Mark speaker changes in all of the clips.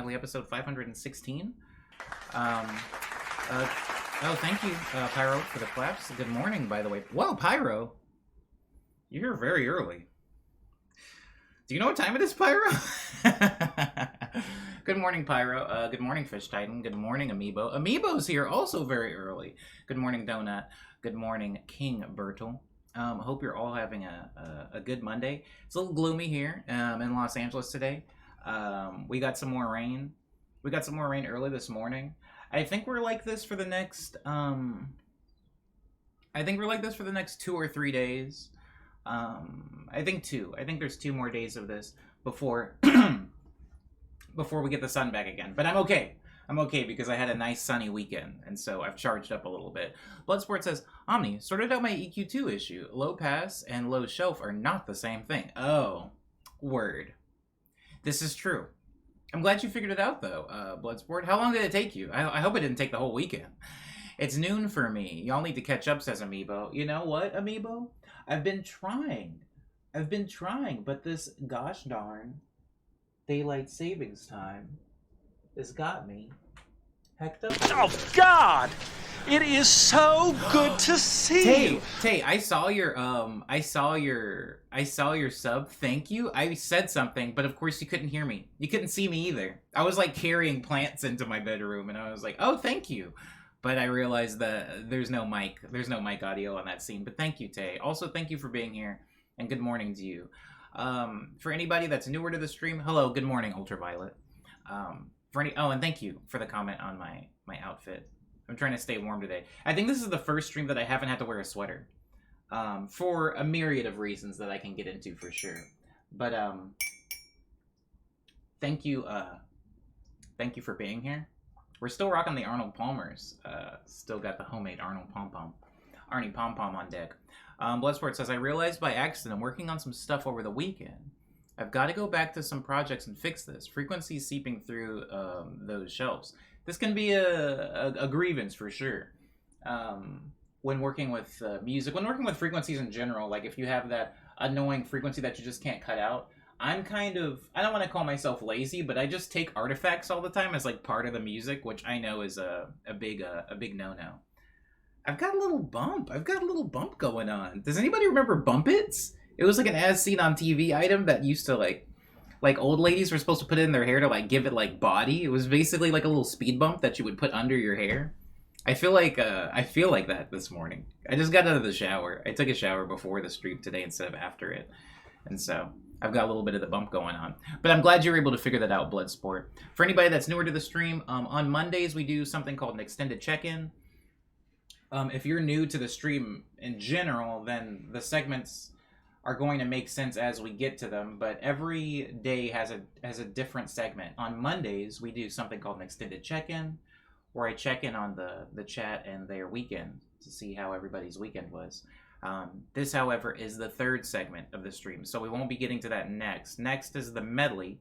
Speaker 1: Medley episode 516. Oh, thank you, Pyro, for the claps. Good morning, by the way. Whoa, Pyro! You're very early. Do you know what time it is, Pyro? Good morning, Pyro. Good morning, Fish Titan. Good morning, Amiibo. Amiibo's here also very early. Good morning, Donut. Good morning, King Bertel. Hope you're all having a good Monday. It's a little gloomy here in Los Angeles today. We got some more rain. We got some more rain early this morning. I think we're like this for the next 2 or 3 days. I think 2. I think there's 2 more days of this before before we get the sun back again. But I'm okay. I'm okay because I had a nice sunny weekend, and so I've charged up a little bit. Bloodsport says, Omni, sorted out my EQ2 issue. Low pass and low shelf are not the same thing. Oh, word. This is true. I'm glad you figured it out, though, Bloodsport. How long did it take you? I hope it didn't take the whole weekend. It's noon for me. Y'all need to catch up, says Amiibo. You know what, Amiibo? I've been trying, but this gosh darn daylight savings time has got me hecked up.
Speaker 2: Oh, God! It is so good to see you.
Speaker 1: Tay, I saw your sub. Thank you. I said something, but of course you couldn't hear me. You couldn't see me either. I was like carrying plants into my bedroom, and I was like, "Oh, thank you." But I realized that there's no mic audio on that scene. But thank you, Tay. Also, thank you for being here, and good morning to you. For anybody that's newer to the stream, hello, good morning, Ultraviolet. And thank you for the comment on my outfit. I'm trying to stay warm today. I think this is the first stream that I haven't had to wear a sweater. For a myriad of reasons that I can get into for sure. But thank you for being here. We're still rocking the Arnold Palmers. Still got the homemade Arnold Pom-Pom. Arnie Pom-Pom on deck. Bloodsport says, I realized by accident working on some stuff over the weekend. I've got to go back to some projects and fix this. Frequencies seeping through those shelves. This can be a grievance for sure. When working with music, when working with frequencies in general, like if you have that annoying frequency that you just can't cut out, I don't want to call myself lazy, but I just take artifacts all the time as like part of the music, which I know is a big no-no. I've got a little bump going on. Does anybody remember Bump Its? It was like an as seen on TV item that used to like old ladies were supposed to put it in their hair to like give it like body. It was basically like a little speed bump that you would put under your hair. I feel like that this morning. I just got out of the shower. I took a shower before the stream today instead of after it. And so I've got a little bit of the bump going on. But I'm glad you were able to figure that out, Bloodsport. For anybody that's newer to the stream, on Mondays we do something called an extended check-in. If you're new to the stream in general, then the segments are going to make sense as we get to them, but every day has a different segment. On Mondays, we do something called an extended check-in, where I check in on the chat and their weekend to see how everybody's weekend was. This, however, is the third segment of the stream, so we won't be getting to that next. Next is the medley,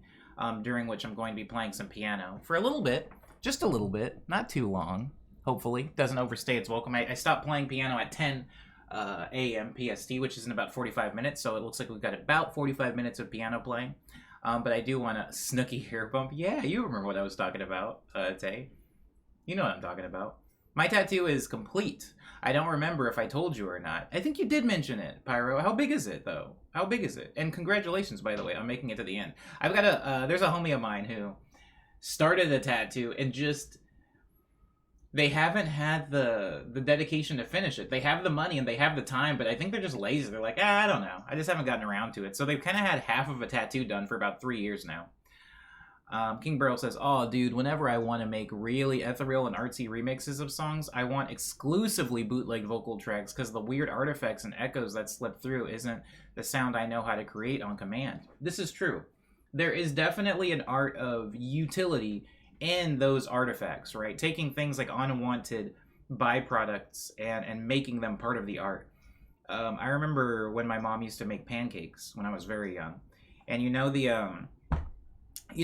Speaker 1: during which I'm going to be playing some piano for a little bit, just a little bit, not too long, hopefully. Doesn't overstay its welcome. I stopped playing piano at 10 a.m. PST, which is in about 45 minutes, so it looks like we've got about 45 minutes of piano playing. But I do want a Snooki hair bump. Yeah, you remember what I was talking about, Tay. You know what I'm talking about. My tattoo is complete. I don't remember if I told you or not. I think you did mention it, Pyro. How big is it, though? How big is it? And congratulations, by the way, on making it to the end. I've got there's a homie of mine who started a tattoo and just... They haven't had the dedication to finish it. They have the money and they have the time, but I think they're just lazy. They're like, I don't know. I just haven't gotten around to it. So they've kind of had half of a tattoo done for about 3 years now. King Burrow says, oh, dude, whenever I want to make really ethereal and artsy remixes of songs, I want exclusively bootleg vocal tracks because the weird artifacts and echoes that slip through isn't the sound I know how to create on command. This is true. There is definitely an art of utility in those artifacts, right? Taking things like unwanted byproducts and making them part of the art. I remember when my mom used to make pancakes when I was very young. And you know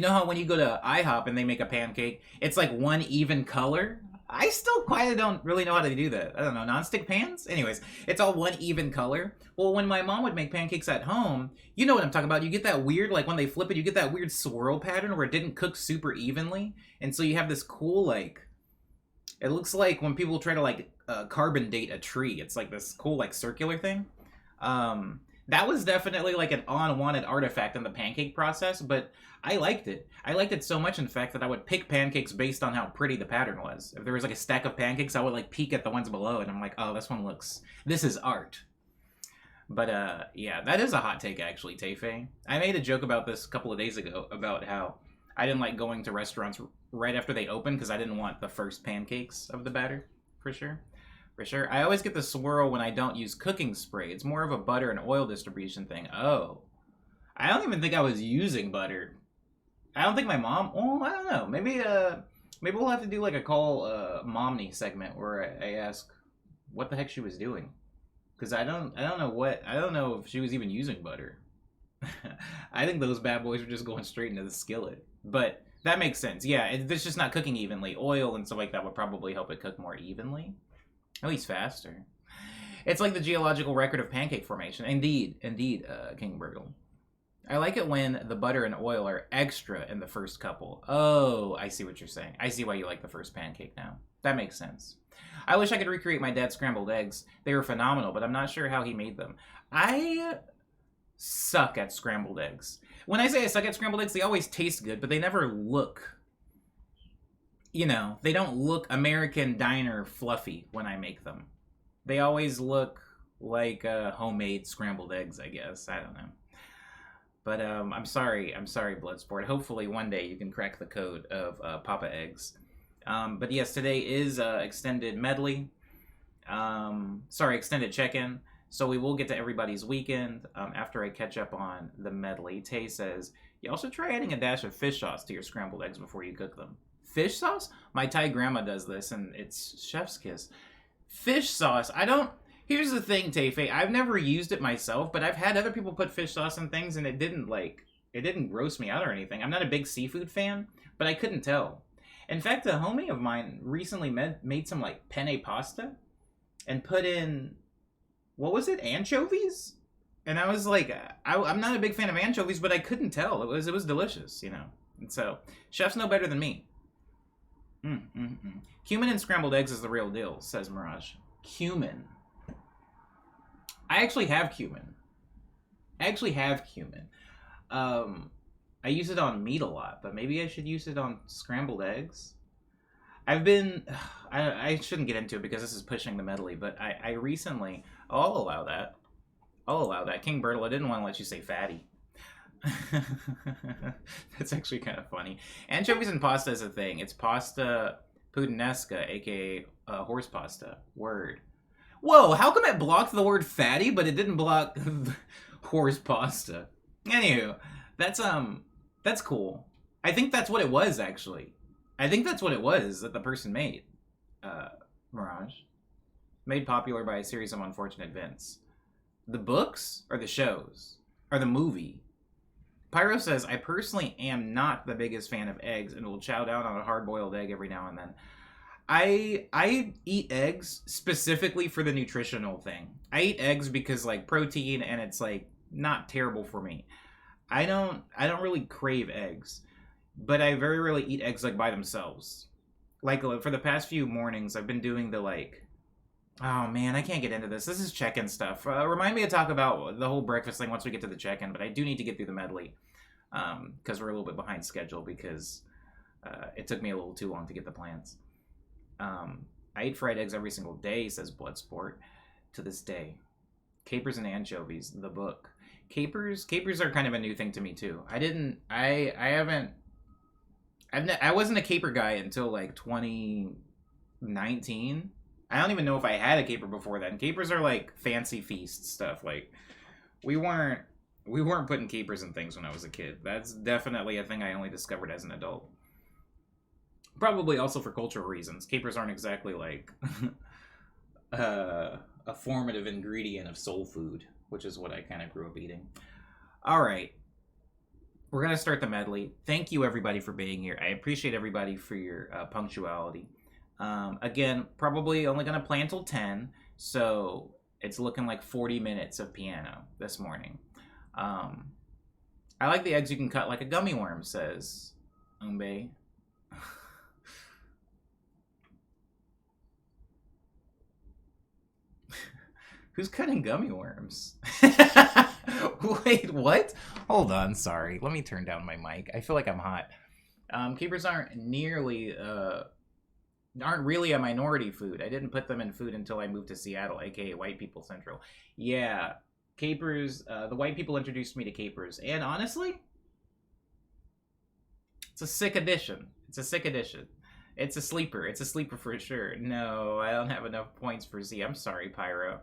Speaker 1: how when you go to IHOP and they make a pancake, it's like one even color? I still quite don't really know how to do that. I don't know, nonstick pans? Anyways, it's all one even color. Well, when my mom would make pancakes at home, you know what I'm talking about. You get that weird, like when they flip it, you get that weird swirl pattern where it didn't cook super evenly. And so you have this cool, like, it looks like when people try to, like, carbon date a tree. It's like this cool, like, circular thing. That was definitely like an unwanted artifact in the pancake process, but I liked it. I liked it so much, in fact, that I would pick pancakes based on how pretty the pattern was. If there was like a stack of pancakes, I would like peek at the ones below, and I'm like, oh, this is art. But yeah, that is a hot take, actually, Teife. I made a joke about this a couple of days ago about how I didn't like going to restaurants right after they open because I didn't want the first pancakes of the batter, for sure. For sure. I always get the swirl when I don't use cooking spray. It's more of a butter and oil distribution thing. Oh. I don't even think I was using butter. I don't think my mom... Oh, I don't know. Maybe we'll have to do like a call Momney segment where I ask what the heck she was doing. Because I don't know if she was even using butter. I think those bad boys were just going straight into the skillet. But that makes sense. Yeah, it's just not cooking evenly. Oil and stuff like that would probably help it cook more evenly. At least faster. It's like the geological record of pancake formation. Indeed, King Burgle. I like it when the butter and oil are extra in the first couple. Oh, I see what you're saying. I see why you like the first pancake now. That makes sense. I wish I could recreate my dad's scrambled eggs. They were phenomenal, but I'm not sure how he made them. I suck at scrambled eggs. When I say I suck at scrambled eggs, they always taste good, but they never look... You know, they don't look American diner fluffy when I make them. They always look like homemade scrambled eggs, I guess. I don't know. But I'm sorry, Bloodsport. Hopefully one day you can crack the code of Papa Eggs. But yes, today is extended medley. Extended check-in. So we will get to everybody's weekend after I catch up on the medley. Tay says, you also try adding a dash of fish sauce to your scrambled eggs before you cook them. Fish sauce? My Thai grandma does this, and it's chef's kiss. Fish sauce, here's the thing, Teife, I've never used it myself, but I've had other people put fish sauce in things, and it didn't gross me out or anything. I'm not a big seafood fan, but I couldn't tell. In fact, a homie of mine recently made some, like, penne pasta, and put in, what was it, anchovies? And I was like, I'm not a big fan of anchovies, but I couldn't tell. It was delicious, you know. And so, chefs know better than me. Cumin and scrambled eggs is the real deal, says Mirage. Cumin. I actually have cumin. I use it on meat a lot, but maybe I should use it on scrambled eggs. I shouldn't get into it because this is pushing the medley, but I recently... I'll allow that. King Bertle, I didn't want to let you say fatty. That's actually kind of funny. Anchovies and pasta is a thing. It's pasta puttanesca, aka horse pasta. Word. Whoa, how come it blocked the word fatty, but it didn't block horse pasta? Anywho, that's cool. I think that's what it was, actually. I think that's what it was that the person made. Mirage. Made popular by a series of unfortunate events. The books or the shows? Or the movie? Pyro says, I personally am not the biggest fan of eggs and will chow down on a hard-boiled egg every now and then. I eat eggs specifically for the nutritional thing. I eat eggs because, like, protein, and it's, like, not terrible for me. I don't really crave eggs, but I very rarely eat eggs, like, by themselves. Like, for the past few mornings, I've been doing the, like... Oh, man, I can't get into this. This is check-in stuff. Remind me to talk about the whole breakfast thing once we get to the check-in, but I do need to get through the medley. Because we're a little bit behind schedule because it took me a little too long to get the plans. I eat fried eggs every single day, says Bloodsport, to this day. Capers and anchovies, the book. Capers are kind of a new thing to me too. I wasn't a caper guy until like 2019. I don't even know if I had a caper before then. Capers are like fancy feast stuff. Like we weren't putting capers in things when I was a kid. That's definitely a thing I only discovered as an adult. Probably also for cultural reasons. Capers aren't exactly like a formative ingredient of soul food, which is what I kind of grew up eating. All right. We're going to start the medley. Thank you, everybody, for being here. I appreciate everybody for your punctuality. Again, probably only going to play until 10, so it's looking like 40 minutes of piano this morning. I like the eggs you can cut like a gummy worm, says Umbe. Who's cutting gummy worms? Wait, what? Hold on, sorry. Let me turn down my mic. I feel like I'm hot. Keepers aren't really a minority food. I didn't put them in food until I moved to Seattle, aka White People Central. Yeah, capers. The white people introduced me to capers, and honestly, it's a sick addition. It's a sick addition. It's a sleeper. It's a sleeper for sure. No, I don't have enough points for Z. I'm sorry, Pyro.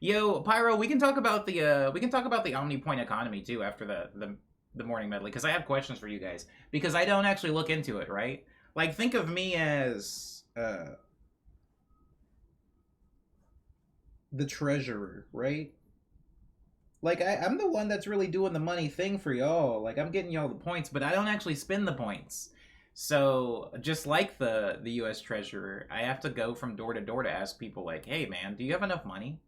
Speaker 1: Yo, Pyro, we can talk about the OmniPoint economy too after the morning medley, because I have questions for you guys, because I don't actually look into it, right? Like, think of me as the treasurer, right? Like, I'm the one that's really doing the money thing for y'all. Like, I'm getting y'all the points, but I don't actually spend the points. So, just like the U.S. treasurer, I have to go from door to door to ask people, like, hey, man, do you have enough money?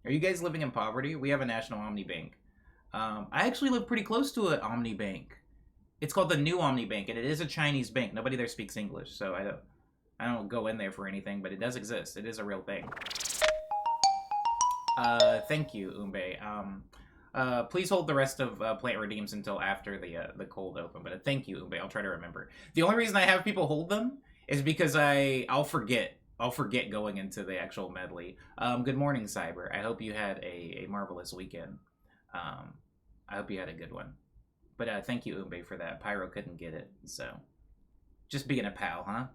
Speaker 1: Are you guys living in poverty? We have a national Omni Bank. I actually live pretty close to an Omni Bank. It's called the New Omni Bank, and it is a Chinese bank. Nobody there speaks English, so I don't go in there for anything, but it does exist. It is a real thing. Thank you, Umbe. Please hold the rest of plant redeems until after the cold open. But thank you, Umbe. I'll try to remember. The only reason I have people hold them is because I'll forget. I'll forget going into the actual medley. Good morning, Cyber. I hope you had a marvelous weekend. I hope you had a good one. But thank you, Umbe, for that. Pyro couldn't get it, so just being a pal, huh?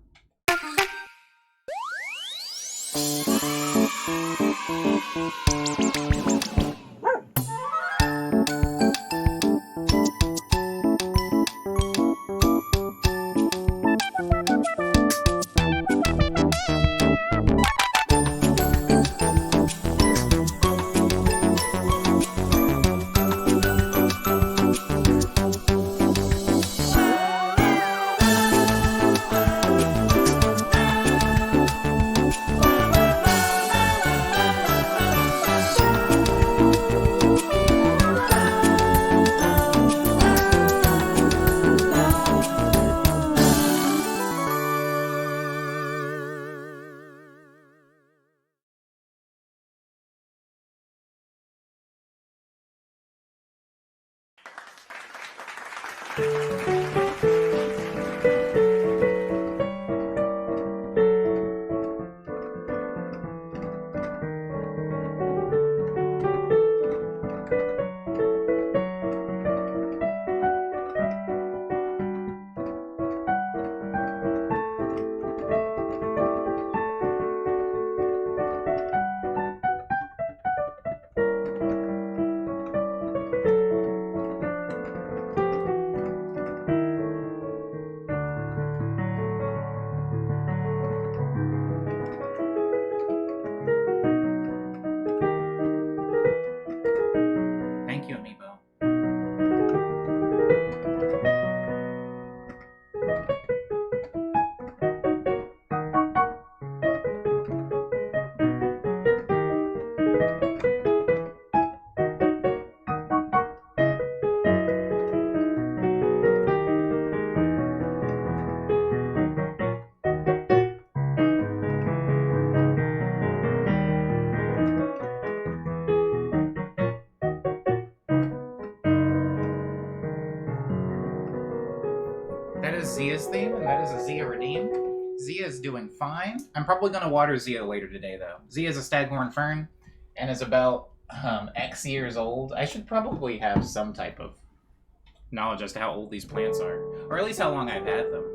Speaker 1: Thank you, Amiibo. That is Zia's theme, and that is a Zia redeem. Zia is doing fine. I'm probably going to water Zia later today, though. Zia is a staghorn fern, and is about X years old. I should probably have some type of knowledge as to how old these plants are, or at least how long I've had them.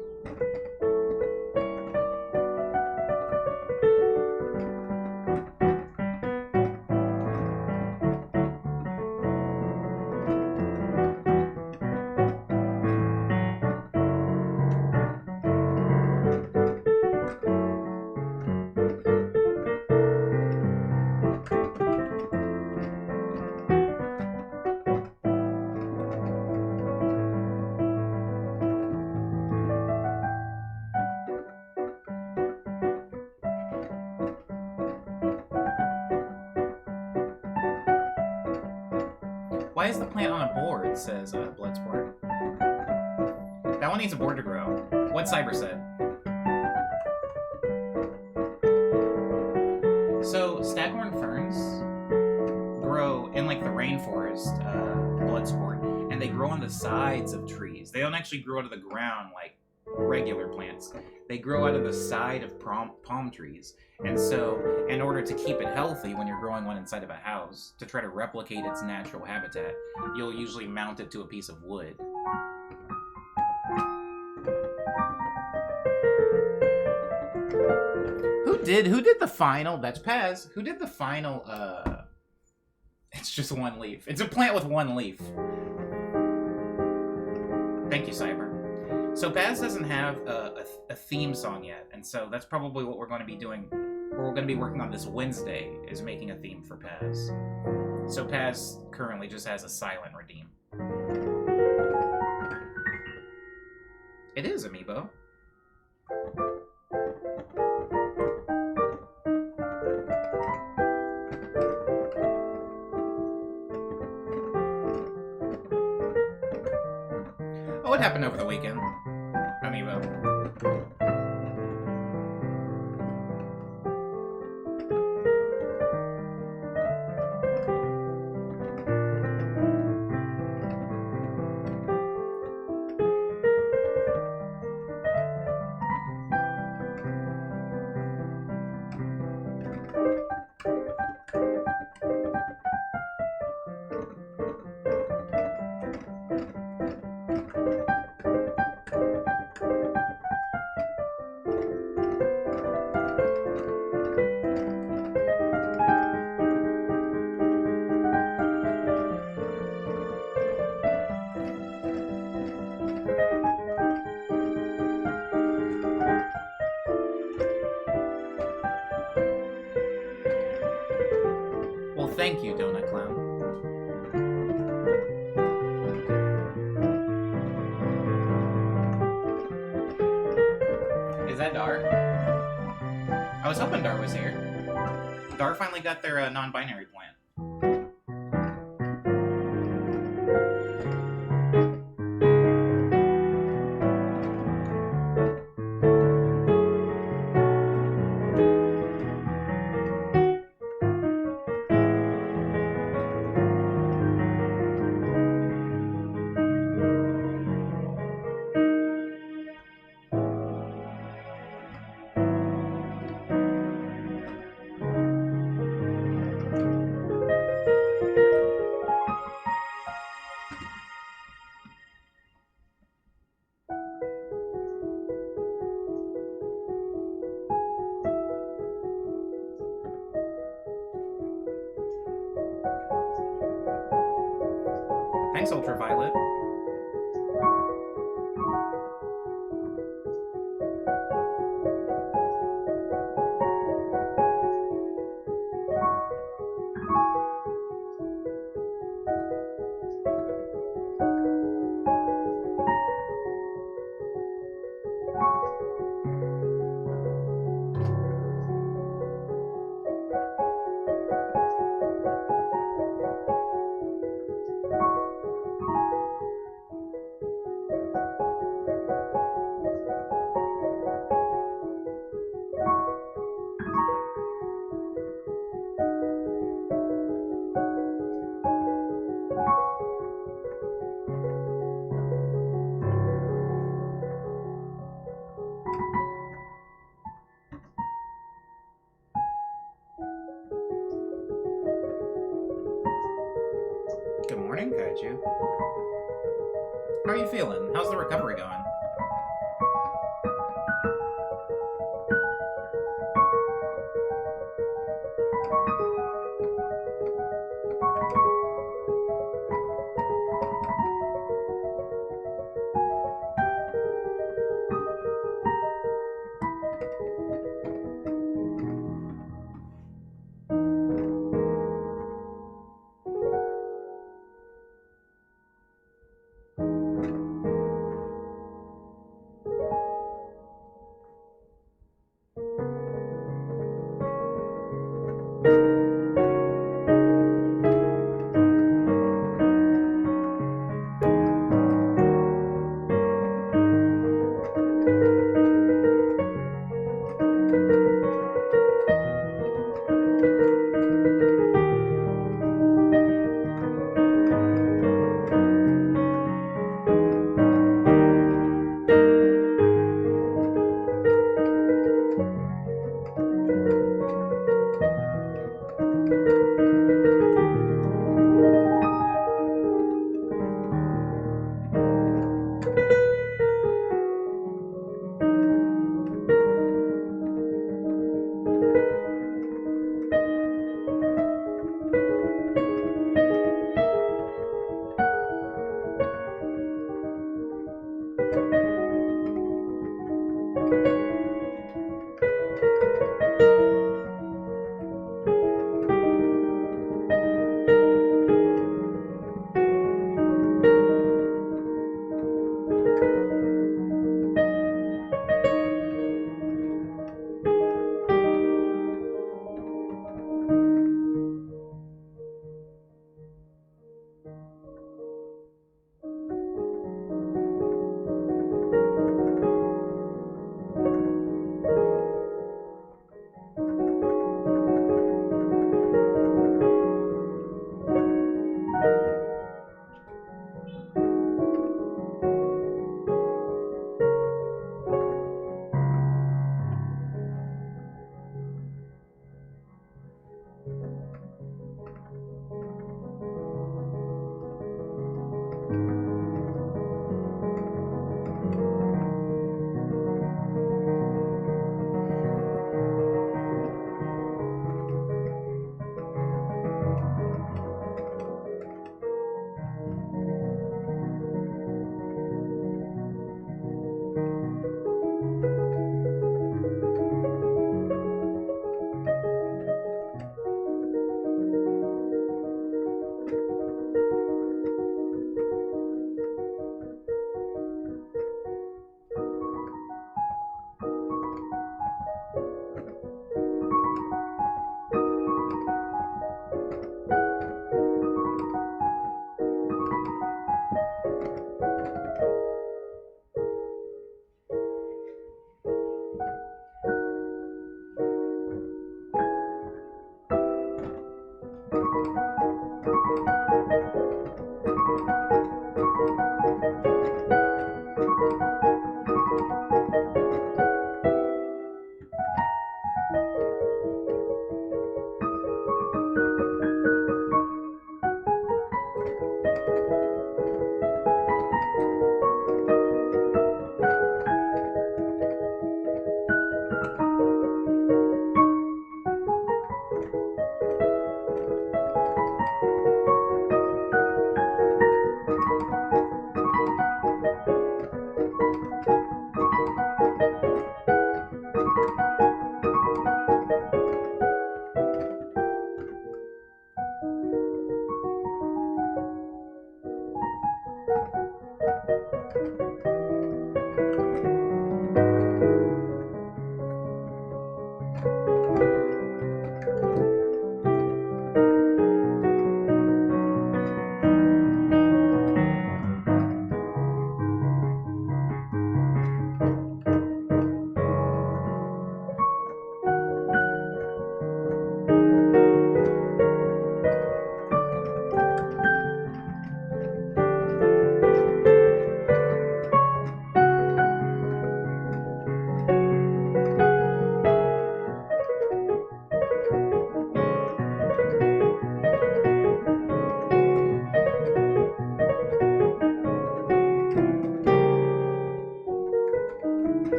Speaker 1: Why is the plant on a board, says Bloodsport. That one needs a board to grow. What Cyber said. So, staghorn ferns grow in, like, the rainforest, Bloodsport, and they grow on the sides of trees. They don't actually grow out of the ground like regular plants. They grow out of the side of palm trees. And so, in order to keep it healthy when you're growing one inside of a house, to try to replicate its natural habitat, you'll usually mount it to a piece of wood. Who did the final? That's Paz. Who did the final, It's just one leaf. It's a plant with one leaf. Thank you, Cyber. So Paz doesn't have a theme song yet, and so that's probably what we're going to be doing. What we're going to be working on this Wednesday is making a theme for Paz. So Paz currently just has a silent redeem. It is, Amiibo. Oh, what happened over the weekend? Amiibo. Well, thank you, Donut Clown. Is that Dar? I was hoping Dar was here. Dar finally got their non-binary plant. Thanks, Ultraviolet. Good morning, Kaiju. How are you feeling? How's the recovery going?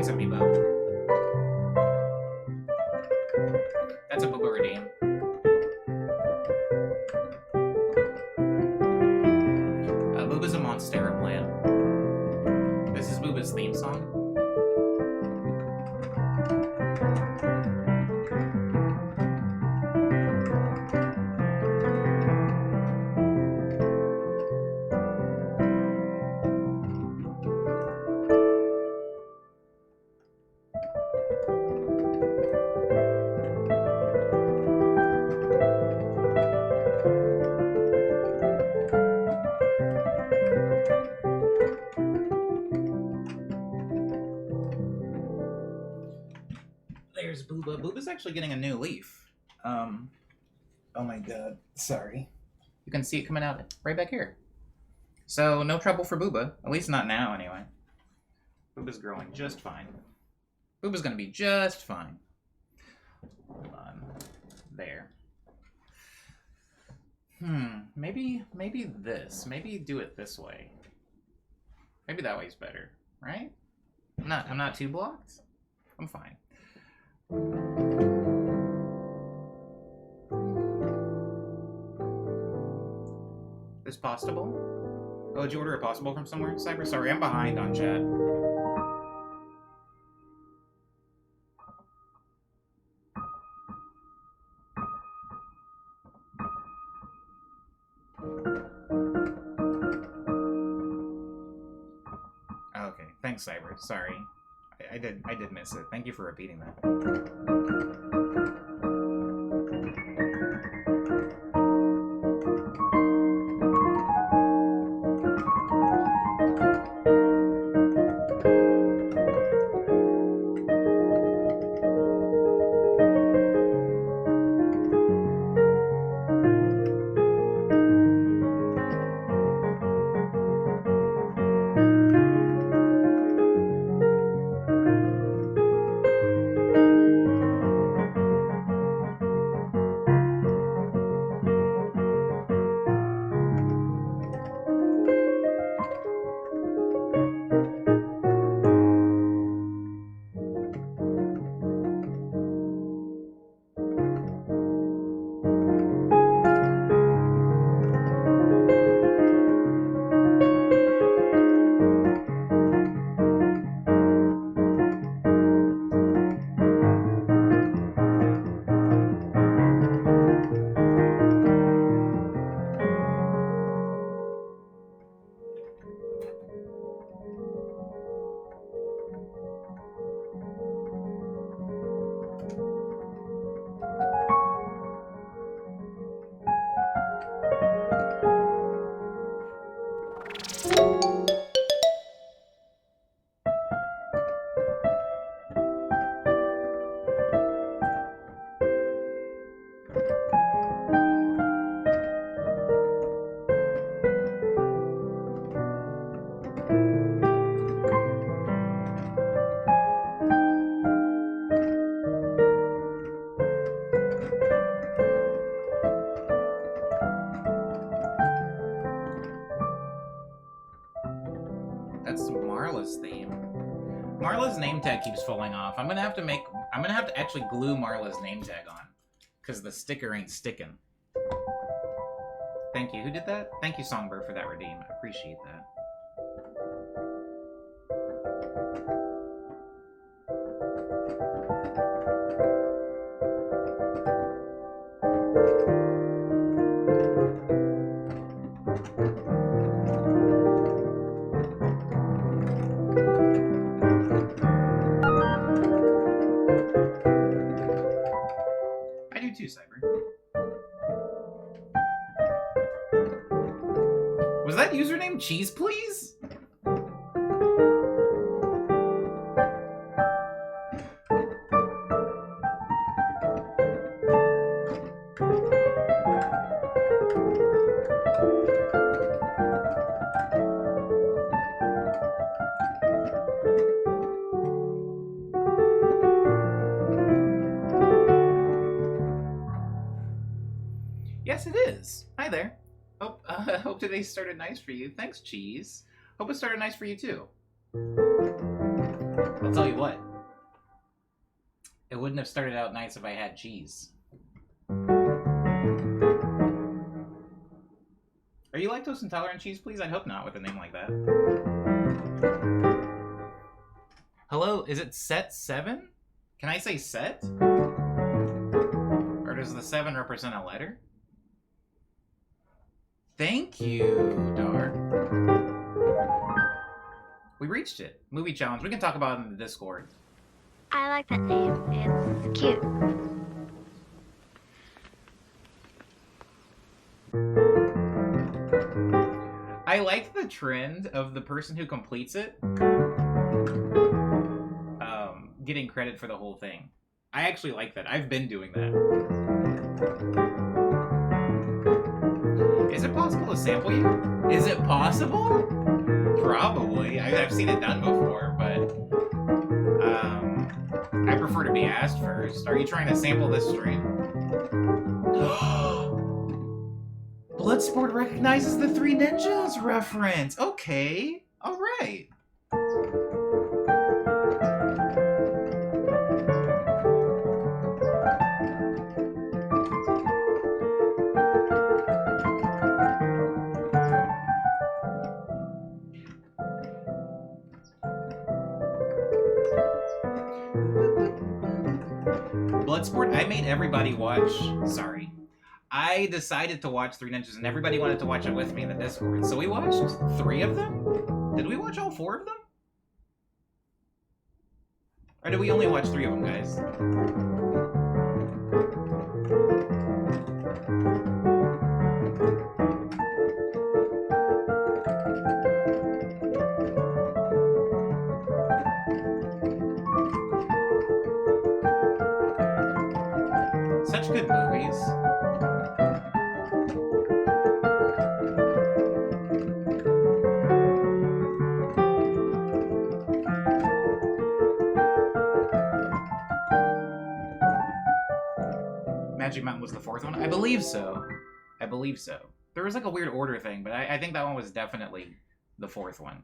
Speaker 1: Thanks, Amiibo. That's a Booba redeem. Booba's a Monstera plant. This is Booba's theme song. There's Booba. Booba's actually getting a new leaf. Oh my god. Sorry. You can see it coming out right back here. So, no trouble for Booba. At least not now, anyway. Booba's growing just fine. Booba's gonna be just fine. Hold on. There. Maybe this. Maybe do it this way. Maybe that way's better, right? I'm not too blocked. I'm fine. Is possible? Oh, did you order a possible from somewhere? Cyber, sorry, I'm behind on chat. Okay, thanks, Cyber. Sorry. I did miss it. Thank you for repeating that. That's Marla's theme. Marla's name tag keeps falling off. I'm gonna have to actually glue Marla's name tag on, because the sticker ain't sticking. Thank you. Who did that? Thank you, Songbird, for that redeem. I appreciate that. I do too, Cyber. Was that username Cheese Please? Yes, it is. Hi there. Hope today started nice for you. Thanks, Cheese. Hope it started nice for you too. I'll tell you what. It wouldn't have started out nice if I had cheese. Are you lactose intolerant, cheese, please? I hope not with a name like that. Hello, is it set 7? Can I say set? Or does the 7 represent a letter? Thank you, Dar. We reached it. Movie challenge. We can talk about it in the Discord.
Speaker 3: I like that name. It's cute.
Speaker 1: I like the trend of the person who completes it getting credit for the whole thing. I actually like that. I've been doing that. Is it possible to sample you? Is it possible? Probably. I've seen it done before, but I prefer to be asked first. Are you trying to sample this stream? Bloodsport recognizes the Three Ninjas reference. Okay. All right. Bloodsport, I made everybody watch. Sorry. I decided to watch Three Ninjas, and everybody wanted to watch it with me in the Discord. So we watched 3 of them? Did we watch all 4 of them? Or did we only watch 3 of them, guys? Such good movies. Magic Mountain was the 4th one? I believe so. I believe so. There was like a weird order thing, but I think that one was definitely the 4th one.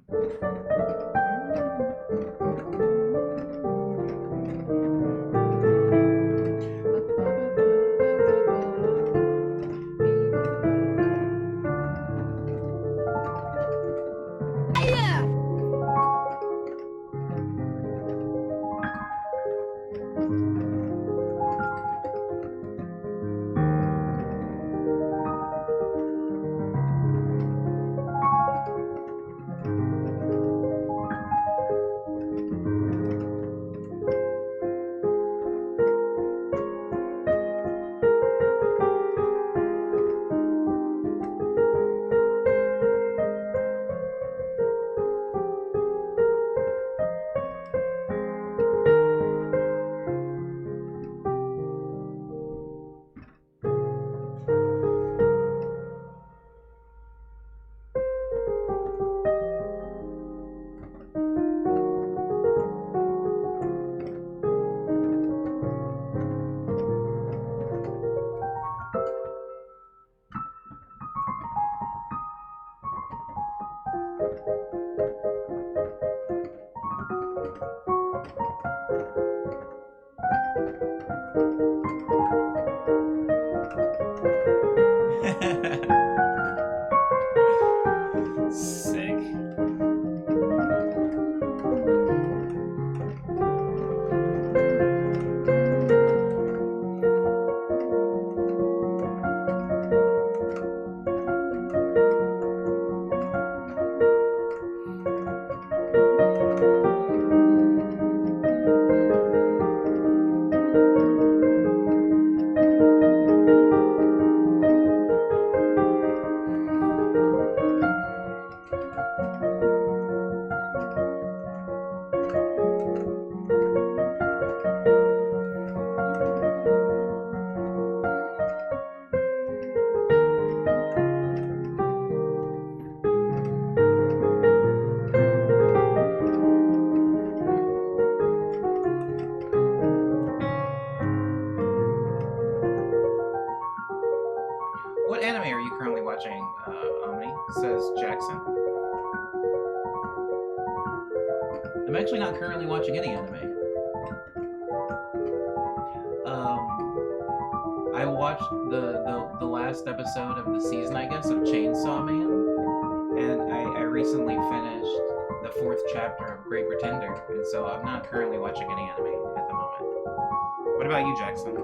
Speaker 1: I'm actually not currently watching any anime. I watched the last episode of the season, I guess, of Chainsaw Man, and I recently finished the 4th chapter of Great Pretender, and so I'm not currently watching any anime at the moment. What about you, Jackson?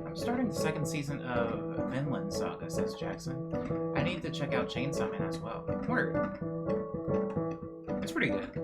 Speaker 1: I'm starting the 2nd season of Vinland Saga, says Jackson. I need to check out Chainsaw Man as well. Word. It's pretty good.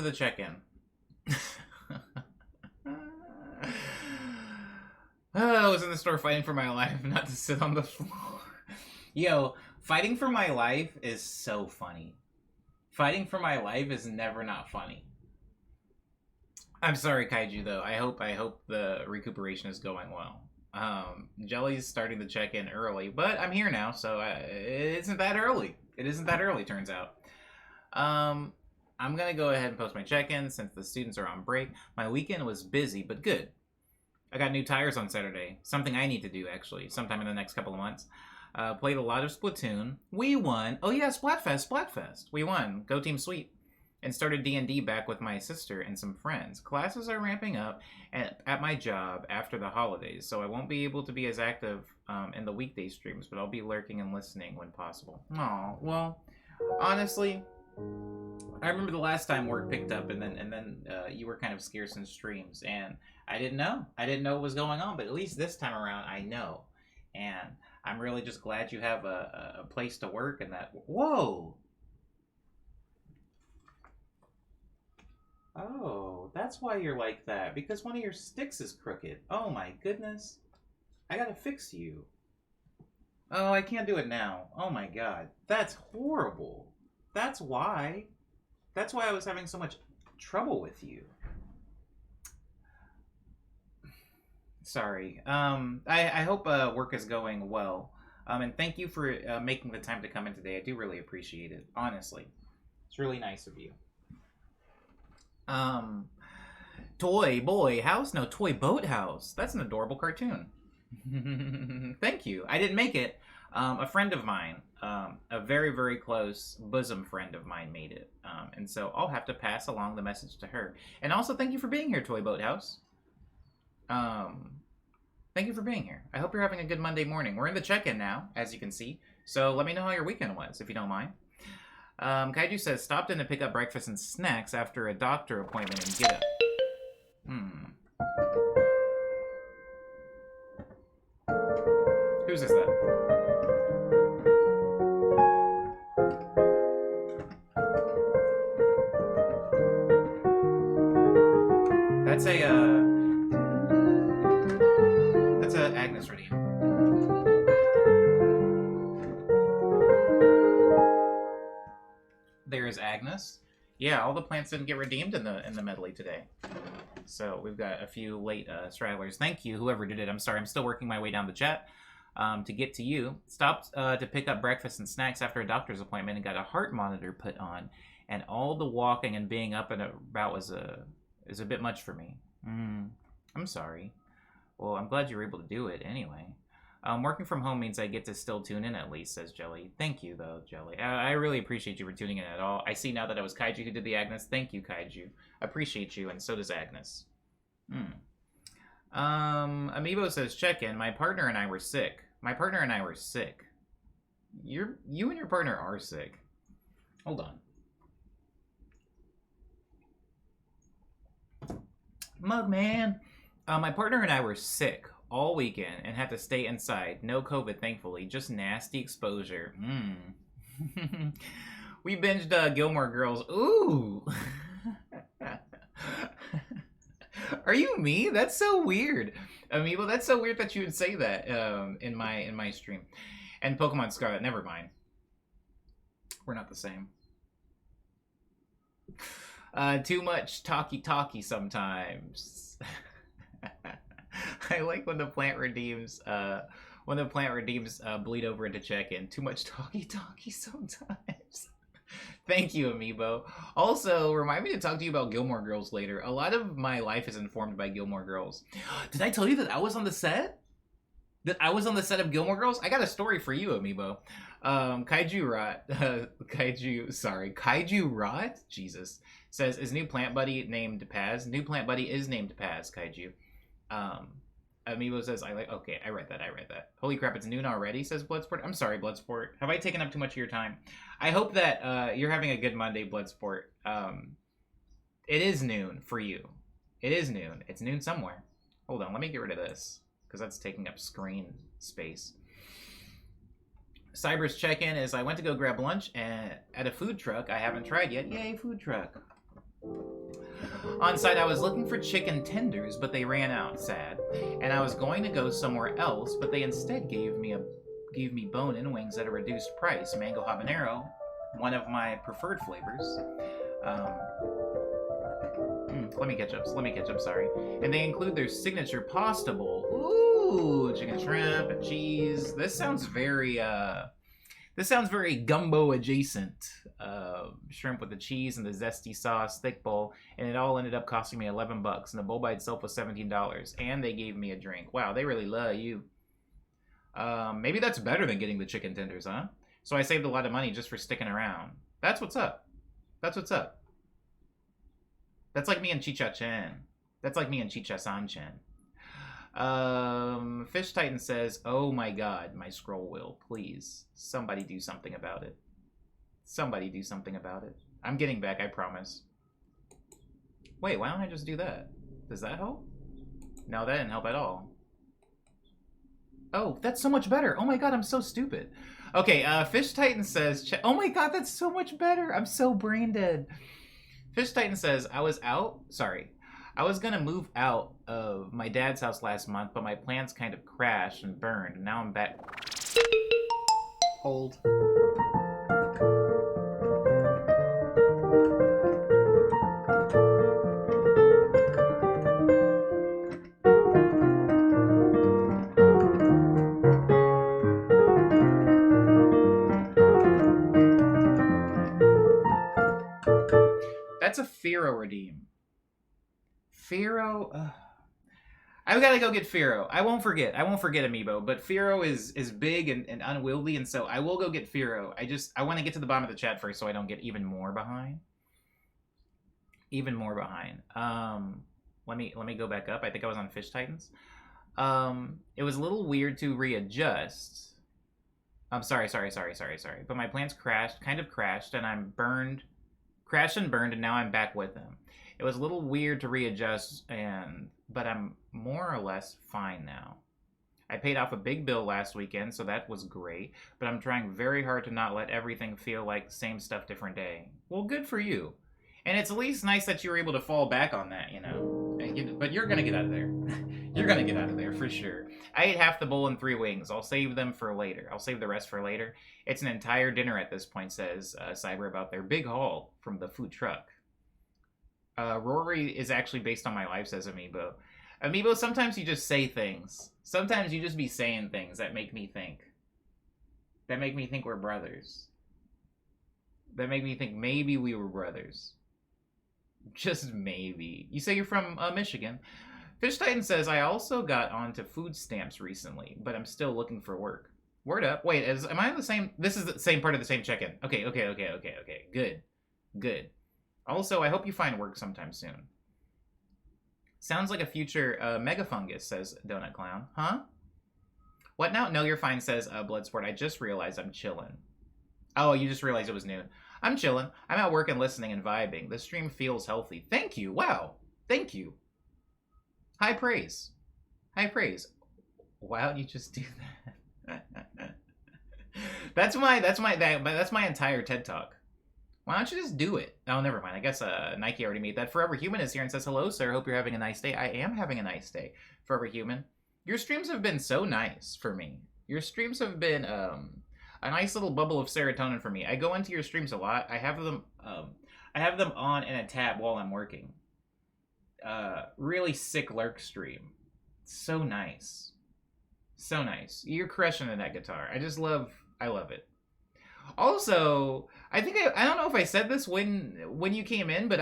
Speaker 1: the check-in. I was in the store fighting for my life not to sit on the floor. Yo, fighting for my life is so funny. Fighting for my life is never not funny. I'm sorry, Kaiju, though. I hope the recuperation is going well. Jelly's starting to check in early, but I'm here now, so it isn't that early. It isn't that early, turns out. I'm going to go ahead and post my check-in since the students are on break. My weekend was busy, but good. I got new tires on Saturday. Something I need to do, actually, sometime in the next couple of months. Played a lot of Splatoon. We won. Oh, yeah, Splatfest. We won. Go Team Sweet. And started D&D back with my sister and some friends. Classes are ramping up at my job after the holidays, so I won't be able to be as active in the weekday streams, but I'll be lurking and listening when possible. Aw, well, honestly, I remember the last time work picked up, and then you were kind of scarce in streams, and I didn't know what was going on, but at least this time around I know, and I'm really just glad you have a place to work and that. Whoa. Oh, that's why you're like that, because one of your sticks is crooked. Oh my goodness. I gotta fix you. Oh, I can't do it now. Oh my god. That's horrible. That's why. That's why I was having so much trouble with you. Sorry. I hope work is going well. And thank you for making the time to come in today. I do really appreciate it. Honestly. It's really nice of you. Toy Boy House? No, Toy Boat House. That's an adorable cartoon. Thank you. I didn't make it. A friend of mine, a very, very close bosom friend of mine made it. And so I'll have to pass along the message to her. And also thank you for being here, Toy Boat House. Thank you for being here. I hope you're having a good Monday morning. We're in the check-in now, as you can see. So let me know how your weekend was, if you don't mind. Kaiju says, stopped in to pick up breakfast and snacks after a doctor appointment and get up. Whose is that? That's a Agnes Redeem. There's Agnes. Yeah, all the plants didn't get redeemed in the medley today. So we've got a few late stragglers. Thank you, whoever did it. I'm sorry, I'm still working my way down the chat to get to you. Stopped to pick up breakfast and snacks after a doctor's appointment and got a heart monitor put on. And all the walking and being up and about is a bit much for me. I'm sorry. Well, I'm glad you were able to do it anyway. Working from home means I get to still tune in at least, says Jelly. Thank you, though, Jelly. I really appreciate you for tuning in at all. I see now that it was Kaiju who did the Agnes. Thank you, Kaiju. Appreciate you, and so does Agnes. Amiibo says, check in. My partner and I were sick. My partner and I were sick. You and your partner are sick. Hold on. Mugman. My partner and I were sick all weekend and had to stay inside. No COVID, thankfully. Just nasty exposure. We binged Gilmore Girls. Ooh. Are you me? That's so weird. Amiibo, that's so weird that you would say that in my stream. And Pokemon Scarlet, never mind. We're not the same. Too much talky sometimes. I like when the plant redeems bleed over into check-in. Too much talky sometimes. Thank you, Amiibo. Also, remind me to talk to you about Gilmore Girls later. A lot of my life is informed by Gilmore Girls. Did I tell you that I was on the set? That I was on the set of Gilmore Girls? I got a story for you, Amiibo. Kaiju Rot, Jesus, says, is new plant buddy named Paz? New plant buddy is named Paz, Kaiju. Amiibo says, okay, I read that. Holy crap, it's noon already, says Bloodsport. I'm sorry, Bloodsport. Have I taken up too much of your time? I hope that you're having a good Monday, Bloodsport. It is noon for you. It is noon. It's noon somewhere. Hold on, let me get rid of this, because that's taking up screen space. Cyber's check-in is, I went to go grab lunch at a food truck I haven't tried yet. Yay, food truck. On site, I was looking for chicken tenders, but they ran out, sad. And I was going to go somewhere else, but they instead gave me bone-in wings at a reduced price. Mango habanero, one of my preferred flavors. Let me catch up, sorry. And they include their signature pasta bowl. Ooh, chicken shrimp and cheese. This sounds very gumbo adjacent. Shrimp with the cheese and the zesty sauce, thick bowl, and it all ended up costing me $11, and the bowl by itself was $17. And they gave me a drink. Wow, they really love you. Maybe that's better than getting the chicken tenders, huh? So I saved a lot of money just for sticking around. That's what's up. That's what's up. That's like me and Chicha-chan. That's like me and Chicha-san-chan. Fish Titan says, oh my god, my scroll wheel. Please, somebody do something about it. Somebody do something about it. I'm getting back, I promise. Wait, why don't I just do that? Does that help? No, that didn't help at all. Oh, that's so much better. Oh my god, I'm so stupid. Okay, Fish Titan says, oh my god, that's so much better. I'm so brain dead. Fish Titan says, I was gonna move out of my dad's house last month, but my plans kind of crashed and burned, and now I'm back. Hold. That's a Firo redeem. Firo, I've got to go get Firo. I won't forget Amiibo, but Firo is big and unwieldy, and so I will go get Firo. I want to get to the bottom of the chat first so I don't get even more behind. Let me go back up. I think I was on Fish Titans. It was a little weird to readjust. I'm sorry. But my plans kind of crashed, and I'm crashed and burned, and now I'm back with them. It was a little weird to readjust, but I'm more or less fine now. I paid off a big bill last weekend, so that was great, but I'm trying very hard to not let everything feel like same stuff, different day. Well, good for you. And it's at least nice that you were able to fall back on that, you know. But you're going to get out of there. You're going to get out of there, for sure. I ate half the bowl and 3 wings. I'll save them for later. I'll save the rest for later. It's an entire dinner at this point, says Cyber about their big haul from the food truck. Rory is actually based on my life, says Amiibo. Amiibo, sometimes you just say things. Sometimes you just be saying things that make me think. That make me think we're brothers. That make me think maybe we were brothers. Just maybe. You say you're from Michigan. Fish Titan says, I also got onto food stamps recently, but I'm still looking for work. Word up. Wait, am I on the same... This is the same part of the same check-in. Okay. Good. Also, I hope you find work sometime soon. Sounds like a future megafungus, says Donut Clown. Huh? What now? No, you're fine, says Bloodsport. I just realized I'm chillin'. Oh, you just realized it was noon. I'm chillin'. I'm at work and listening and vibing. The stream feels healthy. Thank you. Wow. Thank you. High praise. Why don't you just do that? That's my entire TED Talk. Why don't you just do it? Oh, never mind. I guess Nike already made that. Forever Human is here and says, hello, sir. Hope you're having a nice day. I am having a nice day, Forever Human. Your streams have been so nice for me. Your streams have been a nice little bubble of serotonin for me. I go into your streams a lot. I have them on in a tab while I'm working. Really sick lurk stream. So nice. You're crushing in that guitar. I love it. Also, I think I don't know if I said this when you came in, but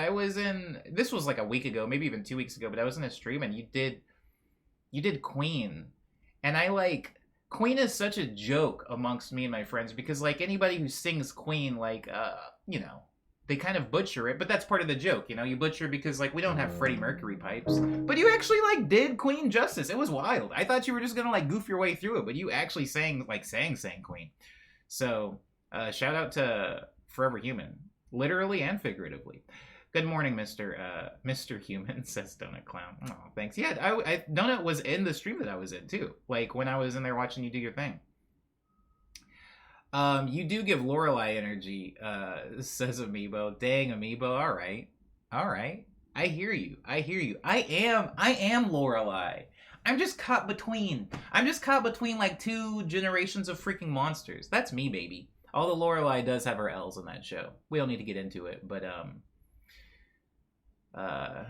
Speaker 1: this was like a week ago, maybe even 2 weeks ago, but I was in a stream and you did Queen. And Queen is such a joke amongst me and my friends because like anybody who sings Queen, they kind of butcher it, but that's part of the joke, you butcher because like we don't have Freddie Mercury pipes, but you actually did Queen justice. It was wild. I thought you were just gonna goof your way through it, but you actually sang Queen. So shout out to Forever Human, literally and figuratively. Good morning, Mr. Human, says Donut Clown. Oh, thanks. Yeah, Donut was in the stream that I was in too, when I was in there watching you do your thing. You do give Lorelai energy, says Amiibo. Dang, Amiibo. All right. All right. I hear you. I hear you. I am Lorelai. I'm just caught between like two generations of freaking monsters. That's me, baby. Although Lorelai does have her L's in that show. We don't need to get into it, but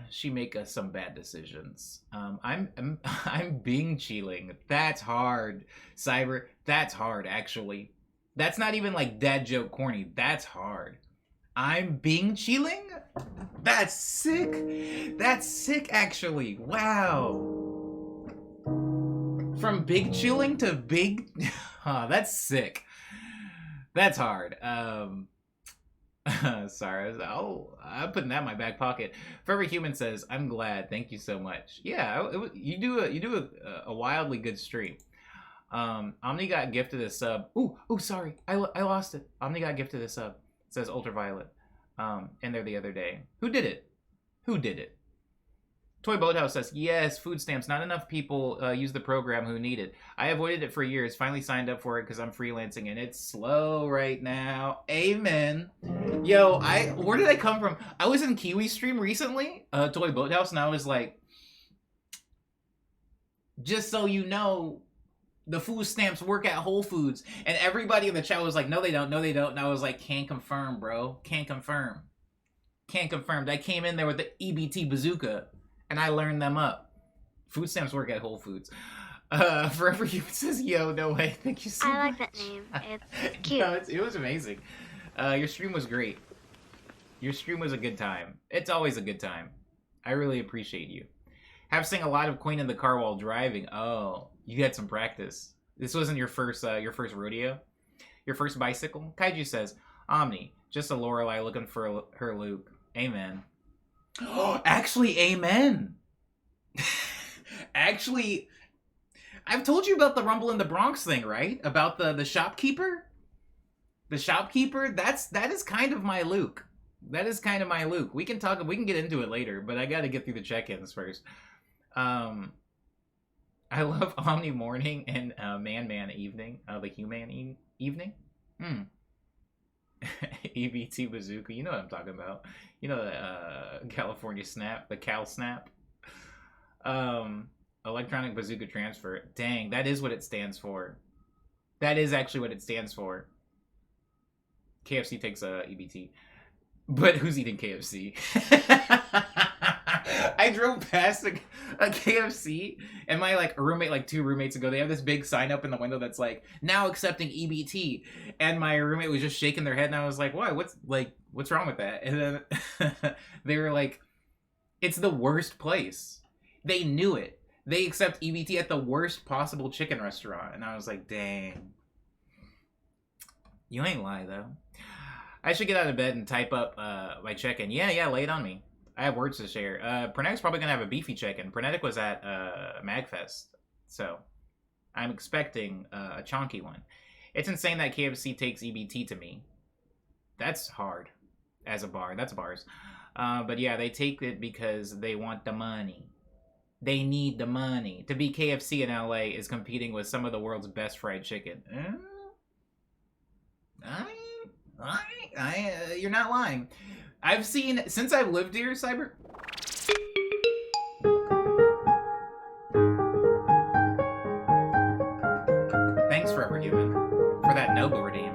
Speaker 1: she make some bad decisions. I'm being cheating. That's hard, Cyber. That's hard, actually. That's not even like dad joke corny. That's hard. I'm being cheating. That's sick. That's sick, actually. Wow. From big chilling to big. Oh, that's sick. That's hard. Sorry. I'm putting that in my back pocket. Forever Human says, "I'm glad. Thank you so much." Yeah, you do a wildly good stream. Omni got gifted a sub. Ooh, sorry. I lost it. Omni got gifted a sub. It says Ultraviolet. In there the other day. Who did it? Toy Boathouse says, yes, food stamps. Not enough people use the program who need it. I avoided it for years. Finally signed up for it because I'm freelancing and it's slow right now. Amen. Yo, where did I come from? I was in Kiwi stream recently, Toy Boathouse, and I was like, just so you know, the food stamps work at Whole Foods. And everybody in the chat was like, no, they don't. And I was like, can't confirm, bro. Can't confirm. I came in there with the EBT bazooka. And I learned them up. Food stamps work at Whole Foods. Forever Human says, yo, no way. Thank you so much.
Speaker 3: I like that name. It's cute.
Speaker 1: No, it was amazing. Your stream was great. Your stream was a good time. It's always a good time. I really appreciate you. Have sang a lot of Queen in the car while driving. Oh, you had some practice. This wasn't your first rodeo? Your first bicycle? Kaiju says, Omni, just a Lorelai looking for her Luke. Amen. Actually, amen. Actually, I've told you about the Rumble in the Bronx thing, right? About the shopkeeper? The shopkeeper? That is kind of my Luke. That is kind of my Luke. We can get into it later, but I gotta get through the check-ins first. I love Omni Morning and Man Evening. The Human Evening? EBT Bazooka. You know what I'm talking about. You know the California Snap, the Cal Snap. Electronic Bazooka Transfer. Dang, that is what it stands for. That is actually what it stands for. KFC takes EBT. But who's eating KFC? I drove past a KFC, and my roommate, two roommates ago, they have this big sign up in the window that's like, now accepting EBT. And my roommate was just shaking their head, and I was like, why? What's wrong with that? And then they were like, it's the worst place. They knew it. They accept EBT at the worst possible chicken restaurant. And I was like, dang. You ain't lie, though. I should get out of bed and type up my check-in. Yeah, lay it on me. I have words to share. Pernetic's probably going to have a beefy check-in. Pernetic was at MagFest, so I'm expecting a chonky one. It's insane that KFC takes EBT to me. That's hard as a bar. That's bars. But yeah, they take it because they want the money. They need the money. To be KFC in LA is competing with some of the world's best fried chicken. You're not lying. I've seen, since I've lived here, Cyber... Thanks, Forever Human, for that Nobu redeem.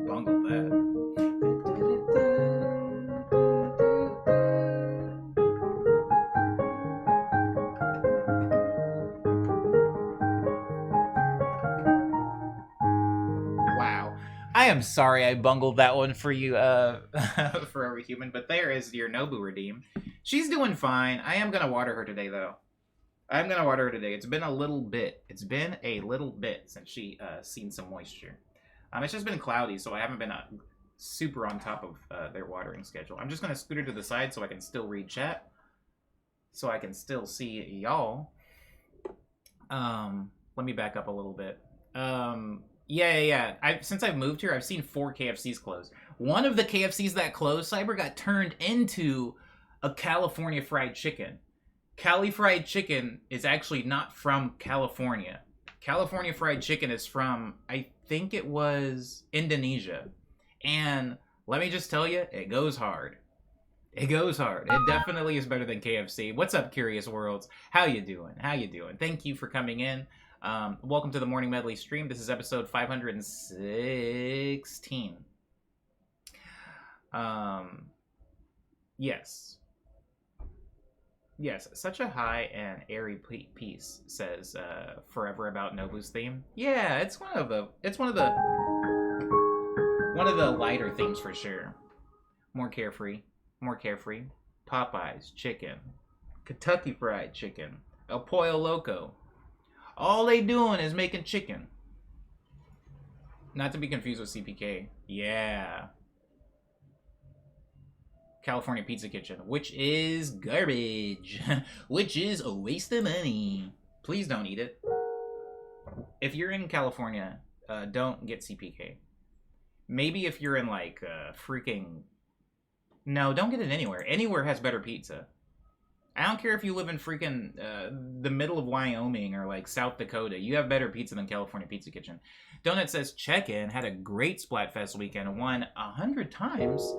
Speaker 1: Bungled that. Wow. I am sorry I bungled that one for you, Forever Human, but there is your Nobu redeem. She's doing fine. I am going to water her today, though. I'm going to water her today. It's been a little bit. It's been a little bit since she seen some moisture. It's just been cloudy, so I haven't been super on top of their watering schedule. I'm just going to scoot her to the side so I can still read chat. So I can still see y'all. Let me back up a little bit. Yeah. Since I've moved here, I've seen 4 KFCs close. One of the KFCs that closed, Cyber, got turned into a California fried chicken. Cali fried chicken is actually not from California. California fried chicken is from, I think it was Indonesia. And let me just tell you, it goes hard. It goes hard. It definitely is better than KFC. What's up, Curious Worlds? How you doing? Thank you for coming in. Welcome to the Morning Medley stream. This is episode 516. Yes. Yes, such a high and airy piece, says Forever About Nobu's theme. Yeah, it's one of the lighter themes for sure. More carefree. Popeyes chicken, Kentucky Fried Chicken, El Pollo Loco. All they doing is making chicken. Not to be confused with CPK. Yeah. California Pizza Kitchen, which is garbage, which is a waste of money. Please don't eat it. If you're in California, don't get CPK. Maybe if you're in like freaking... No, don't get it anywhere. Anywhere has better pizza. I don't care if you live in freaking the middle of Wyoming or like South Dakota. You have better pizza than California Pizza Kitchen. Donut says, check-in, had a great Splatfest weekend, won 100 times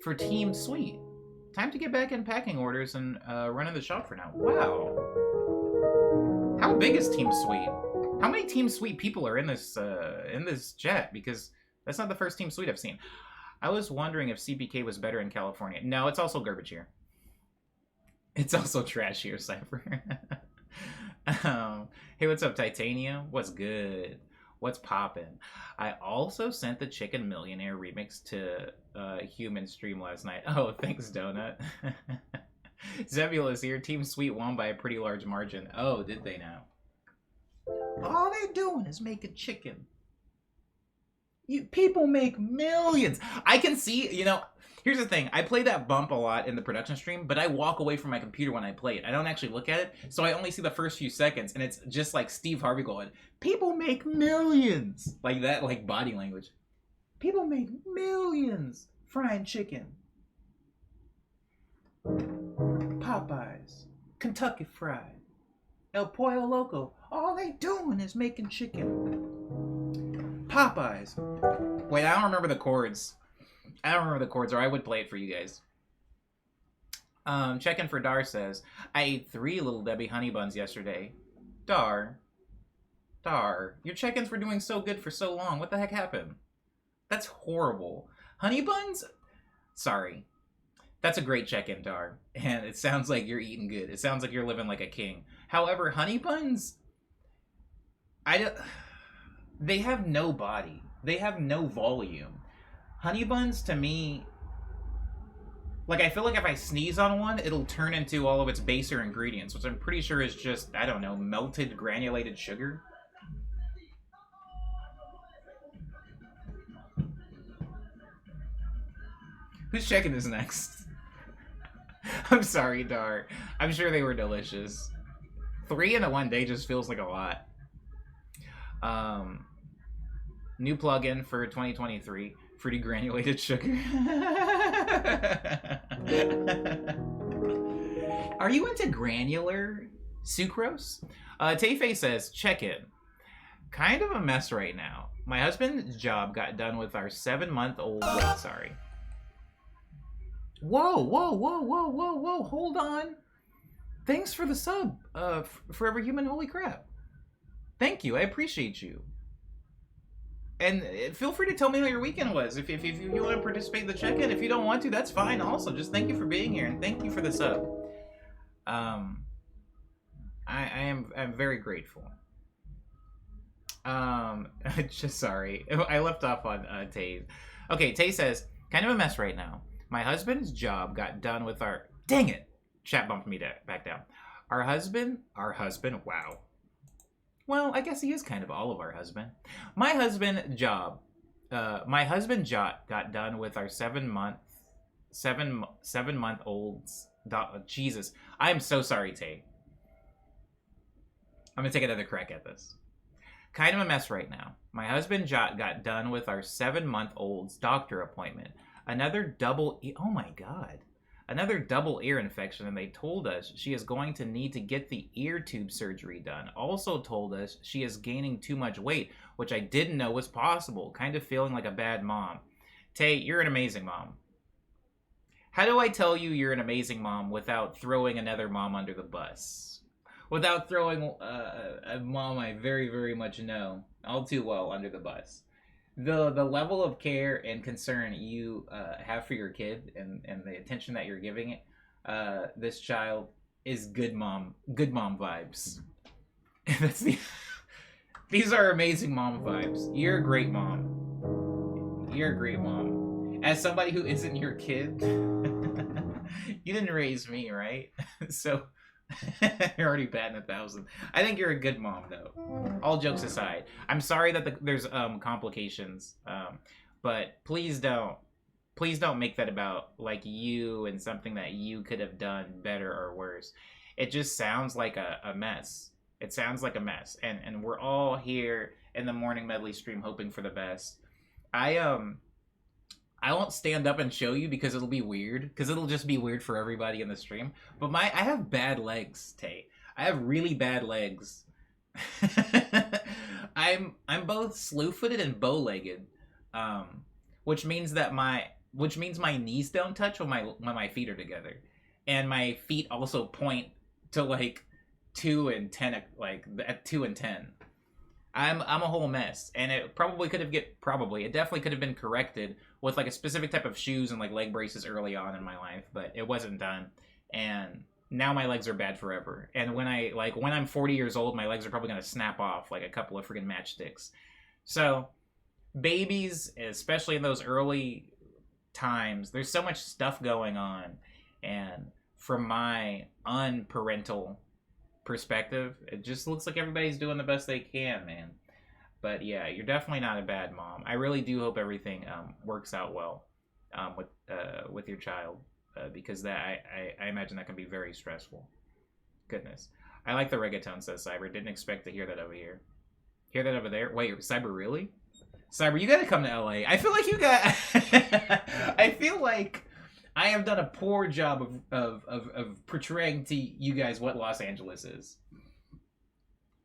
Speaker 1: for Team Sweet. Time to get back in packing orders and running the shop for now. Wow. How big is Team Sweet? How many Team Sweet people are in this chat? Because that's not the first Team Sweet I've seen. I was wondering if CPK was better in California. No, it's also garbage here. It's also trash here, Cypher. Hey, what's up, Titania? What's good? What's poppin'? I also sent the Chicken Millionaire remix to Human stream last night. Oh, thanks, Donut. Zebula's here. Team Sweet won by a pretty large margin. Oh, did they now? All they doing is making chicken. People make millions. I can see, here's the thing. I play that bump a lot in the production stream, but I walk away from my computer when I play it. I don't actually look at it, so I only see the first few seconds, and it's just like Steve Harvey going, people make millions. Like that, like body language. People make millions frying chicken. Popeyes, Kentucky Fried, El Pollo Loco. All they doing is making chicken. Popeyes. Wait, I don't remember the chords. Or I would play it for you guys. Check-in for Dar says, I ate 3 Little Debbie honey buns yesterday. Dar, your check-ins were doing so good for so long. What the heck happened? That's horrible. Honey buns? Sorry. That's a great check-in, Dar. And it sounds like you're eating good. It sounds like you're living like a king. However, honey buns... They have no body. They have no volume. Honey buns, to me... Like, I feel like if I sneeze on one, it'll turn into all of its baser ingredients, which I'm pretty sure is just, I don't know, melted granulated sugar. Who's checking this next? I'm sorry, Dar. I'm sure they were delicious. 3 in a one day just feels like a lot. New plugin for 2023, fruity granulated sugar. Are you into granular sucrose? Tayfei says, check in. Kind of a mess right now. My husband's job got done with our 7-month-old. Wait, sorry. Whoa, hold on. Thanks for the sub, Forever Human, holy crap. Thank you, I appreciate you. And feel free to tell me how your weekend was. If you want to participate in the check-in. If you don't want to, that's fine also. Just thank you for being here, and thank you for the sub. I'm very grateful. Just sorry. I left off on Tay. Okay, Tay says, kind of a mess right now. My husband's job got done with our... Dang it! Chat bumped me back down. Our husband, wow. Well, I guess he is kind of all of our husband. My husband job got done with our 7-month-old's. Jesus, I am so sorry, Tay. I'm gonna take another crack at this. kind of a mess right now. My husband got done with our 7-month-old's doctor appointment. Another double ear infection, and they told us she is going to need to get the ear tube surgery done. Also told us she is gaining too much weight, which I didn't know was possible. Kind of feeling like a bad mom. Tay, you're an amazing mom. How do I tell you you're an amazing mom without throwing another mom under the bus? Without throwing a mom I very, very much know all too well under the bus. The level of care and concern you have for your kid and the attention that you're giving it, this child, is good mom vibes. That's these are amazing mom vibes. You're a great mom. You're a great mom. As somebody who isn't your kid, you didn't raise me, right? So you're already batting 1,000. I think you're a good mom, though. All jokes aside, I'm sorry that there's complications, but please don't make that about like you and something that you could have done better or worse. It just sounds like a mess. It sounds like a mess, and we're all here in the morning medley stream hoping for the best. I won't stand up and show you because it'll be weird. Because it'll just be weird for everybody in the stream. But I have bad legs, Tay. I have really bad legs. I'm both slew-footed and bow-legged, which means my knees don't touch when my feet are together, and my feet also point to like 2 and 10, like at 2 and 10. I'm a whole mess, and it definitely could have been corrected with like a specific type of shoes and like leg braces early on in my life, but it wasn't done, and now my legs are bad forever. And when I'm 40 years old, my legs are probably gonna snap off like a couple of freaking matchsticks. So babies, especially in those early times, there's so much stuff going on, and from my unparental perspective, it just looks like everybody's doing the best they can, man. But yeah, you're definitely not a bad mom. I really do hope everything works out well with your child, because that I imagine that can be very stressful. Goodness, I like the reggaeton, says Cyber. Didn't expect to hear that over here. Hear that over there? Wait, Cyber, really? Cyber, you gotta come to LA. I feel like you got. I feel like I have done a poor job of portraying to you guys what Los Angeles is.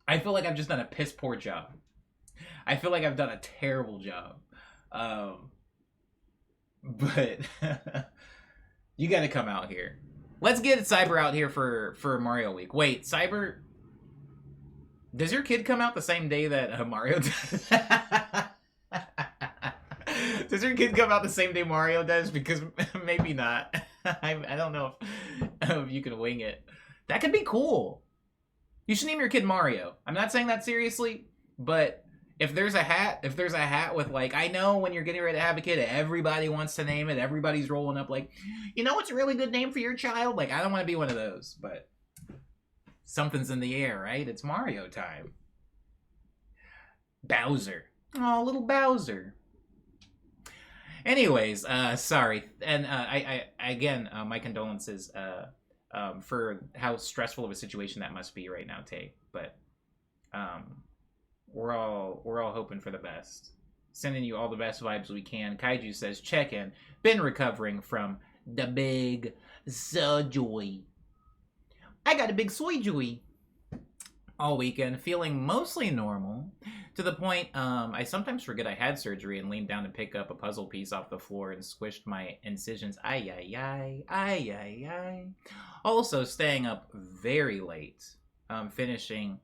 Speaker 1: I feel like I've just done a piss poor job. I feel like I've done a terrible job. But you gotta come out here. Let's get Cyber out here for Mario Week. Wait, Cyber, does your kid come out the same day that Mario does? Does your kid come out the same day Mario does? Because maybe not. I don't know if you can wing it. That could be cool. You should name your kid Mario. I'm not saying that seriously, but if there's a hat with like, I know when you're getting ready to have a kid, everybody wants to name it. Everybody's rolling up like, you know what's a really good name for your child? Like, I don't want to be one of those, but something's in the air, right? It's Mario time. Bowser. Oh, little Bowser. Anyways, sorry, and I again, my condolences for how stressful of a situation that must be right now, Tay. But we're all hoping for the best. Sending you all the best vibes we can. Kaiju says, check in. Been recovering from the big surgery. I got a big surgery all weekend, feeling mostly normal, to the point I sometimes forget I had surgery and leaned down to pick up a puzzle piece off the floor and squished my incisions. Ay, ay, ay, ay, ay, ay. Also staying up very late, finishing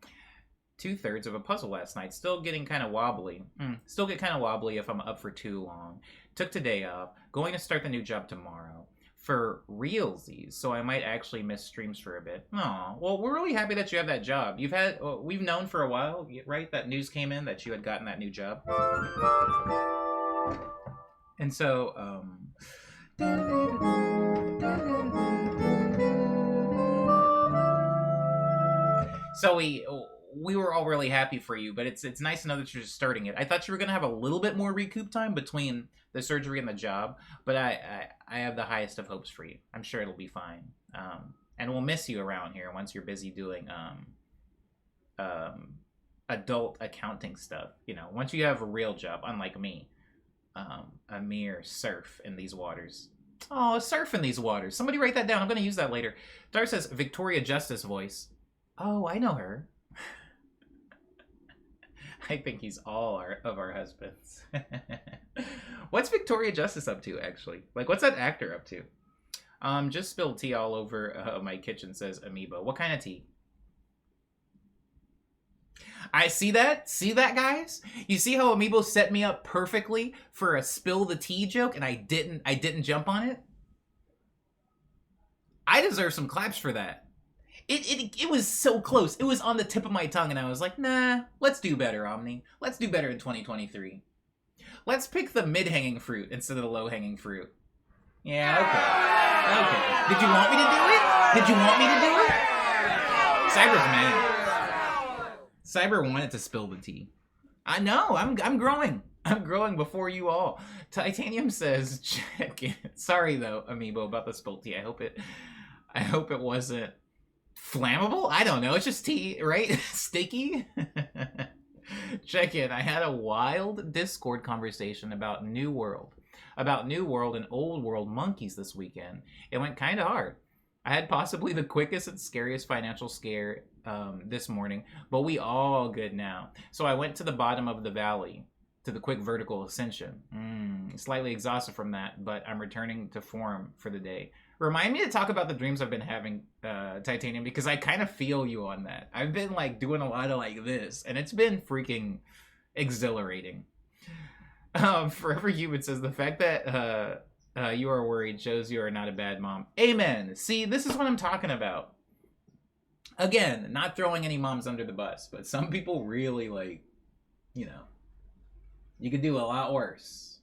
Speaker 1: 2/3 of a puzzle last night. Still getting kind of wobbly. Still get kind of wobbly if I'm up for too long. Took today off. Going to start the new job tomorrow. For realsies, so I might actually miss streams for a bit. Aw, well, we're really happy that you have that job. We've known for a while, right? That news came in that you had gotten that new job. And so, we were all really happy for you, but it's nice to know that you're just starting it. I thought you were going to have a little bit more recoup time between the surgery and the job, but I have the highest of hopes for you. I'm sure it'll be fine. And we'll miss you around here once you're busy doing adult accounting stuff. You know, once you have a real job, unlike me, a mere surf in these waters. Oh, surf in these waters. Somebody write that down. I'm going to use that later. Dar says, Victoria Justice voice. Oh, I know her. I think he's all of our husbands. What's Victoria Justice up to, actually? Like, what's that actor up to? Just spilled tea all over my kitchen, says Amiibo. What kind of tea? I see that? See that, guys? You see how Amiibo set me up perfectly for a spill the tea joke, and I didn't jump on it? I deserve some claps for that. It was so close. It was on the tip of my tongue, and I was like, nah, let's do better, Omni. Let's do better in 2023. Let's pick the mid-hanging fruit instead of the low-hanging fruit. Yeah, okay. Okay. Did you want me to do it? Did you want me to do it? Cyber's mad. Cyber wanted to spill the tea. I know, I'm growing. I'm growing before you all. Titanium says, check it. Sorry, though, Amiibo, about the spilled tea. I hope it wasn't flammable? I don't know. It's just tea, right? Sticky? Check in. I had a wild Discord conversation about New World. About New World and Old World monkeys this weekend. It went kind of hard. I had possibly the quickest and scariest financial scare this morning, but we all good now. So I went to the bottom of the valley to the quick vertical ascension. Slightly exhausted from that, but I'm returning to form for the day. Remind me to talk about the dreams I've been having, Titanium, because I kind of feel you on that. I've been like doing a lot of like this, and it's been freaking exhilarating. Forever Human says the fact that you are worried shows you are not a bad mom. Amen. See, this is what I'm talking about. Again, not throwing any moms under the bus, but some people really like, you know, you could do a lot worse.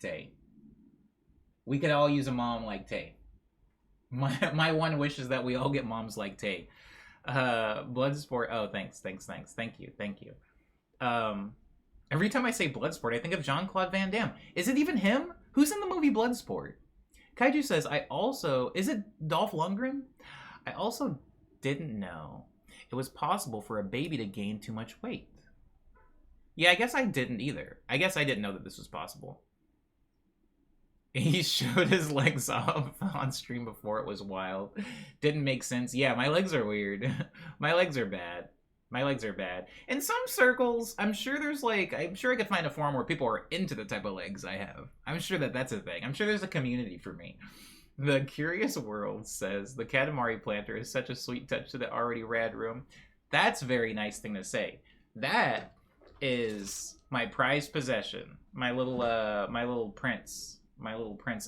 Speaker 1: Tay. We could all use a mom like Tay. My one wish is that we all get moms like Tay. Bloodsport. Oh, thanks. Thank you. Every time I say Bloodsport, I think of Jean-Claude Van Damme. Is it even him? Who's in the movie Bloodsport? Kaiju says, is it Dolph Lundgren? I also didn't know it was possible for a baby to gain too much weight. Yeah, I guess I didn't either. I guess I didn't know that this was possible. He showed his legs off on stream before. It was wild. Didn't make sense. Yeah, my legs are weird. My legs are bad. In some circles, I'm sure I could find a forum where people are into the type of legs I have. I'm sure that's a thing. I'm sure there's a community for me. The Curious World says, the Katamari planter is such a sweet touch to the already rad room. That's a very nice thing to say. That is my prized possession. My little prince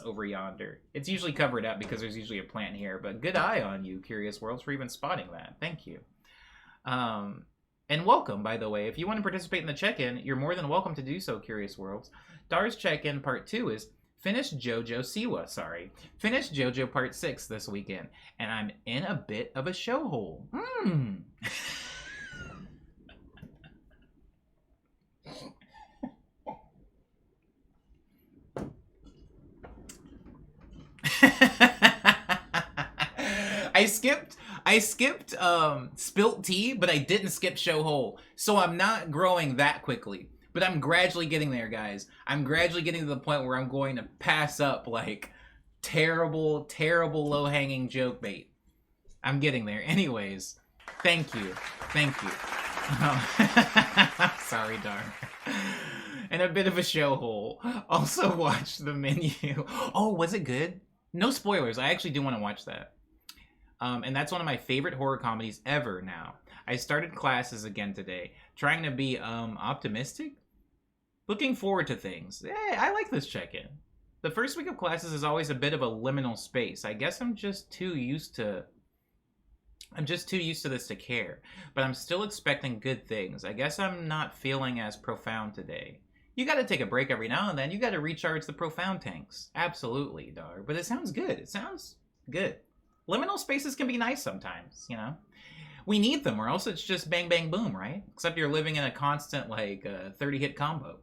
Speaker 1: over yonder. It's usually covered up because there's usually a plant here, but good eye on you, Curious Worlds, for even spotting that. Thank you. And welcome, by the way. If you want to participate in the check-in, you're more than welcome to do so, Curious Worlds. Dar's check-in part 2 is Finish JoJo part 6 this weekend, and I'm in a bit of a show hole. I skipped spilt tea, but I didn't skip show hole. So I'm not growing that quickly. But I'm gradually getting there, guys. I'm gradually getting to the point where I'm going to pass up, like, terrible low-hanging joke bait. I'm getting there. Anyways, thank you. Sorry, Dar. And a bit of a show hole. Also watched the menu. Oh, was it good? No spoilers. I actually do want to watch that. And that's one of my favorite horror comedies ever now. I started classes again today, trying to be optimistic. Looking forward to things. Hey, I like this check-in. The first week of classes is always a bit of a liminal space. I guess I'm just too used to this to care, but I'm still expecting good things. I guess I'm not feeling as profound today. You gotta take a break every now and then. You gotta recharge the profound tanks. Absolutely, Dar. But it sounds good. Liminal spaces can be nice sometimes, you know? We need them, or else it's just bang, bang, boom, right? Except you're living in a constant, 30-hit combo.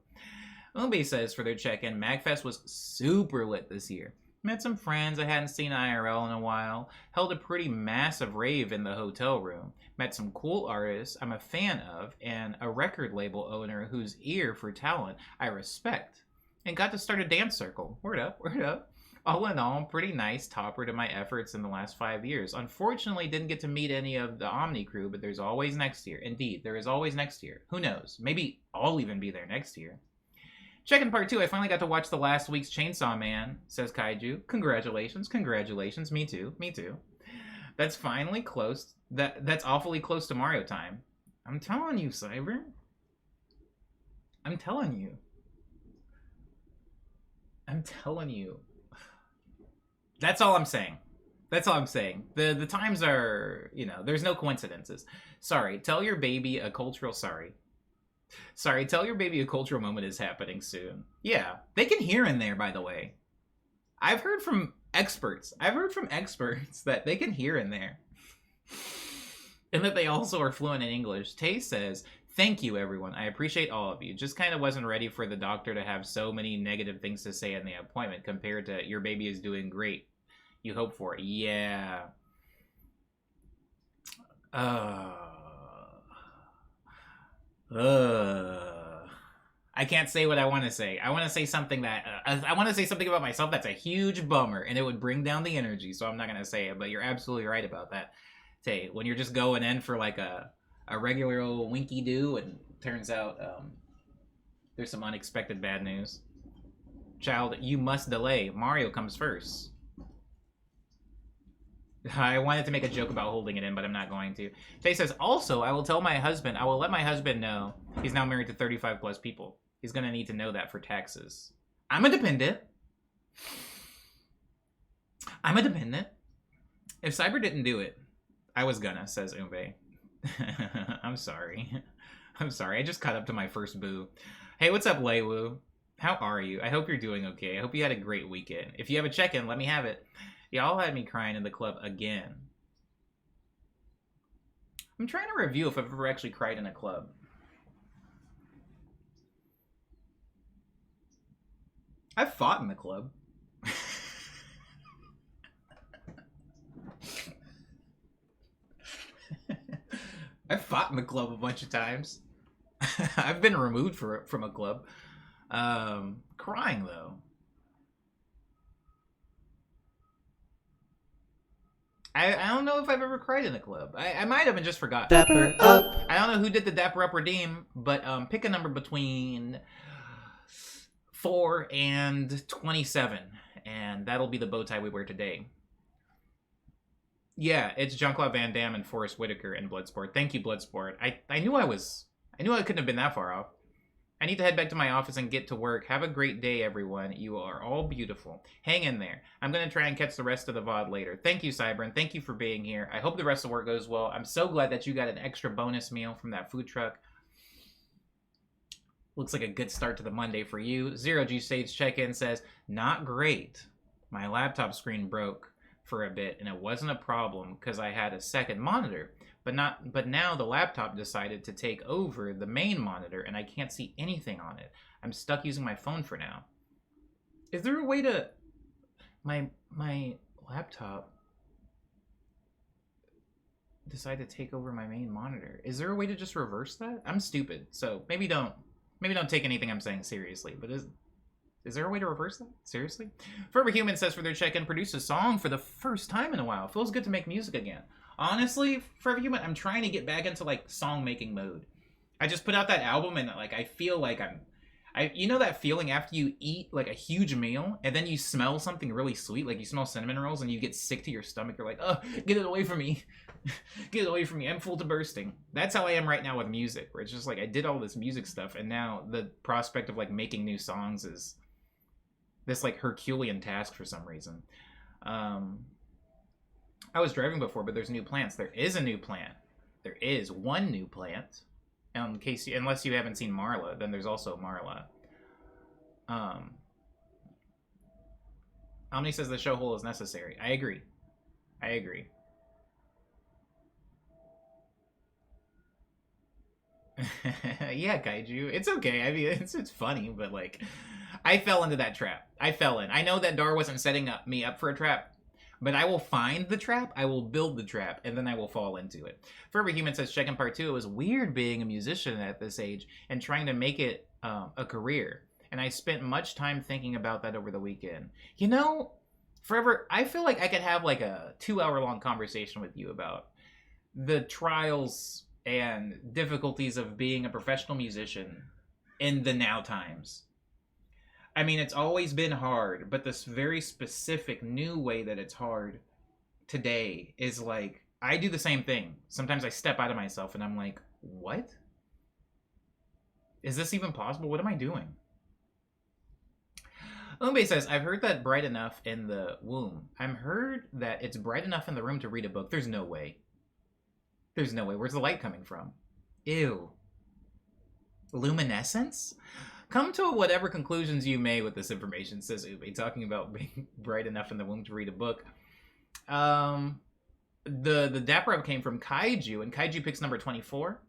Speaker 1: Umbi says for their check-in, MagFest was super lit this year. Met some friends I hadn't seen IRL in a while. Held a pretty massive rave in the hotel room. Met some cool artists I'm a fan of, and a record label owner whose ear for talent I respect. And got to start a dance circle. Word up, word up. All in all, pretty nice topper to my efforts in the last 5 years. Unfortunately, didn't get to meet any of the Omni crew, but there's always next year. Indeed, there is always next year. Who knows? Maybe I'll even be there next year. Check-in part 2, I finally got to watch the last week's Chainsaw Man, says Kaiju. Congratulations, congratulations. Me too, me too. That's finally close. That's awfully close to Mario time. I'm telling you, Cyber. I'm telling you. I'm telling you. That's all I'm saying. That's all I'm saying. The times are, you know, there's no coincidences. Sorry, tell your baby a cultural tell your baby a cultural moment is happening soon. Yeah, they can hear in there, by the way. I've heard from experts that they can hear in there. And that they also are fluent in English. Tay says, thank you, everyone. I appreciate all of you. Just kind of wasn't ready for the doctor to have so many negative things to say in the appointment compared to your baby is doing great. You hope for it. Yeah. I can't say what I want to say. I want to say something that I want to say something about myself that's a huge bummer, and it would bring down the energy. So I'm not gonna say it. But you're absolutely right about that, Tay. When you're just going in for like a regular old winky do, and turns out there's some unexpected bad news. Child, you must delay. Mario comes first. I wanted to make a joke about holding it in, but I'm not going to. Tay says, also, I will let my husband know he's now married to 35 plus people. He's going to need to know that for taxes. I'm a dependent. If Cyber didn't do it, I was gonna, says Umbe. I'm sorry. I just caught up to my first boo. Hey, what's up, Leiwu? How are you? I hope you're doing okay. I hope you had a great weekend. If you have a check-in, let me have it. Y'all had me crying in the club again. I'm trying to review if I've ever actually cried in a club. I've fought in the club. I've fought in the club a bunch of times. I've been removed from a club. Crying, though. I don't know if I've ever cried in a club. I might have and just forgot.
Speaker 2: Dapper up.
Speaker 1: I don't know who did the Dapper Up redeem, but pick a number between 4 and 27, and that'll be the bow tie we wear today. Yeah, it's Jean-Claude Van Damme and Forrest Whitaker in Bloodsport. Thank you, Bloodsport. I knew I couldn't have been that far off. I need to head back to my office and get to work. Have a great day, everyone. You are all beautiful. Hang in there. I'm going to try and catch the rest of the VOD later. Thank you, Cybern. Thank you for being here. I hope the rest of the work goes well. I'm so glad that you got an extra bonus meal from that food truck. Looks like a good start to the Monday for you. Zero G Stage check-in says, not great. My laptop screen broke for a bit, and it wasn't a problem because I had a second monitor. But now the laptop decided to take over the main monitor, and I can't see anything on it. I'm stuck using my phone for now. Is there a way to... My laptop decided to take over my main monitor. Is there a way to just reverse that? I'm stupid, so maybe don't take anything I'm saying seriously, but is there a way to reverse that? Seriously? Forever Human says for their check-in, produce a song for the first time in a while. Feels good to make music again. Honestly, Forever Human, I'm trying to get back into, like, song-making mode. I just put out that album, and, like, I feel like you know that feeling after you eat, like, a huge meal, and then you smell something really sweet, like you smell cinnamon rolls, and you get sick to your stomach. You're like, oh, get it away from me. Get it away from me. I'm full to bursting. That's how I am right now with music, where it's just, like, I did all this music stuff, and now the prospect of, like, making new songs is this, like, Herculean task for some reason. I was driving before, but there's new plants. There is a new plant. There is one new plant. In case unless you haven't seen Marla, then there's also Marla. Omni says the show hole is necessary. I agree. Yeah, Kaiju. It's okay. I mean, it's funny, but like, I fell into that trap. I fell in. I know that Dar wasn't setting me up for a trap, but I will find the trap, I will build the trap, and then I will fall into it. Forever Human says, check in part 2, it was weird being a musician at this age and trying to make it a career. And I spent much time thinking about that over the weekend. You know, Forever, I feel like I could have like a 2-hour-long conversation with you about the trials and difficulties of being a professional musician in the now times. I mean, it's always been hard, but this very specific new way that it's hard today is like, I do the same thing. Sometimes I step out of myself and I'm like, what? Is this even possible? What am I doing? Umbe says, I've heard that bright enough in the womb. I've heard that it's bright enough in the room to read a book. There's no way. There's no way. Where's the light coming from? Ew. Luminescence? Come to whatever conclusions you may with this information, says Ube, talking about being bright enough in the womb to read a book. The Dapper Up came from Kaiju, and Kaiju picks number 24.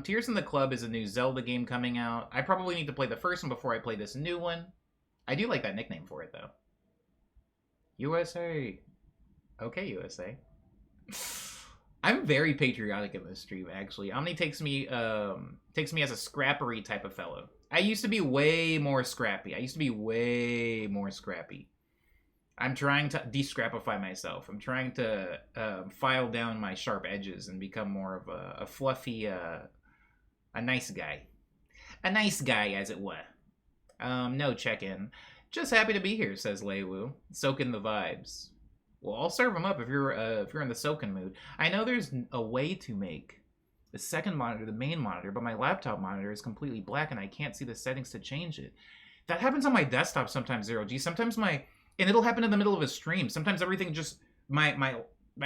Speaker 1: Tears in the Club is a new Zelda game coming out. I probably need to play the first one before I play this new one. I do like that nickname for it, though. USA. Okay, USA. I'm very patriotic in this stream, actually. Omni takes me as a scrappery type of fellow. I used to be way more scrappy. I'm trying to de-scrapify myself. I'm trying to file down my sharp edges and become more of a fluffy, a nice guy. A nice guy, as it were. No check-in. Just happy to be here, says Leiwu. Soak in the vibes. Well, I'll serve them up if you're in the soaking mood. I know there's a way to make the second monitor the main monitor, but my laptop monitor is completely black and I can't see the settings to change it. That happens on my desktop sometimes, Zero G. Sometimes and it'll happen in the middle of a stream. Sometimes everything just, my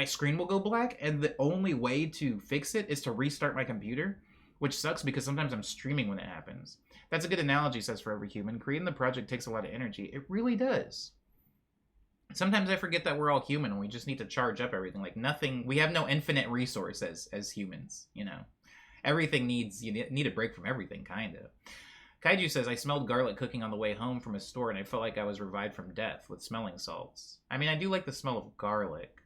Speaker 1: screen will go black, and the only way to fix it is to restart my computer, which sucks because sometimes I'm streaming when it happens. That's a good analogy, says Forever Human. Creating the project takes a lot of energy. It really does. Sometimes I forget that we're all human and we just need to charge up everything. Like nothing, we have no infinite resource as humans, you know. Everything you need a break from everything, kind of. Kaiju says, I smelled garlic cooking on the way home from a store and I felt like I was revived from death with smelling salts. I mean, I do like the smell of garlic.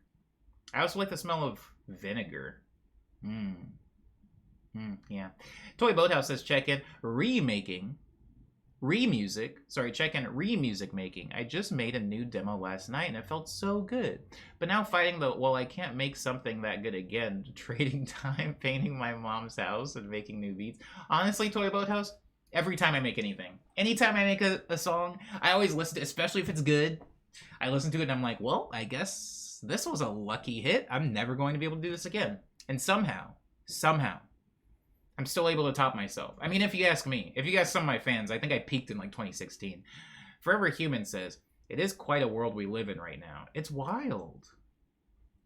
Speaker 1: I also like the smell of vinegar. Yeah. Toy Boathouse says, check in re-music making. I just made a new demo last night and it felt so good. But now fighting I can't make something that good again, trading time painting my mom's house and making new beats. Honestly, Toy Boathouse, every time I make anything, anytime I make a song, I always listen to it, especially if it's good. I listen to it and I'm like, well, I guess this was a lucky hit. I'm never going to be able to do this again. And somehow, I'm still able to top myself. I mean, if you ask me, if you ask some of my fans, I think I peaked in like 2016. Forever Human says, it is quite a world we live in right now. It's wild.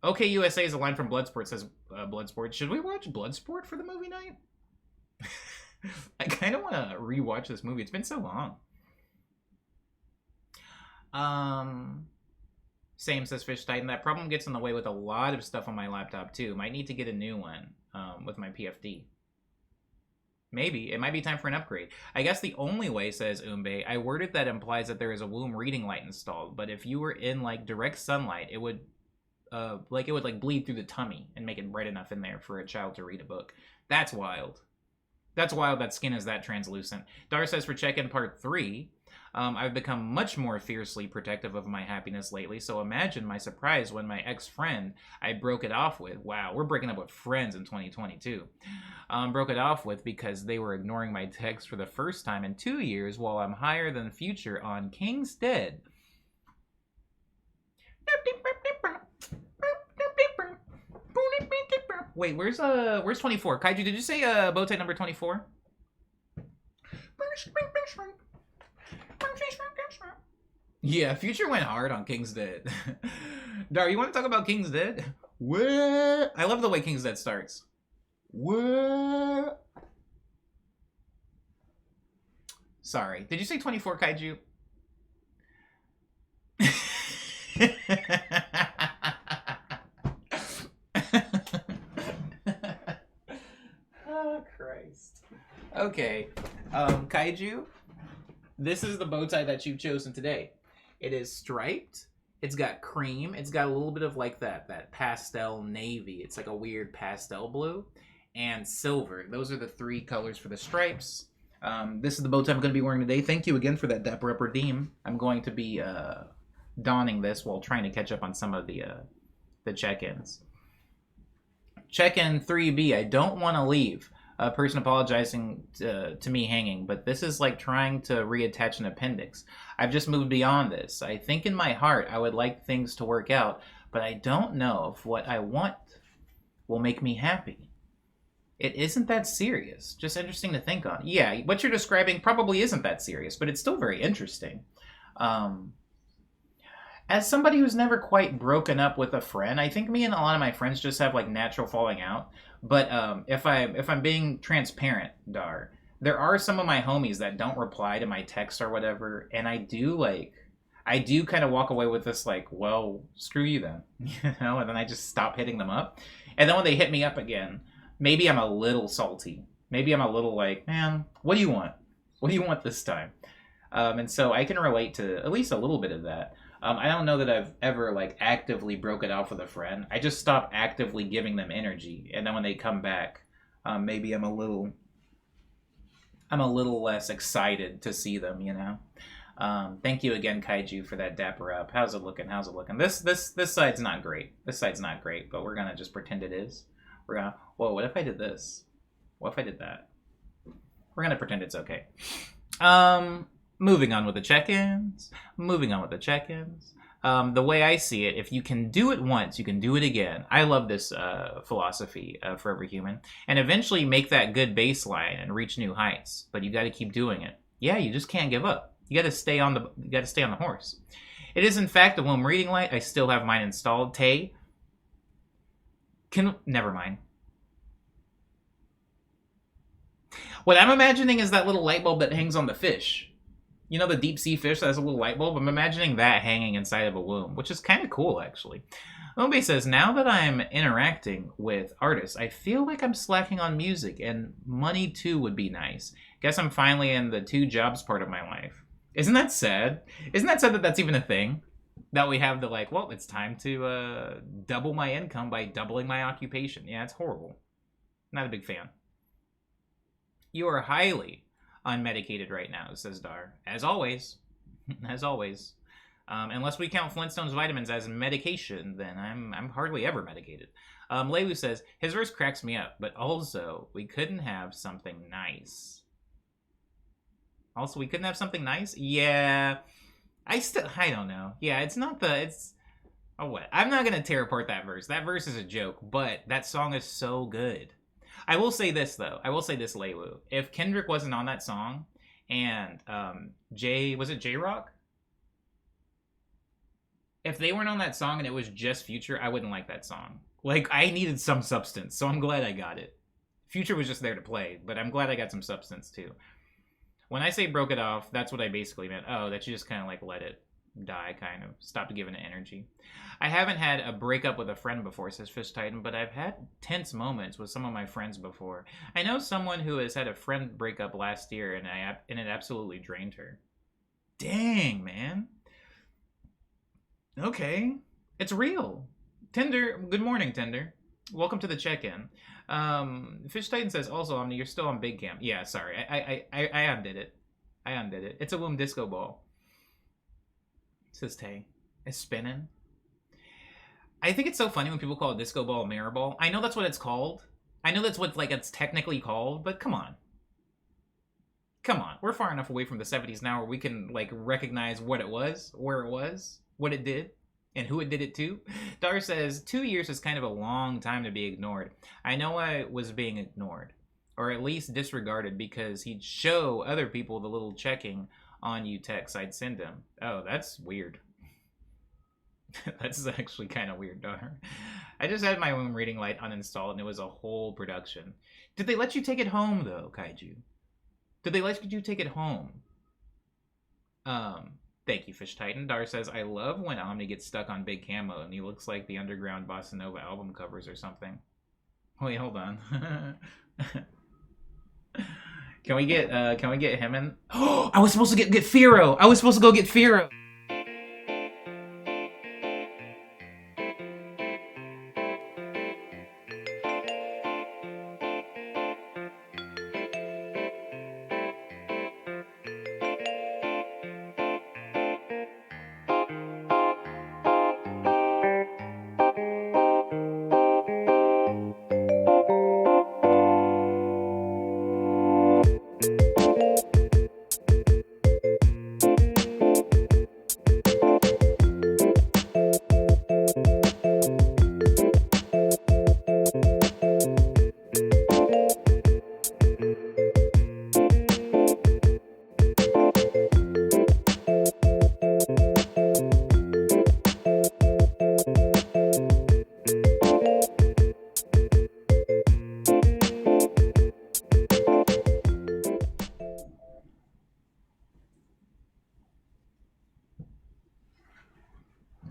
Speaker 1: Okay, USA is a line from Bloodsport, says Bloodsport. Should we watch Bloodsport for the movie night? I kind of want to rewatch this movie. It's been so long. Same, says Fish Titan. That problem gets in the way with a lot of stuff on my laptop too. Might need to get a new one with my PFD. Maybe. It might be time for an upgrade. I guess the only way, says Umbe, I worded that implies that there is a womb reading light installed, but if you were in like direct sunlight, it would bleed through the tummy and make it bright enough in there for a child to read a book. That's wild. That's wild that skin is that translucent. Dar says for check-in part 3, I've become much more fiercely protective of my happiness lately, so imagine my surprise when my ex-friend I broke it off with, wow, we're breaking up with friends in 2022, broke it off with because they were ignoring my text for the first time in 2 years while I'm higher than future on King's Dead. Wait, where's 24? Kaiju, did you say bow tie number 24? Yeah, Future went hard on King's Dead. Dar, you want to talk about King's Dead? What? I love the way King's Dead starts. What? Sorry, did you say 24, Kaiju? Oh, Christ. Okay. Kaiju, This is the bow tie that you've chosen today. It is striped. It's got cream. It's got a little bit of like that pastel navy. It's like a weird pastel blue and silver. Those are the 3 colors for the stripes. This is the bow tie I'm going to be wearing today. Thank you again for that Dapper Up Redeem. I'm going to be donning this while trying to catch up on some of the check-ins. Check-in 3B. I don't want to leave. A person apologizing to me hanging, but this is like trying to reattach an appendix. I've just moved beyond this. I think in my heart I would like things to work out, but I don't know if what I want will make me happy. It isn't that serious. Just interesting to think on. Yeah, what you're describing probably isn't that serious, but it's still very interesting. As somebody who's never quite broken up with a friend, I think me and a lot of my friends just have like natural falling out. But if I'm being transparent, Dar, there are some of my homies that don't reply to my text or whatever, and I do kind of walk away with this like, well, screw you then, and then I just stop hitting them up. And then when they hit me up again, maybe I'm a little salty. Maybe I'm a little like, man, what do you want? What do you want this time? And so I can relate to at least a little bit of that. I don't know that I've ever like actively broke it off with a friend. I just stop actively giving them energy, and then when they come back, maybe I'm a little less excited to see them. Thank you again, Kaiju, for that dapper up. How's it looking? This side's not great. This side's not great, but we're gonna just pretend it is. Whoa, what if I did this? What if I did that? We're gonna pretend it's okay. Moving on with the check-ins. The way I see it, if you can do it once, you can do it again. I love this philosophy for every human. And eventually make that good baseline and reach new heights. But you got to keep doing it. Yeah, you just can't give up. You got to stay on the horse. It is in fact a Womb reading light. I still have mine installed. Tay, never mind. What I'm imagining is that little light bulb that hangs on the fish. You know, the deep sea fish that has a little light bulb? I'm imagining that hanging inside of a womb, which is kind of cool, actually. Ombe says, now that I'm interacting with artists, I feel like I'm slacking on music, and money too would be nice. Guess I'm finally in the 2 jobs part of my life. Isn't that sad? Isn't that sad that that's even a thing? That we have the like, well, it's time to double my income by doubling my occupation. Yeah, it's horrible. Not a big fan. You are highly unmedicated right now, says Dar. As always. As always. Unless we count Flintstone's vitamins as medication, then I'm hardly ever medicated. Lewu says, his verse cracks me up, but also, we couldn't have something nice. Also, we couldn't have something nice? Yeah. I don't know. Yeah, oh, what? I'm not going to tear apart that verse. That verse is a joke, but that song is so good. I will say this, though. Lewu. If Kendrick wasn't on that song, and was it J-Rock? If they weren't on that song and it was just Future, I wouldn't like that song. Like, I needed some substance, so I'm glad I got it. Future was just there to play, but I'm glad I got some substance, too. When I say broke it off, that's what I basically meant. Oh, that you just kind of, like, let it die, kind of. Stopped giving it energy. I haven't had a breakup with a friend before, says Fish Titan, but I've had tense moments with some of my friends before. I know someone who has had a friend breakup last year, and it absolutely drained her. Dang, man. Okay. It's real. Tinder, good morning, Tinder. Welcome to the check-in. Fish Titan says, also, Omni, you're still on Big Cam. Yeah, sorry. I undid it. It's a Womb disco ball. Says Tay. It's spinning. I think it's so funny when people call a disco ball a mirror ball. I know that's what it's called. I know that's what it's technically called, but come on. Come on. We're far enough away from the 70s now where we can recognize what it was, where it was, what it did, and who it did it to. Dar says, 2 years is kind of a long time to be ignored. I know I was being ignored, or at least disregarded, because he'd show other people the little checking on you text I'd send him. Oh, that's weird. That's actually kind of weird, Dar. I just had my Womb reading light uninstalled, and it was a whole production. Did they let you take it home, though, Kaiju? Did they let you take it home? Thank you, Fish Titan. Dar says, I love when Omni gets stuck on Big Camo, and he looks like the underground Bossa Nova album covers or something. Wait, hold on. Can we get him in? Oh, I was supposed to get Firo. I was supposed to go get Firo.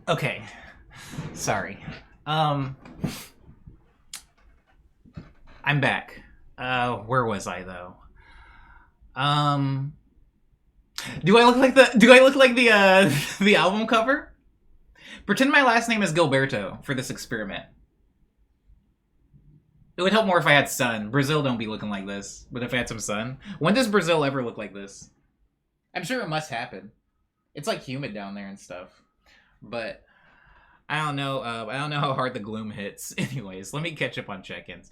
Speaker 1: Okay. Sorry. I'm back. Where was I though? Do I look like the album cover? Pretend my last name is Gilberto for this experiment. It would help more if I had sun. Brazil don't be looking like this. But if I had some sun. When does Brazil ever look like this? I'm sure it must happen. It's like humid down there and stuff. But I don't know. I don't know how hard the gloom hits. Anyways, let me catch up on check-ins.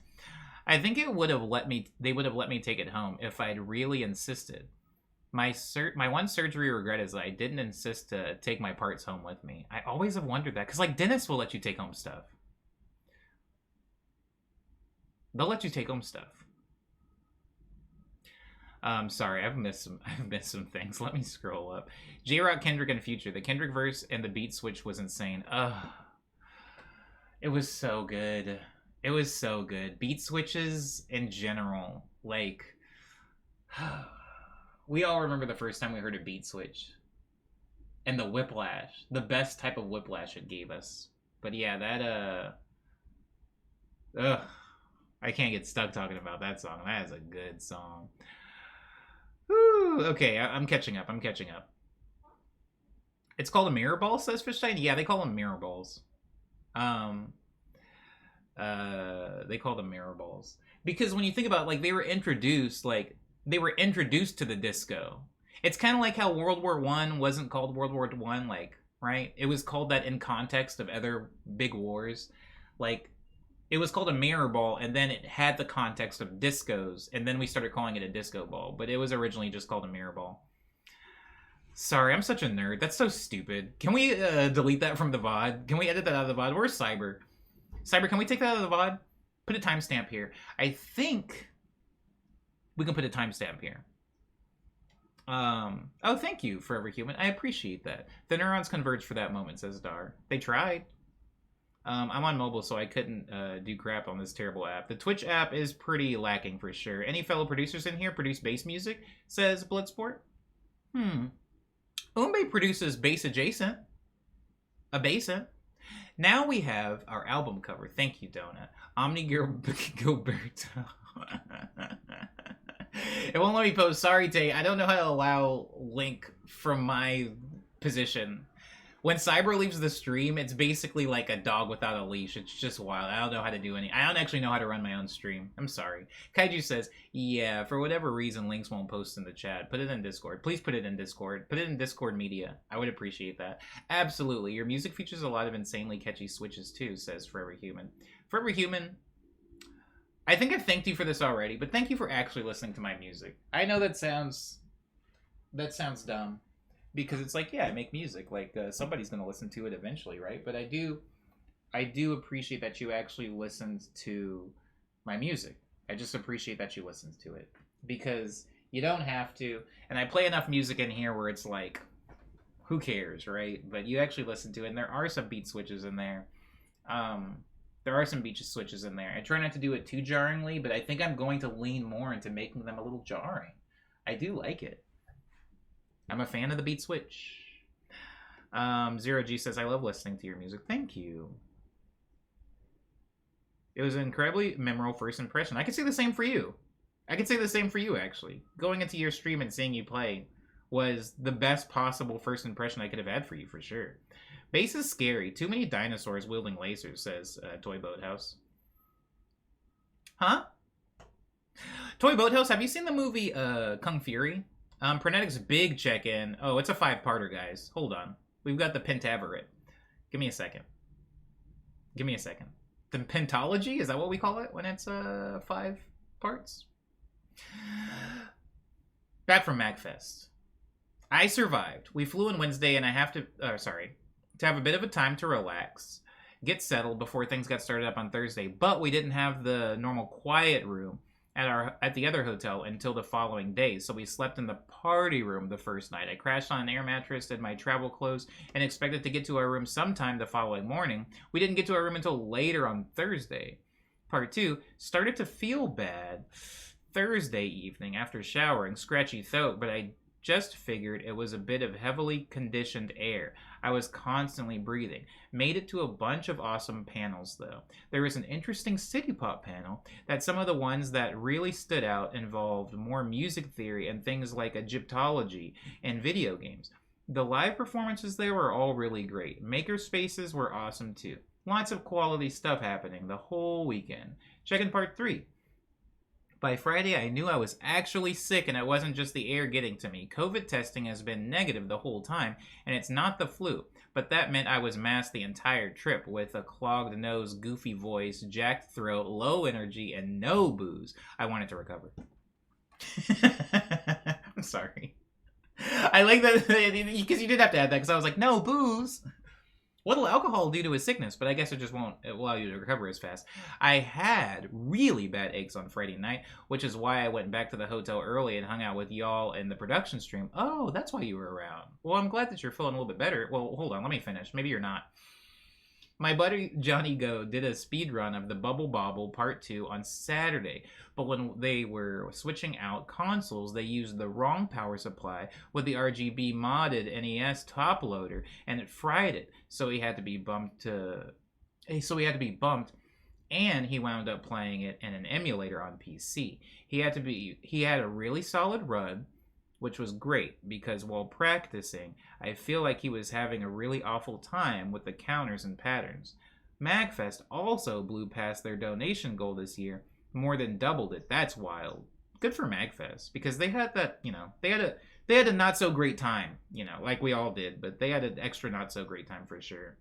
Speaker 1: I think it would have let me. They would have let me take it home if I'd really insisted. My one surgery regret is that I didn't insist to take my parts home with me. I always have wondered that because like dentists will let you take home stuff. They'll let you take home stuff. Sorry, I've missed some things. Let me scroll up. J-Rock, Kendrick, and Future. The Kendrick verse and the beat switch was insane. It was so good. It was so good. Beat switches in general, like, we all remember the first time we heard a beat switch. And the whiplash. The best type of whiplash it gave us. But yeah, that, I can't get stuck talking about that song. That is a good song. Whew, okay, I'm catching up. It's called a mirror ball, says Fishstein? Yeah, they call them mirror balls. They call them mirror balls. Because when you think about it, like, they were introduced to the disco. It's kind of like how World War I wasn't called World War I, like, right? It was called that in context of other big wars. Like, it was called a mirror ball, and then it had the context of discos, and then we started calling it a disco ball, but it was originally just called a mirror ball. Sorry, I'm such a nerd. That's so stupid. Can we delete that from the VOD? Can we edit that out of the VOD? Where's Cyber? Cyber, can we take that out of the VOD? Put a timestamp here. I think we can put a timestamp here. Oh, thank you, Forever Human. I appreciate that. The neurons converged for that moment, says Dar. They tried. I'm on mobile, so I couldn't do crap on this terrible app. The Twitch app is pretty lacking for sure. Any fellow producers in here produce bass music, says Bloodsport. Umbe produces bass adjacent. A bassin. Now we have our album cover. Thank you, Donut. Omni Gilberto. It won't let me post. Sorry, Tay. I don't know how to allow link from my position. When Cyber leaves the stream, it's basically like a dog without a leash. It's just wild. I don't know how to do any. I don't actually know how to run my own stream. I'm sorry. Kaiju says, yeah, for whatever reason, links won't post in the chat. Put it in Discord. Please put it in Discord. Put it in Discord Media. I would appreciate that. Absolutely. Your music features a lot of insanely catchy switches too, says Forever Human. Forever Human, I think I've thanked you for this already, but thank you for actually listening to my music. I know that sounds dumb. Because it's like, yeah, I make music. Like, somebody's going to listen to it eventually, right? But I do appreciate that you actually listened to my music. I just appreciate that you listened to it. Because you don't have to. And I play enough music in here where it's like, who cares, right? But you actually listen to it. And there are some beat switches in there. There are some beat switches in there. I try not to do it too jarringly, but I think I'm going to lean more into making them a little jarring. I do like it. I'm a fan of the beat switch. Zero G says, I love listening to your music. Thank you. It was an incredibly memorable first impression. I can say the same for you. I could say the same for you, actually. Going into your stream and seeing you play was the best possible first impression I could have had for you, for sure. Base is scary. Too many dinosaurs wielding lasers, says Toy Boathouse. Huh? Toy Boathouse, have you seen the movie Kung Fury? Pernetic's big check-in. Oh, it's a 5-parter, guys. Hold on. We've got the Pentaveret. Give me a second. Give me a second. The Pentology? Is that what we call it when it's 5 parts? Back from MagFest. I survived. We flew in Wednesday and I have to have a bit of a time to relax, get settled before things got started up on Thursday, but we didn't have the normal quiet room at the other hotel until the following day, so we slept in the party room the first night. I crashed on an air mattress in my travel clothes and expected to get to our room sometime the following morning. We didn't get to our room until later on Thursday. Part 2, started to feel bad Thursday evening after showering, scratchy throat, but I just figured it was a bit of heavily conditioned air. I was constantly breathing. Made it to a bunch of awesome panels, though. There was an interesting city pop panel that some of the ones that really stood out involved more music theory and things like Egyptology and video games. The live performances there were all really great. Maker spaces were awesome, too. Lots of quality stuff happening the whole weekend. Check in part 3. By Friday, I knew I was actually sick and it wasn't just the air getting to me. COVID testing has been negative the whole time, and it's not the flu. But that meant I was masked the entire trip with a clogged nose, goofy voice, jacked throat, low energy, and no booze. I wanted to recover. I'm sorry. I like that, because you did have to add that, because I was like, no booze. What'll alcohol do to his sickness? But I guess it just won't allow you to recover as fast. I had really bad aches on Friday night, which is why I went back to the hotel early and hung out with y'all in the production stream. Oh, that's why you were around. Well, I'm glad that you're feeling a little bit better. Well, hold on, let me finish. Maybe you're not. My buddy Johnny Go did a speed run of the Bubble Bobble Part 2 on Saturday, but when they were switching out consoles, they used the wrong power supply with the RGB modded NES top loader, and it fried it. So he had to be bumped, and he wound up playing it in an emulator on PC. He had a really solid run, which was great, because while practicing, I feel like he was having a really awful time with the counters and patterns. MagFest also blew past their donation goal this year, more than doubled it. That's wild. Good for MagFest, because they had that, they had a not so great time, like we all did, but they had an extra not so great time for sure.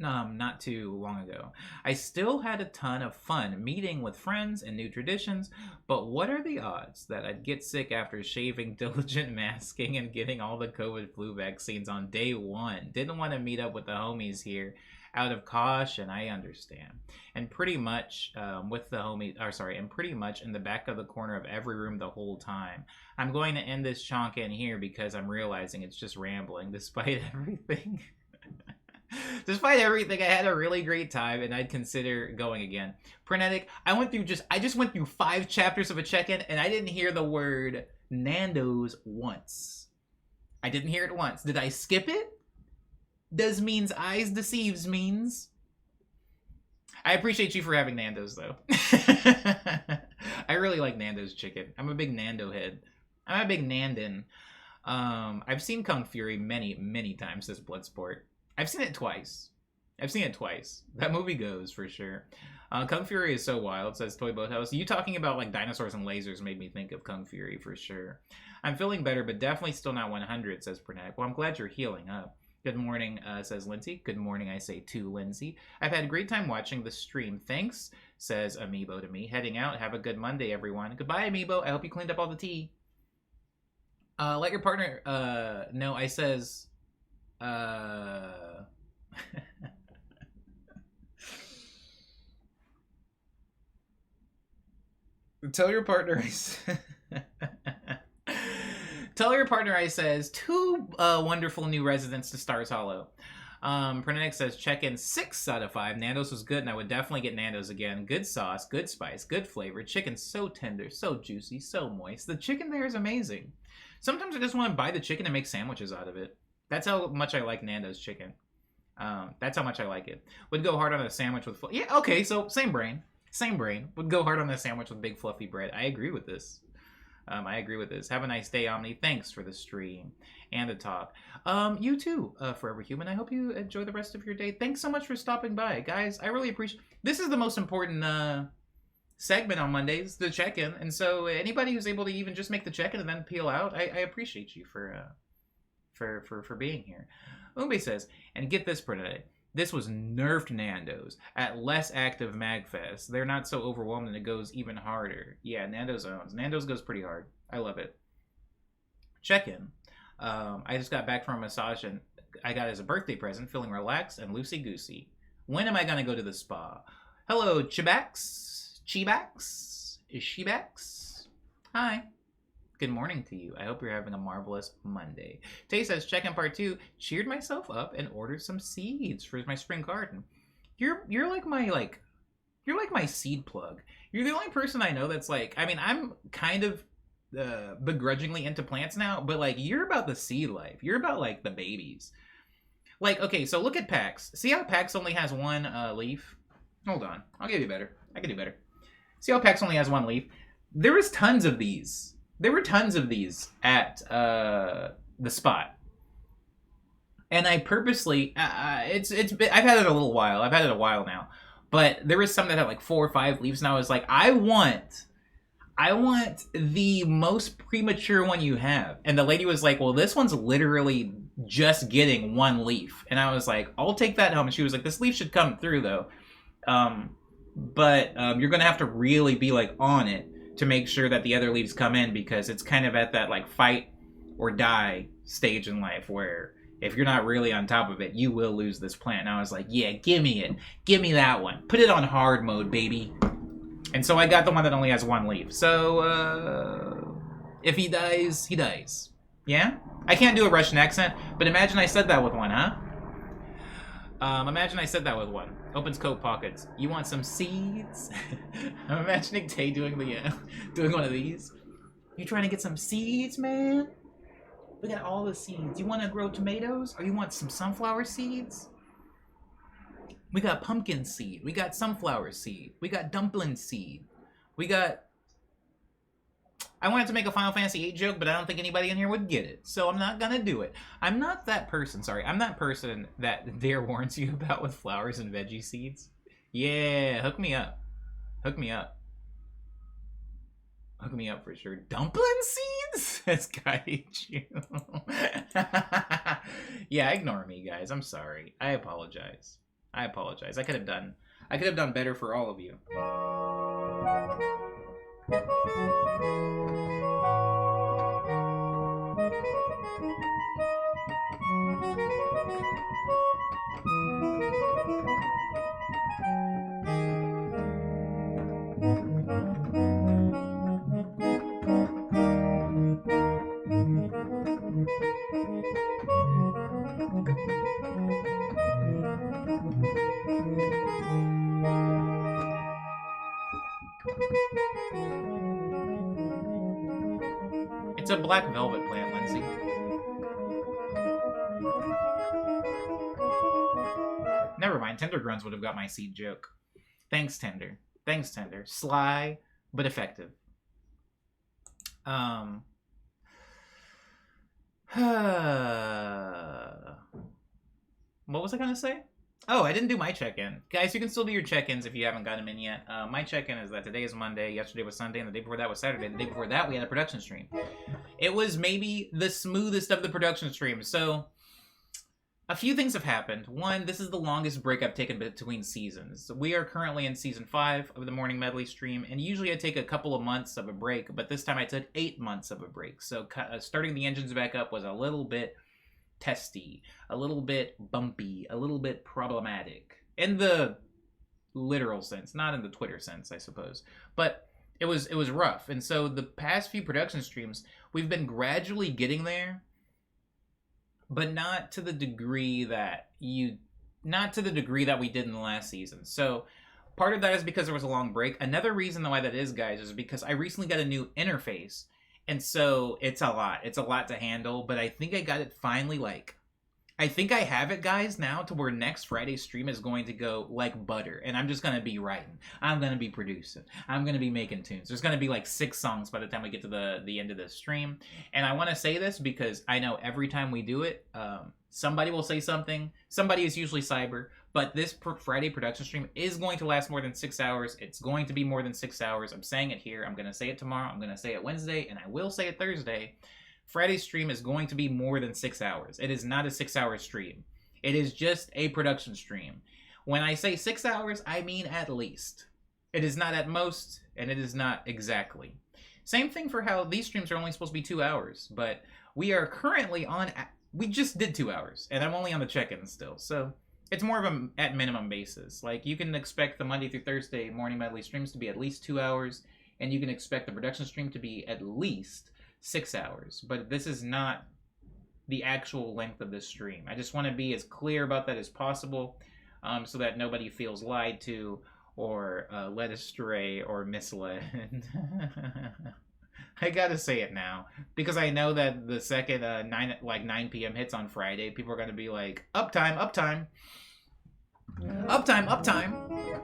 Speaker 1: Not too long ago. I still had a ton of fun meeting with friends and new traditions, but what are the odds that I'd get sick after shaving, diligent masking, and getting all the COVID flu vaccines on day 1? Didn't want to meet up with the homies here out of caution, I understand. And pretty much and pretty much in the back of the corner of every room the whole time. I'm going to end this chunk in here because I'm realizing it's just rambling despite everything. Despite everything, I had a really great time, and I'd consider going again. Frenetic, I just went through 5 chapters of a check-in, and I didn't hear the word Nando's once. I didn't hear it once. Did I skip it? Does means eyes deceives means. I appreciate you for having Nando's, though. I really like Nando's chicken. I'm a big Nando head. I'm a big Nandin. I've seen Kung Fury many, many times this Bloodsport. I've seen it twice. That movie goes, for sure. Kung Fury is so wild, says Toy Boathouse. You talking about, like, dinosaurs and lasers made me think of Kung Fury, for sure. I'm feeling better, but definitely still not 100, says Pernatic. Well, I'm glad you're healing up. Good morning, says Lindsay. Good morning, I say to Lindsay. I've had a great time watching the stream. Thanks, says Amiibo to me. Heading out. Have a good Monday, everyone. Goodbye, Amiibo. I hope you cleaned up all the tea. Let your partner know, I says... Tell your partner I says 2 wonderful new residents to Stars Hollow. Pernetic says check in 6 out of 5. Nando's was good and I would definitely get Nando's again. Good sauce, good spice, good flavor. Chicken so tender, so juicy, so moist. The chicken there is amazing. Sometimes I just want to buy the chicken and make sandwiches out of it. That's how much I like Nando's chicken. That's how much I like it. Would go hard on a sandwich with... Yeah, okay, so same brain. Same brain. Would go hard on a sandwich with big fluffy bread. I agree with this. I agree with this. Have a nice day, Omni. Thanks for the stream and the talk. You too, Forever Human. I hope you enjoy the rest of your day. Thanks so much for stopping by, guys. I really appreciate. This is the most important segment on Mondays, the check-in. And so anybody who's able to even just make the check-in and then peel out, I appreciate you for being here. Umbe says, and get this for today. This was nerfed Nando's at less active MagFest. They're not so overwhelmed and it goes even harder. Yeah, Nando's owns. Nando's goes pretty hard. I love it. Check-in. I just got back from a massage and I got as a birthday present, feeling relaxed and loosey-goosey. When am I going to go to the spa? Hello, Chibax? Chibax? Is Shebax? Hi. Good morning to you. I hope you're having a marvelous Monday. Tay says, check-in part 2. Cheered myself up and ordered some seeds for my spring garden. You're like my seed plug. You're the only person I know that's like, I mean, I'm kind of begrudgingly into plants now, but like you're about the seed life. You're about like the babies. Like, okay, so look at Pax. See how Pax only has one leaf? Hold on. I'll give you better. I can do better. See how Pax only has one leaf? There was tons of these. There were tons of these at the spot, and I purposely I've had it a little while. I've had it a while now, but there was some that had like 4 or 5 leaves, and I was like, I want the most premature one you have. And the lady was like, well, this one's literally just getting 1 leaf, and I was like, I'll take that home. And she was like, this leaf should come through though, but you're gonna have to really be like on it to make sure that the other leaves come in, because it's kind of at that like fight or die stage in life where if you're not really on top of it, you will lose this plant. And I was like, yeah, give me it. Give me that one. Put it on hard mode, baby. And so I got the one that only has 1 leaf. So, if he dies, he dies. Yeah? I can't do a Russian accent, but imagine I said that with one, huh? Imagine I said that with one. Opens coat pockets. You want some seeds? I'm imagining Tay doing doing one of these. You trying to get some seeds, man? We got all the seeds. You want to grow tomatoes? Or you want some sunflower seeds? We got pumpkin seed. We got sunflower seed. We got dumpling seed. We got... I wanted to make a Final Fantasy VIII joke, but I don't think anybody in here would get it. So I'm not going to do it. I'm not that person, sorry. I'm that person that Dare warns you about with flowers and veggie seeds. Yeah, hook me up. Hook me up. Hook me up for sure. Dumpling seeds? That's Kaiju. Yeah, ignore me, guys. I'm sorry. I apologize. I apologize. I could have done better for all of you. It's a black velvet plant, Lindsay. Never mind, Tender Grunts would have got my seed joke. Thanks, Tender. Thanks, Tender. Sly, but effective. What was I gonna say? Oh, I didn't do my check-in. Guys, you can still do your check-ins if you haven't got them in yet. My check-in is that today is Monday, yesterday was Sunday, and the day before that was Saturday. The day before that, we had a production stream. It was maybe the smoothest of the production streams. So, a few things have happened. One, this is the longest break I've taken between seasons. We are currently in Season 5 of the Morning Medley stream, and usually I take a couple of months of a break, but this time I took 8 months of a break. So, starting the engines back up was a little bit testy, a little bit bumpy, a little bit problematic in the literal sense, not in the Twitter sense, I suppose. But it was rough. And so the past few production streams, we've been gradually getting there, but not to the degree that we did in the last season. So part of that is because there was a long break. Another reason why that is, guys, is because I recently got a new interface. And so it's a lot. It's a lot to handle, but I think I got it finally, like, I think I have it, guys, now to where next Friday's stream is going to go like butter. And I'm just going to be writing. I'm going to be producing. I'm going to be making tunes. There's going to be like 6 songs by the time we get to the end of the stream. And I want to say this because I know every time we do it, somebody will say something. Somebody is usually Cyber. But this Friday production stream is going to last more than 6 hours. It's going to be more than 6 hours. I'm saying it here. I'm going to say it tomorrow. I'm going to say it Wednesday. And I will say it Thursday. Friday's stream is going to be more than 6 hours. It is not a 6-hour stream. It is just a production stream. When I say 6 hours, I mean at least. It is not at most, and it is not exactly. Same thing for how these streams are only supposed to be 2 hours, but we are currently on... We just did 2 hours, and I'm only on the check-in still, so it's more of a at minimum basis. Like, you can expect the Monday through Thursday morning medley streams to be at least 2 hours, and you can expect the production stream to be at least 6 hours, but this is not the actual length of this stream. I just want to be as clear about that as possible, so that nobody feels lied to or led astray or misled. I gotta say it now because I know that the second 9 p.m. hits on Friday, people are gonna be like, uptime, uptime, uptime, uptime.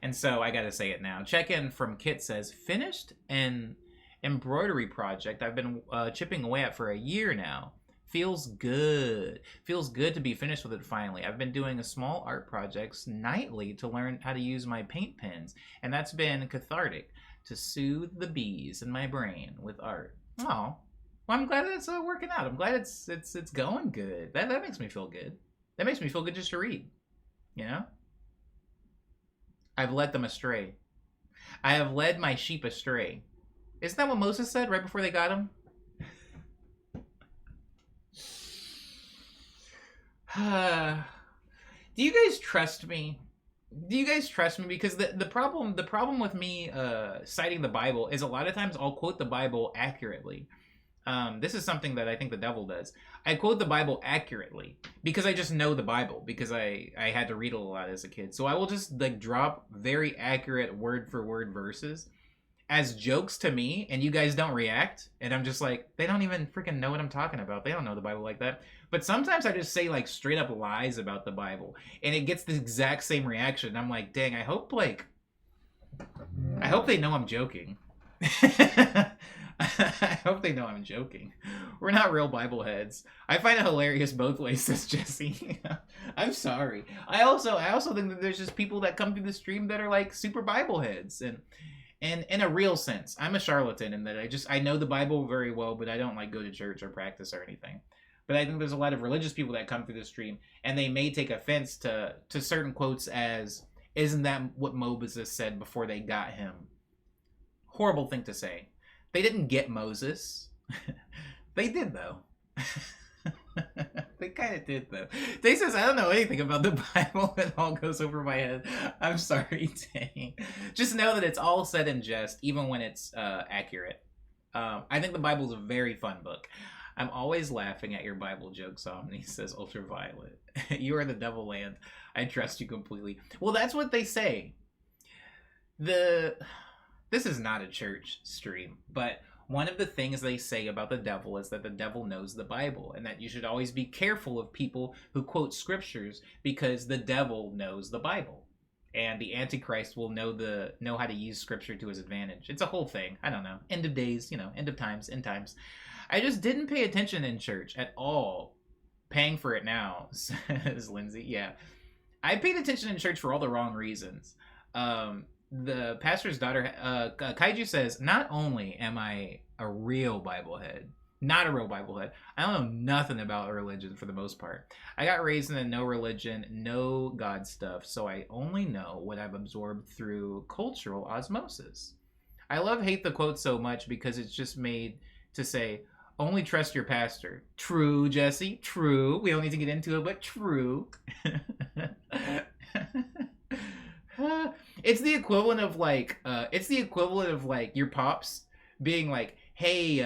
Speaker 1: And so I gotta say it now. Check-in from Kit says, finished an embroidery project I've been chipping away at for a year now. Feels good. Feels good to be finished with it finally. I've been doing a small art projects nightly to learn how to use my paint pens, and that's been cathartic to soothe the bees in my brain with art. Oh, well, I'm glad that's working out. I'm glad it's going good. That makes me feel good. That makes me feel good just to read. You know? I've led them astray. I have led my sheep astray. Isn't that what Moses said right before they got him? Do you guys trust me? Do you guys trust me? Because the problem with me citing the Bible is a lot of times I'll quote the Bible accurately. This is something that I think the devil does. I quote the Bible accurately because I just know the Bible because I had to read it a lot as a kid. So I will just like drop very accurate word for word verses as jokes to me, and you guys don't react, and I'm just like, they don't even freaking know what I'm talking about. They don't know the Bible like that. But sometimes I just say like straight up lies about the Bible, and it gets the exact same reaction. I'm like, dang, I hope they know I'm joking. I hope they know I'm joking. We're not real Bible heads. I find it hilarious both ways, says Jesse. I'm sorry. I also think that there's just people that come through the stream that are like super Bible heads, and in a real sense, I'm a charlatan in that I know the Bible very well, but I don't like go to church or practice or anything. But I think there's a lot of religious people that come through the stream, and they may take offense to certain quotes as, isn't that what Moses said before they got him? Horrible thing to say. They didn't get Moses. They did, though. They kind of did, though. Day says, I don't know anything about the Bible. It all goes over my head. I'm sorry, dang. Just know that it's all said in jest, even when it's accurate. I think the Bible's a very fun book. I'm always laughing at your Bible jokes, Omni, says Ultraviolet. You are the devil land. I trust you completely. Well, that's what they say. This is not a church stream, but one of the things they say about the devil is that the devil knows the Bible, and that you should always be careful of people who quote scriptures because the devil knows the Bible, and the Antichrist will know how to use scripture to his advantage. It's a whole thing. I don't know. End of days, end of times, end times. I just didn't pay attention in church at all. Paying for it now, says Lindsay. Yeah, I paid attention in church for all the wrong reasons. The pastor's daughter, Kaiju says, not only am I a real Bible head, not a real Bible head, I don't know nothing about religion for the most part. I got raised in a no religion, no God stuff, so I only know what I've absorbed through cultural osmosis. I hate the quote so much because it's just made to say, only trust your pastor. True, Jesse, true. We don't need to get into it, but true. It's the equivalent of like your pops being like, hey,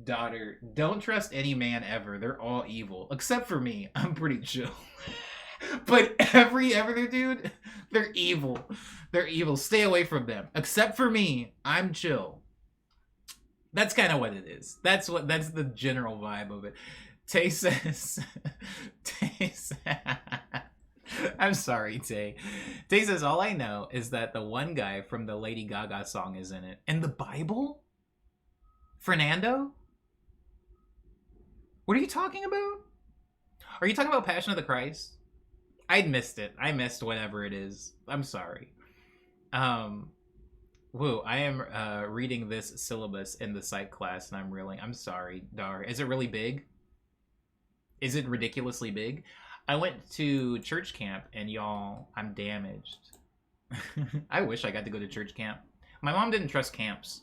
Speaker 1: daughter, don't trust any man ever. They're all evil. Except for me. I'm pretty chill. But every other dude, they're evil. They're evil. Stay away from them. Except for me, I'm chill. That's kind of what it is. That's the general vibe of it. Tay says, Tay I'm sorry, Tay. Tay says, all I know is that the one guy from the Lady Gaga song is in it. And the Bible? Fernando? What are you talking about? Are you talking about Passion of the Christ? I missed it. I missed whatever it is. I'm sorry. Woo, I am reading this syllabus in the psych class, and I'm sorry, Dar. Is it really big? Is it ridiculously big? I went to church camp, and y'all, I'm damaged. I wish I got to go to church camp. My mom didn't trust camps.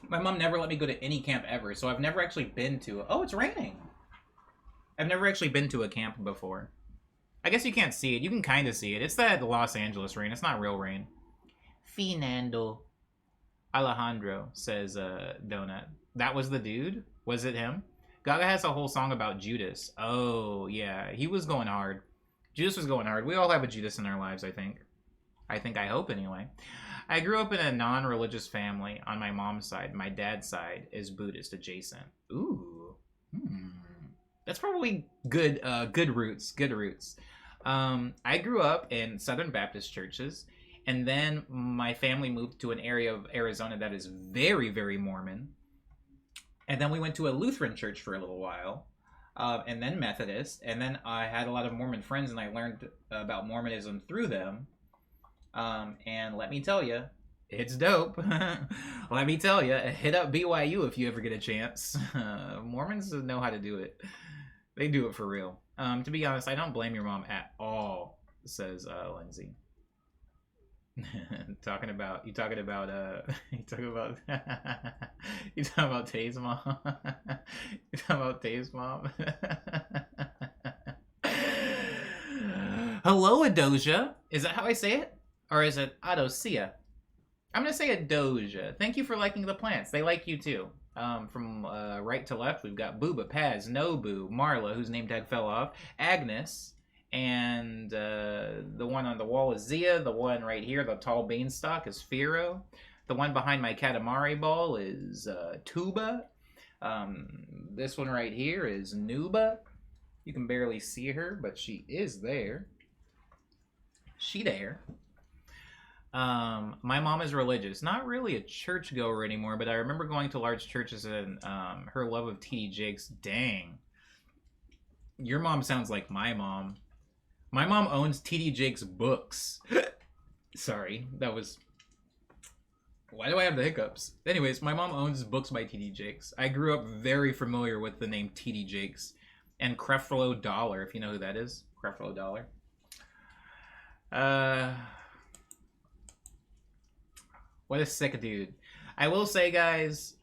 Speaker 1: My mom never let me go to any camp ever, so I've never actually been to... Oh, it's raining! I've never actually been to a camp before. I guess you can't see it. You can kind of see it. It's that Los Angeles rain. It's not real rain. Fernando Alejandro, says Donut. That was the dude? Was it him? Gaga has a whole song about Judas. Oh, yeah. He was going hard. Judas was going hard. We all have a Judas in our lives, I think. I hope, anyway. I grew up in a non-religious family on my mom's side. My dad's side is Buddhist adjacent. Ooh. That's probably good roots. Good roots. I grew up in Southern Baptist churches, and then my family moved to an area of Arizona that is very, very Mormon. And then we went to a Lutheran church for a little while, and then Methodist, and then I had a lot of Mormon friends, and I learned about Mormonism through them. And let me tell you, it's dope. Let me tell you, hit up BYU if you ever get a chance. Mormons know how to do it. They do it for real. To be honest, I don't blame your mom at all, says Lindsay. you talking about Tay's mom. You talking about Tay's mom. Hello, Adoja. Is that how I say it? Or is it Adosia? I'm gonna say Adoja. Thank you for liking the plants. They like you too. From right to left, we've got Booba, Paz, Nobu, Marla, whose name tag fell off, Agnes, and the one on the wall is Zia. The one right here, the tall beanstalk, is Firo. The one behind my Katamari ball is Tuba. This one right here is Nuba. You can barely see her, but she is there. She there. My mom is religious. Not really a churchgoer anymore, but I remember going to large churches and her love of T.D. Jakes. Dang. Your mom sounds like my mom. My mom owns T.D. Jakes books. Sorry, that was... Why do I have the hiccups? Anyways, my mom owns books by T.D. Jakes. I grew up very familiar with the name T.D. Jakes. And Creflo Dollar, if you know who that is. Creflo Dollar. What a sick dude. I will say, guys,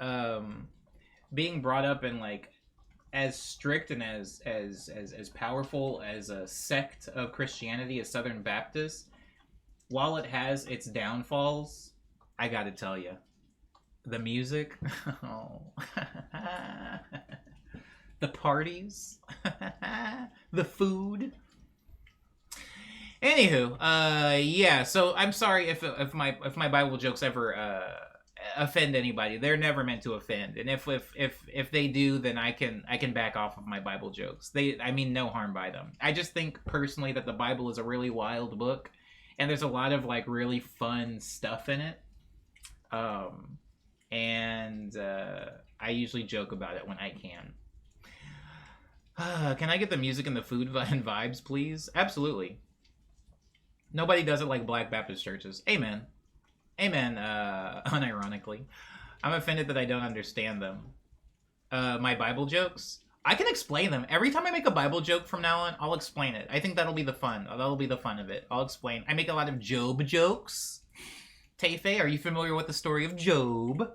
Speaker 1: being brought up in, like, as strict and as powerful as a sect of Christianity as Southern Baptist, while it has its downfalls, I gotta tell you, the music, oh. The parties, the food. Anywho, yeah. So I'm sorry if my Bible jokes ever offend anybody. They're never meant to offend, and if they do, then I can back off of my Bible jokes. I mean no harm by them. I just think personally that the Bible is a really wild book, and there's a lot of like really fun stuff in it. And I usually joke about it when I can. Can I get the music and the food and vibes, please? Absolutely. Nobody does it like Black Baptist churches. Amen. Amen, unironically. I'm offended that I don't understand them. My Bible jokes? I can explain them. Every time I make a Bible joke from now on, I'll explain it. I think that'll be the fun. That'll be the fun of it. I'll explain. I make a lot of Job jokes. Teife, are you familiar with the story of Job?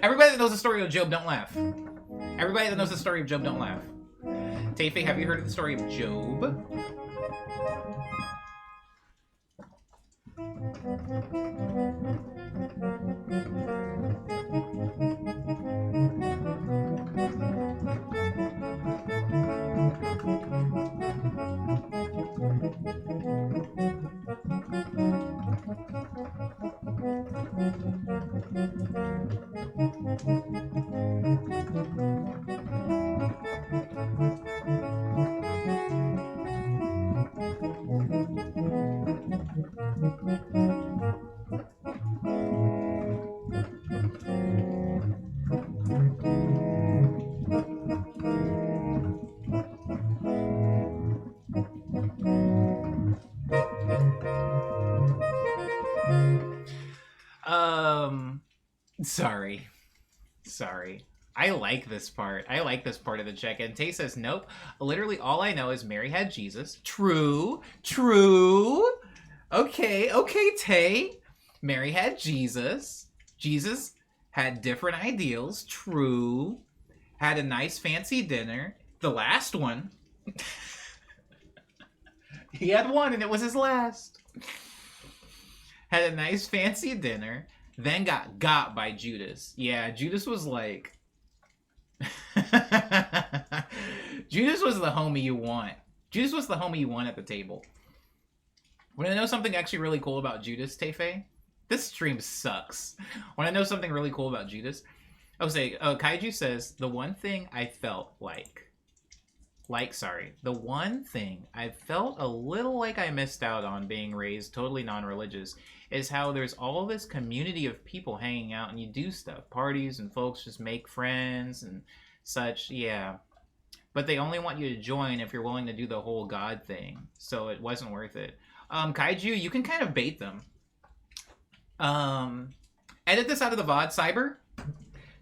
Speaker 1: Everybody that knows the story of Job, don't laugh. Everybody that knows the story of Job, don't laugh. Teife, have you heard of the story of Job? Sorry. I like this part. I like this part of the check-in. Tay says, nope. Literally all I know is Mary had Jesus. True. Okay, Tay. Mary had Jesus. Jesus had different ideals. True. Had a nice fancy dinner. The last one. He had one and it was his last. Had a nice fancy dinner. Then got by Judas. Yeah, Judas was like... Judas was the homie you want. Judas was the homie you want at the table. Want to know something actually really cool about Judas, Tefe? This stream sucks. Want to know something really cool about Judas? Kaiju says, the one thing I felt the one thing I felt a little like I missed out on being raised totally non-religious is how there's all this community of people hanging out and you do stuff, parties, and folks just make friends and such, yeah. But they only want you to join if you're willing to do the whole God thing, so it wasn't worth it. Kaiju, you can kind of bait them. Edit this out of the VOD,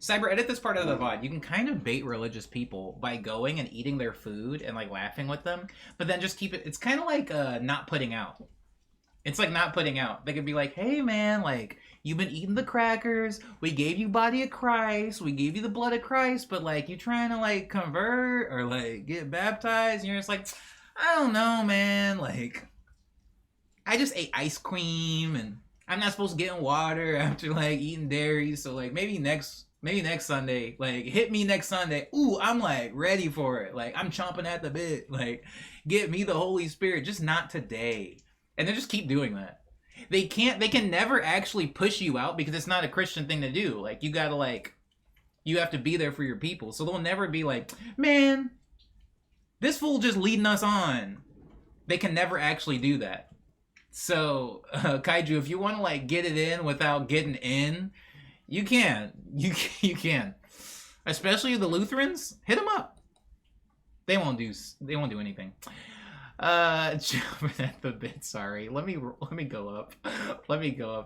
Speaker 1: Cyber, edit this part out of the VOD. You can kind of bait religious people by going and eating their food and like laughing with them, but then just keep it, it's kind of like not putting out. It's like not putting out. They could be like, hey man, like, you've been eating the crackers, we gave you body of Christ, we gave you the blood of Christ, but like, you trying to like convert or like get baptized, and you're just like, I don't know, man, like, I just ate ice cream, and I'm not supposed to get in water after like eating dairy, so like, maybe next Sunday, like, hit me next Sunday. Ooh, I'm like ready for it. Like, I'm chomping at the bit. Like, get me the Holy Spirit, just not today. And they just keep doing that. They can never actually push you out because it's not a Christian thing to do. Like, you gotta like, you have to be there for your people. So they'll never be like, man, this fool just leading us on. They can never actually do that. So, Kaiju, if you want to like get it in without getting in, you can. You can. Especially the Lutherans, hit them up. They won't do anything. Jumping at the bit, sorry. Let me go up.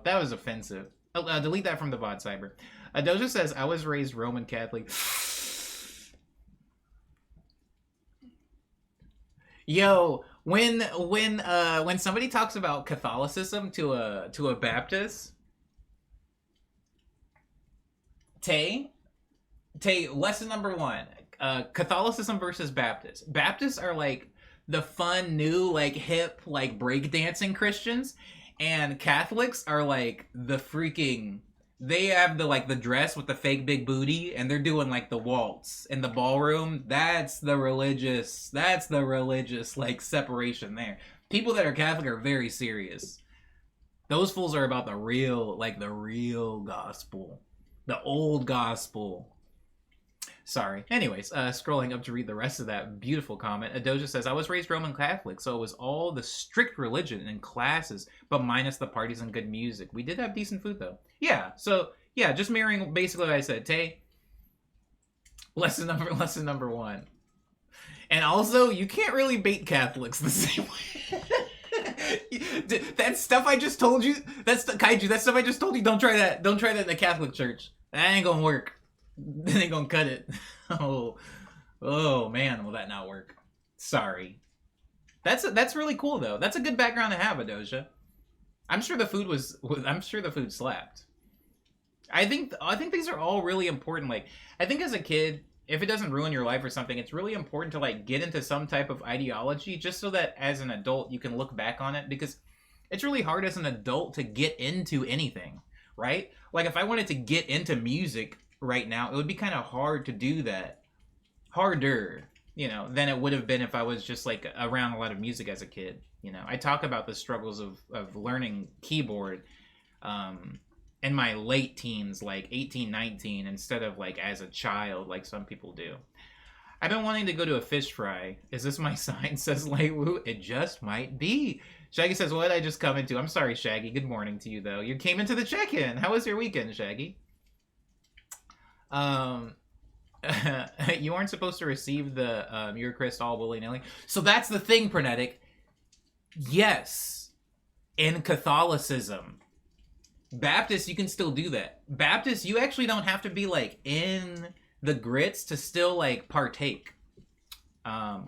Speaker 1: That was offensive. Delete that from the VOD, Cyber. Doja says, I was raised Roman Catholic. Yo, when somebody talks about Catholicism to a Baptist, Tay, lesson number 1. Catholicism versus Baptists. Baptists are like the fun, new, like hip, like breakdancing Christians, and Catholics are like the freaking, they have the like the dress with the fake big booty, and they're doing like the waltz in the ballroom. That's the religious like separation there. People that are Catholic are very serious. Those fools are about the real gospel. The old gospel. Sorry. Anyways, scrolling up to read the rest of that beautiful comment. Adoja says, I was raised Roman Catholic, so it was all the strict religion and classes, but minus the parties and good music. We did have decent food, though. Yeah, so, yeah, just mirroring basically what I said. Tay, lesson number 1. And also, you can't really bait Catholics the same way. That stuff I just told you, Kaiju, that stuff I just told you, don't try that. Don't try that in the Catholic Church. That ain't gonna work. They ain't gonna cut it. Oh man, will that not work? Sorry. That's really cool though. That's a good background to have, Adoja. I'm sure the food slapped. I think these are all really important. Like, I think as a kid, if it doesn't ruin your life or something, it's really important to like get into some type of ideology just so that as an adult you can look back on it, because it's really hard as an adult to get into anything, right? Like if I wanted to get into music right now, it would be kind of hard to do that. Harder, than it would have been if I was just like around a lot of music as a kid. I talk about the struggles of learning keyboard in my late teens, like 18, 19, instead of like as a child, like some people do. I've been wanting to go to a fish fry. Is this my sign? Says Leiwu. It just might be. Shaggy says, what did I just come into? I'm sorry, Shaggy. Good morning to you, though. You came into the check-in. How was your weekend, Shaggy? You aren't supposed to receive the your Christ all willy-nilly. So that's the thing, Pernetic. Yes, in Catholicism, Baptists, you can still do that. Baptists, you actually don't have to be like in the grits to still like partake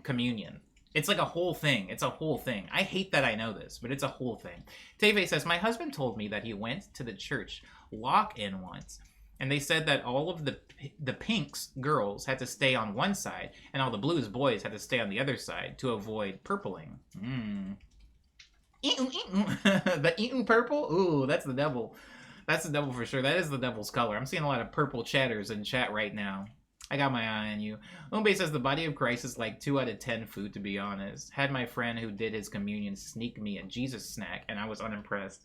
Speaker 1: communion. It's like a whole thing. It's a whole thing. I hate that I know this, but it's a whole thing. Teve says, my husband told me that he went to the church lock-in once, and they said that all of the pinks girls had to stay on one side, and all the blues boys had to stay on the other side to avoid purpling. The eaten purple? Ooh, that's the devil. That's the devil for sure. That is the devil's color. I'm seeing a lot of purple chatters in chat right now. I got my eye on you. Umbe says the body of Christ is like 2 out of 10 food, to be honest. Had my friend who did his communion sneak me a Jesus snack, and I was unimpressed.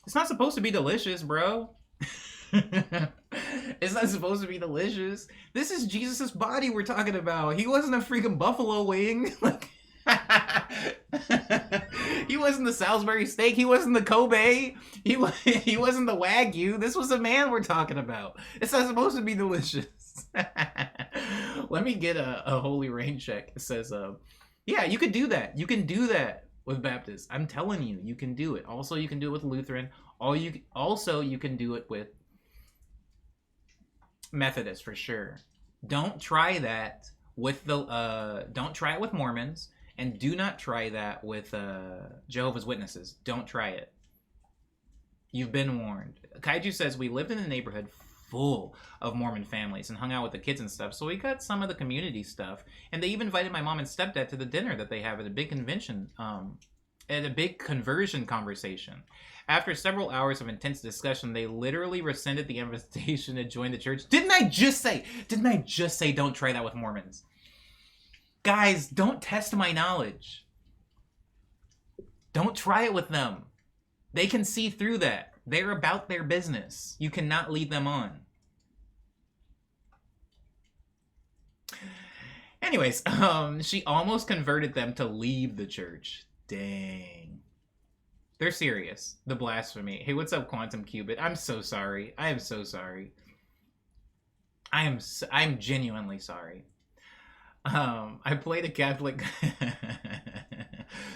Speaker 1: It's not supposed to be delicious, bro. It's not supposed to be delicious. This is Jesus' body we're talking about. He wasn't a freaking buffalo wing. Like, he wasn't the Salisbury steak. He wasn't the Kobe. He wasn't the Wagyu. This was a man we're talking about. It's not supposed to be delicious. Let me get a Holy Rain check. It says, yeah, you could do that. You can do that with Baptists. I'm telling you, you can do it. Also, you can do it with Lutheran. Also, you can do it with Methodist for sure. Don't try that with don't try it with Mormons, and do not try that with Jehovah's Witnesses. Don't try it. You've been warned. Kaiju says, we lived in a neighborhood full of Mormon families and hung out with the kids and stuff, so we got some of the community stuff, and they even invited my mom and stepdad to the dinner that they have at a big convention, at a big conversion conversation. After several hours of intense discussion, they literally rescinded the invitation to join the church. Didn't I just say don't try that with Mormons? Guys, don't test my knowledge. Don't try it with them. They can see through that. They're about their business. You cannot lead them on. Anyways, she almost converted them to leave the church. Dang. They're serious. The blasphemy. Hey, what's up, Quantum Qubit? I'm so sorry. I am so sorry. I'm genuinely sorry. I played a Catholic...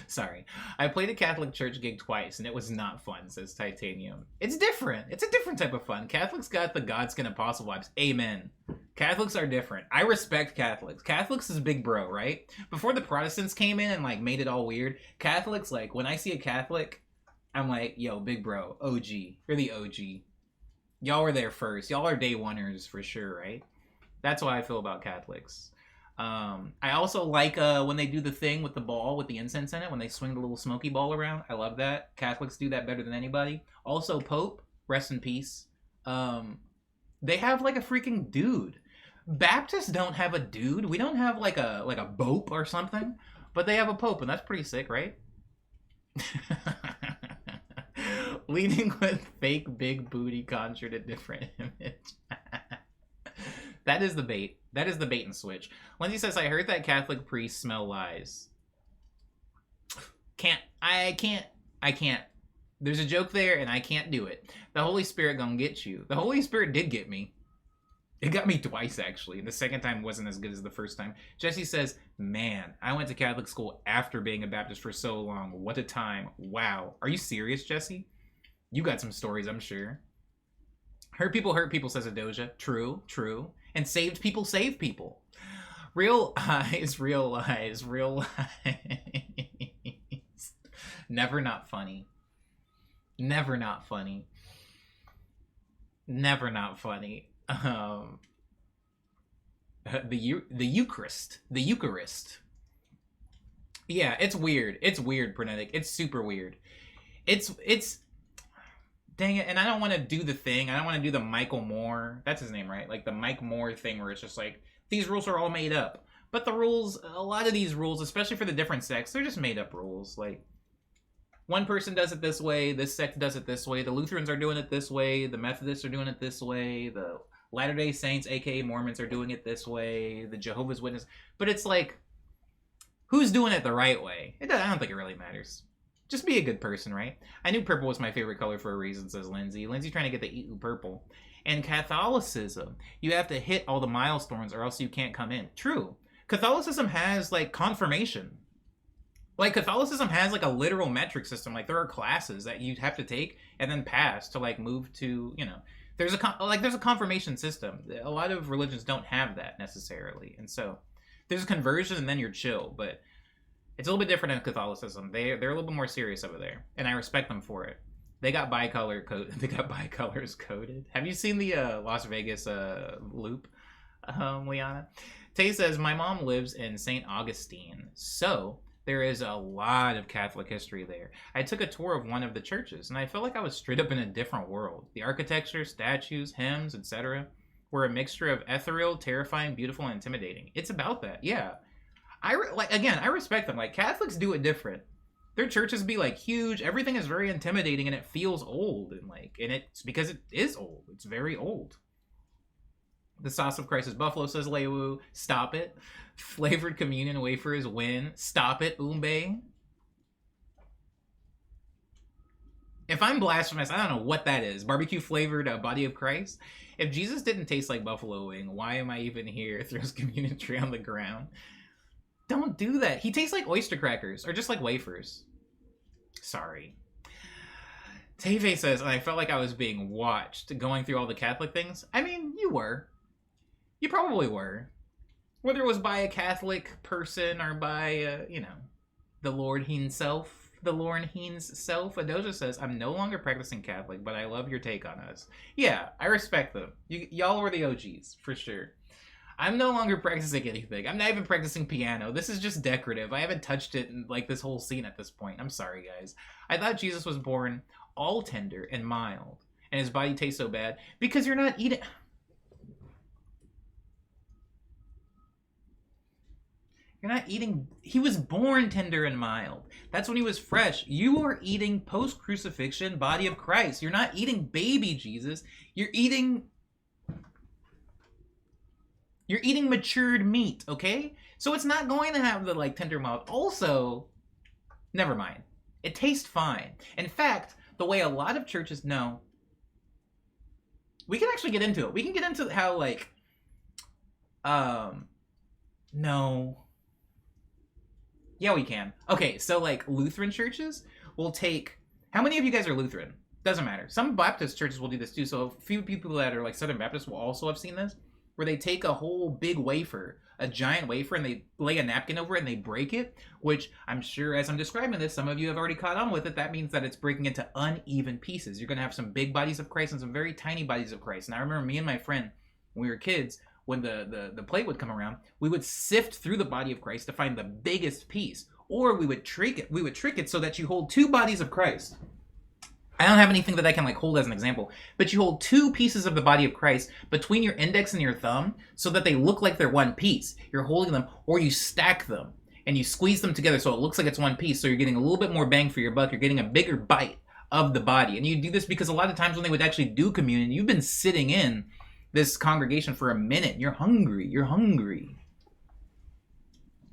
Speaker 1: Sorry. I played a Catholic church gig twice, and it was not fun, says Titanium. It's different. It's a different type of fun. Catholics got the Godskin Apostle vibes. Amen. Catholics are different. I respect Catholics. Catholics is big bro, right? Before the Protestants came in and, like, made it all weird, Catholics, like, when I see a Catholic, I'm like, yo, big bro, OG. You're the OG. Y'all were there first. Y'all are day oneers for sure, right? That's how I feel about Catholics. I also like when they do the thing with the ball with the incense in it, when they swing the little smoky ball around. I love that. Catholics do that better than anybody. Also, Pope, rest in peace. They have like a freaking dude. Baptists don't have a dude. We don't have like a bope or something, but they have a pope, and that's pretty sick, right? Leading with fake big booty conjured a different image. That is the bait. That is the bait and switch. Lindsay says, I heard that Catholic priests smell lies. I can't. There's a joke there, and I can't do it. The Holy Spirit gonna get you. The Holy Spirit did get me. It got me twice, actually. The second time wasn't as good as the first time. Jesse says, man, I went to Catholic school after being a Baptist for so long. What a time. Wow. Are you serious, Jesse? You got some stories, I'm sure. Hurt people, says Adoja. True, true. And saved people save people. Real eyes, real lies, real lies. Never not funny. Never not funny. Never not funny. The Eucharist. The Eucharist. Yeah, it's weird. It's weird, Pernetic. It's super weird. It's dang it, and I don't want to do the thing. I don't want to do the Michael Moore. That's his name, right? Like the Mike Moore thing where it's just like, these rules are all made up. But the rules, a lot of these rules, especially for the different sects, they're just made up rules. Like, one person does it this way, this sect does it this way, the Lutherans are doing it this way, the Methodists are doing it this way, the Latter-day Saints, aka Mormons, are doing it this way, the Jehovah's Witnesses. But it's like, who's doing it the right way? I don't think it really matters. Just be a good person, right? I knew purple was my favorite color for a reason, says Lindsay. Lindsay trying to get the eat purple. And Catholicism, you have to hit all the milestones or else you can't come in. True. Catholicism has, like, confirmation. Like, Catholicism has, like, a literal metric system. Like, there are classes that you'd have to take and then pass to, like, move to, you know... There's a confirmation system. A lot of religions don't have that, necessarily. And so, there's a conversion and then you're chill. But it's a little bit different in Catholicism. They're a little bit more serious over there. And I respect them for it. They got bicolors coded. Have you seen the Las Vegas loop, Liana? Tay says, my mom lives in St. Augustine, so there is a lot of Catholic history there. I took a tour of one of the churches, and I felt like I was straight up in a different world. The architecture, statues, hymns, etc. were a mixture of ethereal, terrifying, beautiful, and intimidating. It's about that, yeah. I respect them. Like, Catholics do it different. Their churches be, like, huge. Everything is very intimidating, and it feels old. And it's because it is old. It's very old. The sauce of Christ is buffalo, says Lewu. Stop it. Flavored communion wafers win. Stop it, Umbe. If I'm blasphemous, I don't know what that is. Barbecue flavored body of Christ? If Jesus didn't taste like buffalo wing, why am I even here? Throws communion tray on the ground. Don't do that. He tastes like oyster crackers, or just like wafers. Sorry. Teve says, I felt like I was being watched, going through all the Catholic things. I mean, you were. You probably were. Whether it was by a Catholic person or by, the Lord himself. The Lord himself. Adoja says, I'm no longer practicing Catholic, but I love your take on us. Yeah, I respect them. Y'all were the OGs, for sure. I'm no longer practicing anything. I'm not even practicing piano. This is just decorative. I haven't touched it in, like, this whole scene at this point. I'm sorry, guys. I thought Jesus was born all tender and mild, and his body tastes so bad because you're not eating... You're not eating... He was born tender and mild. That's when he was fresh. You are eating post-crucifixion body of Christ. You're not eating baby Jesus. You're eating matured meat, okay? So it's not going to have the, like, tender mild. Also, never mind. It tastes fine. In fact, the way a lot of churches know... We can actually get into it. We can get into how, like... No... Yeah, we can. Okay, so, like, Lutheran churches will take... How many of you guys are Lutheran? Doesn't matter. Some Baptist churches will do this, too. So a few people that are, like, Southern Baptists will also have seen this, where they take a whole big wafer, a giant wafer, and they lay a napkin over it, and they break it, which I'm sure, as I'm describing this, some of you have already caught on with it. That means that it's breaking into uneven pieces. You're going to have some big bodies of Christ and some very tiny bodies of Christ. And I remember me and my friend, when we were kids... When the plate would come around, we would sift through the body of Christ to find the biggest piece. Or we would trick it so that you hold two bodies of Christ. I don't have anything that I can, like, hold as an example. But you hold two pieces of the body of Christ between your index and your thumb so that they look like they're one piece. You're holding them, or you stack them. And you squeeze them together so it looks like it's one piece. So you're getting a little bit more bang for your buck. You're getting a bigger bite of the body. And you do this because a lot of times when they would actually do communion, you've been sitting in this congregation for a minute. You're hungry.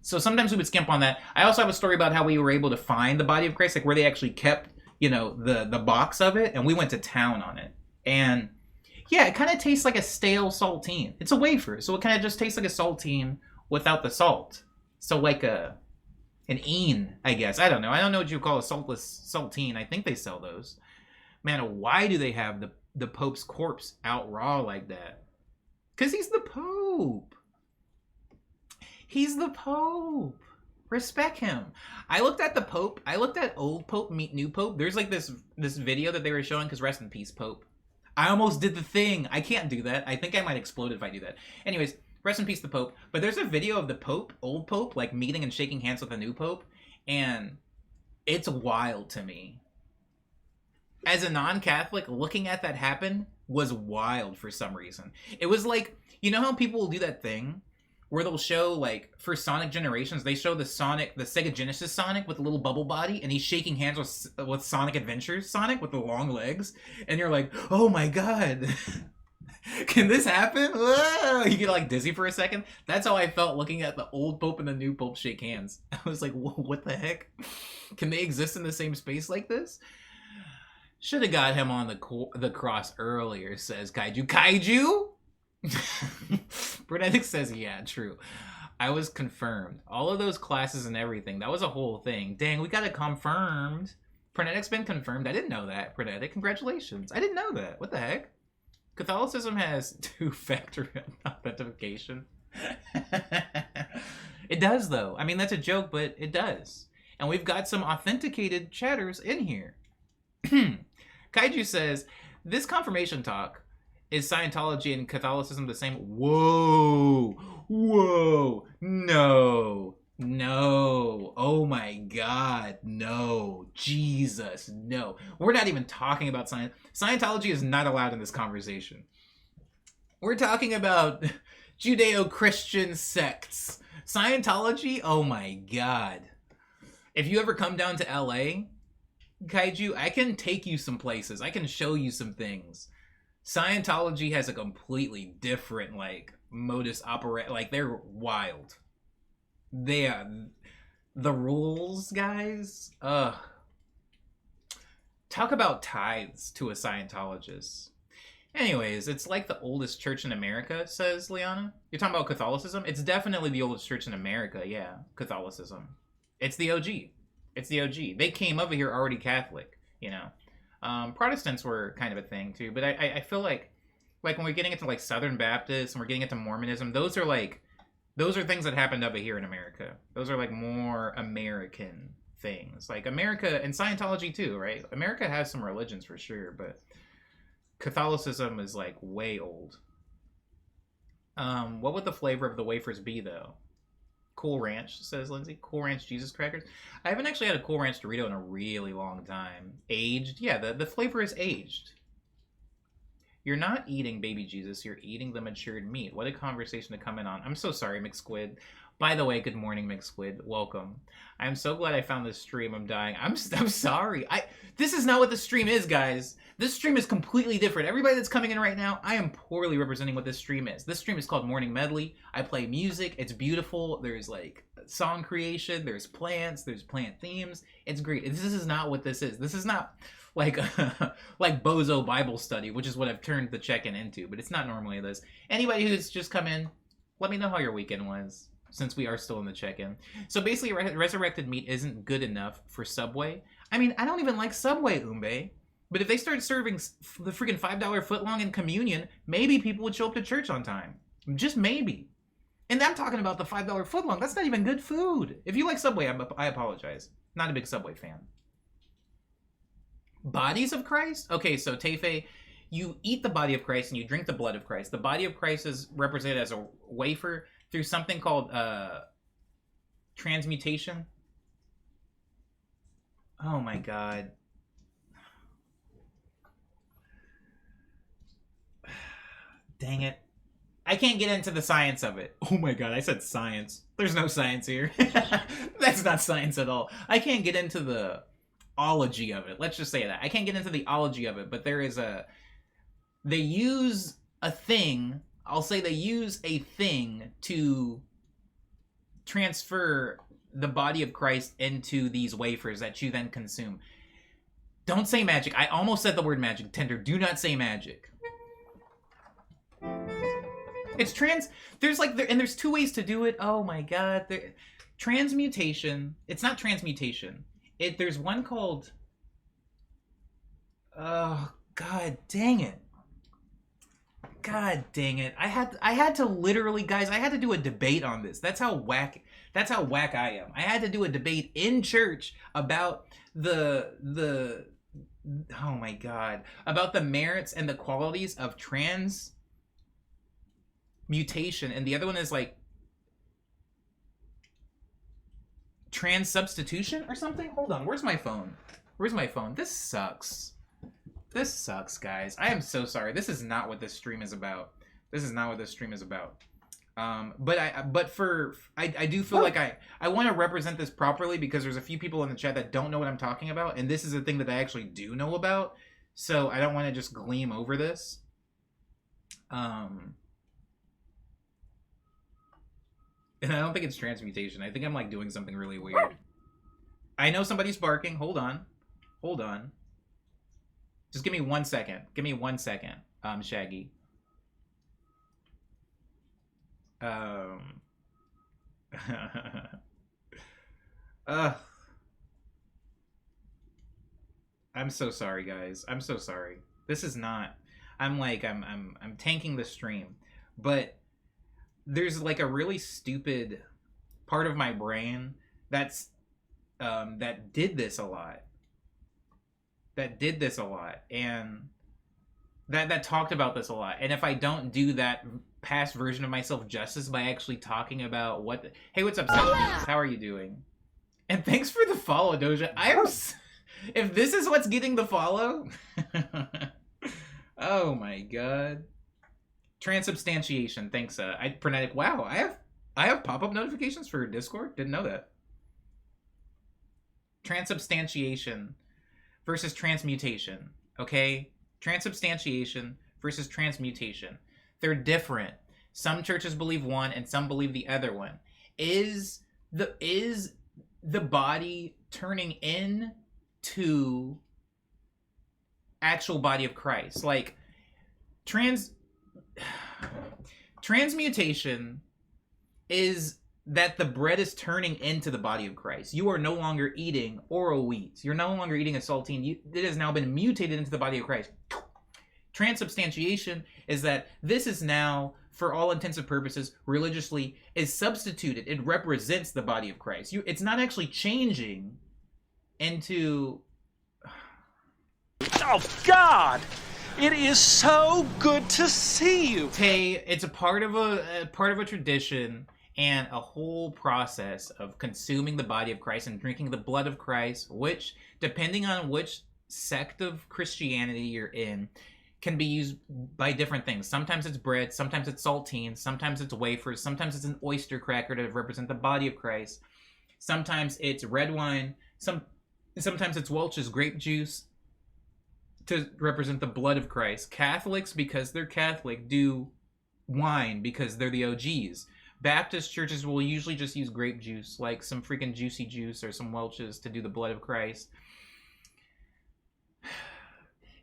Speaker 1: So sometimes we would skimp on that. I also have a story about how we were able to find the body of Christ, like where they actually kept, the box of it, and we went to town on it. And yeah, it kind of tastes like a stale saltine. It's a wafer, so it kind of just tastes like a saltine without the salt. So like an een, I guess. I don't know what you call a saltless saltine. I think they sell those. Man, why do they have the Pope's corpse out raw like that? Because he's the Pope. He's the Pope. Respect him. I looked at the Pope. I looked at old Pope meet new Pope. There's like this video that they were showing, because rest in peace, Pope. I almost did the thing. I can't do that. I think I might explode if I do that. Anyways, rest in peace, the Pope. But there's a video of the Pope, old Pope, like meeting and shaking hands with the new Pope. And it's wild to me. As a non-Catholic, looking at that happen was wild for some reason. It was like, you know how people will do that thing where they'll show, like, for Sonic Generations, they show the Sega Genesis Sonic with a little bubble body, and he's shaking hands with Sonic Adventures Sonic with the long legs, and you're like, oh my god, can this happen? Whoa! You get, like, dizzy for a second. That's how I felt looking at the old Pope and the new Pope shake hands. I was like, what the heck? Can they exist in the same space like this? Should have got him on the cross earlier, says Kaiju. Kaiju? Bernadette says, yeah, true. I was confirmed. All of those classes and everything. That was a whole thing. Dang, we got it confirmed. Frenetic's been confirmed. I didn't know that. Frenetic, congratulations. I didn't know that. What the heck? Catholicism has two-factor authentication. It does, though. I mean, that's a joke, but it does. And we've got some authenticated chatters in here. Kaiju says, this confirmation talk, is Scientology and Catholicism the same? Whoa. Whoa. No. No. Oh my God. No. Jesus. No. We're not even talking about science. Scientology is not allowed in this conversation. We're talking about Judeo-Christian sects. Scientology? Oh my God. If you ever come down to LA, Kaiju, I can take you some places. I can show you some things. Scientology has a completely different, like, modus operandi. Like, they're wild. The rules, guys. Talk about tithes to a Scientologist. Anyways, it's like the oldest church in America, says Liana. You're talking about Catholicism? It's definitely the oldest church in America, yeah. Catholicism. It's the OG. It's the OG. They came over here already Catholic, you know. Protestants were kind of a thing too, but I feel like when we're getting into like Southern Baptists and we're getting into Mormonism, those are things that happened over here in America. Those are like more American things. Like America and Scientology too, right? America has some religions for sure, but Catholicism is like way old. What would the flavor of the wafers be though? Cool Ranch, says Lindsay. Cool Ranch Jesus crackers. I haven't actually had a Cool Ranch Dorito in a really long time. Aged? Yeah, the flavor is aged. You're not eating baby Jesus, you're eating the matured meat. What a conversation to come in on. I'm so sorry, McSquid. By the way, good morning, McSquid. Welcome. I'm so glad I found this stream. I'm dying. I'm sorry. This is not what the stream is, guys. This stream is completely different. Everybody that's coming in right now, I am poorly representing what this stream is. This stream is called Morning Medley. I play music. It's beautiful. There's like song creation. There's plants. There's plant themes. It's great. This is not what this is. This is not like like Bozo Bible study, which is what I've turned the check-in into, but it's not normally this. Anybody who's just come in, let me know how your weekend was, since we are still in the check-in. So basically, resurrected meat isn't good enough for Subway. I mean, I don't even like Subway, Umbe. But if they start serving the freaking $5 footlong in communion, maybe people would show up to church on time. Just maybe. And I'm talking about the $5 footlong. That's not even good food. If you like Subway, I apologize. Not a big Subway fan. Bodies of Christ? Okay, so Tefe, you eat the body of Christ and you drink the blood of Christ. The body of Christ is represented as a wafer through something called transmutation. Oh my God. Dang it. I can't get into the science of it. Oh my God, I said science. There's no science here. That's not science at all. I can't get into the ology of it. Let's just say that. I can't get into the ology of it, but there is they use a thing, I'll say they use a thing to transfer the body of Christ into these wafers that you then consume. Don't say magic. I almost said the word magic. Tender, do not say magic. It's there's two ways to do it. Oh my God. Transmutation. It's not transmutation. There's one called, oh God dang it. God dang it. I had to literally, guys, I had to do a debate on this. That's how whack I am. I had to do a debate in church about oh my God, about the merits and the qualities of transmutation, and the other one is like trans-substitution or something? Hold on, where's my phone? This sucks. This sucks, guys. I am so sorry. This is not what this stream is about. But I do feel like I want to represent this properly, because there's a few people in the chat that don't know what I'm talking about, and this is a thing that I actually do know about, so I don't want to just gleam over this. And I don't think it's transmutation. I think I'm like doing something really weird. I know somebody's barking. Hold on. Just give me 1 second. Shaggy. uh, I'm so sorry, guys. I'm so sorry. This is not. I'm tanking the stream, but there's like a really stupid part of my brain that did this a lot. And that talked about this a lot. And if I don't do that past version of myself justice by actually talking about hey, what's up, Southeast? How are you doing? And thanks for the follow, Doja. If this is what's getting the follow, oh my god. Transubstantiation. Thanks, Frenetic. Wow, I have pop-up notifications for Discord. Didn't know that. Transubstantiation versus transmutation. Okay, transubstantiation versus transmutation. They're different. Some churches believe one, and some believe the other one. Is the body turning into actual body of Christ? Like transmutation is that the bread is turning into the body of Christ. You are no longer eating oral wheat. You're no longer eating a saltine. It has now been mutated into the body of Christ. Transubstantiation is that this is now, for all intents and purposes, religiously, is substituted. It represents the body of Christ. It's not actually changing into...
Speaker 2: Oh, God! It is so good to see you.
Speaker 1: Tay, it's a part of a tradition and a whole process of consuming the body of Christ and drinking the blood of Christ, which, depending on which sect of Christianity you're in, can be used by different things. Sometimes it's bread, sometimes it's saltines, sometimes it's wafers, sometimes it's an oyster cracker to represent the body of Christ. Sometimes it's red wine, sometimes it's Welch's grape juice to represent the blood of Christ. Catholics, because they're Catholic, do wine because they're the OGs. Baptist churches will usually just use grape juice, like some freaking juicy juice or some Welch's, to do the blood of Christ.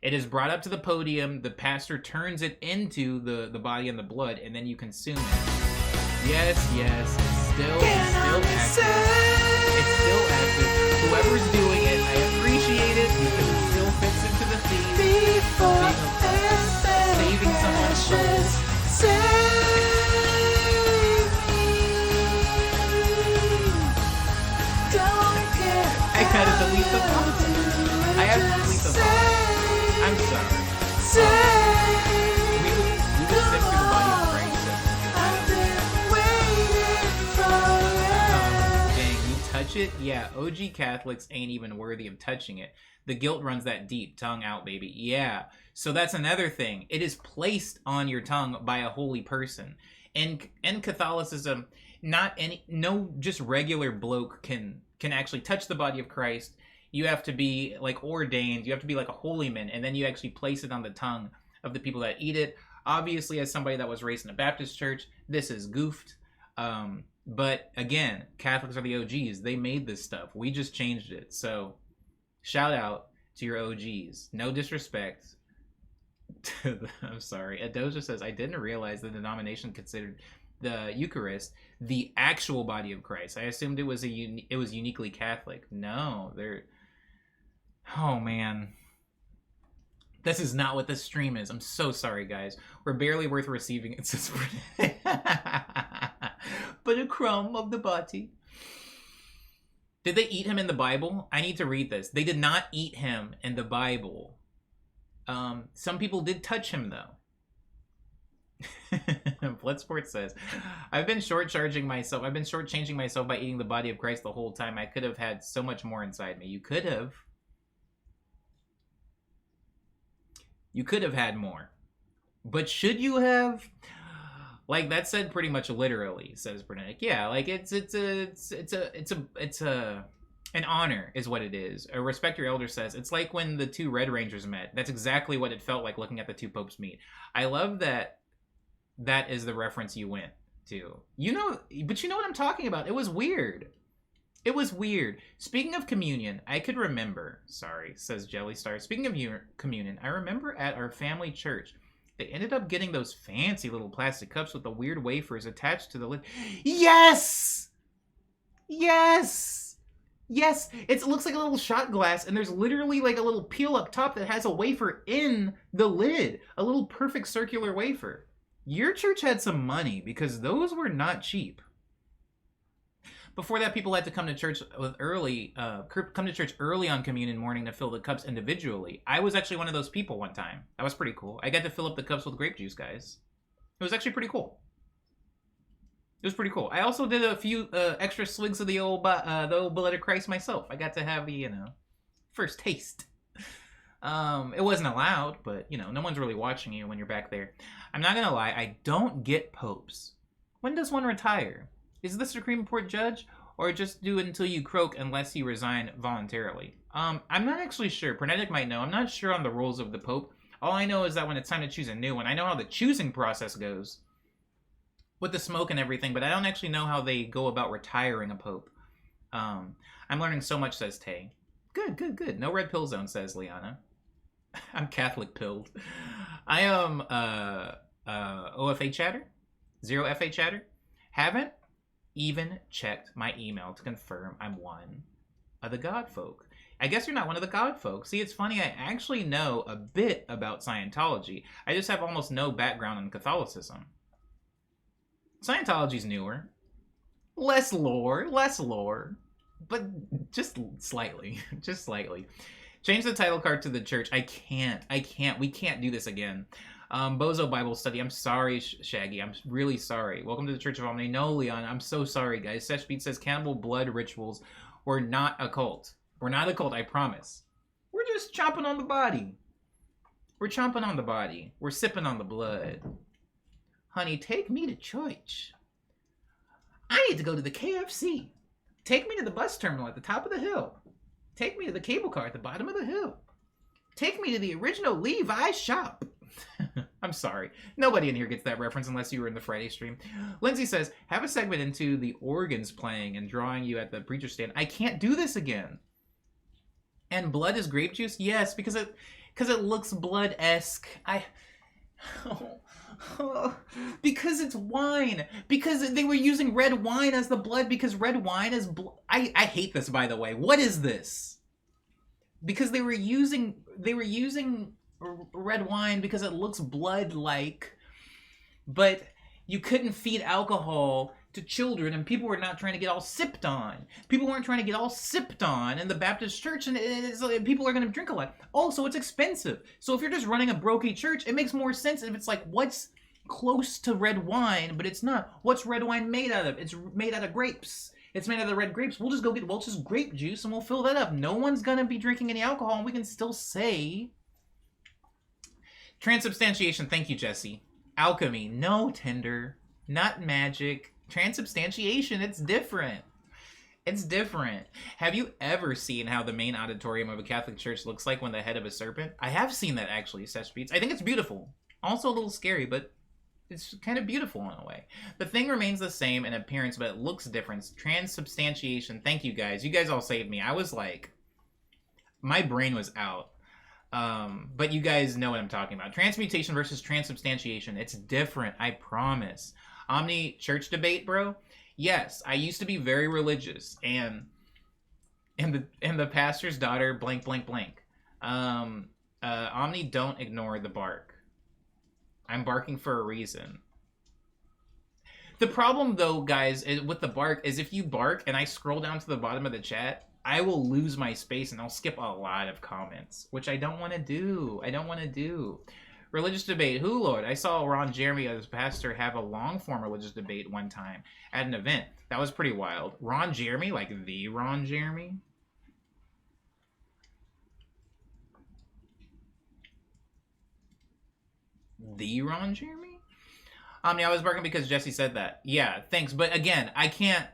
Speaker 1: It is brought up to the podium, the pastor turns it into the body and the blood, and then you consume it. Yes, it's still active. It's still active. Whoever's doing it, I appreciate it because it still fits into the theme of saving someone's soul. I gotta delete the phone. I have to delete the phone. I'm sorry. We would sit through the body of Christ. Dang, you touch it? Yeah, OG Catholics ain't even worthy of touching it. The guilt runs that deep. Tongue out, baby. Yeah. So that's another thing. It is placed on your tongue by a holy person. In Catholicism, no just regular bloke can actually touch the body of Christ. You have to be like ordained. You have to be like a holy man, and then you actually place it on the tongue of the people that eat it. Obviously, as somebody that was raised in a Baptist church, this is goofed. But again, Catholics are the OGs. They made this stuff. We just changed it. So shout out to your OGs. No disrespect. I'm sorry. Adoja says, I didn't realize the denomination considered the Eucharist the actual body of Christ. I assumed it was uniquely Catholic. No, oh man, this is not what this stream is. I'm so sorry, guys. We're barely worth receiving. It says, but a crumb of the body. Did they eat him in the Bible? I need to read this. They did not eat him in the Bible. Some people did touch him though. Bloodsport says, I've been shortchanging myself by eating the body of Christ the whole time. I could have had so much more inside me. You could have had more. But should you have? Like, that's said pretty much literally, says Bernadette. Yeah, like it's an honor is what it is. A respect your elders says. It's like when the two Red Rangers met. That's exactly what it felt like looking at the two popes meet. I love that is the reference you went to. But you know what I'm talking about. It was weird. Speaking of communion, I could remember, sorry, says Jellystar. Speaking of communion, I remember at our family church, they ended up getting those fancy little plastic cups with the weird wafers attached to the lid. Yes! Yes! Yes! It looks like a little shot glass, and there's literally like a little peel up top that has a wafer in the lid. A little perfect circular wafer. Your church had some money, because those were not cheap. Before that, people had to come to church early on communion morning to fill the cups individually. I was actually one of those people one time. That was pretty cool. I got to fill up the cups with grape juice, guys. It was actually pretty cool. It was pretty cool. I also did a few extra swigs of the old blood of Christ myself. I got to have the, first taste. It wasn't allowed, but, no one's really watching you when you're back there. I'm not gonna lie, I don't get popes. When does one retire? Is the Supreme Court judge, or just do it until you croak unless you resign voluntarily? I'm not actually sure. Pernetic might know. I'm not sure on the rules of the Pope. All I know is that when it's time to choose a new one, I know how the choosing process goes with the smoke and everything, but I don't actually know how they go about retiring a Pope. I'm learning so much, says Tay. Good. No red pill zone, says Liana. I'm Catholic pilled. I am OFA chatter. 0FA chatter. Haven't even checked my email to confirm I'm one of the God folk. I guess you're not one of the God folk. See, it's funny, I actually know a bit about Scientology. I just have almost no background in Catholicism. Scientology's newer. Less lore. But just slightly. Just slightly. Change the title card to the church. I can't. We can't do this again. Bozo Bible Study. I'm sorry, Shaggy. I'm really sorry. Welcome to the Church of Omni. No, Leon. I'm so sorry, guys. Seshbeat says cannibal blood rituals were not a cult. We're not a cult, I promise. We're just chomping on the body. We're chomping on the body. We're sipping on the blood. Honey, take me to church. I need to go to the KFC. Take me to the bus terminal at the top of the hill. Take me to the cable car at the bottom of the hill. Take me to the original Levi shop. I'm sorry. Nobody in here gets that reference unless you were in the Friday stream. Lindsay says, have a segment into the organs playing and drawing you at the preacher stand. I can't do this again. And blood is grape juice? Yes, because it looks blood-esque. Because it's wine. Because they were using red wine as the blood, because red wine is I hate this, by the way. What is this? Because they were using red wine because it looks blood-like, but you couldn't feed alcohol to children, and people were not trying to get all sipped on. People weren't trying to get all sipped on in the Baptist church, and people are going to drink a lot. Also, it's expensive. So if you're just running a brokey church, it makes more sense if it's like, what's close to red wine, but it's not. What's red wine made out of? It's made out of grapes. It's made out of the red grapes. We'll just go get Welch's grape juice, and we'll fill that up. No one's going to be drinking any alcohol, and we can still say... Transubstantiation, thank you, Jesse. Alchemy, no, Tinder. Not magic. Transubstantiation, it's different. It's different. Have you ever seen how the main auditorium of a Catholic church looks like when the head of a serpent? I have seen that, actually, Sesh Beats. I think it's beautiful. Also a little scary, but it's kind of beautiful in a way. The thing remains the same in appearance, but it looks different. Transubstantiation, thank you, guys. You guys all saved me. I was like... My brain was out. But you guys know what I'm talking about. Transmutation versus transubstantiation. It's different, I promise. Omni church debate, bro. Yes, I used to be very religious, and the pastor's daughter, blank, blank, blank. Omni, don't ignore the bark. I'm barking for a reason. The problem, though, guys, with the bark is if you bark and I scroll down to the bottom of the chat, I will lose my space and I'll skip a lot of comments, which I don't want to do. Religious debate. Who, Lord? I saw Ron Jeremy as pastor have a long-form religious debate one time at an event. That was pretty wild. Ron Jeremy? Like the Ron Jeremy? The Ron Jeremy? I was barking because Jesse said that. Yeah, thanks. But again, I can't.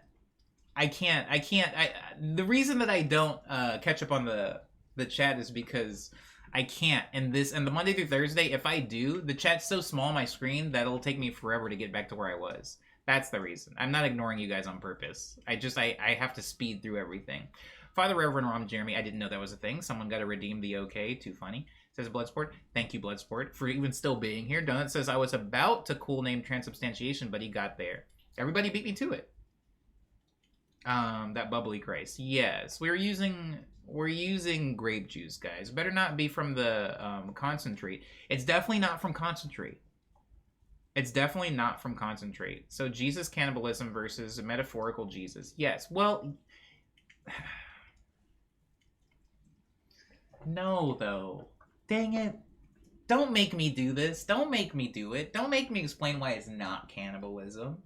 Speaker 1: The reason that I don't catch up on the chat is because I can't. And the Monday through Thursday, if I do, the chat's so small on my screen that it'll take me forever to get back to where I was. That's the reason. I'm not ignoring you guys on purpose. I have to speed through everything. Father Reverend Ron Jeremy, I didn't know that was a thing. Someone got to redeem the okay. Too funny. Says Bloodsport. Thank you, Bloodsport, for even still being here. Donut says, I was about to cool name transubstantiation, but he got there. Everybody beat me to it. That bubbly Christ. Yes, we're using grape juice, guys. Better not be from the concentrate. It's definitely not from concentrate. It's definitely not from concentrate. So Jesus cannibalism versus metaphorical Jesus. Yes. Well, no, though. Dang it. Don't make me do this. Don't make me do it. Don't make me explain why it's not cannibalism.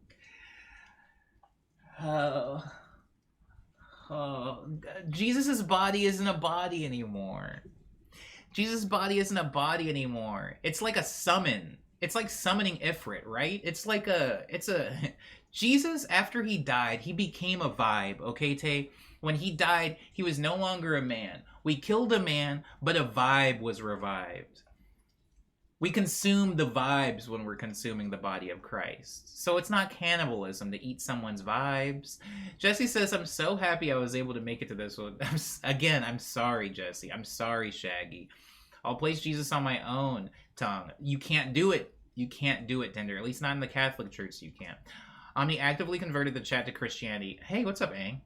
Speaker 1: Jesus' body isn't a body anymore. Jesus' body isn't a body anymore. It's like a summon. It's like summoning Ifrit, right? It's Jesus, after he died, he became a vibe, okay, Tay? When he died, he was no longer a man. We killed a man, but a vibe was revived. We consume the vibes when we're consuming the body of Christ. So it's not cannibalism to eat someone's vibes. Jesse says, I'm so happy I was able to make it to this one. I'm sorry, Jesse. I'm sorry, Shaggy. I'll place Jesus on my own tongue. You can't do it. You can't do it, Tinder. At least not in the Catholic Church, you can't. Omni actively converted the chat to Christianity. Hey, what's up, Aang?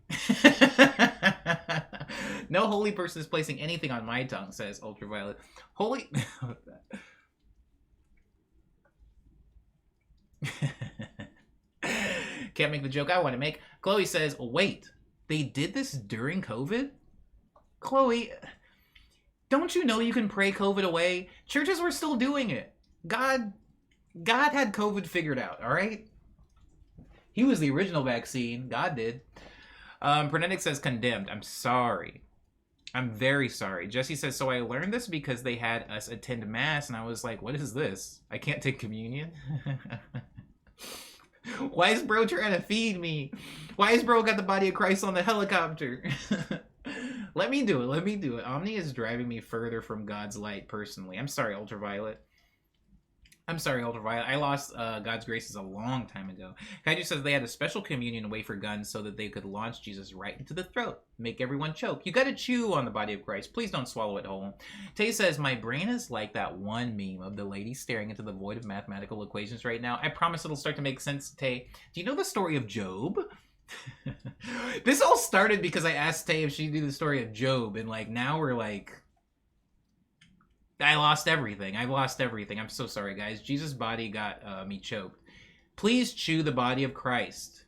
Speaker 1: No holy person is placing anything on my tongue, says Ultraviolet. Holy... Can't make the joke I want to make. Chloe says, wait, they did this during COVID? Chloe, don't you know you can pray COVID away? Churches were still doing it. God had COVID figured out, all right? He was the original vaccine. God did. Frenetic says, condemned. I'm sorry. I'm very sorry. Jesse says, so I learned this because they had us attend Mass, and I was like, what is this? I can't take communion? Why is bro trying to feed me? Why is bro got the body of Christ on the helicopter? Let me do it. Omni is driving me further from God's light, personally. I'm sorry, Ultraviolet. I lost God's graces a long time ago. Kaiju says they had a special communion wafer gun so that they could launch Jesus right into the throat. Make everyone choke. You gotta chew on the body of Christ. Please don't swallow it whole. Tay says, my brain is like that one meme of the lady staring into the void of mathematical equations right now. I promise it'll start to make sense, Tay. Do you know the story of Job? This all started because I asked Tay if she knew the story of Job, and now we're like... I lost everything. I'm so sorry, guys. Jesus' body got me choked. Please chew the body of Christ.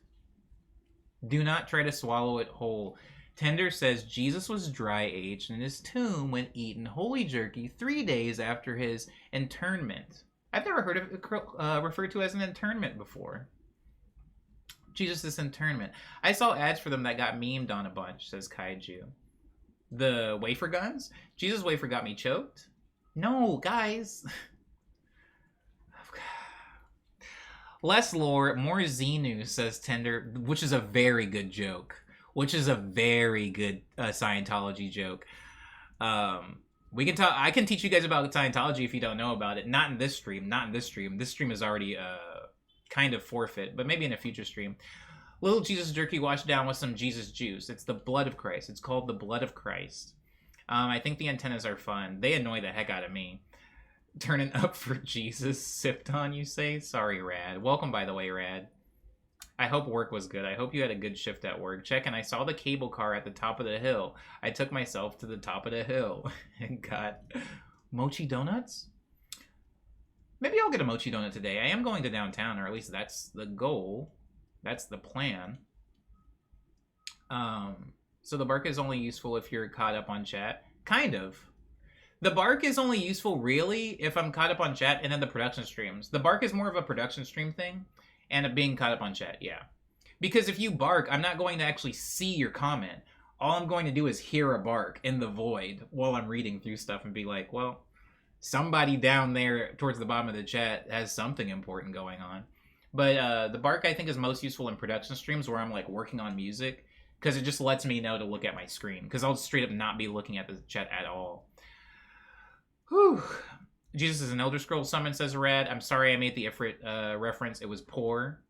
Speaker 1: Do not try to swallow it whole. Tender says Jesus was dry-aged in his tomb when eaten holy jerky 3 days after his internment. I've never heard of it referred to as an internment before. Jesus' internment. I saw ads for them that got memed on a bunch, says Kaiju. The wafer guns? Jesus' wafer got me choked? No, guys. Less lore, more Xenu, says Tender, which is a very good joke. Which is a very good Scientology joke. We can talk. I can teach you guys about Scientology if you don't know about it. Not in this stream. This stream is already kind of forfeit, but maybe in a future stream. Little Jesus jerky washed down with some Jesus juice. It's the blood of Christ. It's called the blood of Christ. I think the antennas are fun. They annoy the heck out of me. Turning up for Jesus. Sipped on, you say? Sorry, Rad. Welcome, by the way, Rad. I hope work was good. I hope you had a good shift at work. Check, and I saw the cable car at the top of the hill. I took myself to the top of the hill and got mochi donuts? Maybe I'll get a mochi donut today. I am going to downtown, or at least that's the goal. That's the plan. So the bark is only useful if you're caught up on chat? Kind of. The bark is only useful, really, if I'm caught up on chat and then the production streams. The bark is more of a production stream thing, and being caught up on chat, yeah. Because if you bark, I'm not going to actually see your comment. All I'm going to do is hear a bark in the void while I'm reading through stuff and be like, well, somebody down there towards the bottom of the chat has something important going on. But the bark, I think, is most useful in production streams where I'm, working on music. Because it just lets me know to look at my screen. Because I'll straight up not be looking at the chat at all. Whew. Jesus is an Elder Scrolls summon, says Rad. I'm sorry I made the Ifrit reference. It was poor.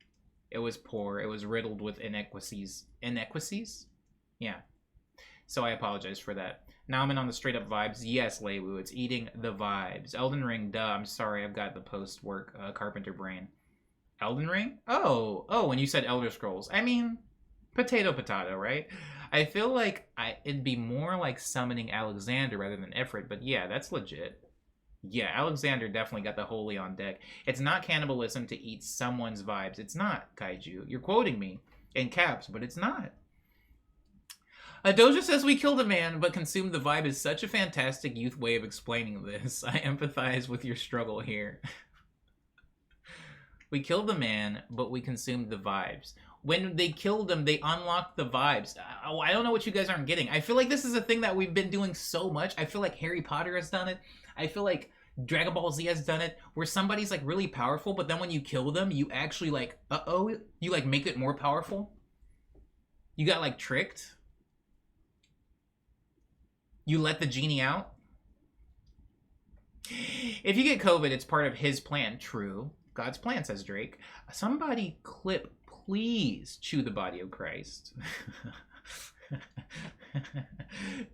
Speaker 1: It was riddled with inequities. Inequities? Yeah. So I apologize for that. Now I'm in on the straight up vibes. Yes, Leiwu, it's eating the vibes. Elden Ring, duh. I'm sorry, I've got the post-work carpenter brain. Elden Ring? Oh, when you said Elder Scrolls. I mean... Potato, potato, right? I feel like it'd be more like summoning Alexander rather than Ifrit, but yeah, that's legit. Yeah, Alexander definitely got the holy on deck. It's not cannibalism to eat someone's vibes. It's not, Kaiju. You're quoting me in caps, but it's not. Doja says we killed a man, but consumed the vibe is such a fantastic youth way of explaining this. I empathize with your struggle here. We killed the man, but we consumed the vibes. When they killed him, they unlocked the vibes. I don't know what you guys aren't getting. I feel like this is a thing that we've been doing so much. I feel like Harry Potter has done it. I feel like Dragon Ball Z has done it, where somebody's like really powerful, but then when you kill them, you actually like, you like make it more powerful. You got like tricked. You let the genie out. If you get COVID, it's part of his plan. True. God's plan, says Drake. Somebody clip, please, chew the body of Christ.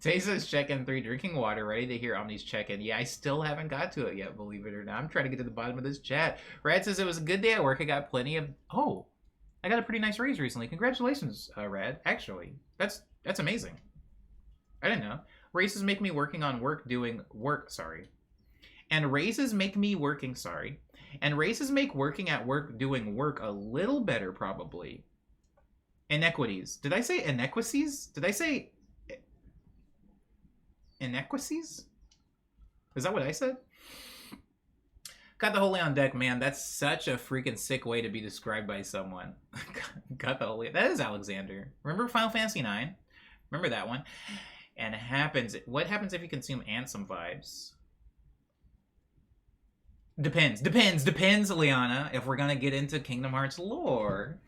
Speaker 1: Tay says check-in 3, drinking water, ready to hear Omni's check-in. Yeah, I still haven't got to it yet, believe it or not. I'm trying to get to the bottom of this chat. Rad says it was a good day at work. I got plenty of... Oh, I got a pretty nice raise recently. Congratulations, Rad. Actually, that's amazing. I didn't know. Raises make me working on work doing work, sorry. And raises make me working, sorry. And raises make working at work doing work a little better, probably. Inequities. Did I say inequities? Did I say inequities? Is that what I said? Got the holy on deck, man. That's such a freaking sick way to be described by someone. Got the holy. That is Alexander. Remember Final Fantasy IX? Remember that one? And what happens if you consume Ansem vibes? Depends, Liana, if we're gonna get into Kingdom Hearts lore.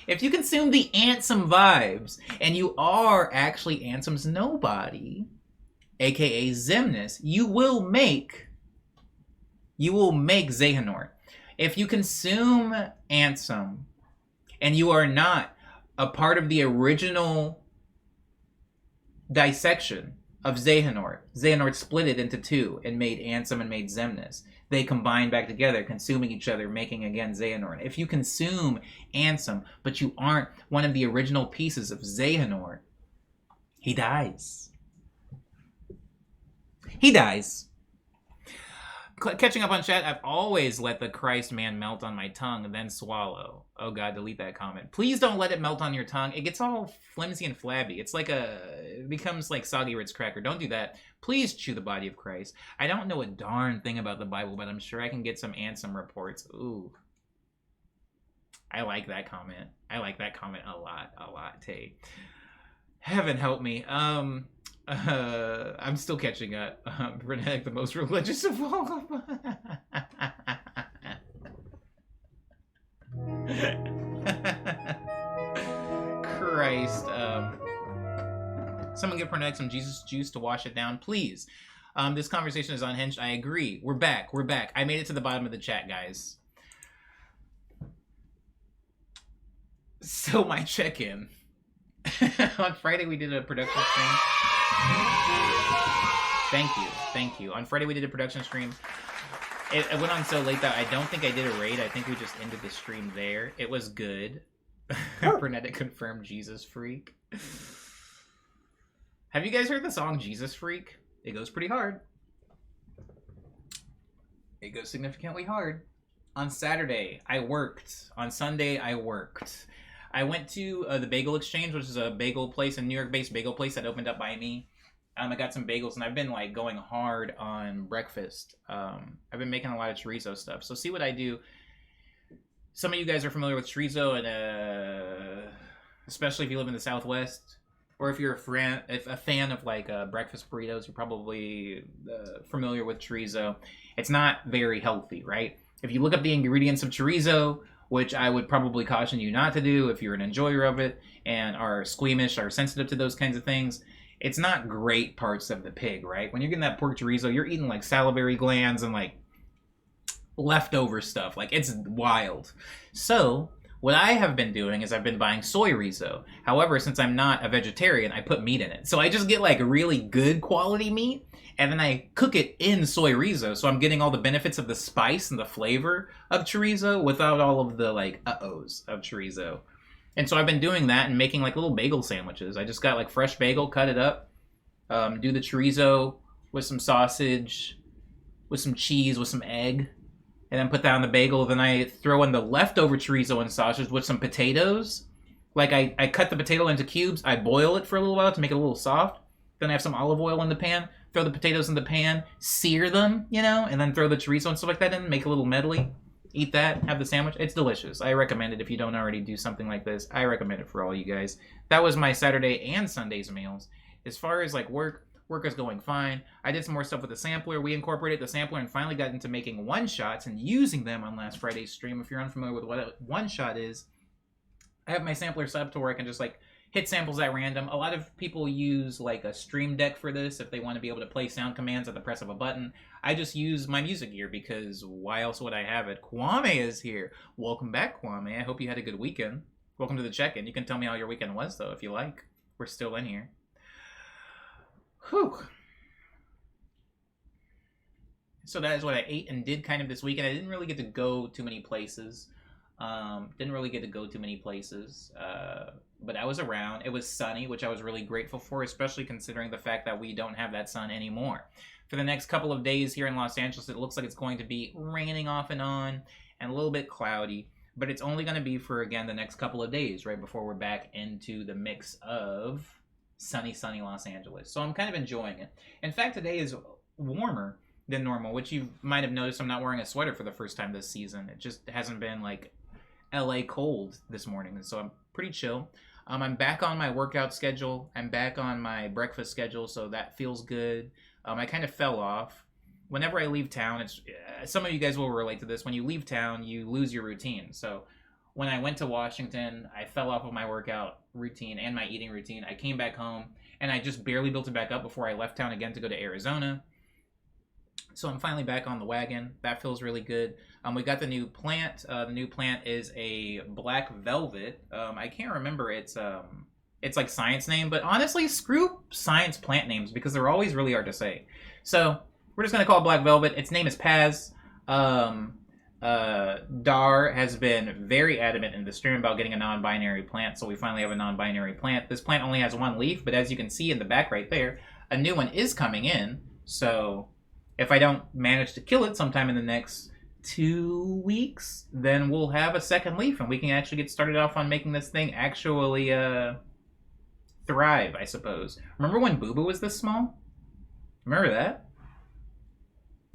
Speaker 1: If you consume the Ansem vibes, and you are actually Ansem's nobody, aka Xemnas, you will make Xehanort. If you consume Ansem, and you are not a part of the original dissection of Xehanort split it into two and made Ansem and made Xemnas. They combine back together, consuming each other, making again Xehanort. If you consume Ansem, but you aren't one of the original pieces of Xehanort, he dies. He dies. Catching up on chat, I've always let the Christ man melt on my tongue and then swallow. Oh God, delete that comment. Please don't let it melt on your tongue. It gets all flimsy and flabby. It becomes like soggy Ritz cracker. Don't do that. Please chew the body of Christ. I don't know a darn thing about the Bible, but I'm sure I can get some Ansem reports. Ooh. I like that comment. I like that comment a lot, Tay. Heaven help me. I'm still catching up. Reneg, the most religious of all of them. Christ. Someone give Reneg some Jesus juice to wash it down, please. This conversation is unhinged. I agree. We're back. I made it to the bottom of the chat, guys. So my check-in. On Friday we did a production stream. Thank you. On Friday we did a production stream. It went on so late that I don't think I did a raid. I think we just ended the stream there. It was good. Bernadette confirmed Jesus Freak. Have you guys heard the song Jesus Freak? It goes pretty hard. It goes significantly hard. On Saturday, I worked. On Sunday, I worked. I went to the Bagel Exchange, which is a bagel place, a New York-based bagel place that opened up by me. I got some bagels, and I've been like going hard on breakfast. I've been making a lot of chorizo stuff. So see what I do. Some of you guys are familiar with chorizo, and especially if you live in the Southwest, or if you're a fan of like breakfast burritos, you're probably familiar with chorizo. It's not very healthy, right? If you look up the ingredients of chorizo, which I would probably caution you not to do if you're an enjoyer of it and are squeamish or sensitive to those kinds of things, it's not great parts of the pig, right? When you're getting that pork chorizo, you're eating like salivary glands and like leftover stuff. Like, it's wild. So what I have been doing is I've been buying soy rizo. However, since I'm not a vegetarian, I put meat in it. So I just get like really good quality meat, and then I cook it in soy rizo. So I'm getting all the benefits of the spice and the flavor of chorizo without all of the like uh-ohs of chorizo. And so I've been doing that and making like little bagel sandwiches. I just got like fresh bagel, cut it up, do the chorizo with some sausage, with some cheese, with some egg, and then put that on the bagel. Then I throw in the leftover chorizo and sausage with some potatoes. Like I cut the potato into cubes, I boil it for a little while to make it a little soft. Then I have some olive oil in the pan, throw the potatoes in the pan, sear them, and then throw the chorizo and stuff like that in, make a little medley. Eat that, have the sandwich. It's delicious. I recommend it if you don't already do something like this. I recommend it for all you guys. That was my Saturday and Sunday's meals. As far as like work is going fine. I did some more stuff with the sampler. We incorporated the sampler and finally got into making one-shots and using them on last Friday's stream. If you're unfamiliar with what a one-shot is, I have my sampler set up to where I can just like hit samples at random. A lot of people use like a stream deck for this if they want to be able to play sound commands at the press of a button. I just use my music gear because why else would I have it? Kwame is here. Welcome back, Kwame. I hope you had a good weekend. Welcome to the check-in. You can tell me how your weekend was, though, if you like. We're still in here. Whew. So that is what I ate and did kind of this weekend. I didn't really get to go too many places. But I was around. It was sunny, which I was really grateful for, especially considering the fact that we don't have that sun anymore. For the next couple of days here in Los Angeles, it looks like it's going to be raining off and on and a little bit cloudy, but it's only going to be for, again, the next couple of days, right before we're back into the mix of sunny Los Angeles. So I'm kind of enjoying it. In fact, today is warmer than normal, which you might have noticed I'm not wearing a sweater for the first time this season. It just hasn't been like LA cold this morning, so I'm pretty chill. I'm back on my workout schedule. I'm back on my breakfast schedule, so that feels good. I kind of fell off. Whenever I leave town, it's some of you guys will relate to this. When you leave town, you lose your routine. So when I went to Washington, I fell off of my workout routine and my eating routine. I came back home, and I just barely built it back up before I left town again to go to Arizona. So I'm finally back on the wagon. That feels really good. We got the new plant. The new plant is a black velvet. I can't remember its like science name, but honestly, screw science plant names because they're always really hard to say. So we're just gonna call it black velvet. Its name is Paz. Dar has been very adamant in the stream about getting a non-binary plant, so we finally have a non-binary plant. This plant only has one leaf, but as you can see in the back right there, a new one is coming in. So if I don't manage to kill it sometime in the next 2 weeks, then we'll have a second leaf, and we can actually get started off on making this thing actually thrive, I suppose. Remember when Booba was this small? Remember that?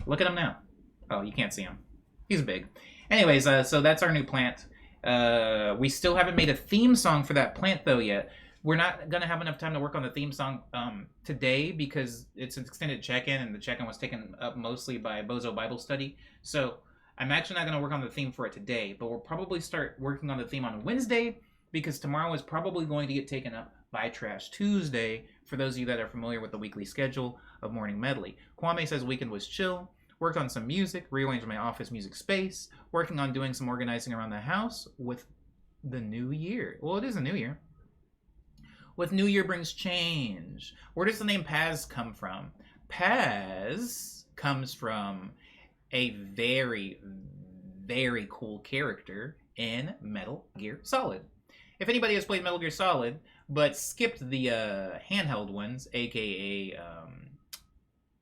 Speaker 1: Look at him now. Oh, you can't see him. He's big. Anyways, so that's our new plant. We still haven't made a theme song for that plant, though, yet. We're not going to have enough time to work on the theme song today because it's an extended check-in, and the check-in was taken up mostly by Bozo Bible Study. So I'm actually not going to work on the theme for it today, but we'll probably start working on the theme on Wednesday because tomorrow is probably going to get taken up by Trash Tuesday for those of you that are familiar with the weekly schedule of Morning Medley. Kwame says weekend was chill. Worked on some music, rearranged my office music space, working on doing some organizing around the house with the new year. Well, it is a new year. With New Year brings change. Where does the name Paz come from? Paz comes from a very, very cool character in Metal Gear Solid. If anybody has played Metal Gear Solid, but skipped the handheld ones, aka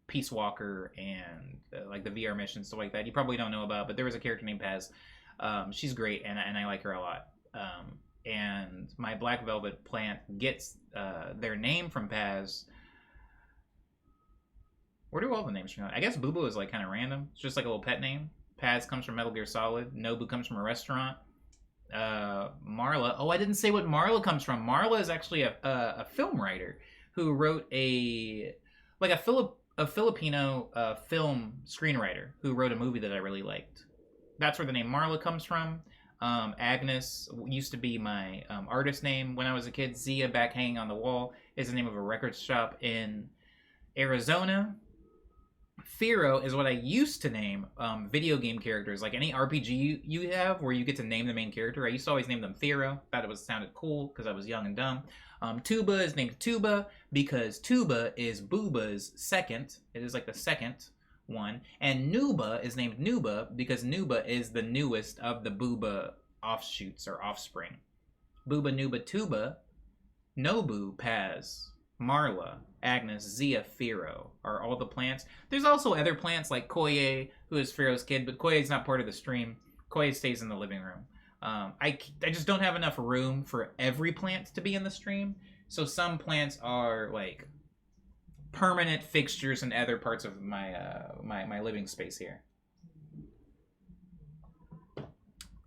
Speaker 1: Peace Walker and like the VR missions, stuff like that, you probably don't know about, but there was a character named Paz. She's great, and I like her a lot. And my Black Velvet plant gets their name from Paz. Where do all the names from? I guess Boo Boo is like kind of random. It's just like a little pet name. Paz comes from Metal Gear Solid. Nobu comes from a restaurant. Marla. Oh, I didn't say what Marla comes from. Marla is actually a film writer who wrote a Filipino film screenwriter who wrote a movie that I really liked. That's where the name Marla comes from. Agnes used to be my artist name when I was a kid. Zia, back hanging on the wall, is the name of a record shop in Arizona. Firo is what I used to name video game characters. Like any RPG you have where you get to name the main character, I used to always name them Firo. Thought it sounded cool because I was young and dumb. Tuba is named Tuba because Tuba is Booba's second. It is like the second one. And Nuba is named Nuba because Nuba is the newest of the Booba offshoots or offspring. Booba Nooba Tuba, Nobu, Paz, Marla, Agnes, Zia, Firo are all the plants. There's also other plants like Koye, who is Firo's kid, but Koye's not part of the stream. Koye stays in the living room. I just don't have enough room for every plant to be in the stream. So some plants are like permanent fixtures in other parts of my my living space here.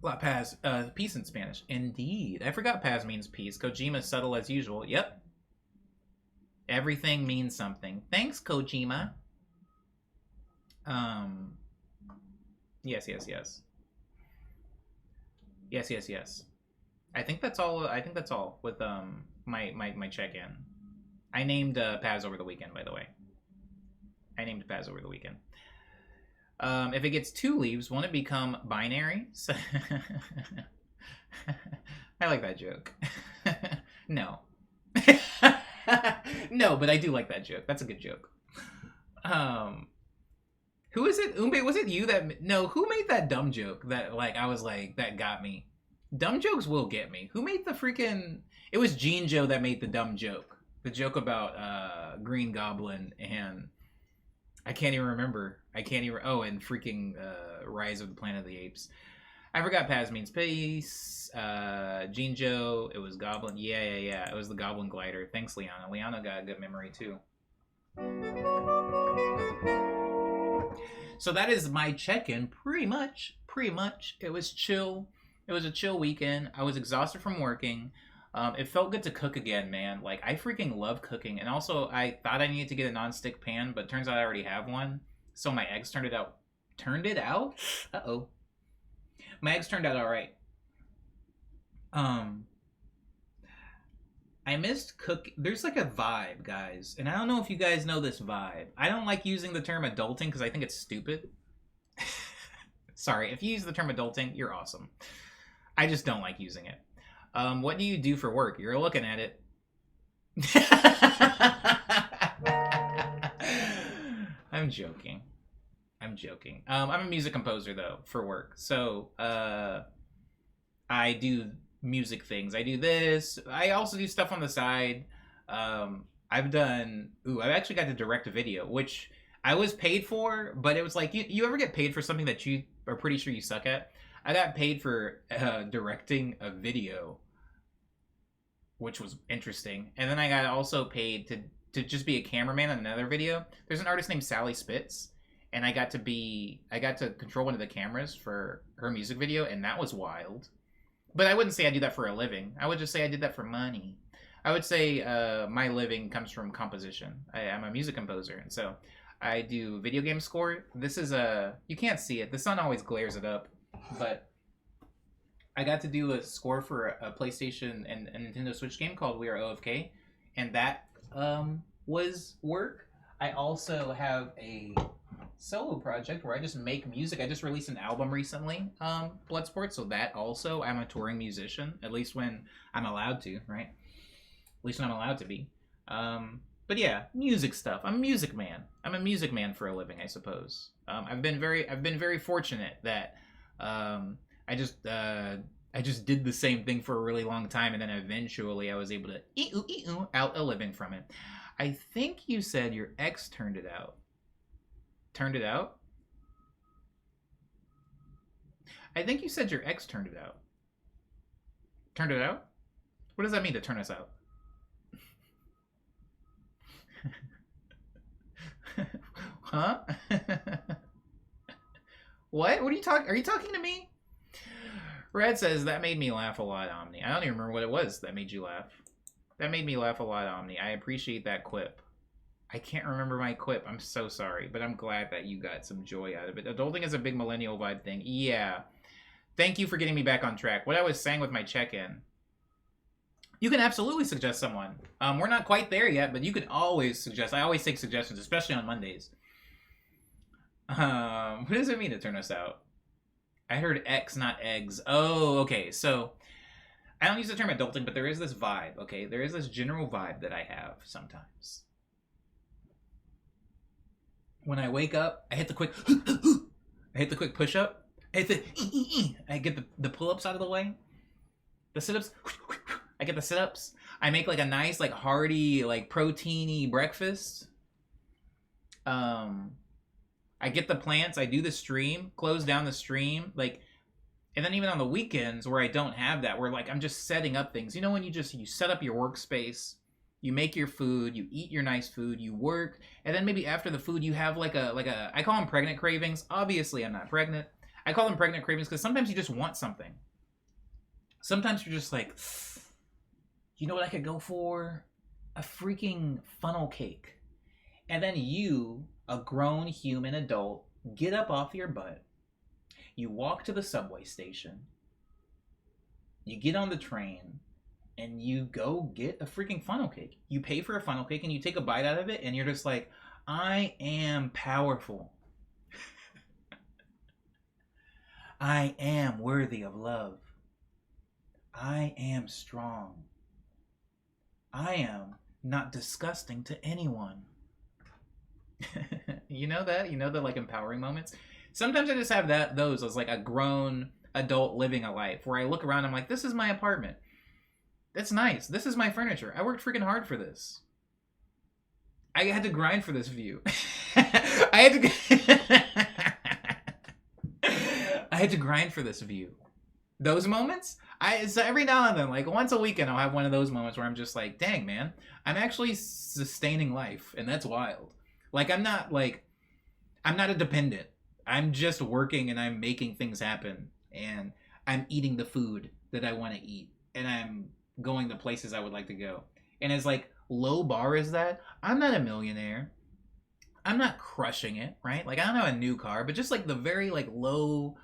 Speaker 1: La Paz, peace in Spanish. Indeed. I forgot Paz means peace. Kojima subtle as usual. Yep. Everything means something. Thanks, Kojima. Yes. Yes. I think that's all with my check-in. I named Paz over the weekend, by the way. If it gets 2 leaves, won't it become binary? I like that joke. No. No, but I do like that joke. That's a good joke. Who is it? Umbe, was it you that... No, who made that dumb joke that, like, I was like, that got me? Dumb jokes will get me. Who made the freaking... It was Gene Joe that made the dumb joke. The joke about Green Goblin and... I can't even remember. Oh, and freaking Rise of the Planet of the Apes. I forgot Paz means peace. Gene Joe. It was Goblin. Yeah. It was the Goblin Glider. Thanks, Liana. Liana got a good memory, too. So that is my check-in, pretty much. It was chill. It was a chill weekend. I was exhausted from working. It felt good to cook again, man. Like, I freaking love cooking. And also, I thought I needed to get a non-stick pan, but turns out I already have one. So my eggs turned it out? Uh-oh. My eggs turned out all right. I missed cooking. There's like a vibe, guys. And I don't know if you guys know this vibe. I don't like using the term adulting because I think it's stupid. Sorry, if you use the term adulting, you're awesome. I just don't like using it. What do you do for work? You're looking at it. I'm joking. I'm a music composer, though, for work. So, I do music things. I do this. I also do stuff on the side. I've actually got to direct a video, which I was paid for, but it was like, you ever get paid for something that you are pretty sure you suck at? I got paid for directing a video, which was interesting. And then I got also paid to just be a cameraman on another video. There's an artist named Sally Spitz, and I got to control one of the cameras for her music video, and that was wild. But I wouldn't say I do that for a living. I would just say I did that for money. I would say my living comes from composition. I'm a music composer, and so I do video game score. This is you can't see it. The sun always glares it up, but I got to do a score for a PlayStation and a Nintendo Switch game called We Are OFK, and that was work. I also have a solo project where I just make music. I just released an album recently, Bloodsport, so that also, I'm a touring musician, at least when I'm allowed to, right? At least when I'm allowed to be. But yeah, music stuff. I'm a music man. I'm a music man for a living, I suppose. I've been very fortunate that I just did the same thing for a really long time, and then eventually I was able to out a living from it. I think you said your ex turned it out. Turned it out? I think you said your ex turned it out. Turned it out? What does that mean, to turn us out? Huh? What? What are you talking? Are you talking to me? Red says, that made me laugh a lot, Omni. I don't even remember what it was that made you laugh. That made me laugh a lot, Omni. I appreciate that quip. I can't remember my quip. I'm so sorry, but I'm glad that you got some joy out of it. Adulting is a big millennial vibe thing. Yeah. Thank you for getting me back on track. What I was saying with my check-in. You can absolutely suggest someone. We're not quite there yet, but you can always suggest. I always take suggestions, especially on Mondays. What does it mean to turn us out? I heard X, not eggs. Oh, okay. So, I don't use the term adulting, but there is this vibe, okay? There is this general vibe that I have sometimes. When I wake up, I hit the quick push-up. I get the pull-ups out of the way. The sit-ups. I get the sit-ups. I make like a nice, like hearty, like proteiny breakfast. I get the plants. I do the stream, close down the stream, like, and then even on the weekends where I don't have that, where like I'm just setting up things. You know, when you set up your workspace, you make your food, you eat your nice food, you work, and then maybe after the food you have like a I call them pregnant cravings. Obviously, I'm not pregnant. I call them pregnant cravings because sometimes you just want something. Sometimes you're just like, you know what I could go for? A freaking funnel cake. And then you, a grown human adult, get up off your butt. You walk to the subway station. You get on the train. And you go get a freaking funnel cake. You pay for a funnel cake and you take a bite out of it. And you're just like, I am powerful. I am worthy of love. I am strong. I am not disgusting to anyone. You know that? You know the like empowering moments? Sometimes I just have those as like a grown adult living a life where I look around and I'm like, this is my apartment. That's nice. This is my furniture. I worked freaking hard for this. I had to grind for this view. I had to grind for this view. Those moments, so every now and then, like once a weekend, I'll have one of those moments where I'm just like, dang, man, I'm actually sustaining life, and that's wild. Like, I'm not a dependent. I'm just working, and I'm making things happen, and I'm eating the food that I want to eat, and I'm going the places I would like to go. And as like low bar as that, I'm not a millionaire. I'm not crushing it, right? Like, I don't have a new car, but just like the very like low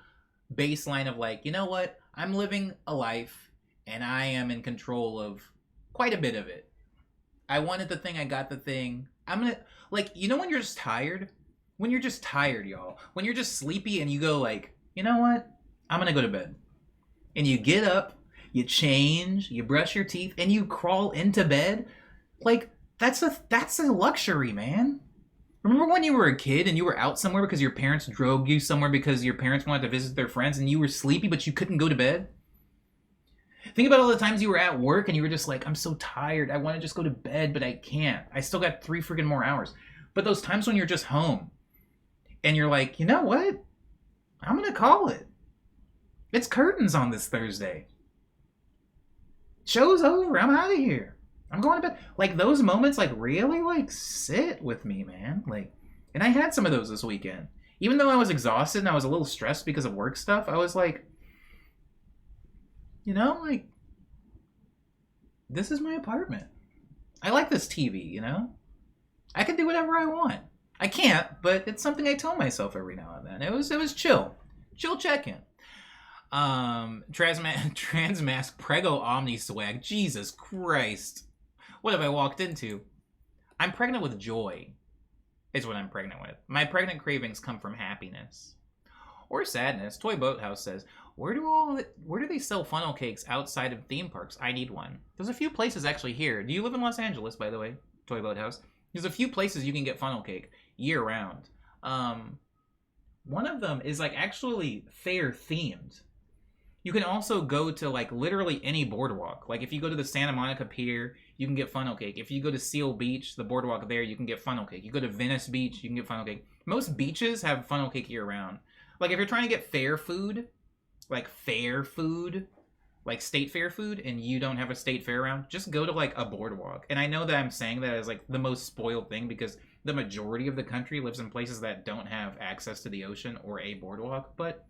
Speaker 1: baseline of like, you know what? I'm living a life and I am in control of quite a bit of it. I wanted the thing, I got the thing. I'm gonna, like, you know when you're just tired? When you're just tired, y'all. When you're just sleepy and you go like, you know what? I'm gonna go to bed. And you get up, you change, you brush your teeth, and you crawl into bed. Like, that's a luxury, man. Remember when you were a kid and you were out somewhere because your parents drove you somewhere because your parents wanted to visit their friends and you were sleepy but you couldn't go to bed? Think about all the times you were at work and you were just like, I'm so tired. I want to just go to bed, but I can't. I still got 3 freaking more hours. But those times when you're just home and you're like, you know what? I'm going to call it. It's curtains on this Thursday. Show's over. I'm out of here. I'm going to bed. Like, those moments, like, really, like, sit with me, man. Like, and I had some of those this weekend. Even though I was exhausted and I was a little stressed because of work stuff, I was like, you know, like, this is my apartment. I like this TV, you know? I can do whatever I want. I can't, but it's something I tell myself every now and then. It was chill. Chill check-in. Transmask Prego Omni swag. Jesus Christ. What have I walked into? I'm pregnant with joy, is what I'm pregnant with. My pregnant cravings come from happiness. Or sadness. Toy Boathouse says, where do they sell funnel cakes outside of theme parks? I need one. There's a few places actually here. Do you live in Los Angeles, by the way? Toy Boathouse. There's a few places you can get funnel cake year round. One of them is like actually fair themed. You can also go to like literally any boardwalk. Like if you go to the Santa Monica Pier, you can get funnel cake. If you go to Seal Beach, the boardwalk there, you can get funnel cake. You go to Venice Beach, you can get funnel cake. Most beaches have funnel cake year round. Like if you're trying to get fair food, like state fair food, and you don't have a state fair around, just go to like a boardwalk. And I know that I'm saying that as like the most spoiled thing because the majority of the country lives in places that don't have access to the ocean or a boardwalk, but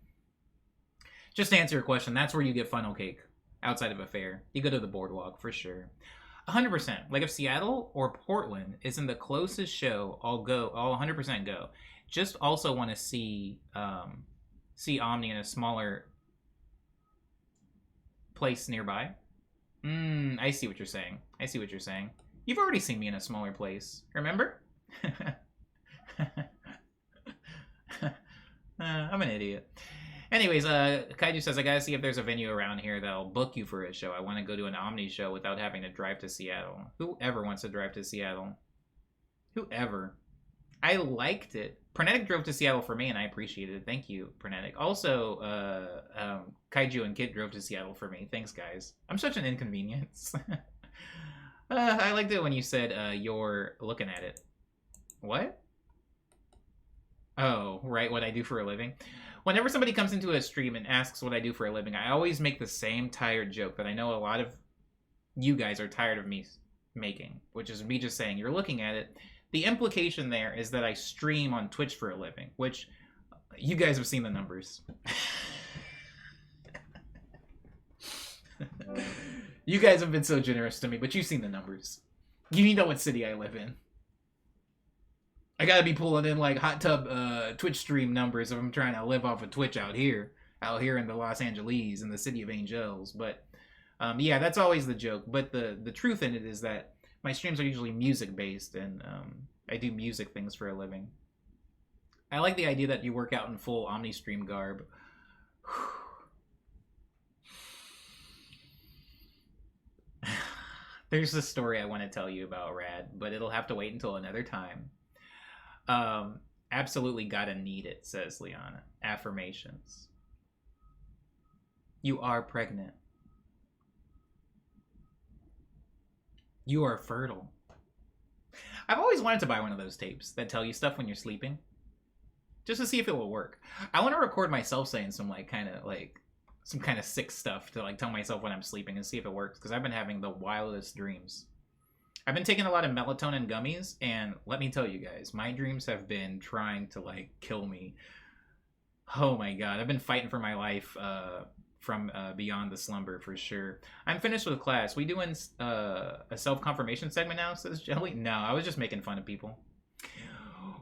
Speaker 1: just to answer your question, that's where you get funnel cake outside of a fair. You go to the boardwalk for sure. 100%. Like if Seattle or Portland is in the closest show, I'll 100% go. Just also want to see Omni in a smaller place nearby. I see what you're saying. You've already seen me in a smaller place. Remember? I'm an idiot. Anyways, Kaiju says, I gotta see if there's a venue around here that'll book you for a show. I want to go to an Omni show without having to drive to Seattle. Whoever wants to drive to Seattle? Whoever? I liked it. Pernetic drove to Seattle for me, and I appreciated it. Thank you, Pernetic. Also, Kaiju and Kid drove to Seattle for me. Thanks, guys. I'm such an inconvenience. I liked it when you said you're looking at it. What? Oh, right, what I do for a living. Whenever somebody comes into a stream and asks what I do for a living, I always make the same tired joke that I know a lot of you guys are tired of me making, which is me just saying, you're looking at it. The implication there is that I stream on Twitch for a living, which you guys have seen the numbers. You guys have been so generous to me, but you've seen the numbers. You know what city I live in. I gotta be pulling in like hot tub Twitch stream numbers if I'm trying to live off of Twitch out here in the Los Angeles, in the city of Angels. But yeah, that's always the joke. But the truth in it is that my streams are usually music based, and I do music things for a living. I like the idea that you work out in full OmniStream garb. There's a story I want to tell you about Rad, but it'll have to wait until another time. Absolutely gotta need it, says Liana. Affirmations. You are pregnant. You are fertile. I've always wanted to buy one of those tapes that tell you stuff when you're sleeping, just to see if it will work. I want to record myself saying some kind of sick stuff to like tell myself when I'm sleeping and see if it works, because I've been having the wildest dreams. I've been taking a lot of melatonin gummies, and let me tell you guys, my dreams have been trying to like kill me. Oh my god, I've been fighting for my life from beyond the slumber for sure. I'm finished with class. We doing a self-confirmation segment now, says Jelly? No, I was just making fun of people.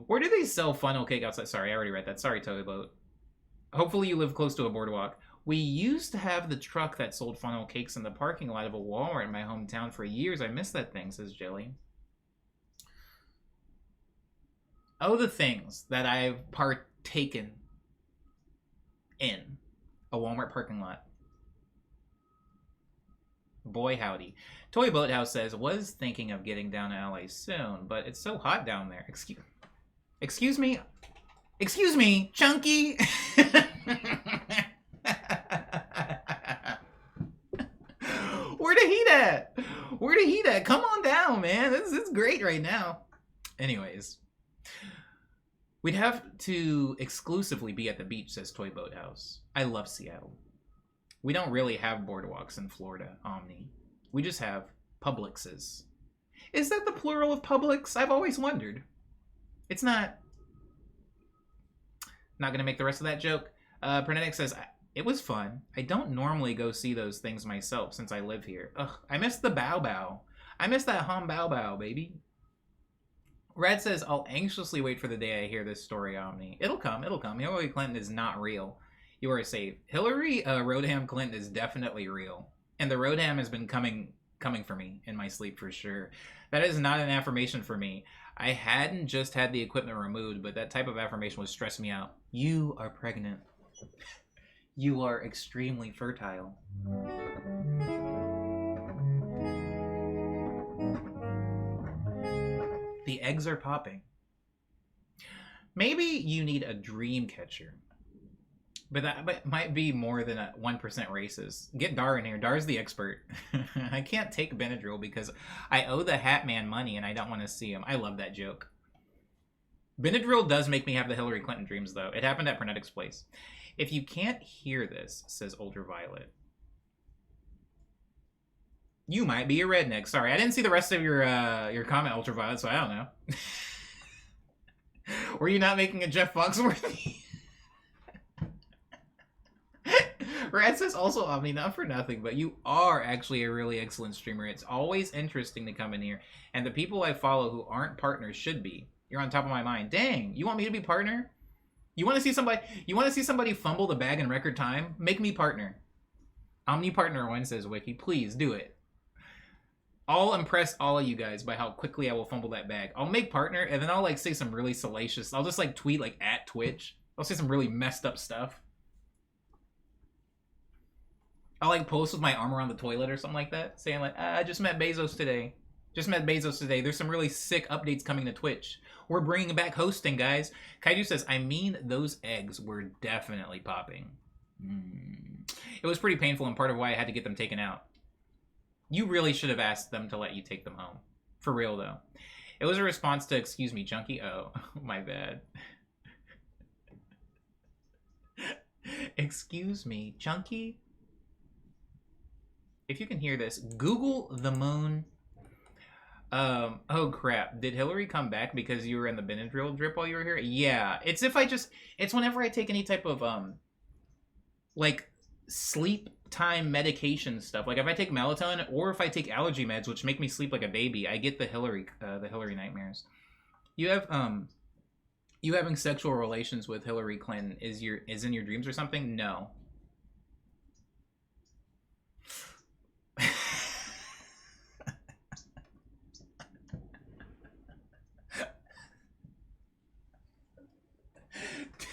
Speaker 1: Where do they sell funnel cake outside? Sorry, I already read that. Sorry, Toy Boat. Hopefully you live close to a boardwalk. We used to have the truck that sold funnel cakes in the parking lot of a Walmart in my hometown for years. I miss that thing, says Jelly. Oh, the things that I've partaken in a Walmart parking lot. Boy, howdy. Toy Boathouse says, was thinking of getting down to LA soon, but it's so hot down there. Excuse me? Excuse me, Chunky? Where the heat at? Where the heat at? Come on down, man. This is great right now. Anyways. We'd have to exclusively be at the beach, says Toy Boathouse. I love Seattle. We don't really have boardwalks in Florida, Omni. We just have Publixes. Is that the plural of Publix? I've always wondered. It's not. Not gonna make the rest of that joke. Pernetic says, it was fun. I don't normally go see those things myself since I live here. Ugh, I miss the Bow Bow. I miss that hum Bow Bow, baby. Red says, I'll anxiously wait for the day I hear this story, Omni. It'll come, it'll come. Hillary Clinton is not real. You are safe. Hillary Rodham Clinton is definitely real. And the Rodham has been coming for me in my sleep for sure. That is not an affirmation for me. I hadn't just had the equipment removed, but that type of affirmation would stress me out. You are pregnant. You are extremely fertile. The eggs are popping. Maybe you need a dream catcher. But that might be more than a 1% racist. Get Dar in here. Dar's the expert. I can't take Benadryl because I owe the Hat Man money and I don't want to see him. I love that joke. Benadryl does make me have the Hillary Clinton dreams, though. It happened at Pernetic's place. If you can't hear this, says Ultraviolet, you might be a redneck. Sorry, I didn't see the rest of your comment, Ultraviolet, so I don't know. Were you not making a Jeff Foxworthy? Rad says also, Omni, not for nothing, but you are actually a really excellent streamer. It's always interesting to come in here, and the people I follow who aren't partners should be. You're on top of my mind. Dang, you want me to be partner? You want to see somebody? You want to see somebody fumble the bag in record time? Make me partner. Omni partner one, says Wiki. Please do it. I'll impress all of you guys by how quickly I will fumble that bag. I'll make partner, and then I'll like say some really salacious. I'll just like tweet like at Twitch. I'll say some really messed up stuff. I'll like post with my arm around the toilet or something like that, saying like, I just met Bezos today. Just met Bezos today. There's some really sick updates coming to Twitch. We're bringing back hosting, guys. Kaiju says, I mean, those eggs were definitely popping. It was pretty painful and part of why I had to get them taken out. You really should have asked them to let you take them home. For real, though. It was a response to, excuse me, junkie. Oh, my bad. Excuse me, junkie? If you can hear this, Google the moon. Oh crap. Did Hillary come back because you were in the Benadryl drip while you were here? Yeah. It's whenever I take any type of, like, sleep time medication stuff. Like, if I take melatonin or if I take allergy meds, which make me sleep like a baby, I get the Hillary nightmares. You having sexual relations with Hillary Clinton is in your dreams or something? No.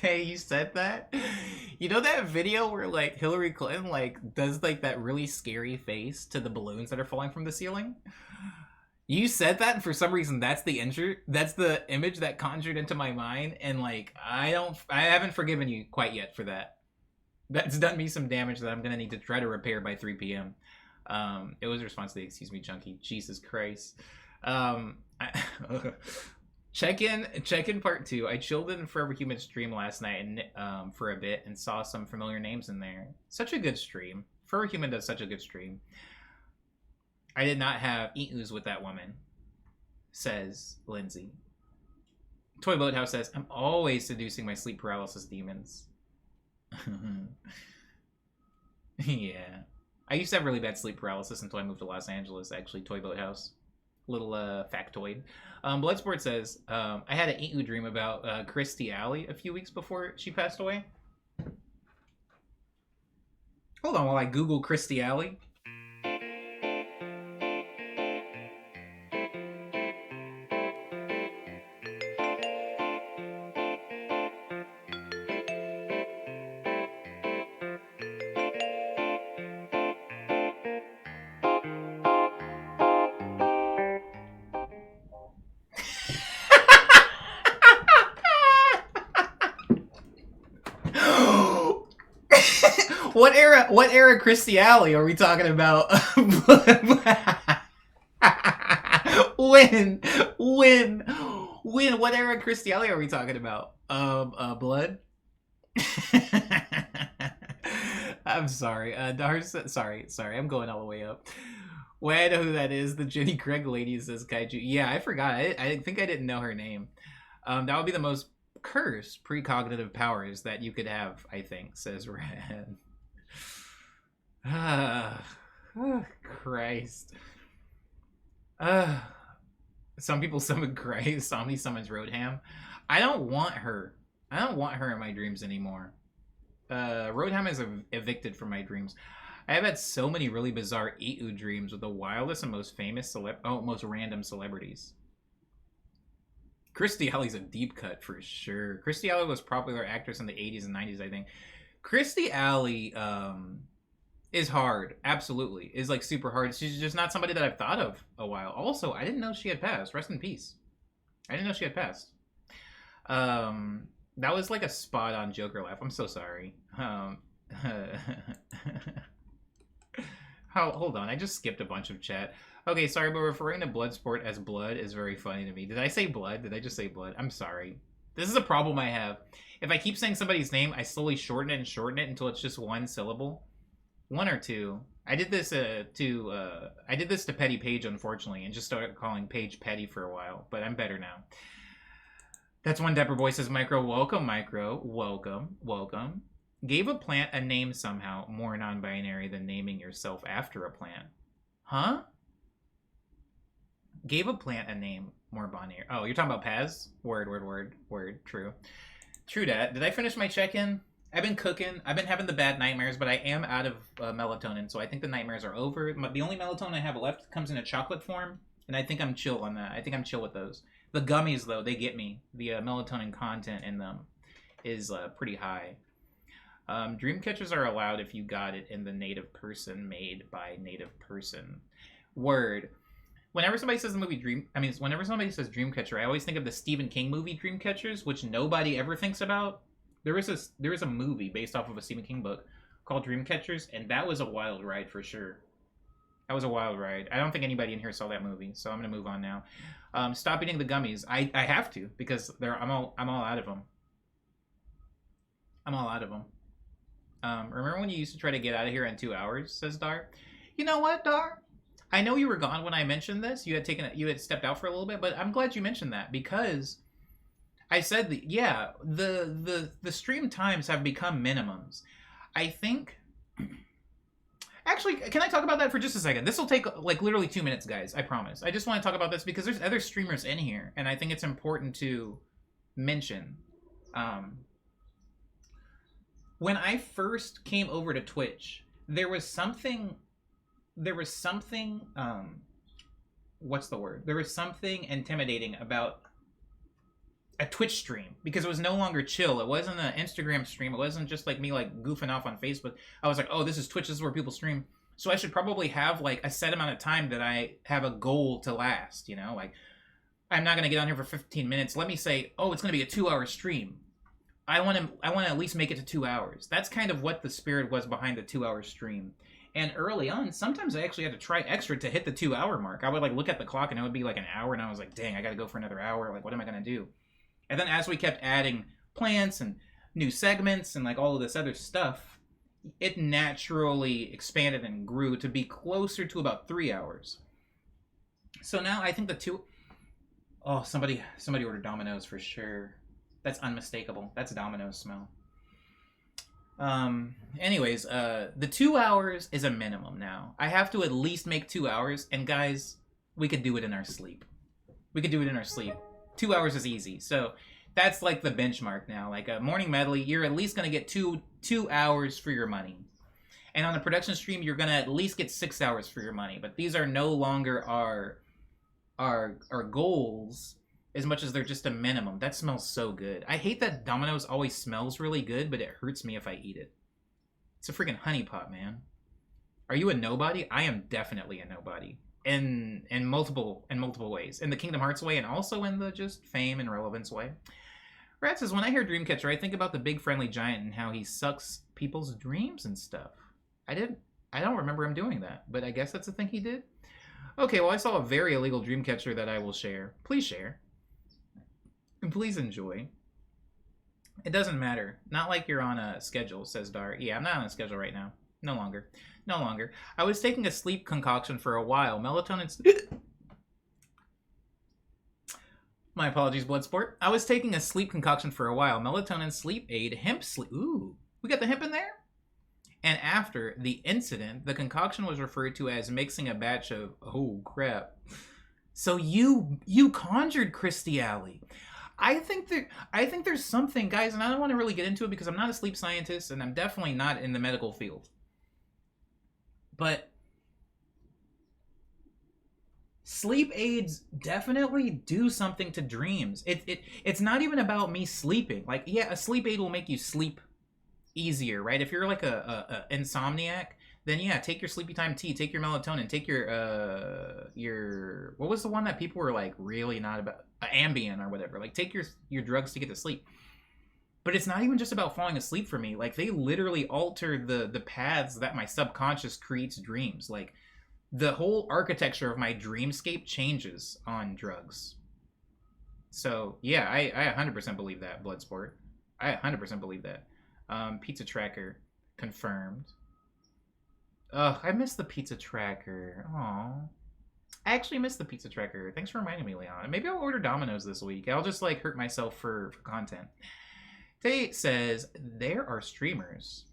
Speaker 1: Hey, you said that? You know that video where, like, Hillary Clinton, like, does, like, that really scary face to the balloons that are falling from the ceiling? You said that, and for some reason, that's the image that conjured into my mind, and, like, I haven't forgiven you quite yet for that. That's done me some damage that I'm gonna need to try to repair by 3 p.m. It was a response to the excuse me, junkie. Jesus Christ. Check-in part 2. I chilled in Forever Human stream last night and for a bit and saw some familiar names in there. Such a good stream. Forever Human does such a good stream. I did not have eat-oos with that woman, says Lindsay. Toy Boathouse says, I'm always seducing my sleep paralysis demons. Yeah. I used to have really bad sleep paralysis until I moved to Los Angeles, actually, Toy Boathouse. Little factoid. Bloodsport says, I had an eat-oo dream about Christy Alley a few weeks before she passed away. Hold on while I Google Christy Alley. What era Christy Alley are we talking about? When? What era Christy Alley are we talking about? Blood? I'm sorry. Sorry, I'm going all the way up. Well, I know who that is. The Jenny Craig lady says Kaiju. Yeah, I forgot. I think I didn't know her name. That would be the most cursed precognitive powers that you could have, I think, says Red. Oh, Christ. Some people summon Christ. Somebody summons Roadham. I don't want her. I don't want her in my dreams anymore. Roadham is evicted from my dreams. I have had so many really bizarre eat-oo dreams with the wildest and most famous most random celebrities. Christy Alley's a deep cut for sure. Christy Alley was a popular actress in the 80s and 90s, I think. Christy Alley is hard. Absolutely. Is like super hard. She's just not somebody that I've thought of a while. Also, I didn't know she had passed. Rest in peace. I didn't know she had passed. That was like a spot on Joker laugh. I'm so sorry. Hold on. I just skipped a bunch of chat. Okay, sorry, but referring to Bloodsport as blood is very funny to me. Did I say blood? Did I just say blood? I'm sorry. This is a problem I have. If I keep saying somebody's name, I slowly shorten it until it's just one syllable. One or two. I did this to Petty Page, unfortunately, and just started calling Paige Petty for a while, but I'm better now. That's one Dapper Boy says, Micro. Welcome, Micro. Welcome. Gave a plant a name somehow more non-binary than naming yourself after a plant. Huh? Gave a plant a name more binary. Oh, you're talking about Paz? Word. True that. Did I finish my check-in? I've been cooking. I've been having the bad nightmares, but I am out of melatonin, so I think the nightmares are over. The only melatonin I have left comes in a chocolate form, and I think I'm chill on that. I think I'm chill with those. The gummies, though, they get me. The melatonin content in them is pretty high. Dream catchers are allowed if you got it in the native person made by native person. Word. whenever somebody says the movie whenever somebody says Dreamcatcher, I always think of the Stephen King movie Dreamcatchers, which nobody ever thinks about. There is a movie based off of a Stephen King book called Dreamcatchers, and that was a wild ride for sure. That was a wild ride. I don't think anybody in here saw that movie, so I'm gonna move on now. Stop eating the gummies. I have to because I'm all out of them. I'm all out of them. Remember when you used to try to get out of here in 2 hours? Says Dar. You know what, Dar? I know you were gone when I mentioned this. You had stepped out for a little bit, but I'm glad you mentioned that because I said that the stream times have become minimums. I think. Actually, can I talk about that for just a second? This will take like literally 2 minutes, guys. I promise. I just want to talk about this because there's other streamers in here, and I think it's important to mention. When I first came over to Twitch, there was something. What's the word? There was something intimidating about a Twitch stream because it was no longer chill. It wasn't an Instagram stream. It wasn't just like me like goofing off on Facebook. I was like, oh, this is Twitch. This is where people stream. So I should probably have like a set amount of time that I have a goal to last. You know, like I'm not gonna get on here for 15 minutes. Let me say, oh, it's gonna be a 2-hour stream. I want to at least make it to 2 hours. That's kind of what the spirit was behind the 2-hour stream. And early on, sometimes I actually had to try extra to hit the 2-hour mark. I would like look at the clock and it would be like an hour, and I was like, dang, I got to go for another hour. Like, what am I gonna do? And then as we kept adding plants and new segments and like all of this other stuff, it naturally expanded and grew to be closer to about 3 hours. So now I think somebody ordered Domino's for sure. That's unmistakable. That's Domino's smell. Anyways, the 2 hours is a minimum now. I have to at least make 2 hours, and guys, we could do it in our sleep. 2 hours is easy. So that's like the benchmark now. Like a morning medley, you're at least going to get two hours for your money. And on a production stream, you're going to at least get 6 hours for your money. But these are no longer our goals as much as they're just a minimum. That smells so good. I hate that Domino's always smells really good, but it hurts me if I eat it. It's a freaking honeypot, man. Are you a nobody? I am definitely a nobody. In multiple ways. In the Kingdom Hearts way, and also in the just fame and relevance way. Rat says, when I hear Dreamcatcher, I think about the big friendly giant and how he sucks people's dreams and stuff. I don't remember him doing that, but I guess that's a thing he did. Okay, well, I saw a very illegal Dreamcatcher that I will share. Please share. And please enjoy. It doesn't matter. Not like you're on a schedule, says Dar. Yeah, I'm not on a schedule right now. No longer. I was taking a sleep concoction for a while. Melatonin... My apologies, Bloodsport. I was taking a sleep concoction for a while. Melatonin sleep aid, hemp sleep... Ooh, we got the hemp in there? And after the incident, the concoction was referred to as mixing a batch of... Oh, crap. So you conjured Christy Alley. I think there's something, guys, and I don't want to really get into it because I'm not a sleep scientist and I'm definitely not in the medical field. But sleep aids definitely do something to dreams. It's not even about me sleeping. Like, yeah, a sleep aid will make you sleep easier, right? If you're like a insomniac, then yeah, take your sleepy time tea, take your melatonin, take your what was the one that people were like really not about, Ambien or whatever. Like, take your drugs to get to sleep. But it's not even just about falling asleep for me. Like, they literally alter the paths that my subconscious creates dreams. Like, the whole architecture of my dreamscape changes on drugs. So, yeah, I 100% believe that, Bloodsport. I 100% believe that. Pizza Tracker, confirmed. Ugh, I miss the Pizza Tracker. Aww. I actually miss the Pizza Tracker. Thanks for reminding me, Leon. Maybe I'll order Domino's this week. I'll just, like, hurt myself for content. Tate says, there are streamers.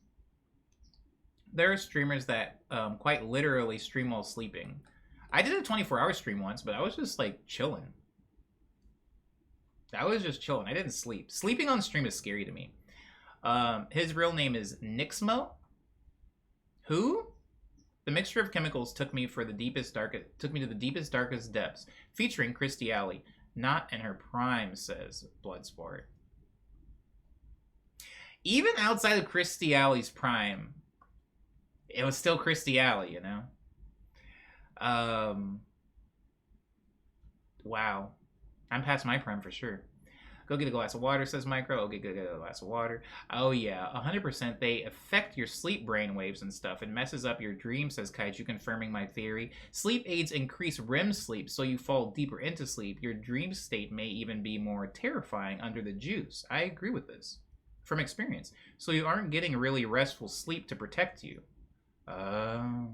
Speaker 1: There are streamers that quite literally stream while sleeping. I did a 24-hour stream once, but I was just, like, chilling. I was just chilling. I didn't sleep. Sleeping on stream is scary to me. His real name is Nixmo. Who? The mixture of chemicals took me to the deepest, darkest depths, featuring Christy Alley. Not in her prime, says Bloodsport. Even outside of Christy Alley's prime, it was still Christy Alley, you know? Wow. I'm past my prime for sure. Go get a glass of water, says Micro. Okay, go get a glass of water. Oh, yeah, 100%. They affect your sleep brainwaves and stuff. It messes up your dreams, says Kaiju, confirming my theory. Sleep aids increase REM sleep, so you fall deeper into sleep. Your dream state may even be more terrifying under the juice. I agree with this from experience. So you aren't getting really restful sleep to protect you. Oh.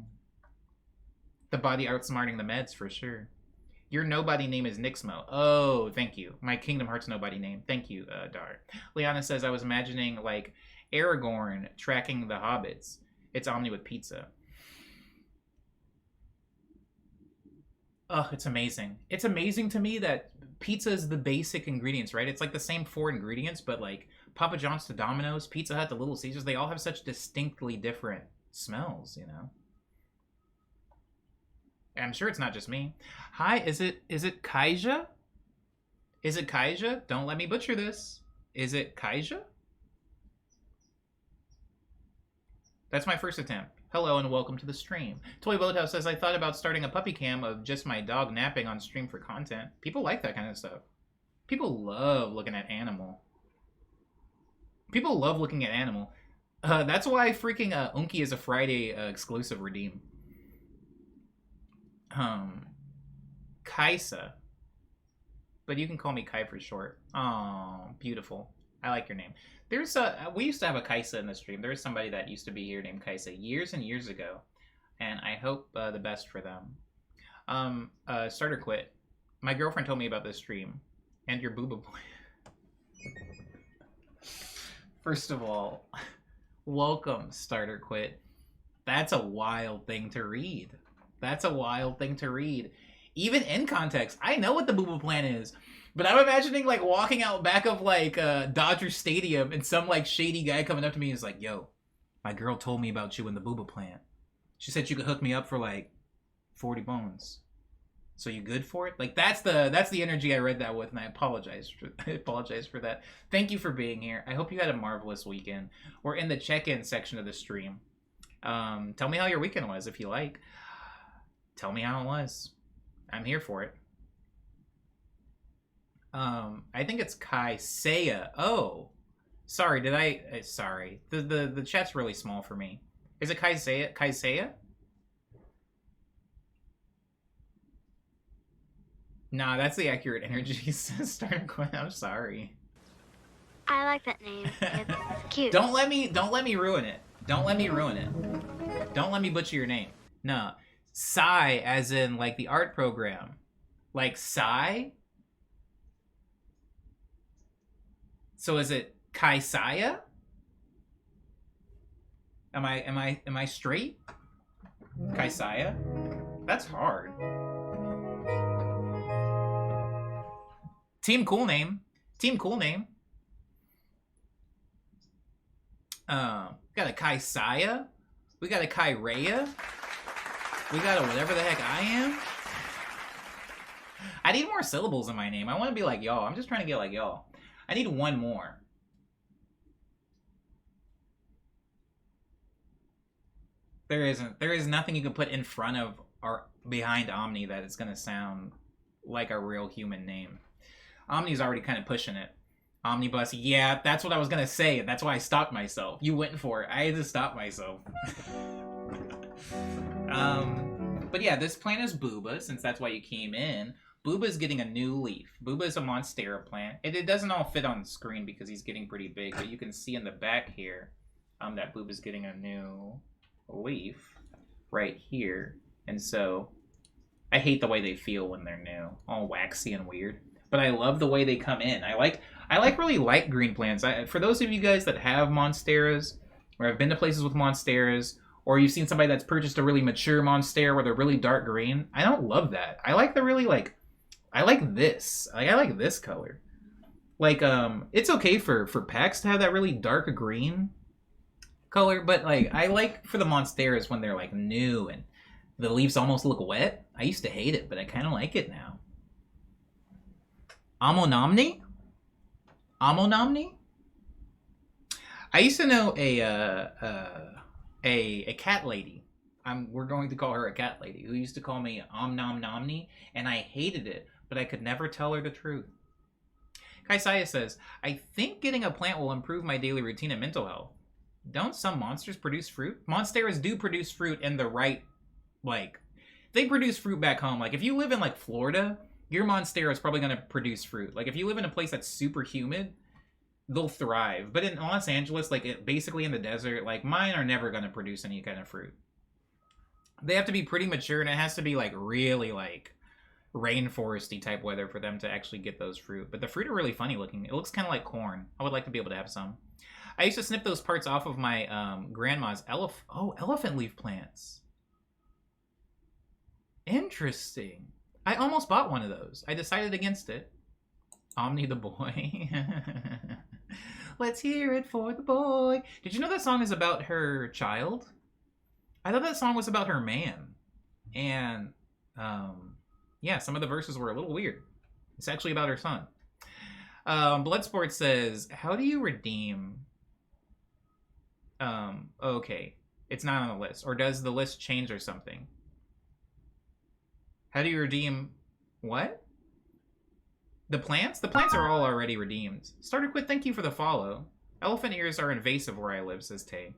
Speaker 1: The body outsmarting the meds for sure. Your nobody name is Nixmo. Oh, thank you. My Kingdom Hearts nobody name. Thank you, Dart. Liana says, I was imagining, like, Aragorn tracking the hobbits. It's Omni with pizza. Oh, it's amazing. It's amazing to me that pizza is the basic ingredients, right? It's like the same 4 ingredients, but like Papa John's to Domino's, Pizza Hut to Little Caesars, they all have such distinctly different smells, you know? I'm sure it's not just me. Hi, is it Kaija? Is it Kaija? Don't let me butcher this. Is it Kaija? That's my first attempt. Hello and welcome to the stream. Toy Boathouse says, I thought about starting a puppy cam of just my dog napping on stream for content. People like that kind of stuff. People love looking at animal. People love looking at animal. That's why freaking Unky is a Friday exclusive redeem. Kaisa. But you can call me Kai for short. Oh, beautiful. I like your name. There's we used to have a Kaisa in the stream. There was somebody that used to be here named Kaisa years and years ago. And I hope the best for them. Starter quit. My girlfriend told me about this stream. And your booba boy. First of all, welcome, Starter Quit. That's a wild thing to read. That's a wild thing to read. Even in context, I know what the Booba Plan is, but I'm imagining like walking out back of like Dodger Stadium and some like shady guy coming up to me and is like, yo, my girl told me about you in the Booba Plan. She said you could hook me up for like 40 bones. So you good for it? Like that's the energy I read that with, and I apologize for that. Thank you for being here. I hope you had a marvelous weekend. We're in the check-in section of the stream. Tell me how your weekend was if you like. Tell me how it was. I'm here for it. I think it's Kaisea. Oh, sorry. Did I? Sorry. The chat's really small for me. Is it Kaisea? Kaisea? Nah, that's the accurate energy. Starter Quinn. I'm sorry.
Speaker 3: I like that name. It's cute.
Speaker 1: Don't let me ruin it. Don't let me ruin it. Don't let me butcher your name. No. Psy, as in like the art program. Like Psy? So is it Kaisaya? Am I straight? Kaisaya? That's hard. Team cool name. Team cool name. Got a Kaisaya. We got a Kairea. We got a whatever the heck I am. I need more syllables in my name. I want to be like y'all. I'm just trying to get like y'all. I need one more. There is nothing you can put in front of or behind Omni that is going to sound like a real human name. Omni's already kind of pushing it. Omnibus, yeah, that's what I was going to say. That's why I stopped myself. You went for it. I had to stop myself. But yeah, this plant is Booba, since that's why you came in. Booba's getting a new leaf. Booba is a Monstera plant. It doesn't all fit on the screen because he's getting pretty big, but you can see in the back here that Booba's getting a new leaf right here. And so I hate the way they feel when they're new, all waxy and weird. But I love the way they come in. I like really light green plants. For those of you guys that have Monsteras, or have been to places with Monsteras, or you've seen somebody that's purchased a really mature Monstera where they're really dark green, I don't love that. I like the really I like this. I like this color. Like, it's okay for packs to have that really dark green color, but like I like for the Monsteras when they're like new and the leaves almost look wet. I used to hate it, but I kind of like it now. Amonomni? Amonomni? I used to know a cat lady. We're going to call her a cat lady who used to call me Omnom Nomni, and I hated it. but I could never tell her the truth. Kaisaya says, I think getting a plant will improve my daily routine and mental health. Don't some monsters produce fruit? Monsteras do produce fruit in the right, like, they produce fruit back home. Like, if you live in, like, Florida, your Monstera is probably going to produce fruit. Like, if you live in a place that's super humid, they'll thrive. But in Los Angeles, like, basically in the desert, like, mine are never going to produce any kind of fruit. They have to be pretty mature, and it has to be, like, really, like, rainforesty type weather for them to actually get those fruit. But the fruit are really funny looking. It looks kind of like corn. I would like to be able to have some. I used to snip those parts off of my grandma's elephant leaf plants. Interesting. I almost bought one of those. I decided against it. Omni the boy. Let's hear it for the boy. Did you know that song is about her child? I thought that song was about her man. And yeah, some of the verses were a little weird. It's actually about her son. Bloodsport says, how do you redeem... okay. It's not on the list. Or does the list change or something? How do you redeem... What? The plants? The plants are all already redeemed. Starter Quit, thank you for the follow. Elephant ears are invasive where I live, says Tay.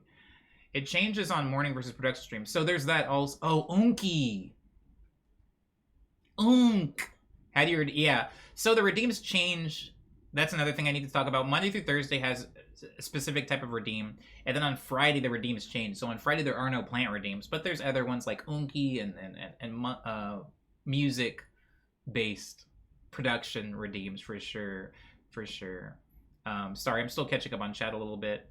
Speaker 1: It changes on morning versus production stream. So there's that also. Oh, Unky. Unk. How do you... Yeah. So the redeems change. That's another thing I need to talk about. Monday through Thursday has a specific type of redeem. And then on Friday, the redeems change. So on Friday, there are no plant redeems. But there's other ones like Unky and music-based production redeems for sure. For sure. Sorry, I'm still catching up on chat a little bit.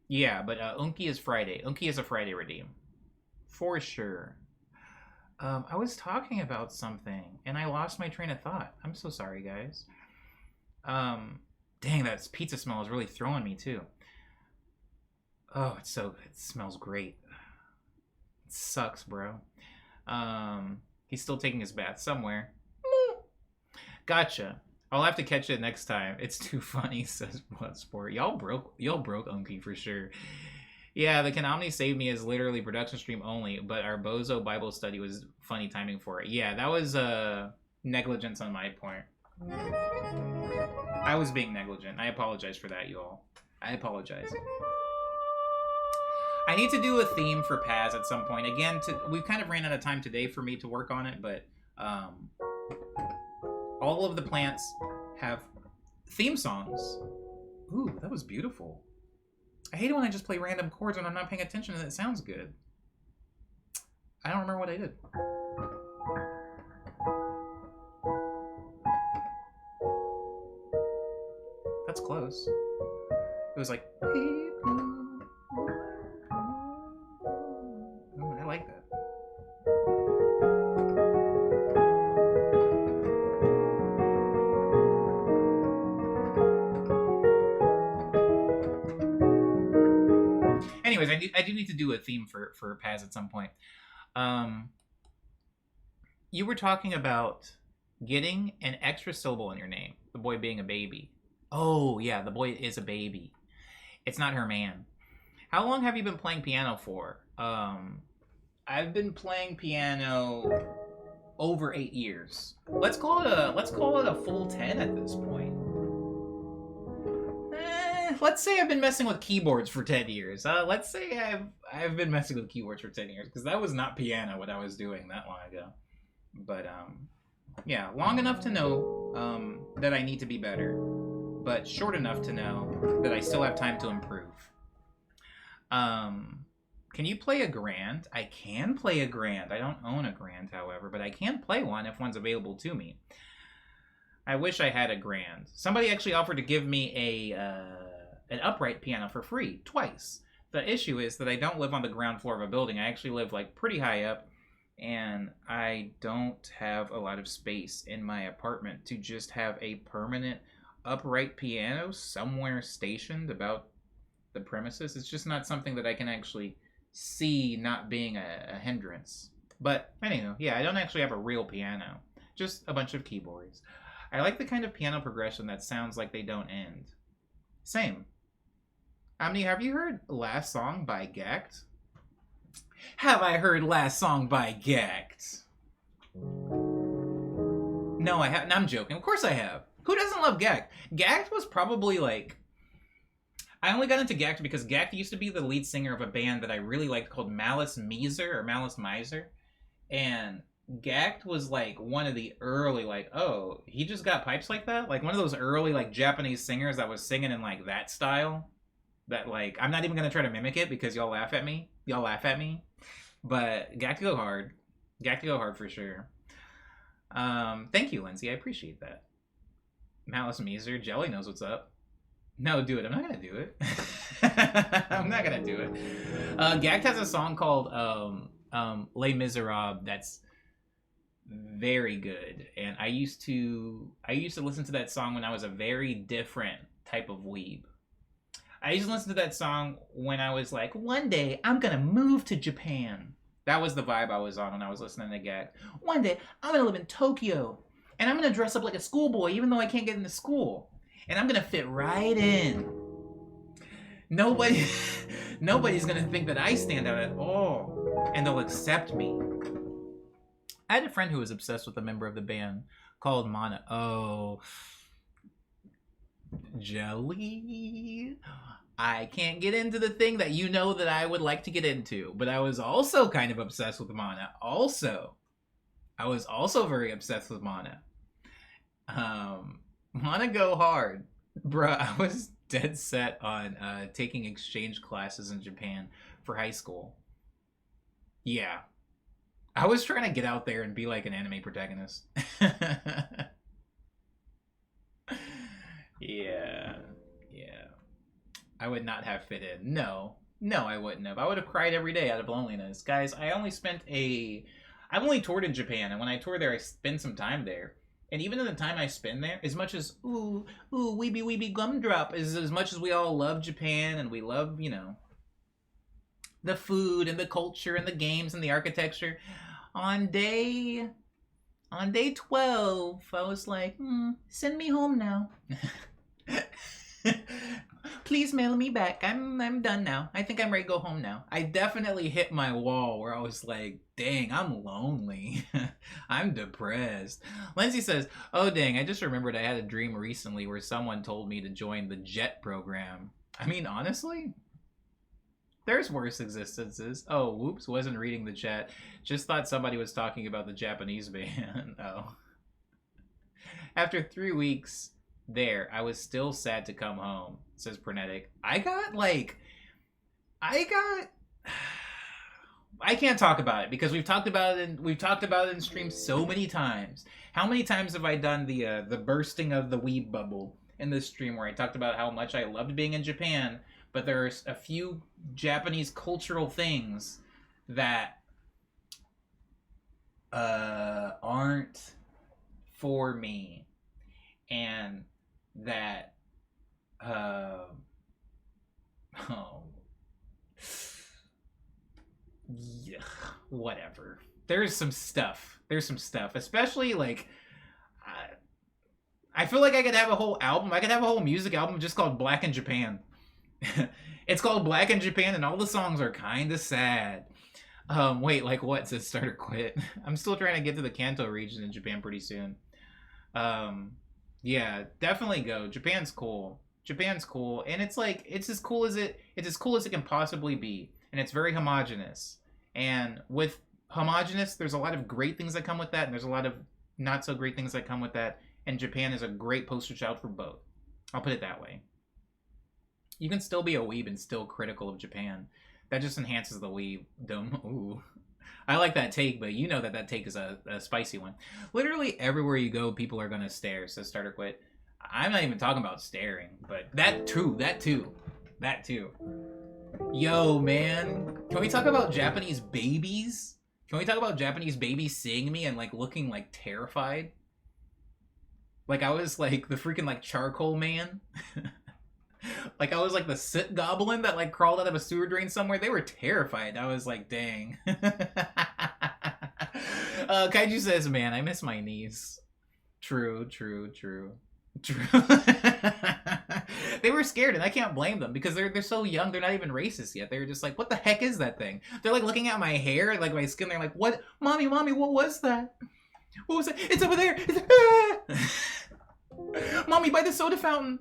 Speaker 1: Yeah, but Unky is Friday. Unky is a Friday redeem. For sure. I was talking about something, and I lost my train of thought. I'm so sorry, guys. Dang, that pizza smell is really throwing me, too. Oh, it smells great. It sucks, bro. He's still taking his bath somewhere. Gotcha. I'll have to catch it next time. It's too funny, says Bloodsport. Y'all broke Unky for sure. Yeah, the Konami Save Me is literally production stream only, but our Bozo Bible study was funny timing for it. Yeah, that was negligence on my part. I was being negligent. I apologize for that, you all. I apologize. I need to do a theme for Paz at some point. Again, we kind of ran out of time today for me to work on it, but all of the plants have theme songs. Ooh, that was beautiful. I hate it when I just play random chords when I'm not paying attention and it sounds good. I don't remember what I did. That's close. It was like... Ooh, I like that. Anyways, I do need to do a theme for Paz at some point. You were talking about getting an extra syllable in your name. The boy being a baby. Oh, yeah, the boy is a baby. It's not her man. How long have you been playing piano for? I've been playing piano over 8 years. Let's call it a full 10 at this point. Let's say I've been messing with keyboards for 10 years. Let's say I've been messing with keyboards for 10 years, because that was not piano what I was doing that long ago. But, yeah, long enough to know that I need to be better, but short enough to know that I still have time to improve. Can you play a grand? I can play a grand. I don't own a grand, however, but I can play one if one's available to me. I wish I had a grand. Somebody actually offered to give me an upright piano for free, twice. The issue is that I don't live on the ground floor of a building. I actually live, like, pretty high up, and I don't have a lot of space in my apartment to just have a permanent upright piano somewhere stationed about the premises. It's just not something that I can actually see not being a hindrance. But, anyway, yeah, I don't actually have a real piano. Just a bunch of keyboards. I like the kind of piano progression that sounds like they don't end. Same. Omni, have you heard Last Song by Gecht? Have I heard Last Song by Gecht? No, I haven't. I'm joking. Of course I have. Who doesn't love Gact? Gact was probably like... I only got into Gact because Gact used to be the lead singer of a band that I really liked called Malice Miser. And Gact was like one of the early, like, oh, he just got pipes like that? Like one of those early like Japanese singers that was singing in like that style. That like, I'm not even going to try to mimic it because y'all laugh at me. But Gact go hard. Gact go hard for sure. Thank you, Lindsay. I appreciate that. Malice Miser, Jelly knows what's up. No, do it. I'm not gonna do it. I'm not gonna do it. Gact has a song called Les Miserables that's very good, and I used to listen to that song when I was a very different type of weeb. I used to listen to that song when I was like, one day I'm gonna move to Japan. That was the vibe I was on when I was listening to Gact. One day I'm gonna live in Tokyo, and I'm gonna dress up like a schoolboy even though I can't get into school. And I'm gonna fit right in. Nobody's gonna think that I stand out at all. And they'll accept me. I had a friend who was obsessed with a member of the band called Mana. Oh. Jelly. I can't get into the thing that you know that I would like to get into. But I was also kind of obsessed with Mana. I was also very obsessed with Mana. Wanna go hard. Bruh, I was dead set on taking exchange classes in Japan for high school. Yeah. I was trying to get out there and be like an anime protagonist. Yeah. I would not have fit in. No, I wouldn't have. I would have cried every day out of loneliness. Guys, I've only toured in Japan, and when I toured there, I spent some time there. And even in the time I spend there, as much as, ooh, weeby gumdrop, as much as we all love Japan and we love, you know, the food and the culture and the games and the architecture, on day 12, I was like, send me home now. Please mail me back. I'm done now. I think I'm ready to go home now. I definitely hit my wall where I was like, dang, I'm lonely. I'm depressed. Lindsay says, oh dang, I just remembered I had a dream recently where someone told me to join the JET program. I mean, honestly, there's worse existences. Oh, whoops, wasn't reading the chat. Just thought somebody was talking about the Japanese band. Oh. After 3 weeks there, I was still sad to come home, says Pernetic. I can't talk about it because we've talked about it in streams so many times. How many times have I done the bursting of the weeb bubble in this stream where I talked about how much I loved being in Japan, but there's a few Japanese cultural things that aren't for me, and that yeah, whatever. There's some stuff, especially like I feel like I could have a whole music album just called Black in Japan. It's called Black in Japan and all the songs are kind of sad. Wait, like what? Says Starter Quit. I'm still trying to get to the Kanto region in Japan pretty soon. Yeah, definitely go. Japan's cool, and it's like it's as cool as it can possibly be, and it's very homogenous. And with homogenous, there's a lot of great things that come with that, and there's a lot of not so great things that come with that. And Japan is a great poster child for both. I'll put it that way. You can still be a weeb and still critical of Japan. That just enhances the weebdom. Ooh. I like that take, but you know that take is a spicy one. Literally everywhere you go, people are going to stare, says Starter Quit. I'm not even talking about staring, but that too. Yo, man. Can we talk about Japanese babies? Can we talk about Japanese babies seeing me and like looking like terrified? Like I was like the freaking like charcoal man. Like I was like the soot goblin that like crawled out of a sewer drain somewhere. They were terrified. I was like, dang. Kaiju says, man, I miss my niece. True. They were scared, and I can't blame them because they're so young. They're not even racist yet. They're just like, what the heck is that thing? They're like looking at my hair, like my skin. They're like, what, mommy, what was that? What was it? It's over there! Ah! Mommy, by the soda fountain!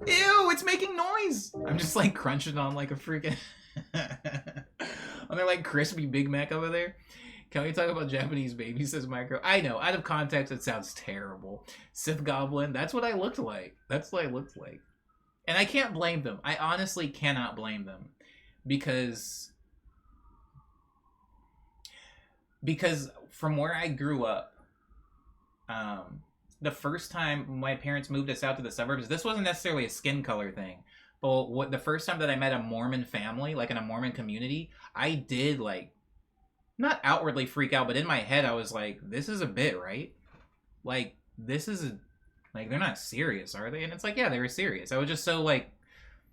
Speaker 1: Ew, it's making noise! I'm just like crunching on like a freaking... on their like crispy Big Mac over there. Can we talk about Japanese baby, says Micro? I know, out of context it sounds terrible. Sith Goblin, that's what I looked like. That's what I looked like. And I can't blame them. I honestly cannot blame them. Because from where I grew up, the first time my parents moved us out to the suburbs, this wasn't necessarily a skin color thing. But the first time that I met a Mormon family, like in a Mormon community, I did like, not outwardly freak out, but in my head I was like, this is a bit, right? Like, this is, like, they're not serious, are they? And it's like, yeah, they were serious. I was just so, like,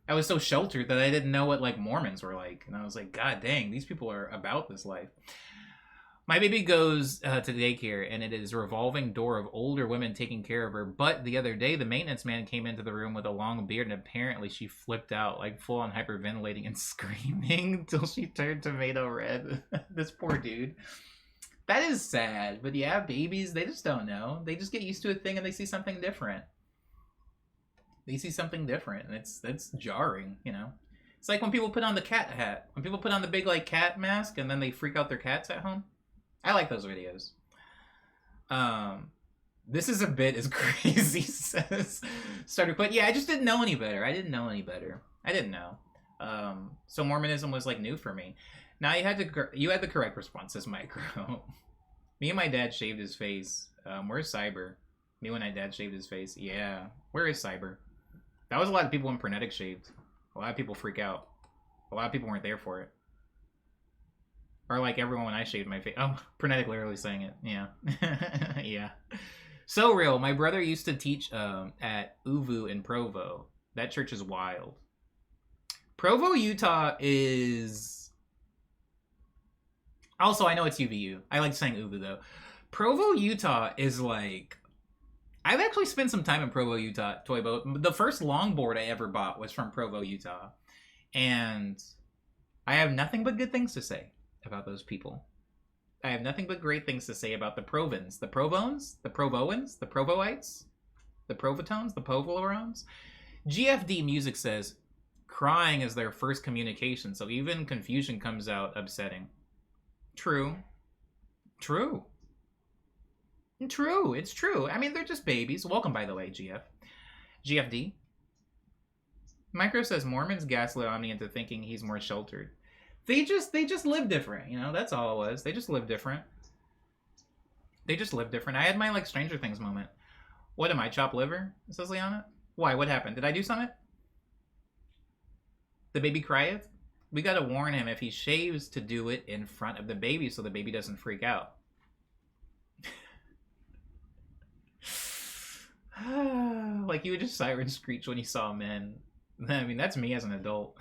Speaker 1: I was so sheltered that I didn't know what, like, Mormons were like. And I was like, God dang, these people are about this life. My baby goes to daycare, and it is a revolving door of older women taking care of her. But the other day, the maintenance man came into the room with a long beard, and apparently she flipped out, like full-on hyperventilating and screaming until she turned tomato red. This poor dude. That is sad. But yeah, babies, they just don't know. They just get used to a thing, and they see something different. They see something different, and that's jarring, you know? It's like when people put on the cat hat. When people put on the big, like, cat mask, and then they freak out their cats at home. I like those videos. This is a bit as crazy, says Starter Put. Yeah, I just didn't know any better. I didn't know. So Mormonism was like new for me. Now you had the correct response, says Micro. Me and my dad shaved his face. Where's Cyber? Me when my dad shaved his face. Yeah. Where is Cyber? That was a lot of people when Pernetic shaved. A lot of people freak out. A lot of people weren't there for it. Or like everyone when I shaved my face. Oh, Pernetic literally saying it. Yeah. Yeah. So real. My brother used to teach at Uvu in Provo. That church is wild. Provo, Utah is... Also, I know it's UVU. I like saying Uvu, though. Provo, Utah is like... I've actually spent some time in Provo, Utah, toy boat. The first longboard I ever bought was from Provo, Utah. And I have nothing but good things to say about those people. I have nothing but great things to say about the Provans, the Provones, the Provoans, the Provoites, the Provatones, the Povolones. GFD Music says, crying is their first communication, so even confusion comes out upsetting. True. True. True, it's true. I mean, they're just babies. Welcome, by the way, GFD. Micro says Mormons gaslit Omni into thinking he's more sheltered. They just live different, you know? That's all it was. They just live different. I had my, like, Stranger Things moment. What am I, chopped liver? Says Liana. Why? What happened? Did I do something? The baby crieth? We gotta warn him if he shaves to do it in front of the baby so the baby doesn't freak out. Like you would just siren screech when you saw men. I mean, that's me as an adult.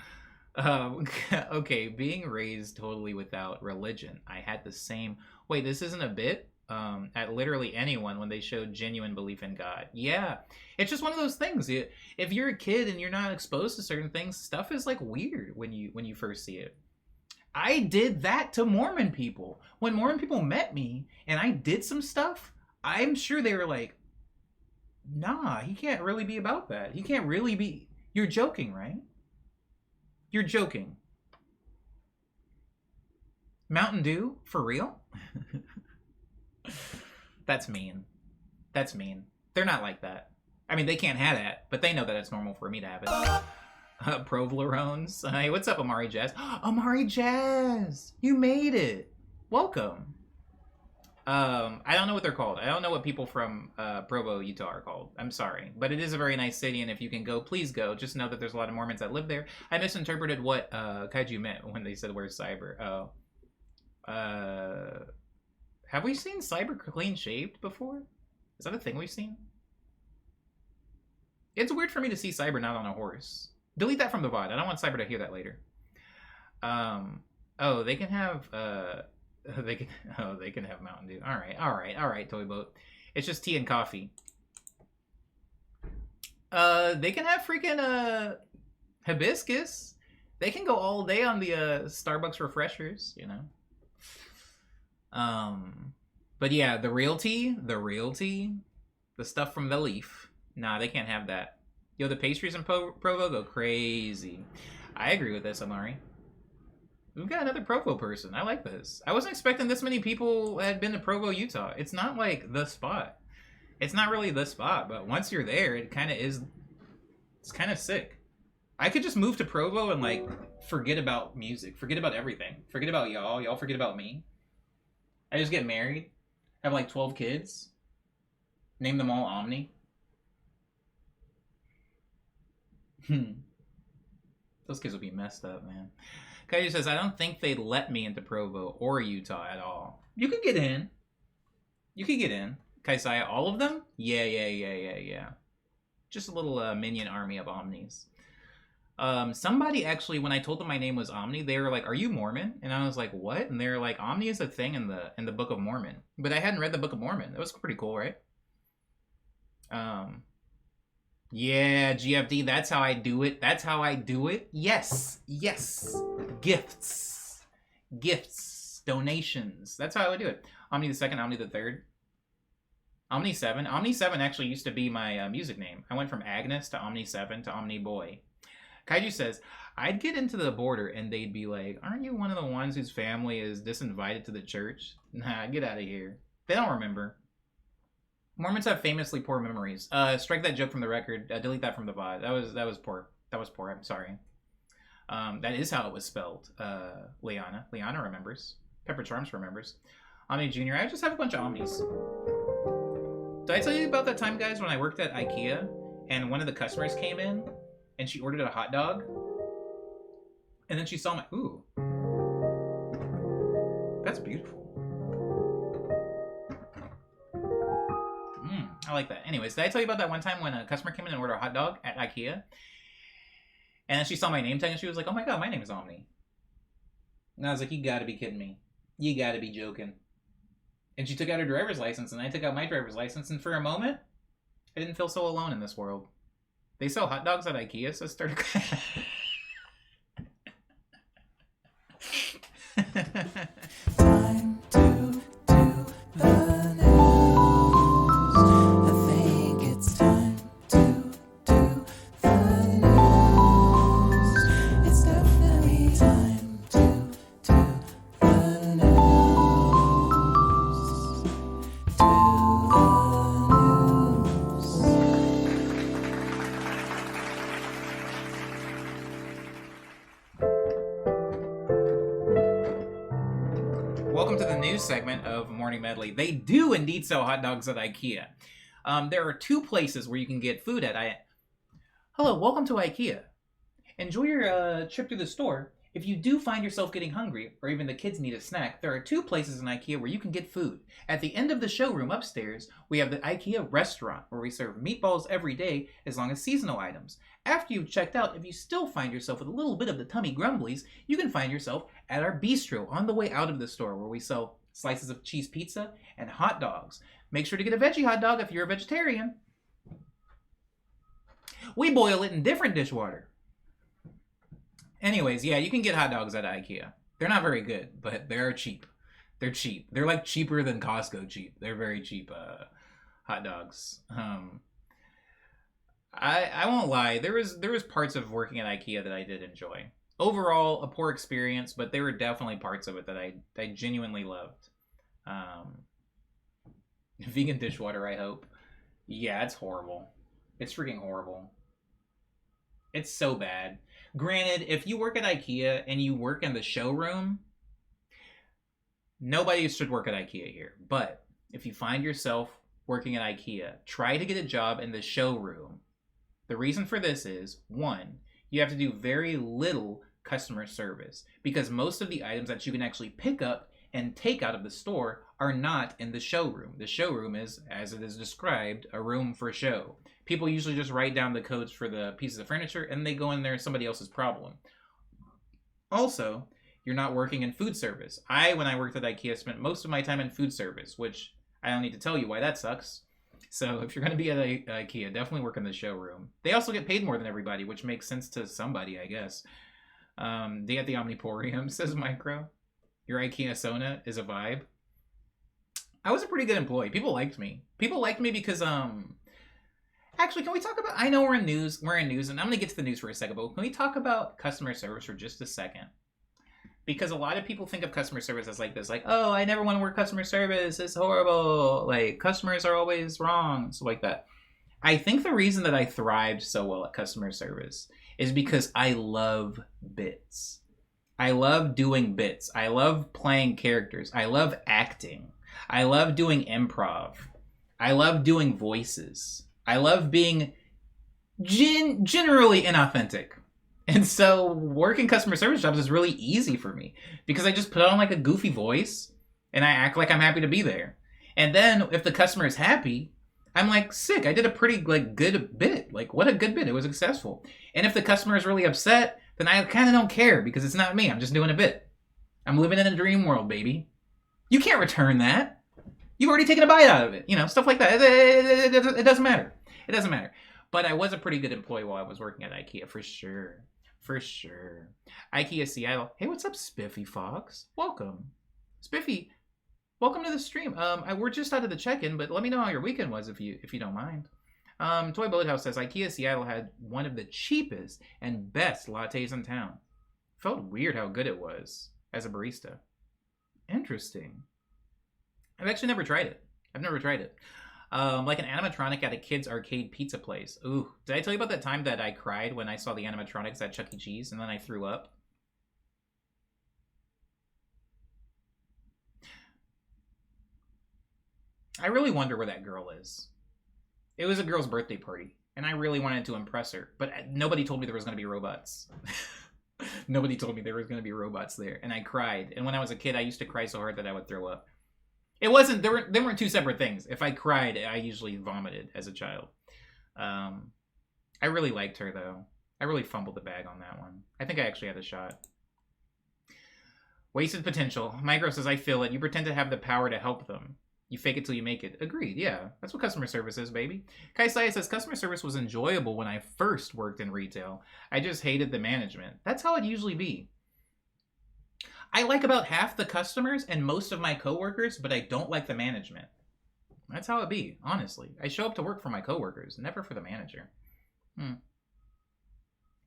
Speaker 1: Okay, being raised totally without religion. I had the same... Wait, this isn't a bit? At literally anyone when they showed genuine belief in God. Yeah, it's just one of those things. If you're a kid and you're not exposed to certain things, stuff is like weird when you first see it. I did that to Mormon people. When Mormon people met me and I did some stuff, I'm sure they were like, nah, he can't really be about that. He can't really be... You're joking, right? You're joking. Mountain Dew? For real? That's mean. That's mean. They're not like that. I mean, they can't have that, but they know that it's normal for me to have it. Provlerones. Hey, what's up, Amari Jazz? Amari Jazz! You made it! Welcome. I don't know what they're called. I don't know what people from Provo, Utah are called. I'm sorry. But it is a very nice city, and if you can go, please go. Just know that there's a lot of Mormons that live there. I misinterpreted what Kaiju meant when they said, where's Cyber? Have we seen Cyber clean shaved before? Is that a thing we've seen? It's weird for me to see Cyber not on a horse. Delete that from the VOD. I don't want Cyber to hear that later. Oh, they can have... they can have Mountain Dew. All right, Toy Boat. It's just tea and coffee. They can have freaking hibiscus. They can go all day on the Starbucks refreshers, you know. But yeah, the realty, the stuff from the leaf. Nah, they can't have that. Yo, the pastries in Provo go crazy. I agree with this, Amari. We've got another Provo person. I like this. I wasn't expecting this many people had been to Provo, Utah. It's not like the spot. It's not really the spot, but once you're there, it kind of is. It's kind of sick. I could just move to Provo and like forget about music, forget about everything, forget about y'all forget about me. I just get married, have like 12 kids, name them all Omni. Those kids will be messed up, man. Kaiju says, I don't think they'd let me into Provo or Utah at all. You could get in. You could get in. Kaisaya, all of them? Yeah. Just a little minion army of Omnis. Somebody actually, when I told them my name was Omni, they were like, are you Mormon? And I was like, what? And they were like, Omni is a thing in the Book of Mormon. But I hadn't read the Book of Mormon. That was pretty cool, right? Yeah, GFD, that's how I do it. That's how I do it. Yes. Gifts. Donations. That's how I would do it. Omni the second, Omni the third. Omni 7. Omni 7 actually used to be my music name. I went from Agnes to Omni 7 to Omni Boy. Kaiju says, I'd get into the border and they'd be like, aren't you one of the ones whose family is disinvited to the church? Nah, get out of here. They don't remember. Mormons have famously poor memories. Strike that joke from the record. Delete that from the VOD. That was poor. I'm sorry. That is how it was spelled. Liana remembers. Pepper Charms remembers. Omni Jr. I just have a bunch of Omnis. Did I tell you about that time, guys, when I worked at IKEA and one of the customers came in and she ordered a hot dog? And then she saw my... Ooh. That's beautiful. I like that. Anyways, did I tell you about that one time when a customer came in and ordered a hot dog at IKEA? And then she saw my name tag and she was like, oh my god, my name is Omni. And I was like, you gotta be kidding me. You gotta be joking. And she took out her driver's license and I took out my driver's license, and for a moment, I didn't feel so alone in this world. They sell hot dogs at IKEA, so started...
Speaker 4: Time to do the news. I think it's time to do the news. It's definitely time to do the news. Do
Speaker 1: Welcome to the news segment of Morning Medley. They do indeed sell hot dogs at IKEA. There are two places where you can get food at Hello, welcome to IKEA. Enjoy your trip through the store. If you do find yourself getting hungry, or even the kids need a snack, there are two places in IKEA where you can get food. At the end of the showroom upstairs, we have the IKEA restaurant, where we serve meatballs every day as long as seasonal items. After you've checked out, if you still find yourself with a little bit of the tummy grumblies, you can find yourself at our bistro on the way out of the store, where we sell slices of cheese pizza and hot dogs. Make sure to get a veggie hot dog if you're a vegetarian. We boil it in different dishwater. Anyways, yeah, you can get hot dogs at IKEA. They're not very good, but they're cheap. They're cheap. They're like cheaper than Costco cheap. They're very cheap hot dogs. I won't lie. There was parts of working at IKEA that I did enjoy. Overall, a poor experience, but there were definitely parts of it that I genuinely loved. Vegan dishwater, I hope. Yeah, it's horrible. It's freaking horrible. It's so bad. Granted, if you work at IKEA and you work in the showroom, nobody should work at IKEA here. But if you find yourself working at IKEA, try to get a job in the showroom. The reason for this is, one, you have to do very little customer service because most of the items that you can actually pick up and take out of the store are not in the showroom. The showroom is, as it is described, a room for show. People usually just write down the codes for the pieces of furniture and they go in there as somebody else's problem. Also, you're not working in food service. When I worked at IKEA, spent most of my time in food service, which I don't need to tell you why that sucks. So if you're going to be at IKEA, definitely work in the showroom. They also get paid more than everybody, which makes sense to somebody, I guess. Day at the Omniporium, says Micro. Your IKEA sauna is a vibe. I was a pretty good employee. People liked me. People liked me because actually, can we talk about? I know we're in news. We're in news, and I'm gonna get to the news for a second. But can we talk about customer service for just a second? Because a lot of people think of customer service as like this, like, oh, I never want to work customer service. It's horrible. Like, customers are always wrong. So like that. I think the reason that I thrived so well at customer service is because I love bits. I love doing bits. I love playing characters. I love acting. I love doing improv. I love doing voices. I love being generally inauthentic. And so working customer service jobs is really easy for me because I just put on like a goofy voice and I act like I'm happy to be there. And then if the customer is happy, I'm like, sick, I did a pretty like good bit. Like, what a good bit. It was successful. And if the customer is really upset, then I kind of don't care because it's not me. I'm just doing a bit. I'm living in a dream world, baby. You can't return that. You've already taken a bite out of it. You know, stuff like that. It doesn't matter. It doesn't matter. But I was a pretty good employee while I was working at IKEA, for sure. For sure. IKEA Seattle. Hey, what's up, Spiffy Fox? Welcome. Spiffy, welcome to the stream. We're just out of the check-in, but let me know how your weekend was if you don't mind. Toy Boathouse says IKEA Seattle had one of the cheapest and best lattes in town. Felt weird how good it was as a barista. Interesting. I've actually never tried it. Like an animatronic at a kid's arcade pizza place. Ooh, did I tell you about that time that I cried when I saw the animatronics at Chuck E. Cheese and then I threw up? I really wonder where that girl is. It was a girl's birthday party, and I really wanted to impress her, but nobody told me there was going to be robots. Nobody told me there was going to be robots there, and I cried. And when I was a kid, I used to cry so hard that I would throw up. It wasn't, they weren't two separate things. If I cried, I usually vomited as a child. I really liked her, though. I really fumbled the bag on that one. I think I actually had a shot. Wasted potential. Micro says, I feel it. You pretend to have the power to help them. You fake it till you make it. Agreed, yeah. That's what customer service is, baby. Kai Saya says, customer service was enjoyable when I first worked in retail. I just hated the management. That's how it usually be. I like about half the customers and most of my coworkers, but I don't like the management. That's how it be, honestly. I show up to work for my coworkers, never for the manager.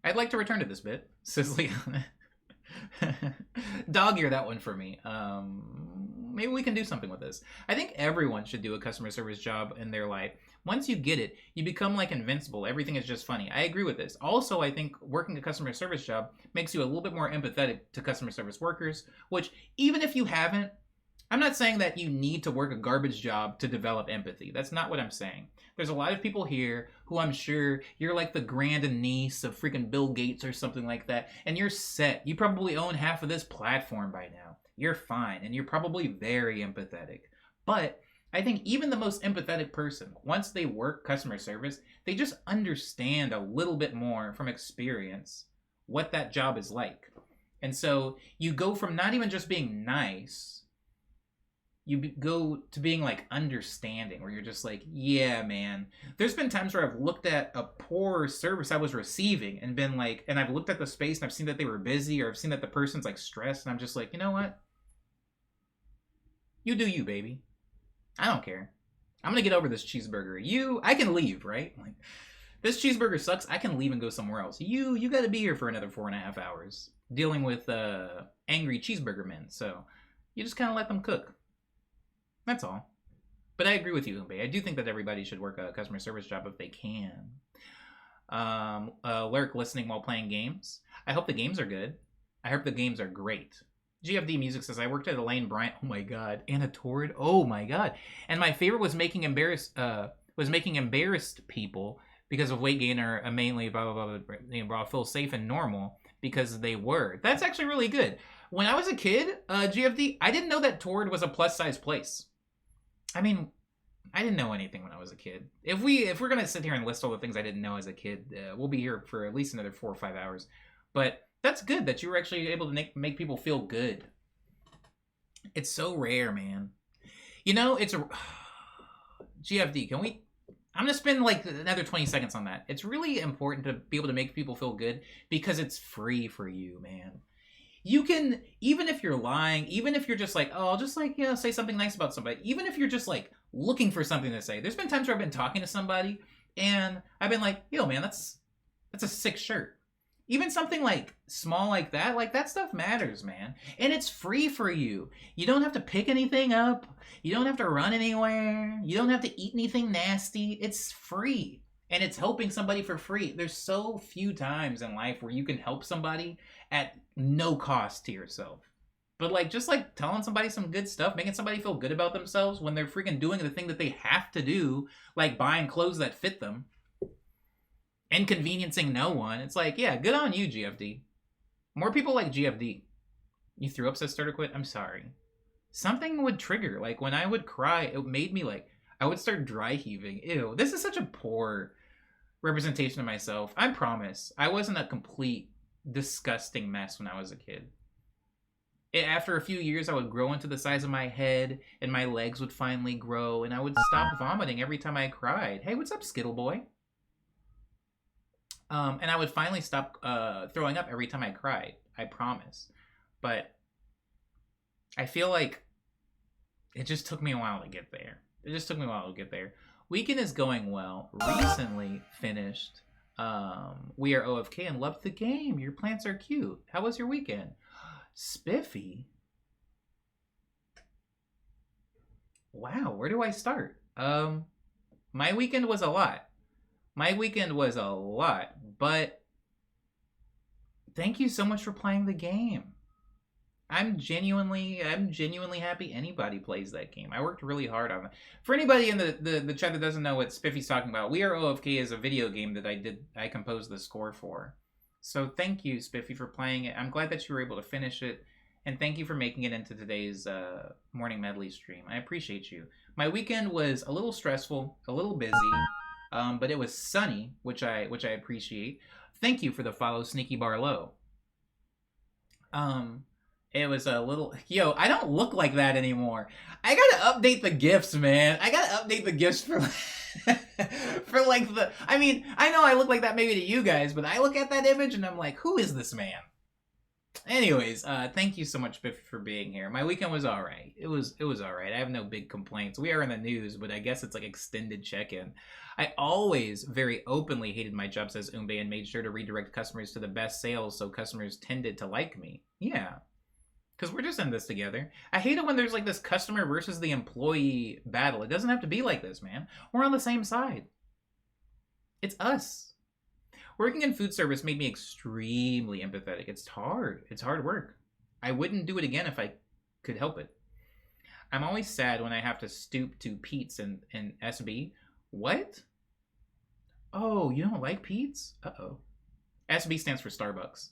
Speaker 1: I'd like to return to this bit, says Leon. Dog ear that one for me. Maybe we can do something with this. I think everyone should do a customer service job in their life. Once you get it, you become like invincible. Everything is just funny. I agree with this. Also, I think working a customer service job makes you a little bit more empathetic to customer service workers, which even if you haven't, I'm not saying that you need to work a garbage job to develop empathy. That's not what I'm saying. There's a lot of people here who I'm sure you're like the grand niece of freaking Bill Gates or something like that, and you're set. You probably own half of this platform by now. You're fine, and you're probably very empathetic. But I think even the most empathetic person, once they work customer service, they just understand a little bit more from experience what that job is like. And so you go from not even just being nice, you go to being like understanding, where you're just like, yeah, man. There's been times where I've looked at a poor service I was receiving and been like, and I've looked at the space and I've seen that they were busy, or I've seen that the person's like stressed, and I'm just like, you know what? You do you, baby. I don't care. I'm gonna get over this cheeseburger. I can leave, right? Like, this cheeseburger sucks. I can leave and go somewhere else. You got to be here for another 4.5 hours dealing with angry cheeseburger men. So you just kind of let them cook. That's all. But I agree with you, Umbe. I do think that everybody should work a customer service job if they can. Lurk listening while playing games. I hope the games are good. I hope the games are great. GFD Music says, I worked at Elaine Bryant. Oh my god. Anna Torrid. Oh my god. And my favorite was making embarrassed people because of weight gain, or mainly blah blah blah blah, feel safe and normal because they were. That's actually really good. When I was a kid, GFD, I didn't know that Torrid was a plus size place. I mean, I didn't know anything when I was a kid. If we're gonna sit here and list all the things I didn't know as a kid, we'll be here for at least another 4 or 5 hours. But that's good that you were actually able to make people feel good. It's so rare, man. You know, it's a GFD. I'm gonna spend like another 20 seconds on that. It's really important to be able to make people feel good because it's free for you, man. You can, even if you're lying, even if you're just like, oh, I'll just like, say something nice about somebody, even if you're just like looking for something to say. There's been times where I've been talking to somebody and I've been like, yo, man, that's a sick shirt. Even something like small like that stuff matters, man. And it's free for you. You don't have to pick anything up. You don't have to run anywhere. You don't have to eat anything nasty. It's free. And it's helping somebody for free. There's so few times in life where you can help somebody at no cost to yourself. But like, just like telling somebody some good stuff, making somebody feel good about themselves when they're freaking doing the thing that they have to do, like buying clothes that fit them. Inconveniencing no one. It's like, yeah, good on you, GFD. More people like GFD. You threw up, says Starter Quit? I'm sorry. Something would trigger. Like, when I would cry, it made me like, I would start dry heaving. Ew, this is such a poor representation of myself. I promise. I wasn't a complete, disgusting mess when I was a kid. After a few years, I would grow into the size of my head, and my legs would finally grow, and I would stop vomiting every time I cried. Hey, what's up, Skittle Boy? And I would finally stop throwing up every time I cried. I promise. But I feel like it just took me a while to get there. Weekend is going well. Recently finished We Are OFK and loved the game. Your plants are cute. How was your weekend? Spiffy? Wow, where do I start? My weekend was a lot. But thank you so much for playing the game. I'm genuinely happy anybody plays that game. I worked really hard on it. For anybody in the chat that doesn't know what Spiffy's talking about, We Are OFK is a video game that I composed the score for. So thank you, Spiffy, for playing it. I'm glad that you were able to finish it. And thank you for making it into today's morning medley stream. I appreciate you. My weekend was a little stressful, a little busy. But it was sunny, which I appreciate. Thank you for the follow, Sneaky Barlow. It was a little... Yo, I don't look like that anymore. I gotta update the GIFs, man. I gotta update the GIFs for... for like the... I mean, I know I look like that maybe to you guys, but I look at that image and I'm like, who is this man? Anyways, thank you so much, Biff, for being here. My weekend was alright. It was alright. I have no big complaints. We are in the news, but I guess it's like extended check-in. I always very openly hated my job, says Umbe, and made sure to redirect customers to the best sales so customers tended to like me. Yeah. Because we're just in this together. I hate it when there's like this customer versus the employee battle. It doesn't have to be like this, man. We're on the same side. It's us. Working in food service made me extremely empathetic. It's hard. It's hard work. I wouldn't do it again if I could help it. I'm always sad when I have to stoop to Pete's and SB. What? Oh, you don't like Pete's? Uh-oh. SB stands for Starbucks.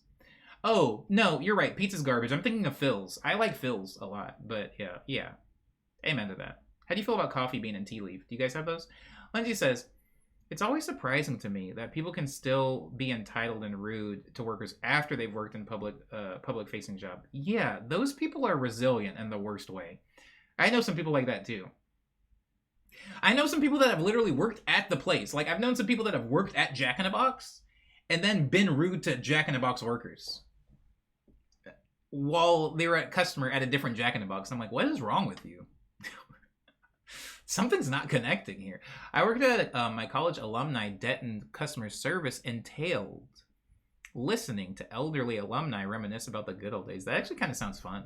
Speaker 1: Oh, no, you're right. Pizza's garbage. I'm thinking of Phil's. I like Phil's a lot, but yeah. Amen to that. How do you feel about coffee bean and tea leaf? Do you guys have those? Lindsay says, it's always surprising to me that people can still be entitled and rude to workers after they've worked in public-facing job. Yeah, those people are resilient in the worst way. I know some people like that too. I know some people that have literally worked at the place. Like, I've known some people that have worked at Jack in the Box and then been rude to Jack in the Box workers while they were a customer at a different Jack in the Box. I'm like, what is wrong with you? Something's not connecting here. I worked at my college alumni debt and customer service entailed listening to elderly alumni reminisce about the good old days. That actually kind of sounds fun.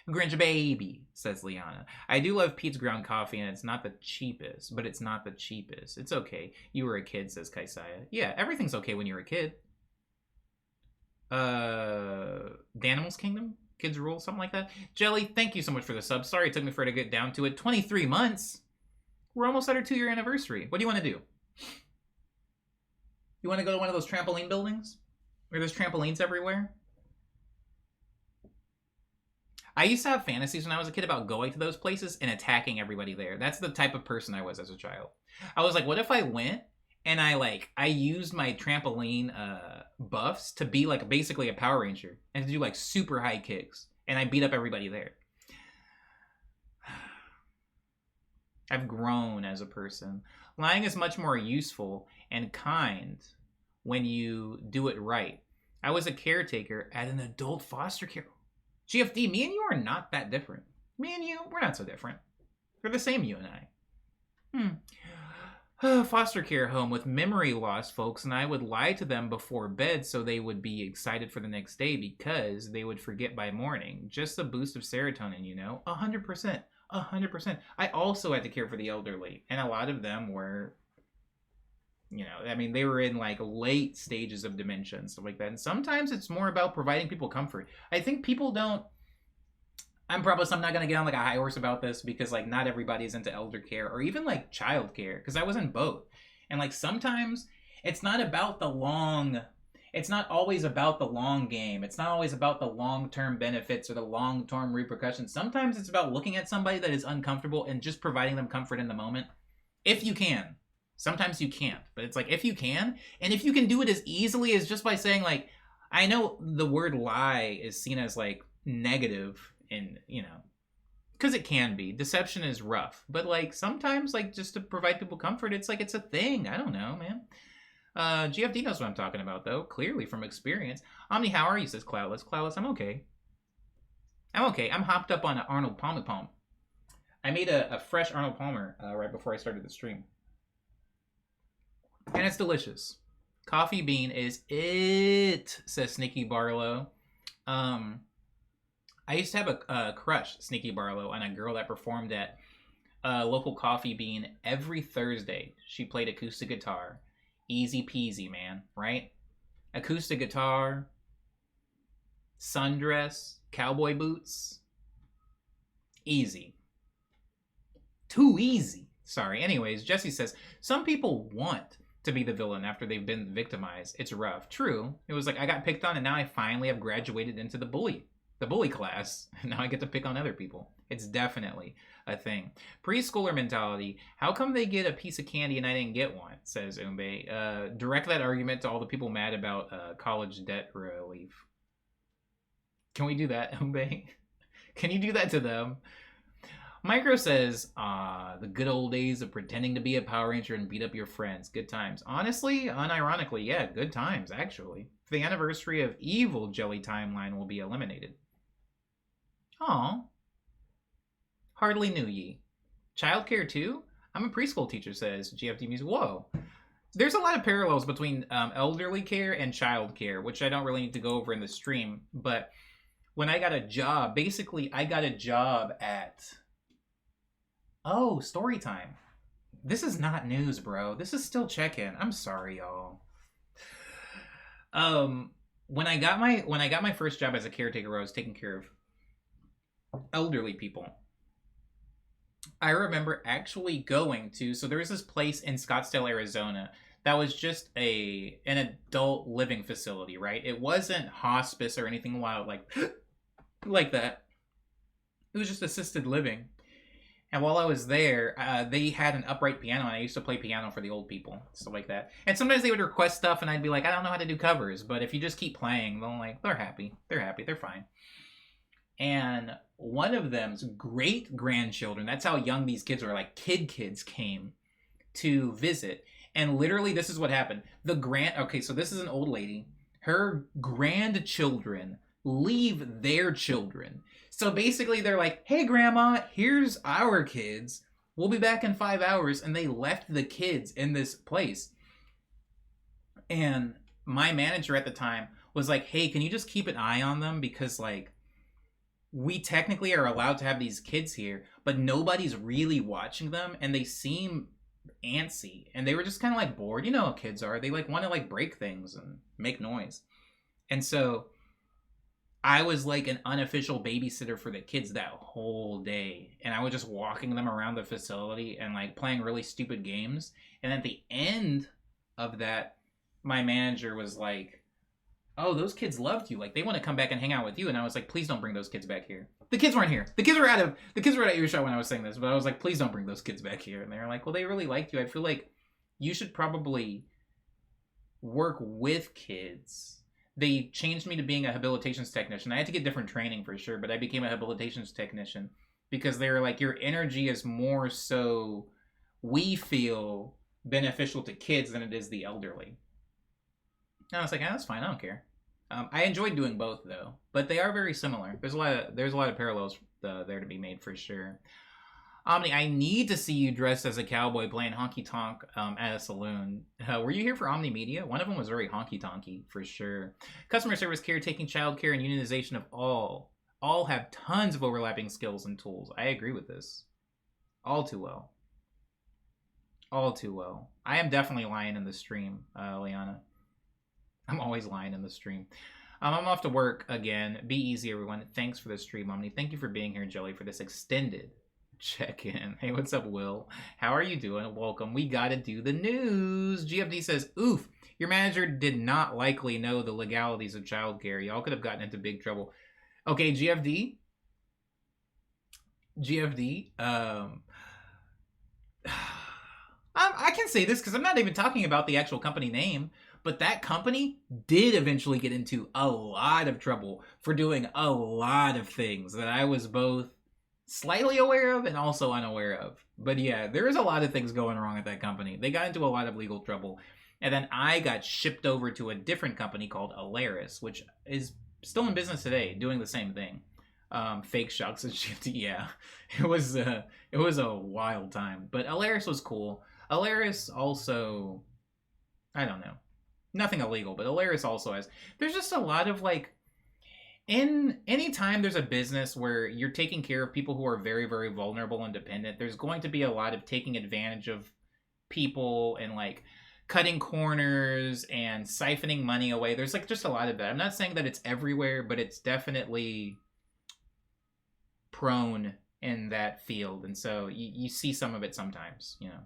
Speaker 1: Grinch baby, says Liana. I do love Pete's ground coffee, and it's not the cheapest, but it's not the cheapest. It's okay. You were a kid, says Kaisaya. Yeah, everything's okay when you're a kid. Danimals Kingdom? Kids Rule? Something like that? Jelly, thank you so much for the sub. Sorry it took me forever to get down to it. 23 months? We're almost at our 2-year anniversary. What do you want to do? You want to go to one of those trampoline buildings? Where there's trampolines everywhere? I used to have fantasies when I was a kid about going to those places and attacking everybody there. That's the type of person I was as a child. I was like, what if I went and I used my trampoline buffs to be like basically a Power Ranger and to do like super high kicks, and I beat up everybody there. I've grown as a person. Lying is much more useful and kind when you do it right. I was a caretaker at an adult foster care. GFD, me and you are not that different. Me and you, we're not so different. We're the same, you and I. Foster care home with memory loss, folks, and I would lie to them before bed so they would be excited for the next day because they would forget by morning. Just a boost of serotonin, you know? 100%. 100%. I also had to care for the elderly, and a lot of them were, you know, I mean, they were in like late stages of dementia and stuff like that. And sometimes it's more about providing people comfort. I think people don't, I'm not going to get on like a high horse about this because like not everybody's into elder care or even like child care, because I was in both. And like sometimes it's not about the long, it's not always about the long game. It's not always about the long-term benefits or the long-term repercussions. Sometimes it's about looking at somebody that is uncomfortable and just providing them comfort in the moment. If you can. Sometimes you can't, but it's like if you can, and if you can do it as easily as just by saying like, I know the word lie is seen as like negative, and you know, because it can be, deception is rough, but like sometimes like just to provide people comfort, it's like it's a thing. I don't know, man. GFD knows what I'm talking about though, clearly from experience. Omni, how are you? Says Cloudless. I'm okay. I'm hopped up on an Arnold Palmer. I made a fresh Arnold Palmer right before I started the stream, and it's delicious. Coffee bean is it, says Sneaky Barlow. I used to have a crush, Sneaky Barlow, on a girl that performed at local Coffee Bean every Thursday. She played acoustic guitar. Easy peasy, man, right? Acoustic guitar, sundress, cowboy boots. Easy. Too easy. Sorry. Anyways, Jesse says, some people want to be the villain after they've been victimized. It's rough. True. It was like I got picked on and now I finally have graduated into the bully class. Now I get to pick on other people. It's definitely a thing. Preschooler mentality. How come they get a piece of candy and I didn't get one? Says Umbe. Direct that argument to all the people mad about college debt relief. Can we do that, Umbe? Can you do that to them? Micro says, the good old days of pretending to be a Power Ranger and beat up your friends. Good times. Honestly, unironically, yeah, good times, actually. The anniversary of Evil Jelly timeline will be eliminated. Aw. Hardly knew ye. Childcare too? I'm a preschool teacher, says GFD Music. Whoa. There's a lot of parallels between elderly care and child care, which I don't really need to go over in the stream. But when I got a job, basically I got a job at... Oh, story time. This is not news, bro. This is still check-in. I'm sorry, y'all. When I got my first job as a caretaker, where I was taking care of elderly people, I remember actually going to, so there was this place in Scottsdale, Arizona that was just an adult living facility, right? It wasn't hospice or anything wild like that. It was just assisted living. And while I was there, they had an upright piano, and I used to play piano for the old people, stuff like that. And sometimes they would request stuff, and I'd be like, I don't know how to do covers, but if you just keep playing, they're happy, they're fine. And one of them's great-grandchildren, that's how young these kids were, like kids came to visit. And literally, this is what happened. Okay, so this is an old lady. Her grandchildren leave their children. So basically they're like, hey grandma, here's our kids. We'll be back in 5 hours. And they left the kids in this place. And my manager at the time was like, hey, can you just keep an eye on them? Because like, we technically are allowed to have these kids here, but nobody's really watching them. And they seem antsy. And they were just kind of like bored. You know how kids are. They like want to like break things and make noise. And so I was like an unofficial babysitter for the kids that whole day. And I was just walking them around the facility and like playing really stupid games. And at the end of that, my manager was like, oh, those kids loved you. Like they want to come back and hang out with you. And I was like, please don't bring those kids back here. The kids weren't here. The kids were out of earshot when I was saying this. But I was like, please don't bring those kids back here. And they were like, well, they really liked you. I feel like you should probably work with kids. They changed me to being a habilitations technician. I had to get different training for sure, but I became a habilitations technician because they were like, your energy is more so, we feel, beneficial to kids than it is the elderly. And I was like, that's fine. I don't care. I enjoyed doing both though, but they are very similar. There's a lot of parallels there to be made for sure. Omni, I need to see you dressed as a cowboy playing honky tonk at a saloon. Were you here for Omni Media? One of them was very honky tonky for sure. Customer service, caretaking, childcare, and unionization of all have tons of overlapping skills and tools. I agree with this. All too well. All too well. I am definitely lying in the stream, Liana. I'm always lying in the stream. I'm off to work again. Be easy, everyone. Thanks for the stream, Omni. Thank you for being here, Jelly, for this extended check-in. Hey, what's up, Will? How are you doing? Welcome. We gotta do the news. GFD says, oof, your manager did not likely know the legalities of childcare. Y'all could have gotten into big trouble. Okay, GFD. I can say this because I'm not even talking about the actual company name, but that company did eventually get into a lot of trouble for doing a lot of things that I was both slightly aware of and also unaware of. But yeah, there is a lot of things going wrong at that company. They got into a lot of legal trouble. And then I got shipped over to a different company called Alaris, which is still in business today, doing the same thing. Fake Shocks and shit. Yeah, it was a wild time. But Alaris was cool. Alaris also, I don't know, nothing illegal, but Alaris also has, there's just a lot of like, in any time there's a business where you're taking care of people who are very, very vulnerable and dependent, there's going to be a lot of taking advantage of people and like cutting corners and siphoning money away. There's like just a lot of that. I'm not saying that it's everywhere, but it's definitely prone in that field. And so you see some of it sometimes, you know.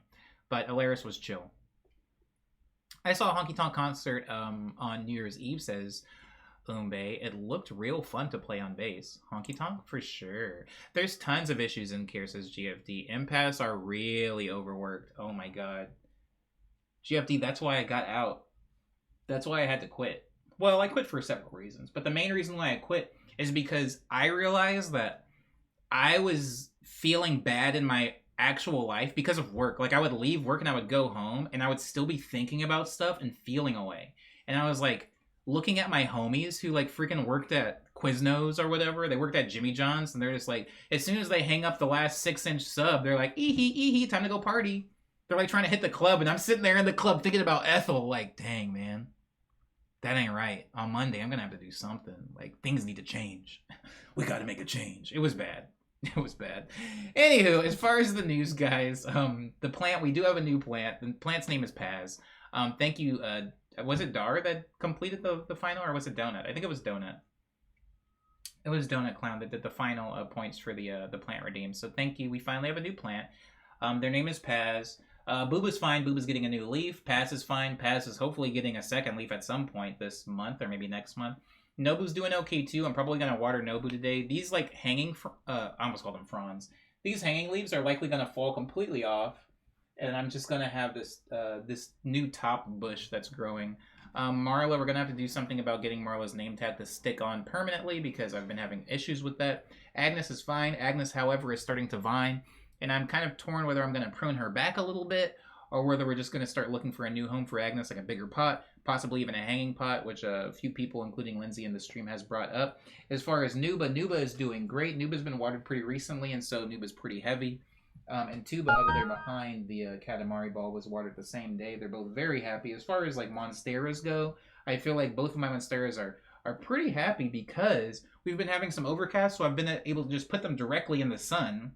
Speaker 1: But Alaris was chill. I saw a honky tonk concert on New Year's Eve, says Umbe. It looked real fun to play on bass. Honky tonk? For sure. There's tons of issues in care, says GFD. Empaths are really overworked. Oh my god. GFD, that's why I got out. That's why I had to quit. Well, I quit for several reasons. But the main reason why I quit is because I realized that I was feeling bad in my actual life because of work. Like I would leave work and I would go home and I would still be thinking about stuff and feeling away. And I was like looking at my homies who like freaking worked at Quiznos or whatever. They worked at Jimmy John's and they're just like, as soon as they hang up the last 6-inch sub, they're like, ee-hee, time to go party. They're like trying to hit the club and I'm sitting there in the club thinking about Ethel like, dang man, that ain't right. On Monday, I'm gonna have to do something. Like things need to change. We gotta make a change. It was bad. It was bad. Anywho, as far as the news, guys, the plant, we do have a new plant. The plant's name is Paz. Thank you. Was it Dar that completed the final, or was it Donut? I think it was Donut. It was Donut Clown that did the final points for the plant redeem. So thank you. We finally have a new plant. Their name is Paz. Booba's fine. Booba's getting a new leaf. Paz is fine. Paz is hopefully getting a second leaf at some point this month or maybe next month. Nobu's doing okay too. I'm probably going to water Nobu today. These like hanging, I almost called them fronds. These hanging leaves are likely going to fall completely off. And I'm just going to have this this new top bush that's growing. Marla, we're going to have to do something about getting Marla's name tag to stick on permanently because I've been having issues with that. Agnes is fine. Agnes, however, is starting to vine. And I'm kind of torn whether I'm going to prune her back a little bit or whether we're just going to start looking for a new home for Agnes, like a bigger pot, possibly even a hanging pot, which a few people, including Lindsay in the stream, has brought up. As far as Nuba, Nuba is doing great. Nuba's been watered pretty recently, and so Nuba's pretty heavy. And Tuba over there behind the Katamari ball was watered the same day. They're both very happy. As far as like Monsteras go, I feel like both of my Monsteras are pretty happy because we've been having some overcast, so I've been able to just put them directly in the sun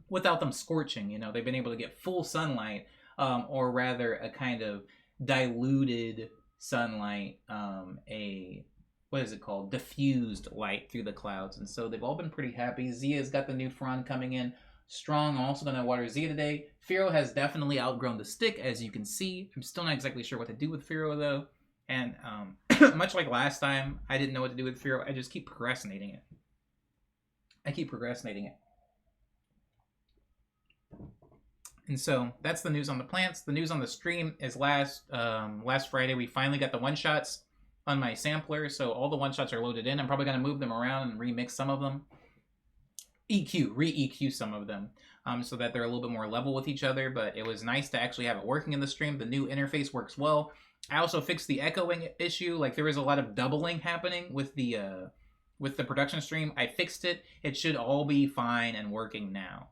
Speaker 1: without them scorching. You know, they've been able to get full sunlight, or rather a kind of diluted sunlight, what is it called? Diffused light through the clouds. And so they've all been pretty happy. Zia's got the new frond coming in strong. I'm also going to water Zia today. Firo has definitely outgrown the stick, as you can see. I'm still not exactly sure what to do with Firo, though. And much like last time, I didn't know what to do with Firo. I just keep procrastinating it. And so that's the news on the plants. The news on the stream is last Friday we finally got the one-shots on my sampler. So all the one-shots are loaded in. I'm probably going to move them around and remix some of them. Re-EQ some of them so that they're a little bit more level with each other. But it was nice to actually have it working in the stream. The new interface works well. I also fixed the echoing issue. Like there was a lot of doubling happening with the production stream. I fixed it. It should all be fine and working now.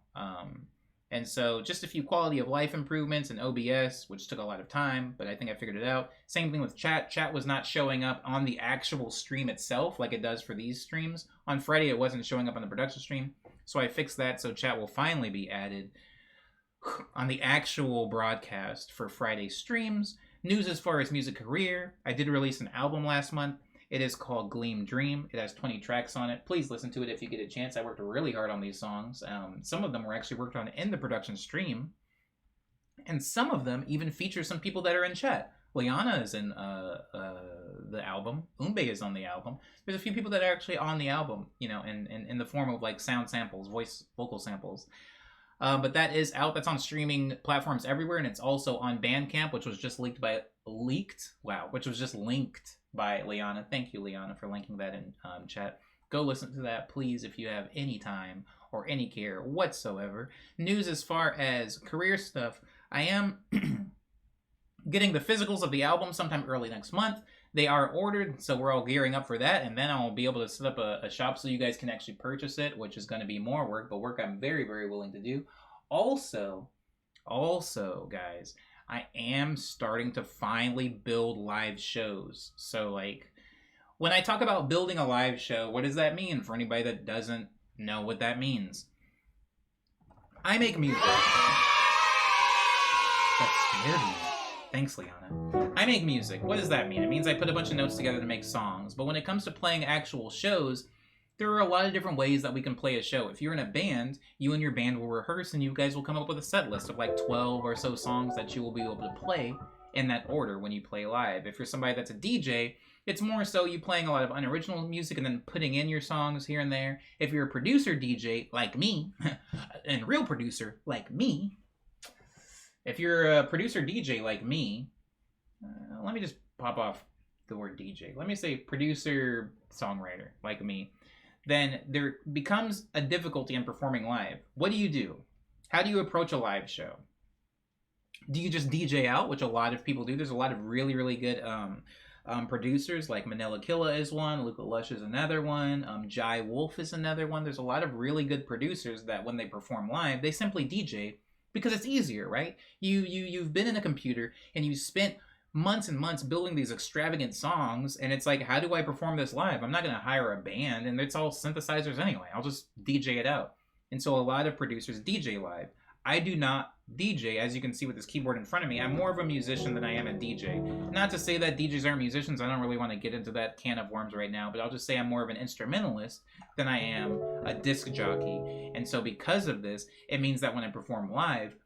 Speaker 1: And so just a few quality of life improvements in OBS, which took a lot of time, but I think I figured it out. Same thing with chat. Chat was not showing up on the actual stream itself like it does for these streams. On Friday, it wasn't showing up on the production stream. So I fixed that, so chat will finally be added on the actual broadcast for Friday streams. News as far as music career. I did release an album last month. It is called Gleam Dream. It has 20 tracks on it. Please listen to it if you get a chance. I worked really hard on these songs. Some of them were actually worked on in the production stream. And some of them even feature some people that are in chat. Liana is in the album. Umbe is on the album. There's a few people that are actually on the album, you know, in the form of like sound samples, vocal samples. But that is out. That's on streaming platforms everywhere, and it's also on Bandcamp, which was just linked by Liana. Thank you, Liana, for linking that in chat. Go listen to that, please, if you have any time or any care whatsoever. News as far as career stuff. I am getting the physicals of the album sometime early next month. They are ordered, so we're all gearing up for that, and then I'll be able to set up a shop so you guys can actually purchase it, which is going to be more work, but work I'm very, very willing to do. Also, guys, I am starting to finally build live shows. So, like, when I talk about building a live show, what does that mean for anybody that doesn't know what that means? I make music. That scared me. Thanks, Liana. I make music. What does that mean? It means I put a bunch of notes together to make songs. But when it comes to playing actual shows, there are a lot of different ways that we can play a show. If you're in a band, you and your band will rehearse and you guys will come up with a set list of like 12 or so songs that you will be able to play in that order when you play live. If you're somebody that's a DJ, it's more so you playing a lot of unoriginal music and then putting in your songs here and there. If you're a producer DJ like me, and real producer like me, if you're a producer DJ like me, let me just pop off the word DJ. Let me say producer songwriter like me. Then there becomes a difficulty in performing live. What do? How do you approach a live show? Do you just DJ out, which a lot of people do? There's a lot of really, really good producers, like Manila Killa is one, Luca Lush is another one, Jai Wolf is another one. There's a lot of really good producers that when they perform live, they simply DJ because it's easier, right? You've been in a computer and you spent months and months building these extravagant songs, and it's like, how do I perform this live? I'm not going to hire a band, and it's all synthesizers anyway. I'll just DJ it out. And so a lot of producers DJ live. I do not DJ, as you can see with this keyboard in front of me. I'm more of a musician than I am a DJ. Not to say that DJs aren't musicians. I don't really want to get into that can of worms right now, but I'll just say I'm more of an instrumentalist than I am a disc jockey. And so because of this, it means that when I perform live,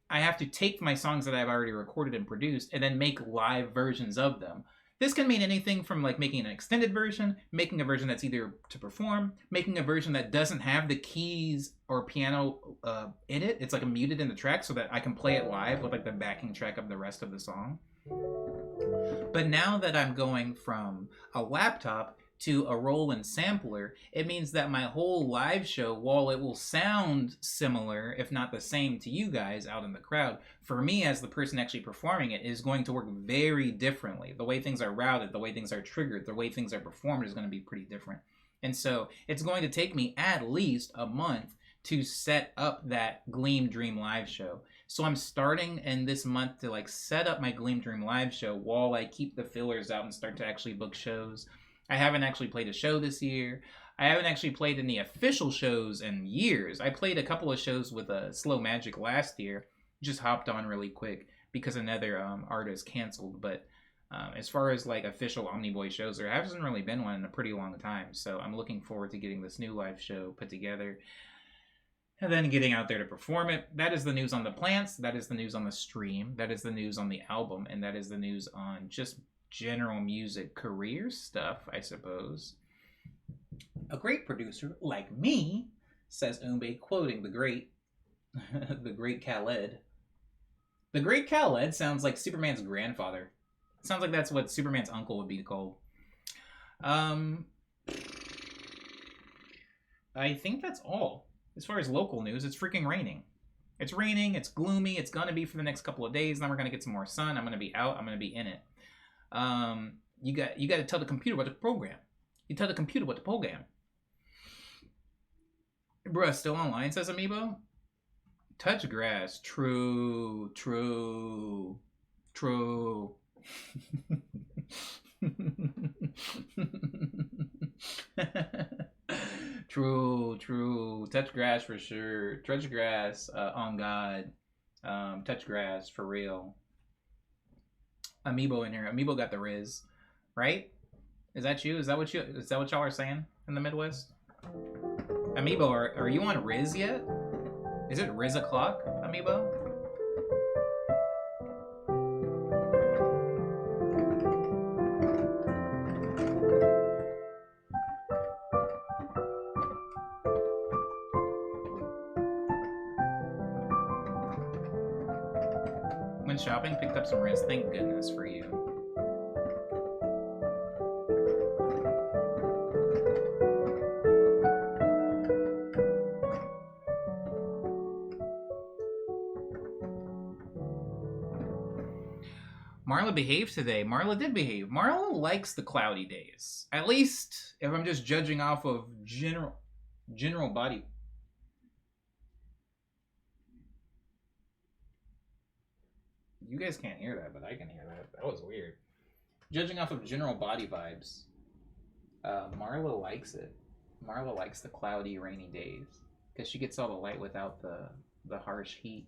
Speaker 1: I have to take my songs that I've already recorded and produced and then make live versions of them. This can mean anything from like making an extended version, making a version that's either to perform, making a version that doesn't have the keys or piano in it. It's like muted in the track so that I can play it live with like the backing track of the rest of the song. But now that I'm going from a laptop to a Roland sampler, it means that my whole live show, while it will sound similar, if not the same to you guys out in the crowd, for me as the person actually performing it is going to work very differently. The way things are routed, the way things are triggered, the way things are performed is going to be pretty different. And so it's going to take me at least a month to set up that Gleam Dream live show. So I'm starting in this month to like set up my Gleam Dream live show while I keep the fillers out and start to actually book shows. I haven't actually played a show this year. I haven't actually played any official shows in years. I played a couple of shows with Slow Magic last year. Just hopped on really quick because another artist canceled. But as far as like official Omniboy shows, there hasn't really been one in a pretty long time. So I'm looking forward to getting this new live show put together and then getting out there to perform it. That is the news on the plants. That is the news on the stream. That is the news on the album. And that is the news on just general music career stuff, I suppose. A great producer like me, says Umbe, quoting the great Khaled. The great Khaled sounds like Superman's grandfather. Sounds like that's what Superman's uncle would be called. I think that's all. As far as local news, it's freaking raining. It's raining, it's gloomy, it's gonna be for the next couple of days, then we're gonna get some more sun, I'm gonna be out, I'm gonna be in it. You got to tell the computer what to program. You tell the computer what to program. Bruh, still online, says Amiibo. Touch grass. True. True. True. True, true. Touch grass for sure. Touch grass, on God. Touch grass for real. Amiibo in here. Amiibo got the Riz, right? Is that you? Is that what y'all are saying in the Midwest? Amiibo, are you on Riz yet? Is it Riz o'clock, Amiibo? When shopping, picked up some Riz. Thank goodness for you. Marla behaved today. Marla did behave. Marla likes the cloudy days. At least if I'm just judging off of general body. You guys can't hear that, but I can hear that. That was weird. Judging off of general body vibes, Marla likes it. Marla likes the cloudy, rainy days because she gets all the light without the harsh heat.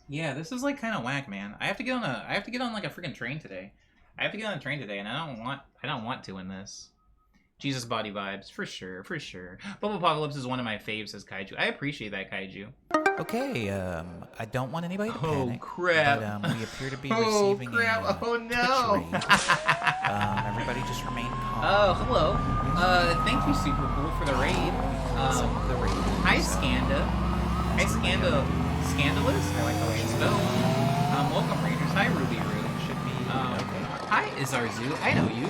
Speaker 1: Yeah, this is like kind of whack, man. I have to get on like a freaking train today. I have to get on a train today, and I don't want to in this. Jesus body vibes, for sure, for sure. Bubble Apocalypse is one of my faves, says Kaiju. I appreciate that, Kaiju.
Speaker 4: Okay, I don't want anybody to panic.
Speaker 1: Oh, crap.
Speaker 4: But we appear to be receiving a
Speaker 1: oh, no.
Speaker 4: Twitch raid. Everybody just remain calm.
Speaker 1: Oh, hello. Thank you, Super Cool, for the raid.
Speaker 4: The raid.
Speaker 1: Hi, Skanda. Hi, Scandalous? I like the way it's spelled. Welcome, Rangers. Hi, Ruby Roo.
Speaker 4: Should be okay.
Speaker 1: Hi, Izarzu. I know you.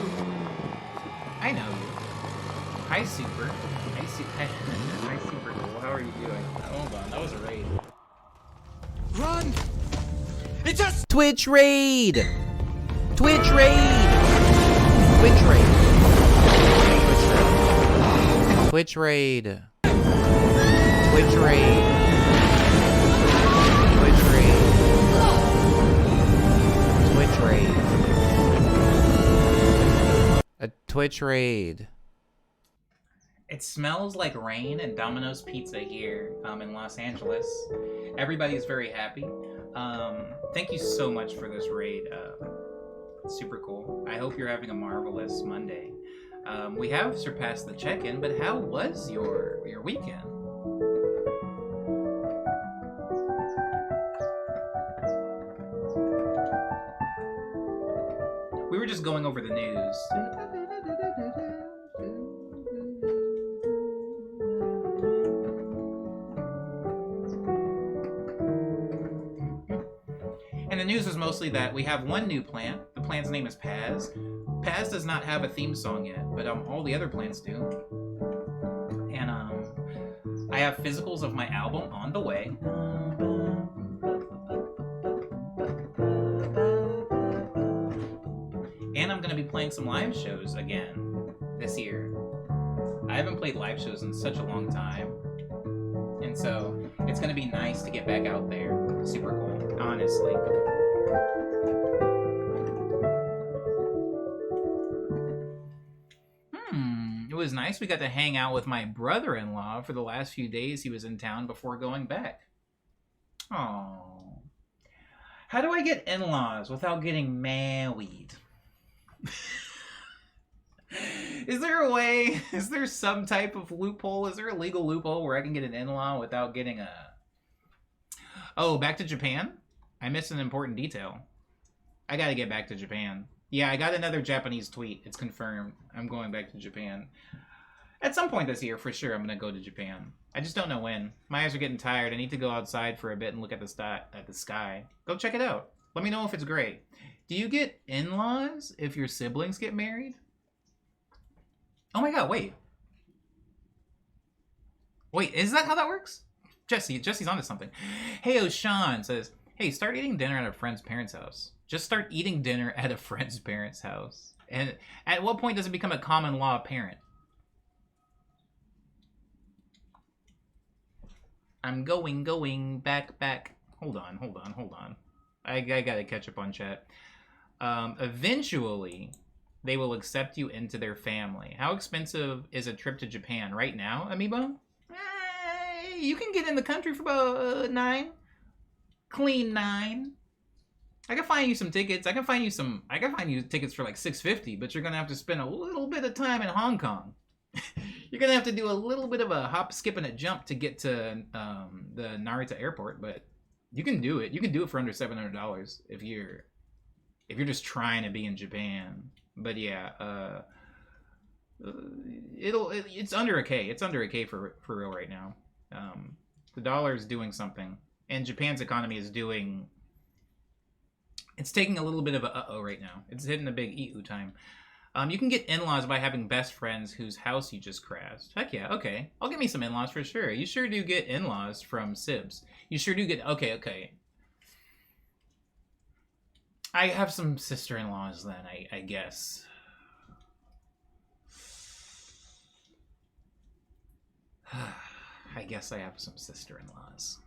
Speaker 1: I know you. Hi, Super. Hi, Super Cool. How are you doing? Hold on, that was a raid.
Speaker 2: Run! It just...
Speaker 4: Twitch raid! Twitch raid! Twitch raid! Twitch raid! Twitch raid! Twitch raid! Twitch raid! A Twitch raid.
Speaker 1: It smells like rain and Domino's Pizza here in Los Angeles. Everybody's very happy. Thank you so much for this raid. Super cool. I hope you're having a marvelous Monday. We have surpassed the check-in, but how was your weekend? We were just going over the news. And the news was mostly that we have one new plant. The plant's name is Paz. Paz does not have a theme song yet, but all the other plants do. And I have physicals of my album on the way. And I'm going to be playing some live shows again this year. I haven't played live shows in such a long time. And so it's going to be nice to get back out there. Super cool, honestly. It was nice. We got to hang out with my brother-in-law for the last few days he was in town before going back. Oh, how do I get in-laws without getting married? Is there a way? Is there some type of loophole? Is there a legal loophole where I can get an in-law without getting a... Oh, back to Japan? I missed an important detail. I gotta get back to Japan. Yeah, I got another Japanese tweet. It's confirmed. I'm going back to Japan. At some point this year, for sure, I'm gonna go to Japan. I just don't know when. My eyes are getting tired. I need to go outside for a bit and look at the sky. Go check it out. Let me know if it's great. Do you get in-laws if your siblings get married? Oh my god, wait. Wait, is that how that works? Jesse's onto something. Hey, Sean says, Hey, start eating dinner at a friend's parents' house. Just start eating dinner at a friend's parents' house. And at what point does it become a common law parent? I'm going, back. Hold on. I gotta catch up on chat. Eventually, they will accept you into their family. How expensive is a trip to Japan right now, Amiibo? You can get in the country for about 9. Clean 9. I can find you some tickets. I can find you tickets for like $650, but you're gonna have to spend a little bit of time in Hong Kong. You're gonna have to do a little bit of a hop, skip, and a jump to get to the Narita airport, but you can do it. You can do it for under $700 if you're just trying to be in Japan. But yeah, it's under a K. It's under a K for real right now. The dollar is doing something, and Japan's economy is doing. It's taking a little bit of a uh-oh right now. It's hitting a big eat time. You can get in-laws by having best friends whose house you just crashed. Heck yeah, okay. I'll get me some in-laws for sure. You sure do get in-laws from Sibs. You sure do get... Okay. I have some sister-in-laws then, I guess. I guess I have some sister-in-laws.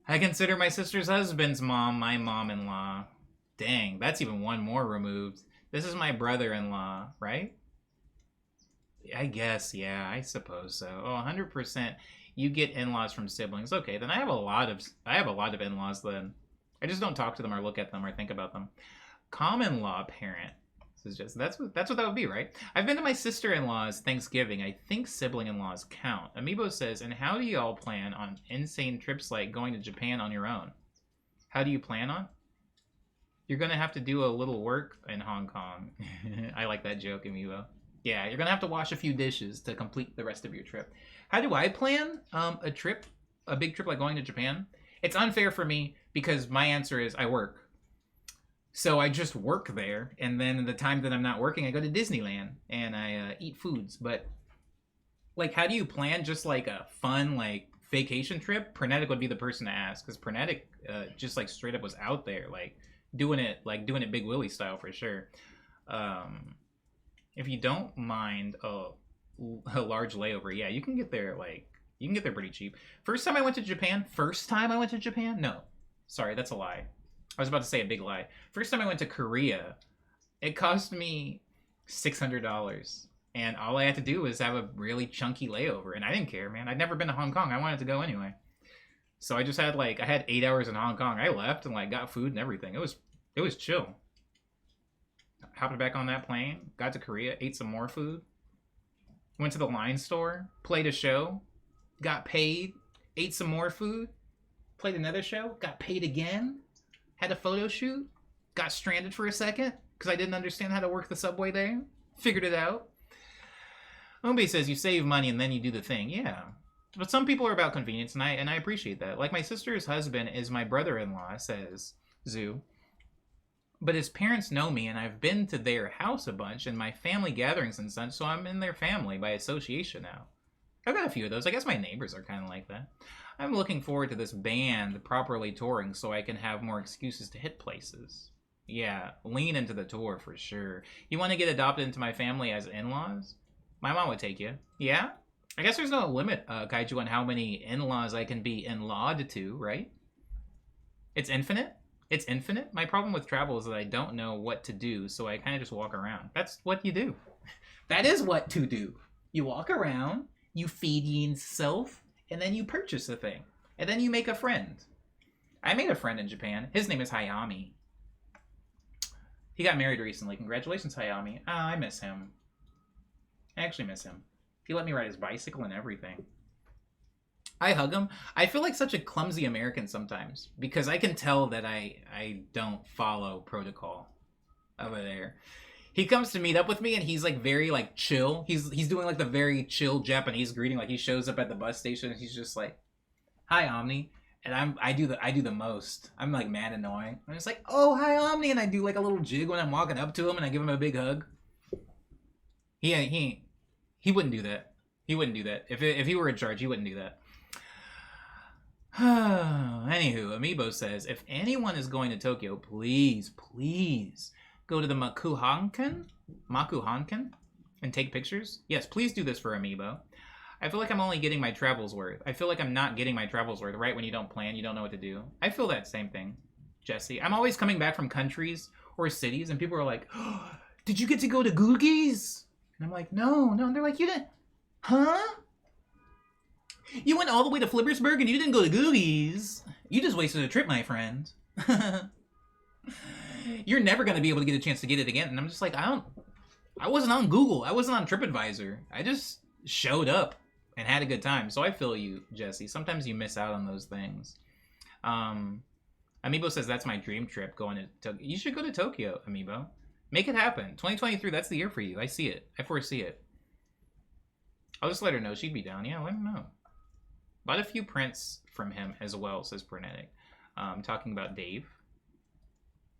Speaker 1: I consider my sister's husband's mom my mom-in-law. Dang, that's even one more removed. This is my brother-in-law, right? I guess, yeah, I suppose so. Oh, 100%. You get in-laws from siblings. Okay, then I have a lot of in-laws then. I just don't talk to them or look at them or think about them. Common law parent. This is just that's what that would be, right? I've been to my sister-in-law's Thanksgiving. I think sibling-in-laws count. Amiibo says, and how do you all plan on insane trips like going to Japan on your own? How do you plan on? You're gonna have to do a little work in Hong Kong. I like that joke, Amiibo. Yeah, you're gonna have to wash a few dishes to complete the rest of your trip. How do I plan a trip, a big trip like going to Japan? It's unfair for me because my answer is I work. So I just work there, and then the time that I'm not working, I go to Disneyland and I eat foods. But like, how do you plan just like a fun like vacation trip? Pernetic would be the person to ask, because Pernetic just like straight up was out there like doing it Big Willie style for sure. If you don't mind a large layover, yeah, you can get there pretty cheap. First time I went to Japan? No, sorry, that's a lie. I was about to say a big lie. First time I went to Korea, it cost me $600. And all I had to do was have a really chunky layover. And I didn't care, man. I'd never been to Hong Kong. I wanted to go anyway. So I just had I had 8 hours in Hong Kong. I left and got food and everything. It was chill. Hopped back on that plane, got to Korea, ate some more food. Went to the line store, played a show, got paid, ate some more food, played another show, got paid again. Had a photo shoot, got stranded for a second because I didn't understand how to work the subway there. Figured it out. Ombe says you save money and then you do the thing. Yeah. But some people are about convenience, and I appreciate that. Like my sister's husband is my brother-in-law, says Zoo. But his parents know me, and I've been to their house a bunch and my family gatherings and such, so I'm in their family by association now. I've got a few of those. I guess my neighbors are kind of like that. I'm looking forward to this band properly touring so I can have more excuses to hit places. Yeah, lean into the tour for sure. You want to get adopted into my family as in-laws? My mom would take you. Yeah? I guess there's no limit, Kaiju, on how many in-laws I can be in-lawed to, right? It's infinite? It's infinite? My problem with travel is that I don't know what to do, so I kind of just walk around. That's what you do. That is what to do. You walk around, you feed yourself, and then you purchase a thing. And then you make a friend. I made a friend in Japan. His name is Hayami. He got married recently. Congratulations, Hayami. I miss him. I actually miss him. He let me ride his bicycle and everything. I hug him. I feel like such a clumsy American sometimes because I can tell that I don't follow protocol over there. He comes to meet up with me and he's very chill. He's doing the very chill Japanese greeting. He shows up at the bus station and he's just like, "Hi, Omni," and I do the most. I'm mad annoying. I'm just like, "Oh, hi, Omni," and I do a little jig when I'm walking up to him and I give him a big hug. He wouldn't do that. He wouldn't do that. If he were in charge, he wouldn't do that. Anywho, Amiibo says, if anyone is going to Tokyo, please go to the Makuhanken and take pictures. Yes, please do this for Amiibo. I feel like I'm only getting my travels worth. I feel like I'm not getting my travels worth, right? When you don't plan, you don't know what to do. I feel that same thing, Jesse. I'm always coming back from countries or cities, and people are like, oh, did you get to go to Googie's? And I'm like, no. And they're like, you didn't? Huh? You went all the way to Flippersburg and you didn't go to Googie's. You just wasted a trip, my friend. You're never going to be able to get a chance to get it again. And I'm just like, I wasn't on Google. I wasn't on TripAdvisor. I just showed up and had a good time. So I feel you, Jesse. Sometimes you miss out on those things. Amiibo says that's my dream trip, going to Tokyo. You should go to Tokyo, Amiibo. Make it happen. 2023, that's the year for you. I see it. I foresee it. I'll just let her know. She'd be down. Yeah, let her know. Bought a few prints from him as well, says Pernetic. Talking about Dave.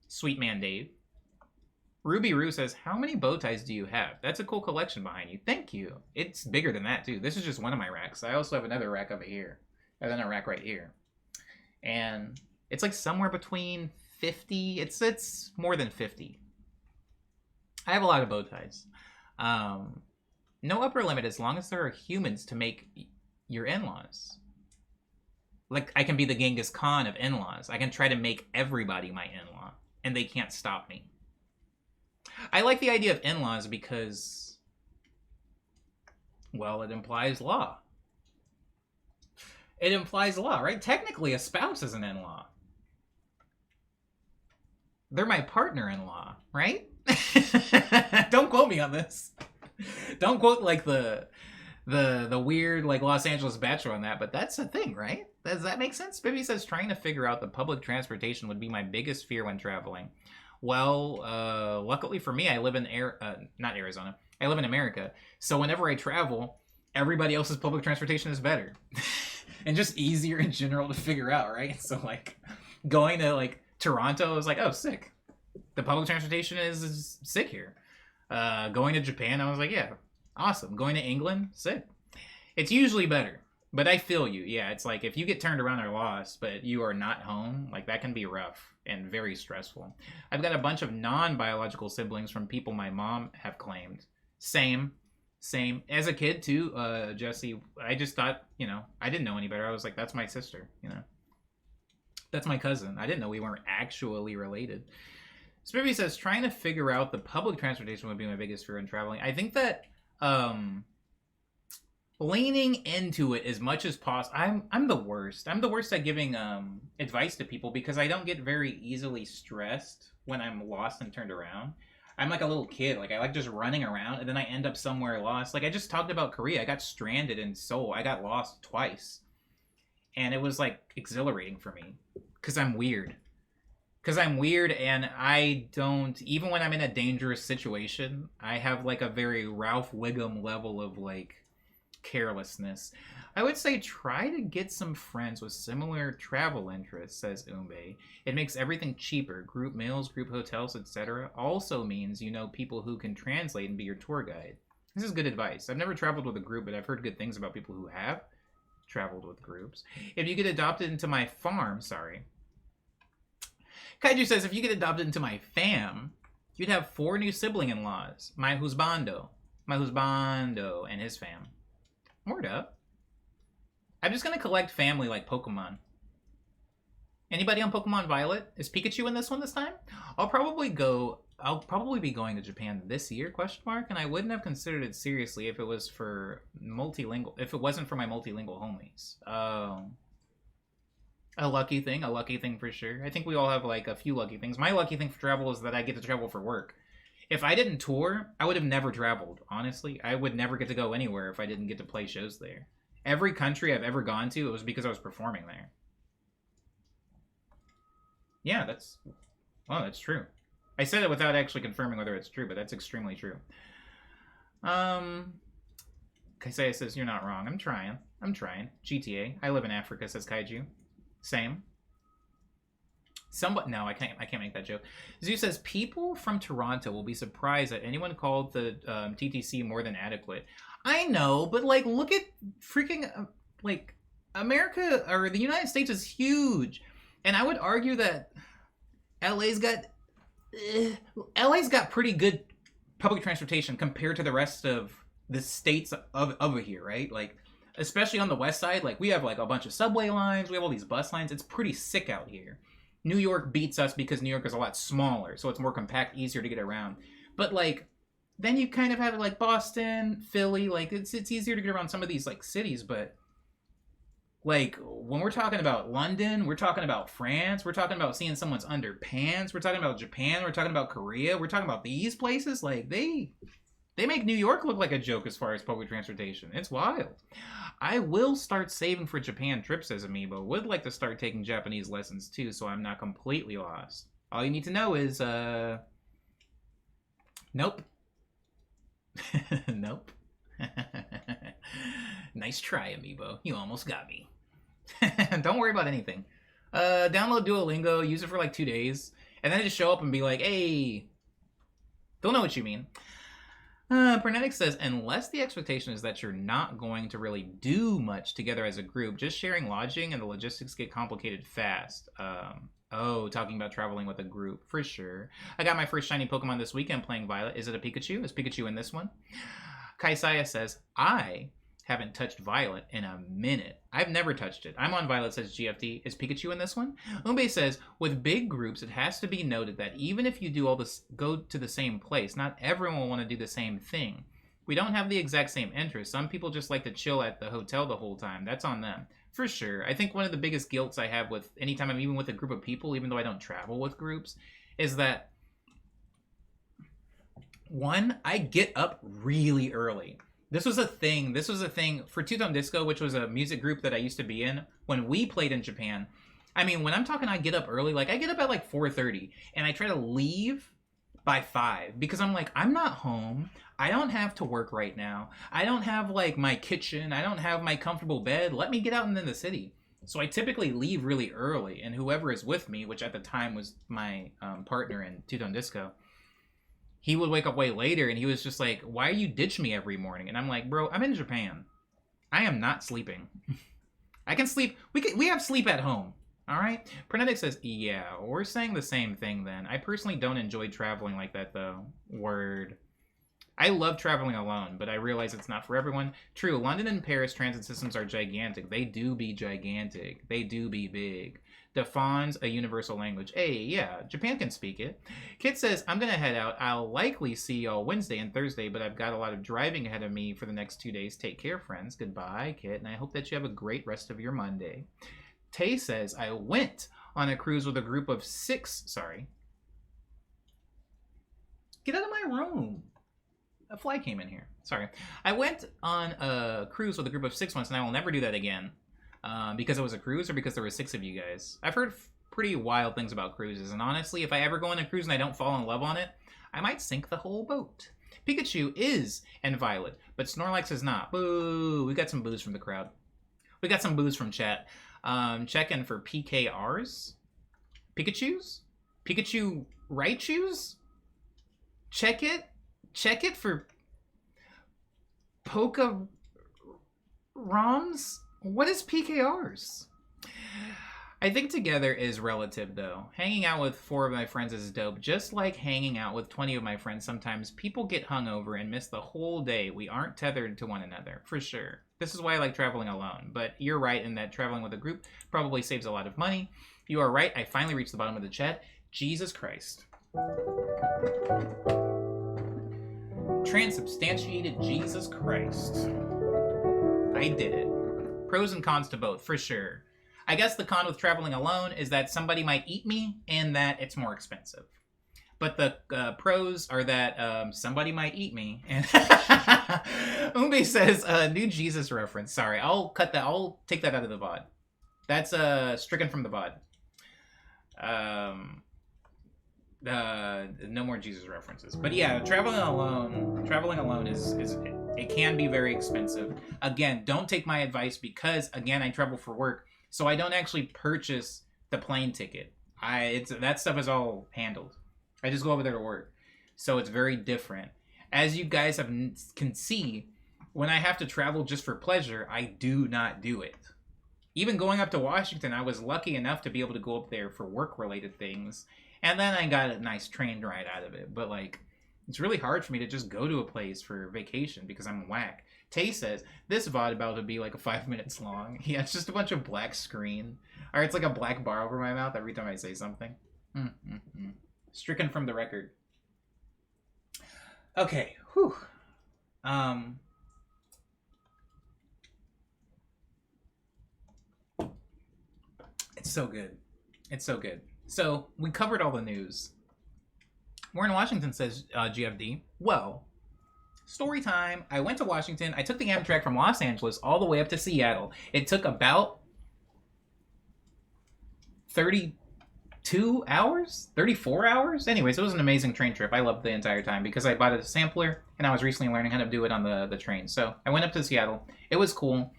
Speaker 1: Sweet man Dave. Ruby Roo says, how many bow ties do you have? That's a cool collection behind you. Thank you. It's bigger than that, too. This is just one of my racks. I also have another rack over here. And then a rack right here. And it's like somewhere between 50. It's more than 50. I have a lot of bow ties. No upper limit as long as there are humans to make your in-laws. Like, I can be the Genghis Khan of in-laws. I can try to make everybody my in-law. And they can't stop me. I like the idea of in-laws because, well, it implies law. It implies law, right? Technically, a spouse is an in-law. They're my partner-in-law, right? Don't quote me on this. Don't quote, like, the weird, like, Los Angeles Bachelor on that, but that's a thing, right? Does that make sense? Bibby says, trying to figure out the public transportation would be my biggest fear when traveling. Well, luckily for me, I live in not Arizona. I live in America. So whenever I travel, everybody else's public transportation is better. And just easier in general to figure out, right? So, like, going to, like, Toronto, I was like, oh, sick. The public transportation is sick here. Going to Japan, I was like, yeah, awesome. Going to England, sick. It's usually better. But I feel you. Yeah, it's like if you get turned around or lost, but you are not home, like that can be rough and very stressful. I've got a bunch of non-biological siblings from people my mom have claimed. Same. As a kid too, Jesse, I just thought, I didn't know any better. I was like, that's my sister, That's my cousin. I didn't know we weren't actually related. Spivvy says, trying to figure out the public transportation would be my biggest fear in traveling. I think that, leaning into it as much as possible. I'm the worst. I'm the worst at giving advice to people because I don't get very easily stressed when I'm lost and turned around. I'm like a little kid. Like, I like just running around and then I end up somewhere lost. Like, I just talked about Korea. I got stranded in Seoul. I got lost twice. And it was like exhilarating for me because I'm weird. And I don't, even when I'm in a dangerous situation, I have like a very Ralph Wiggum level of like carelessness. I would say try to get some friends with similar travel interests, says Umbe. It makes everything cheaper. Group meals, group hotels, etc. Also means you know people who can translate and be your tour guide. This is good advice. I've never traveled with a group, but I've heard good things about people who have traveled with groups. If you get adopted into my farm, Kaiju says, if you get adopted into my fam, you'd have 4 new sibling-in-laws. My husbando, and his fam. Word up. I'm just going to collect family like Pokemon. Anybody on Pokemon Violet? Is Pikachu in this one this time? I'll probably be going to Japan this year, ? And I wouldn't have considered it seriously if it wasn't for my multilingual homies. A lucky thing for sure. I think we all have like a few lucky things. My lucky thing for travel is that I get to travel for work. If I didn't tour, I would have never traveled, honestly. I would never get to go anywhere if I didn't get to play shows there. Every country I've ever gone to, it was because I was performing there. Yeah, that's true. I said it without actually confirming whether it's true, but that's extremely true. Kaisei says, you're not wrong. I'm trying. GTA. I live in Africa, says Kaiju. Same. No, I can't make that joke. Zoo says, people from Toronto will be surprised that anyone called the TTC more than adequate. I know, but like, look at freaking, like, America or the United States is huge, and I would argue that LA's got LA's got pretty good public transportation compared to the rest of the states of over here, right? Like, especially on the west side, like we have like a bunch of subway lines, we have all these bus lines. It's pretty sick out here. New York beats us because New York is a lot smaller, so it's more compact, easier to get around. But like, then you kind of have like Boston, Philly, like it's easier to get around some of these like cities, but like when we're talking about London, we're talking about France, we're talking about seeing someone's underpants, we're talking about Japan, we're talking about Korea, we're talking about these places, like they make New York look like a joke as far as public transportation. It's wild. I will start saving for Japan trips as Amiibo. Would like to start taking Japanese lessons too, so I'm not completely lost. All you need to know is, nope. Nope. Nice try, Amiibo. You almost got me. Don't worry about anything. Download Duolingo, use it for like 2 days, and then just show up and be like, hey, don't know what you mean. Pernetic says, unless the expectation is that you're not going to really do much together as a group, just sharing lodging and the logistics get complicated fast. Talking about traveling with a group, for sure. I got my first shiny Pokemon this weekend playing Violet. Is it a Pikachu? Is Pikachu in this one? Kaisaya says, I haven't touched Violet in a minute. I've never touched it. I'm on Violet, says GFD. Is Pikachu in this one? Umbe says, with big groups, it has to be noted that even if you do all this, go to the same place, not everyone will want to do the same thing. We don't have the exact same interests. Some people just like to chill at the hotel the whole time. That's on them. For sure. I think one of the biggest guilts I have with anytime I'm even with a group of people, even though I don't travel with groups, is that one, I get up really early. This was a thing for Two-Tone Disco, which was a music group that I used to be in when we played in Japan. I mean, when I'm talking I get up early, like I get up at like 4:30 and I try to leave by 5 because I'm like, I'm not home. I don't have to work right now. I don't have like my kitchen. I don't have my comfortable bed. Let me get out into the city. So I typically leave really early, and whoever is with me, which at the time was my partner in Two-Tone Disco, he would wake up way later, and he was just like, why you ditch me every morning? And I'm like, bro, I'm in Japan. I am not sleeping. I can sleep. We have sleep at home. All right? Pernetic says, yeah, we're saying the same thing then. I personally don't enjoy traveling like that, though. Word. I love traveling alone, but I realize it's not for everyone. True, London and Paris transit systems are gigantic. They do be gigantic. They do be big. Defines a universal language. Hey, yeah, Japan can speak it. Kit says, I'm going to head out. I'll likely see y'all Wednesday and Thursday, but I've got a lot of driving ahead of me for the next 2 days. Take care, friends. Goodbye, Kit, and I hope that you have a great rest of your Monday. Tay says, I went on a cruise with a group of 6. Sorry. Get out of my room. A fly came in here. Sorry. I went on a cruise with a group of 6 once, and I will never do that again. Because it was a cruise or because there were 6 of you guys. I've heard pretty wild things about cruises, and honestly, if I ever go on a cruise and I don't fall in love on it, I might sink the whole boat. Pikachu is and Violet, but Snorlax is not. Boo! We got some boos from the crowd. We got some boos from chat. Check-in for PKRs? Pikachus? Pikachu Raichus? Check it for Poka ROMs? What is PKRs? I think together is relative, though. Hanging out with 4 of my friends is dope. Just like hanging out with 20 of my friends, sometimes people get hungover and miss the whole day. We aren't tethered to one another, for sure. This is why I like traveling alone. But you're right in that traveling with a group probably saves a lot of money. You are right. I finally reached the bottom of the chat. Jesus Christ. Transubstantiated Jesus Christ. I did it. Pros and cons to both, for sure. I guess the con with traveling alone is that somebody might eat me and that it's more expensive. But the pros are that somebody might eat me. And Umbe says, new Jesus reference. Sorry, I'll cut that. I'll take that out of the VOD. That's stricken from the VOD. No more Jesus references. But yeah, traveling alone is it can be very expensive. Again, don't take my advice because again, I travel for work, so I don't actually purchase the plane ticket. That stuff is all handled. I just go over there to work. So it's very different. As you guys can see, when I have to travel just for pleasure, I do not do it. even going up to Washington, I was lucky enough to be able to go up there for work-related things, and then I got a nice train ride out of it. But like, it's really hard for me to just go to a place for vacation because I'm whack. Tay says this VOD about to be like a 5 minutes long. Yeah, it's just a bunch of black screen, or it's like a black bar over my mouth every time I say something. Stricken from the record. Okay, whew. It's so good. It's so good. So, we covered all the news. Warren Washington says, GFD. Well, story time. I went to Washington. I took the Amtrak from Los Angeles all the way up to Seattle. It took about 32 hours? 34 hours? Anyways, it was an amazing train trip. I loved the entire time because I bought a sampler and I was recently learning how to do it on the train. So, I went up to Seattle. It was cool.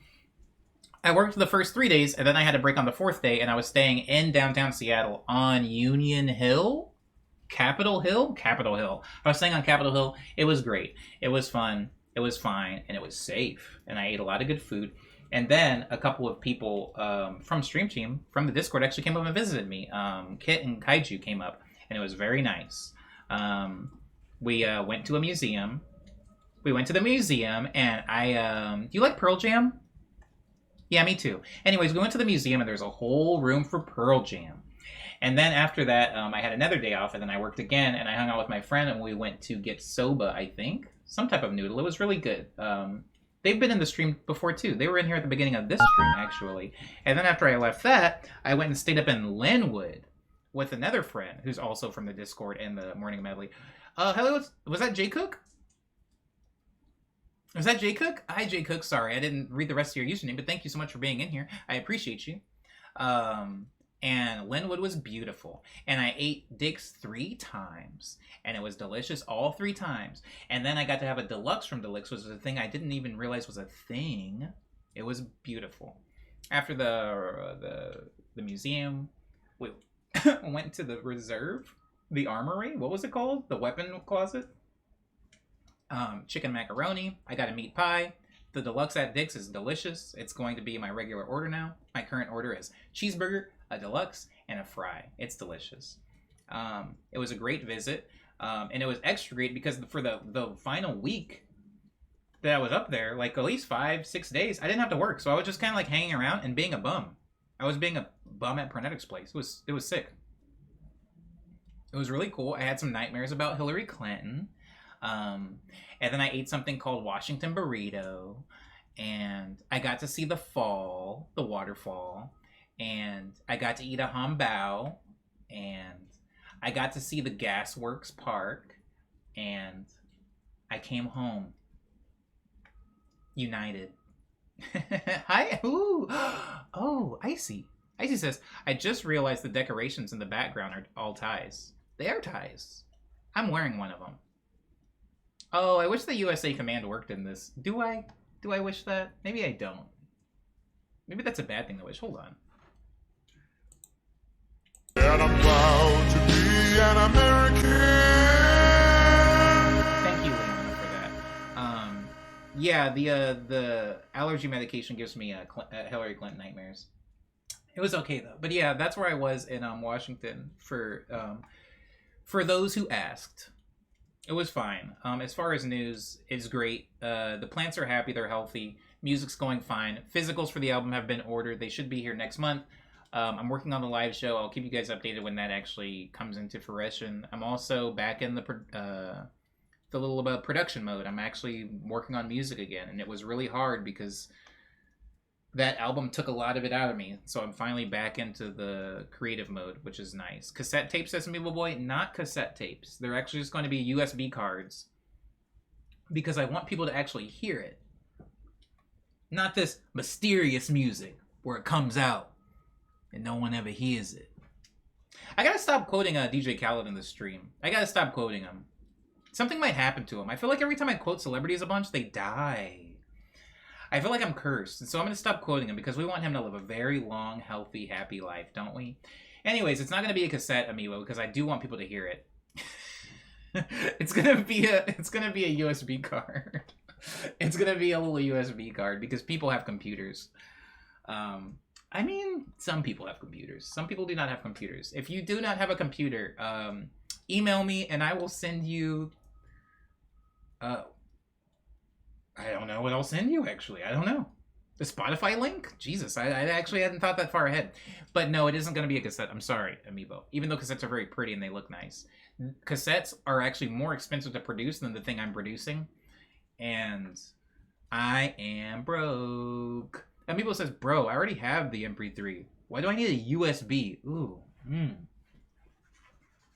Speaker 1: I worked the first 3 days, and then I had a break on the 4th day, and I was staying in downtown Seattle on Union Hill? Capitol Hill? Capitol Hill. I was staying on Capitol Hill. It was great. It was fun. It was fine, and it was safe. And I ate a lot of good food. And then a couple of people from Stream Team, from the Discord, actually came up and visited me. Kit and Kaiju came up, and it was very nice. We went to a museum. We went to the museum, and do you like Pearl Jam? Yeah, me too. Anyways, we went to the museum, and there's a whole room for Pearl Jam. And then after that, I had another day off, and then I worked again, and I hung out with my friend, and we went to get soba, I think. Some type of noodle. It was really good. They've been in the stream before, too. They were in here at the beginning of this stream, actually. And then after I left that, I went and stayed up in Linwood with another friend, who's also from the Discord and the Morning Medley. Hello, was that Jay Cook? Was that Jay Cook? Hi, Jay Cook. Sorry, I didn't read the rest of your username, but thank you so much for being in here. I appreciate you. And Linwood was beautiful. And I ate Dick's 3 times. And it was delicious all 3 times. And then I got to have a deluxe from Deluxe, which was a thing I didn't even realize was a thing. It was beautiful. After the museum, we went to the reserve, the armory. What was it called? The weapon closet? Chicken macaroni. I got a meat pie. The deluxe at Dick's is delicious. It's going to be my regular order now. My current order is cheeseburger, a deluxe, and a fry. It's delicious. It was a great visit. And it was extra great because for the final week that I was up there, like at least 5-6 days, I didn't have to work. So I was just kind of like hanging around and being a bum. I was being a bum at Pronetics' place. It was sick. It was really cool. I had some nightmares about Hillary Clinton. And then I ate something called Washington Burrito, and I got to see the waterfall, and I got to eat a hambao, and I got to see the Gasworks Park, and I came home united. Hi, ooh, oh, Icy. Icy says, I just realized the decorations in the background are all ties. They are ties. I'm wearing one of them. Oh, I wish the USA Command worked in this. Do I? Do I wish that? Maybe I don't. Maybe that's a bad thing to wish. Hold on.
Speaker 5: And I'm proud to be an American.
Speaker 1: Thank you, Leona, for that. Yeah, the allergy medication gives me Hillary Clinton nightmares. It was okay though. But yeah, that's where I was in Washington for those who asked. It was fine. As far as news, it's great. The plants are happy. They're healthy. Music's going fine. Physicals for the album have been ordered. They should be here next month. I'm working on the live show. I'll keep you guys updated when that actually comes into fruition. I'm also back in the little production mode. I'm actually working on music again, and it was really hard because that album took a lot of it out of me. So I'm finally back into the creative mode, which is nice. Cassette tapes, Sesame Boy? Not cassette tapes. They're actually just going to be USB cards because I want people to actually hear it. Not this mysterious music where it comes out and no one ever hears it. I gotta stop quoting DJ Khaled in the stream. I gotta stop quoting him. Something might happen to him. I feel like every time I quote celebrities a bunch, they die. I feel like I'm cursed, and so I'm going to stop quoting him because we want him to live a very long, healthy, happy life, don't we? Anyways, it's not going to be a cassette amiibo because I do want people to hear it. It's going to be a USB card. It's going to be a little USB card because people have computers. I mean, some people have computers. Some people do not have computers. If you do not have a computer, email me and I will send you. I don't know what I'll send you. Actually, I don't know. The Spotify link? Jesus, I actually hadn't thought that far ahead. But no, it isn't going to be a cassette. I'm sorry, Amiibo. Even though cassettes are very pretty and they look nice, cassettes are actually more expensive to produce than the thing I'm producing, and I am broke. Amiibo says, bro, I already have the MP3. Why do I need a USB? Ooh.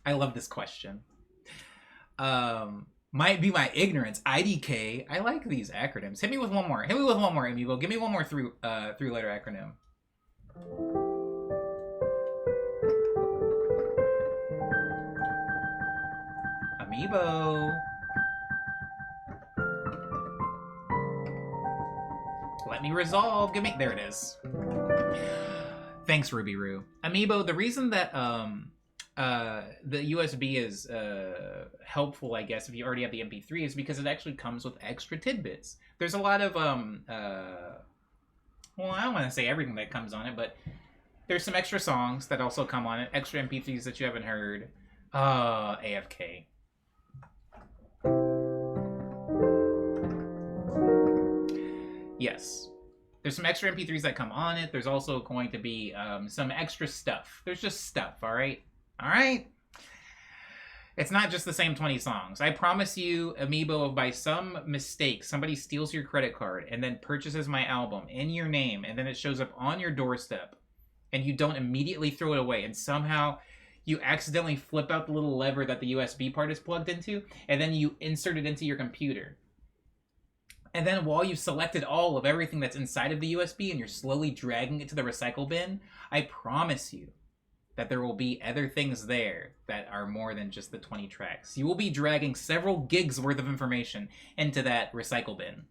Speaker 1: I love this question. Might be my ignorance. IDK. I like these acronyms. Hit me with one more. Hit me with one more, Amiibo. Give me one more three-letter acronym. Amiibo. Let me resolve. Give me... There it is. Thanks, Ruby Roo. Amiibo, the reason that the USB is helpful, I guess, if you already have the MP3 is because it actually comes with extra tidbits. There's a lot of, well, I don't want to say everything that comes on it, but there's some extra songs that also come on it, extra MP3s that you haven't heard. AFK. Yes. There's some extra MP3s that come on it. There's also going to be some extra stuff. There's just stuff, all right? All right? It's not just the same 20 songs. I promise you, Amiibo, if by some mistake somebody steals your credit card and then purchases my album in your name and then it shows up on your doorstep and you don't immediately throw it away and somehow you accidentally flip out the little lever that the USB part is plugged into and then you insert it into your computer. And then while you've selected all of everything that's inside of the USB and you're slowly dragging it to the recycle bin, I promise you that there will be other things there that are more than just the 20 tracks. You will be dragging several gigs worth of information into that recycle bin.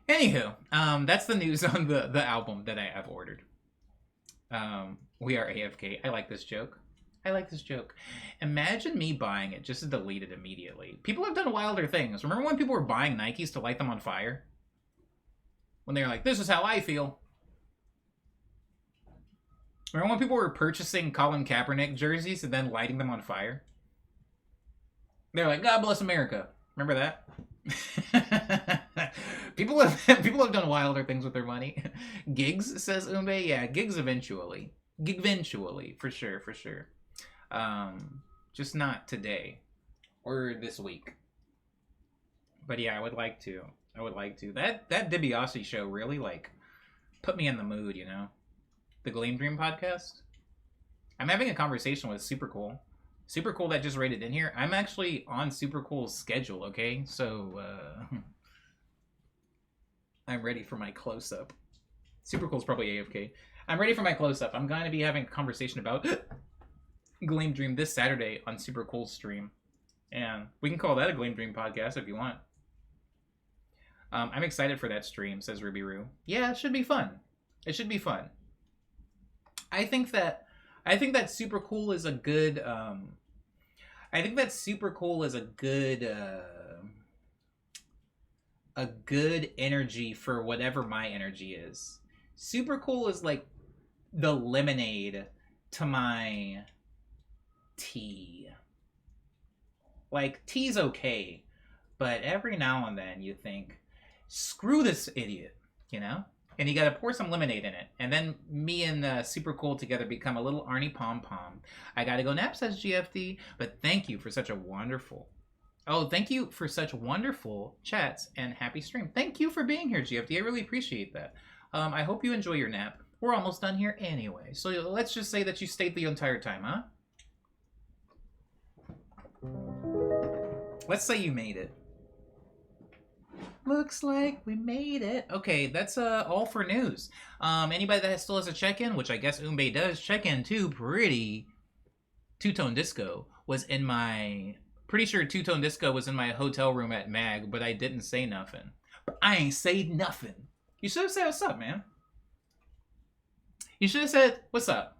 Speaker 1: Anywho, that's the news on the album that I have ordered. We are AFK. I like this joke. I like this joke. Imagine me buying it just to delete it immediately. People have done wilder things. Remember when people were buying Nikes to light them on fire? When they were like, this is how I feel. Remember when people were purchasing Colin Kaepernick jerseys and then lighting them on fire? They're like, God bless America. Remember that? people have done wilder things with their money. Gigs, says Umbe. Yeah, gigs eventually. Gigventually, for sure, for sure. Just not today or this week. But yeah, I would like to. That DiBiase show really like put me in the mood, you know. The Gleam Dream podcast. I'm having a conversation with Super Cool. Super Cool that just rated in here. I'm actually on Super Cool's schedule, okay? So I'm ready for my close-up. Super Cool's probably AFK. I'm ready for my close-up. I'm going to be having a conversation about Gleam Dream this Saturday on Super Cool's stream. And we can call that a Gleam Dream podcast if you want. I'm excited for that stream, says Ruby Roo. Yeah, it should be fun. It should be fun. I think that Super Cool is a good a good energy for whatever my energy is. Super Cool is like the lemonade to my tea. Like, tea's okay, but every now and then you think, screw this idiot, you know? And you gotta pour some lemonade in it. And then me and Super Cool together become a little Arnie Pom Pom. I gotta go nap, says GFD, but thank you for such a wonderful... Oh, thank you for such wonderful chats and happy stream. Thank you for being here, GFD. I really appreciate that. I hope you enjoy your nap. We're almost done here anyway. So let's just say that you stayed the entire time, huh? Let's say you made it. Looks like we made it. Okay, that's all for news. Anybody that still has a check-in, which I guess Umbe does, check-in too, pretty. Two-Tone Disco was in my... Pretty sure Two-Tone Disco was in my hotel room at MAG, but I didn't say nothing. But I ain't say nothing. You should have said what's up, man. You should have said, what's up?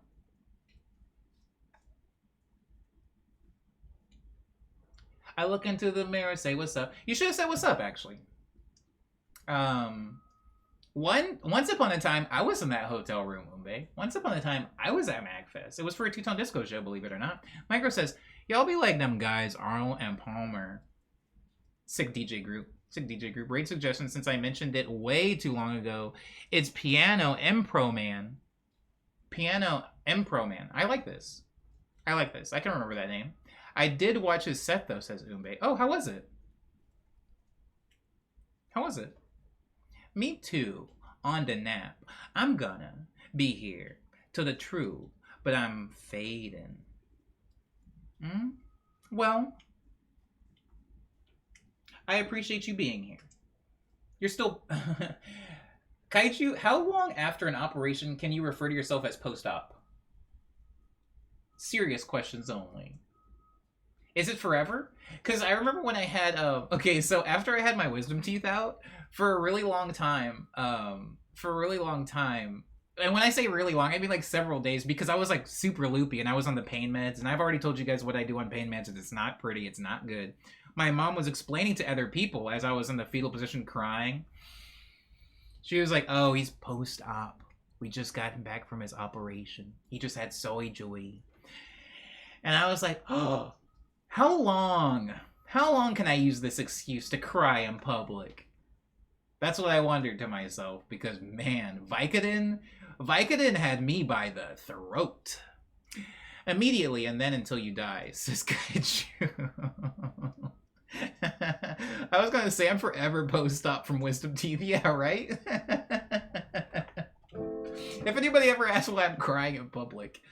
Speaker 1: I look into the mirror, say what's up. You should have said what's up, actually. Once upon a time, I was in that hotel room, Umbe. Once upon a time, I was at MagFest. It was for a two-tone disco show, believe it or not. Micro says, y'all be like them guys, Arnold and Palmer. Sick DJ group. Sick DJ group. Great suggestion since I mentioned it way too long ago. It's Piano Impro Man. Piano Impro Man. I like this. I like this. I can remember that name. I did watch his set, though, says Umbe. Oh, how was it? How was it? Me too. On the nap. I'm gonna be here till the true, but I'm fading. Well, I appreciate you being here. You're still... Kaiju, how long after an operation can you refer to yourself as post-op? Serious questions only. Is it forever? Because I remember when I had... okay, so after I had my wisdom teeth out, for a really long time, and when I say really long, I mean like several days, because I was like super loopy and I was on the pain meds, and I've already told you guys what I do on pain meds, and it's not pretty, it's not good. My mom was explaining to other people as I was in the fetal position crying. She was like, oh, he's post-op. We just got him back from his operation. He just had soy joy. And I was like, oh, how long? How long can I use this excuse to cry in public? That's what I wondered to myself, because man, Vicodin had me by the throat. Immediately, and then until you die, says Kaiju. I was gonna say I'm forever post-op from wisdom teeth, yeah, right? If anybody ever asks why I'm crying in public,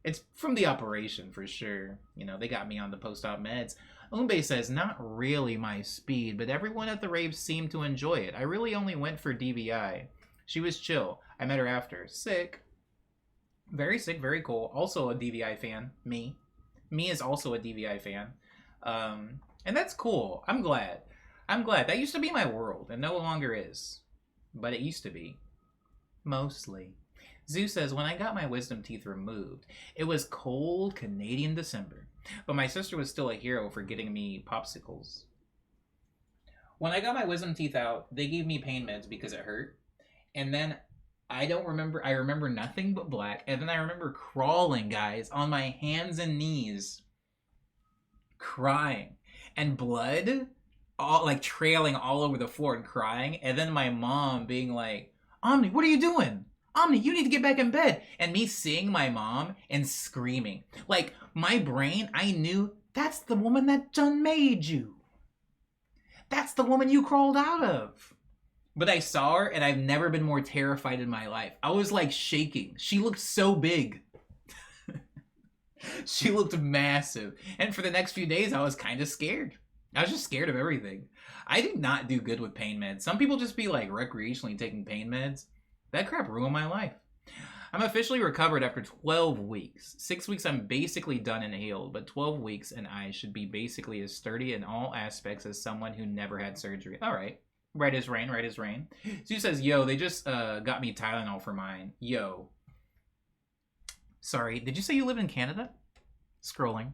Speaker 1: it's from the operation for sure. You know, they got me on the post-op meds. Umbe says, not really my speed, but everyone at the rave seemed to enjoy it. I really only went for DVI. She was chill. I met her after. Sick. Very sick, very cool. Also a DVI fan. Me is also a DVI fan. And that's cool. I'm glad. That used to be my world, and no longer is. But it used to be. Mostly. Zoo says, when I got my wisdom teeth removed, it was cold Canadian December. But my sister was still a hero for getting me popsicles. When I got my wisdom teeth out, they gave me pain meds because it hurt. And then I remember nothing but black. And then I remember crawling, guys, on my hands and knees. Crying. And blood, all like trailing all over the floor and crying. And then my mom being like, Omni, what are you doing? Omni, you need to get back in bed. And me seeing my mom and screaming. Like, my brain, I knew, that's the woman that done made you. That's the woman you crawled out of. But I saw her, and I've never been more terrified in my life. I was, like, shaking. She looked so big. She looked massive. And for the next few days, I was kind of scared. I was just scared of everything. I do not do good with pain meds. Some people just be, like, recreationally taking pain meds. That crap ruined my life. I'm officially recovered after 12 weeks. 6 weeks I'm basically done and healed, but 12 weeks and I should be basically as sturdy in all aspects as someone who never had surgery. All right. Right as rain, right as rain. Sue says, yo, they just got me Tylenol for mine. Yo. Sorry, did you say you live in Canada? Scrolling.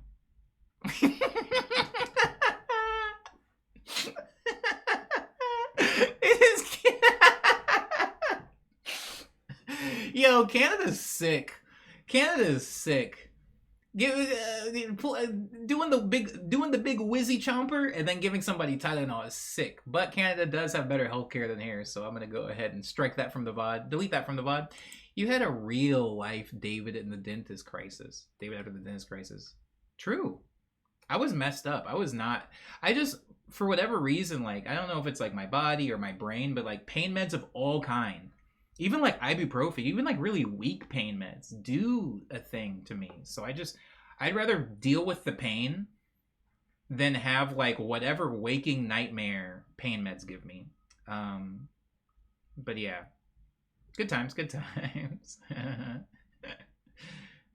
Speaker 1: Yo, Canada's sick. Canada's sick. Doing the big whizzy chomper and then giving somebody Tylenol is sick. But Canada does have better healthcare than here, so I'm gonna go ahead and strike that from the VOD. Delete that from the VOD. You had a real life David in the dentist crisis. David after the dentist crisis. True. I was messed up. I just, for whatever reason, like, I don't know if it's like my body or my brain, but like pain meds of all kind. Even like ibuprofen, even like really weak pain meds do a thing to me. So I'd rather deal with the pain than have like whatever waking nightmare pain meds give me. But yeah, good times.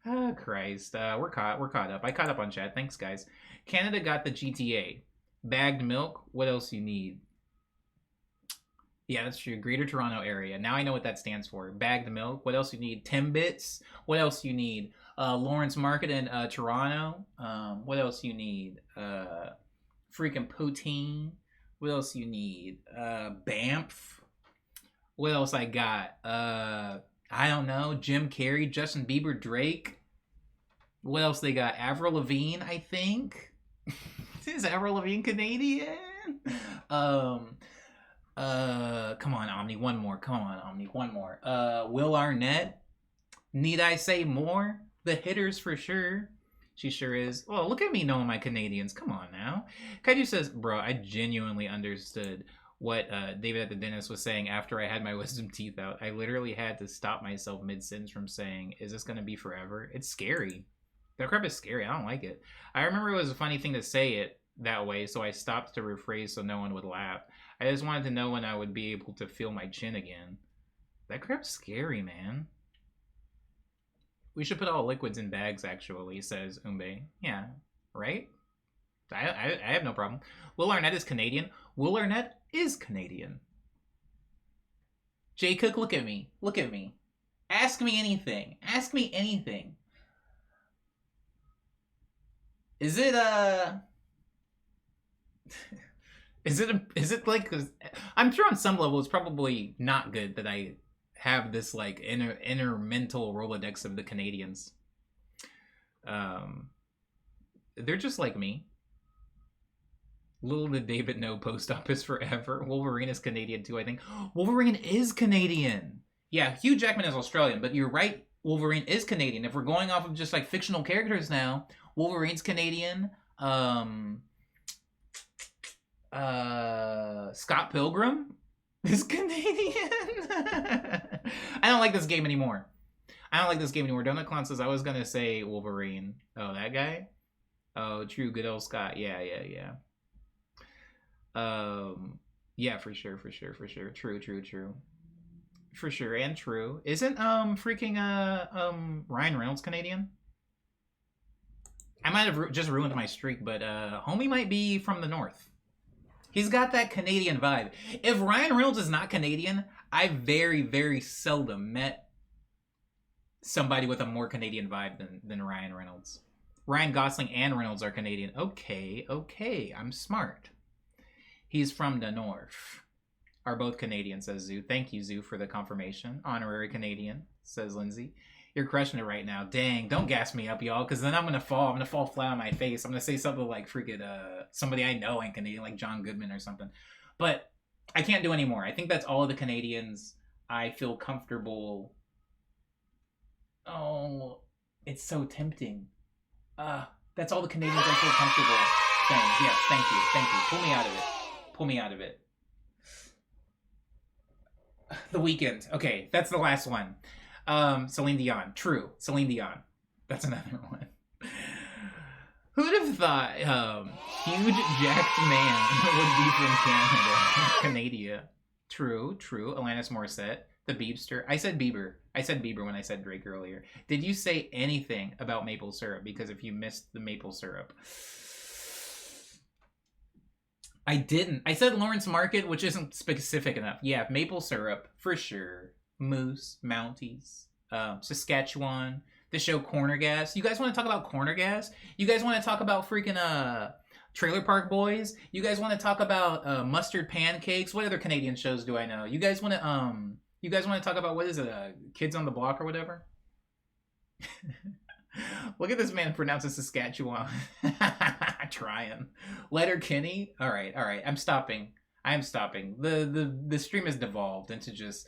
Speaker 1: Oh Christ, we're caught up. I caught up on chat. Thanks guys. Canada got the GTA. Bagged milk. What else you need? Yeah, that's true. Greater Toronto area. Now I know what that stands for. Bagged milk. What else you need? Timbits. What else you need? Lawrence Market in Toronto. What else you need? Freaking poutine. What else you need? Banff. What else I got? I don't know. Jim Carrey, Justin Bieber, Drake. What else they got? Avril Lavigne, I think. Is Avril Lavigne Canadian? Come on, Omni, one more. Come on, Omni, one more. Will Arnett. Need I say more? The hitters for sure. She sure is. Well, look at me knowing my Canadians. Come on now. Kaiju says, bro, I genuinely understood what David at the dentist was saying after I had my wisdom teeth out. I literally had to stop myself mid-sentence from saying, is this going to be forever? It's scary. That crap is scary. I don't like it. I remember it was a funny thing to say it that way, so I stopped to rephrase so no one would laugh. I just wanted to know when I would be able to feel my chin again. That crap's scary, man. We should put all liquids in bags, actually, says Umbe. Yeah, right? I have no problem. Will Arnett is Canadian. Will Arnett is Canadian. Jay Cook, look at me. Look at me. Ask me anything. Ask me anything. Is it is it like, I'm sure on some level it's probably not good that I have this like inner mental Rolodex of the Canadians. They're just like me. Little did David know post office forever. Wolverine is Canadian too, I think. Wolverine is Canadian. Yeah, Hugh Jackman is Australian, but you're right. Wolverine is Canadian. If we're going off of just like fictional characters now, Wolverine's Canadian. Scott Pilgrim is Canadian. I don't like this game anymore. Donut Clown says I was gonna say Wolverine. Oh, that guy? Oh, true, good old Scott. Yeah. Yeah, for sure. True. For sure, and true. Isn't freaking Ryan Reynolds Canadian? I might have just ruined my streak, but homie might be from the north. He's got that Canadian vibe. If Ryan Reynolds is not Canadian, I very, very seldom met somebody with a more Canadian vibe than Ryan Reynolds. Ryan Gosling and Reynolds are Canadian. Okay, I'm smart. He's from the north. Are both Canadian, says Zoo. Thank you, Zoo, for the confirmation. Honorary Canadian, says Lindsay. You're crushing it right now. Dang, don't gas me up, y'all, because then I'm going to fall. I'm going to fall flat on my face. I'm going to say something like freaking somebody I know ain't Canadian, like John Goodman or something. But I can't do any more. I think that's all of the Canadians I feel comfortable. Oh, it's so tempting. That's all the Canadians I feel comfortable saying. Yes, thank you. Pull me out of it. The Weeknd. Okay, that's the last one. Celine Dion. True. Celine Dion. That's another one. Who'd have thought huge jacked man would be from Canada? True. Alanis Morissette. The Beebster. I said Bieber when I said Drake earlier. Did you say anything about maple syrup? Because if you missed the maple syrup... I didn't. I said Lawrence Market, which isn't specific enough. Yeah, maple syrup, for sure. Moose, Mounties, Saskatchewan, the show Corner Gas. You guys want to talk about Corner Gas? You guys want to talk about freaking Trailer Park Boys? You guys want to talk about Mustard Pancakes? What other Canadian shows do I know? You guys want to talk about, what is it, Kids on the Block or whatever? Look at this man pronounce Saskatchewan. Trying. Letterkenny. All right. I'm stopping. The stream has devolved into just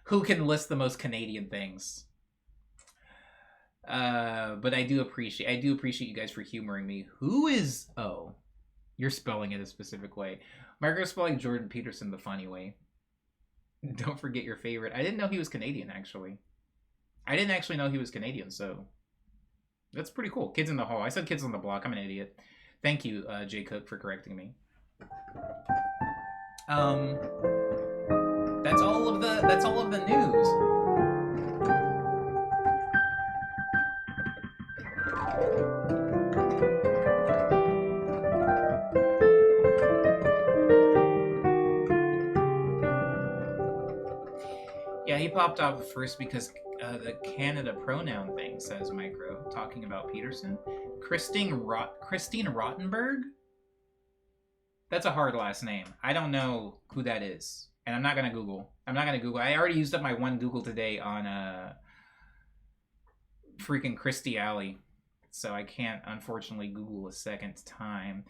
Speaker 1: who can list the most Canadian things. But I do appreciate you guys for humoring me. Who is? Oh, you're spelling it a specific way. Margaret's spelling Jordan Peterson the funny way. Don't forget your favorite. I didn't know he was Canadian, actually. I didn't actually know he was Canadian, so that's pretty cool. Kids in the Hall. I said Kids on the Block. I'm an idiot. Thank you, Jay Cook, for correcting me. That's all of the news. Yeah, he popped off first because the Canada pronoun thing, says Micro, talking about Peterson. Christine Rottenberg? That's a hard last name. I don't know who that is. And I'm not gonna Google. I already used up my one Google today on freaking Christie Alley, so I can't unfortunately Google a second time.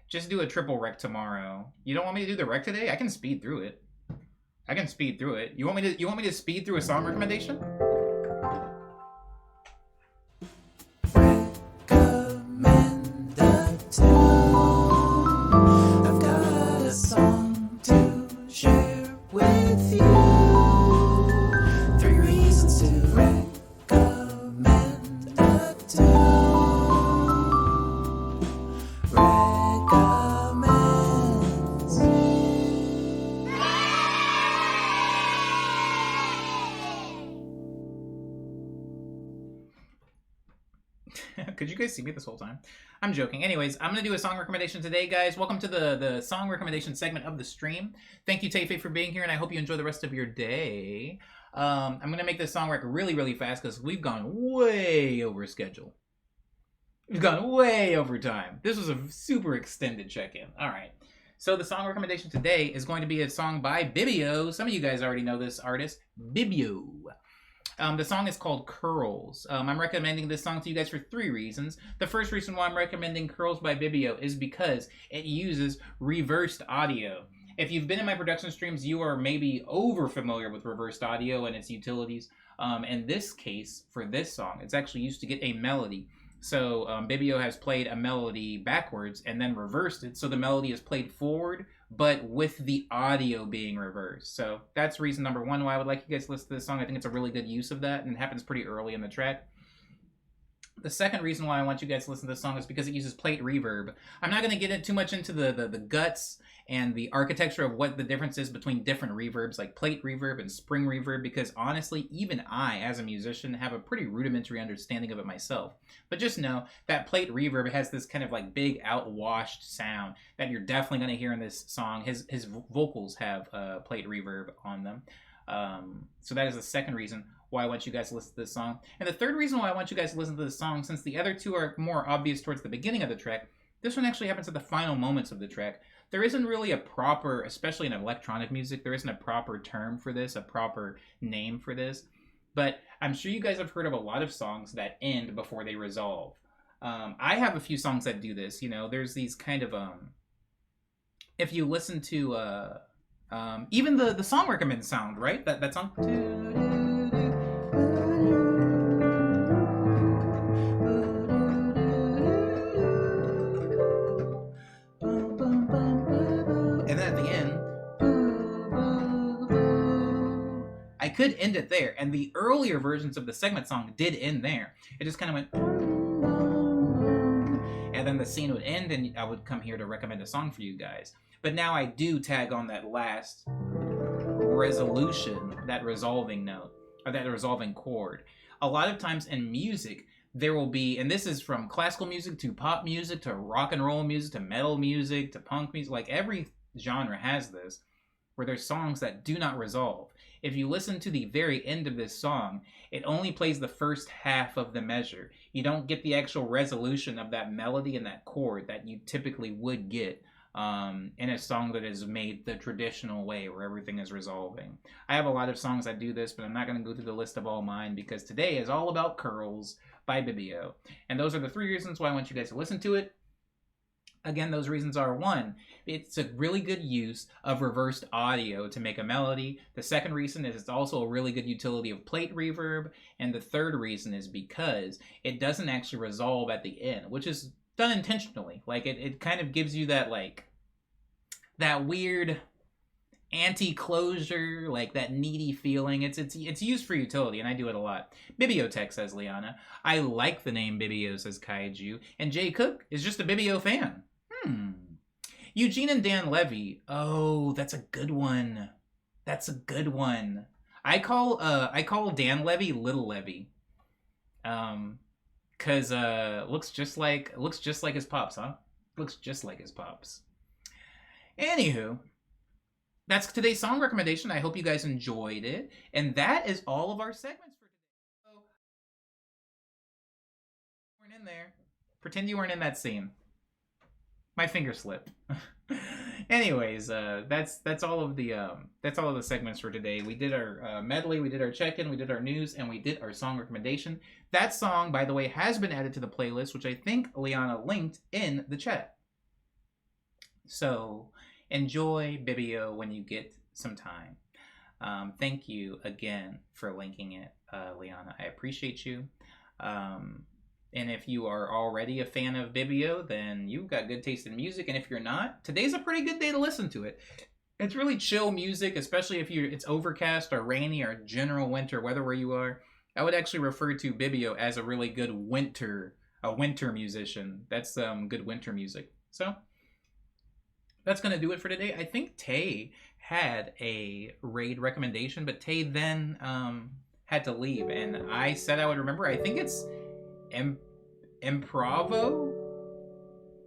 Speaker 1: Just do a triple rec tomorrow. You don't want me to do the rec today? I can speed through it. You want me to speed through a song recommendation?
Speaker 4: Recommend a tune. I've got a song to share with you. 3 reasons to recommend a tune. Recommends.
Speaker 1: Could you guys see me this whole time? I'm joking. Anyways, I'm going to do a song recommendation today, guys. Welcome to the song recommendation segment of the stream. Thank you, Tayfay, for being here, and I hope you enjoy the rest of your day. I'm going to make this song rec really, really fast because we've gone way over schedule. We've gone way over time. This was a super extended check-in. All right. So the song recommendation today is going to be a song by Bibio. Some of you guys already know this artist, Bibio. The song is called Curls. I'm recommending this song to you guys for 3 reasons. The first reason why I'm recommending Curls by Bibio is because it uses reversed audio. If you've been in my production streams, you are maybe over familiar with reversed audio and its utilities. In this case, for this song, it's actually used to get a melody. So Bibio has played a melody backwards and then reversed it, so the melody is played forward, but with the audio being reversed. So that's reason number 1 why I would like you guys to listen to this song. I think it's a really good use of that, and it happens pretty early in the track. The second reason why I want you guys to listen to this song is because it uses plate reverb. I'm not going to get too much into the guts and the architecture of what the difference is between different reverbs, like plate reverb and spring reverb, because honestly, even I, as a musician, have a pretty rudimentary understanding of it myself. But just know that plate reverb has this kind of like big outwashed sound that you're definitely going to hear in this song. His vocals have plate reverb on them. So that is the second reason why I want you guys to listen to this song. And the third reason why I want you guys to listen to this song, since the other 2 are more obvious towards the beginning of the track, this one actually happens at the final moments of the track. There isn't really a proper, especially in electronic music, there isn't a proper term for this, a proper name for this. But I'm sure you guys have heard of a lot of songs that end before they resolve. I have a few songs that do this. You know, there's these kind of, if you listen to, even the song recommend sound, right? That song. And then at the end, I could end it there, and the earlier versions of the segment song did end there. It just kind of went, and then the scene would end, and I would come here to recommend a song for you guys. But now I do tag on that last resolution, that resolving note, or that resolving chord. A lot of times in music, there will be, and this is from classical music to pop music to rock and roll music to metal music to punk music, like every genre has this, where there's songs that do not resolve. If you listen to the very end of this song, it only plays the first half of the measure. You don't get the actual resolution of that melody and that chord that you typically would get in a song that is made the traditional way where everything is resolving. I have a lot of songs that do this, but I'm not going to go through the list of all mine because today is all about Curls by Bibio. And those are the 3 reasons why I want you guys to listen to it. Again, those reasons are 1, it's a really good use of reversed audio to make a melody. The second reason is it's also a really good utility of plate reverb. And the third reason is because it doesn't actually resolve at the end, which is done intentionally. Like it kind of gives you that like that weird anti-closure, like that needy feeling. It's used for utility, and I do it a lot. Bibliotech, says Liana. I like the name Bibio, says Kaiju. And Jay Cook is just a Bibio fan. Eugene and Dan Levy. Oh, that's a good one. That's a good one. I call Dan Levy Little Levy. Cause looks just like his pops, huh? Looks just like his pops. Anywho, that's today's song recommendation. I hope you guys enjoyed it. And that is all of our segments for today. So, you weren't in there. Pretend you weren't in that scene. My finger slipped. Anyways, that's all of the segments for today. We did our medley, we did our check-in, we did our news, and we did our song recommendation. That song, by the way, has been added to the playlist, which I think Liana linked in the chat. So enjoy Bibio when you get some time. Thank you again for linking it, Liana. I appreciate you. And if you are already a fan of Bibio, then you've got good taste in music. And if you're not, today's a pretty good day to listen to it. It's really chill music, especially if it's overcast or rainy or general winter weather where you are. I would actually refer to Bibio as a really good winter musician. That's good winter music. So that's going to do it for today. I think Tay had a raid recommendation, but Tay then had to leave. And I said I would remember. I think it's Improvo?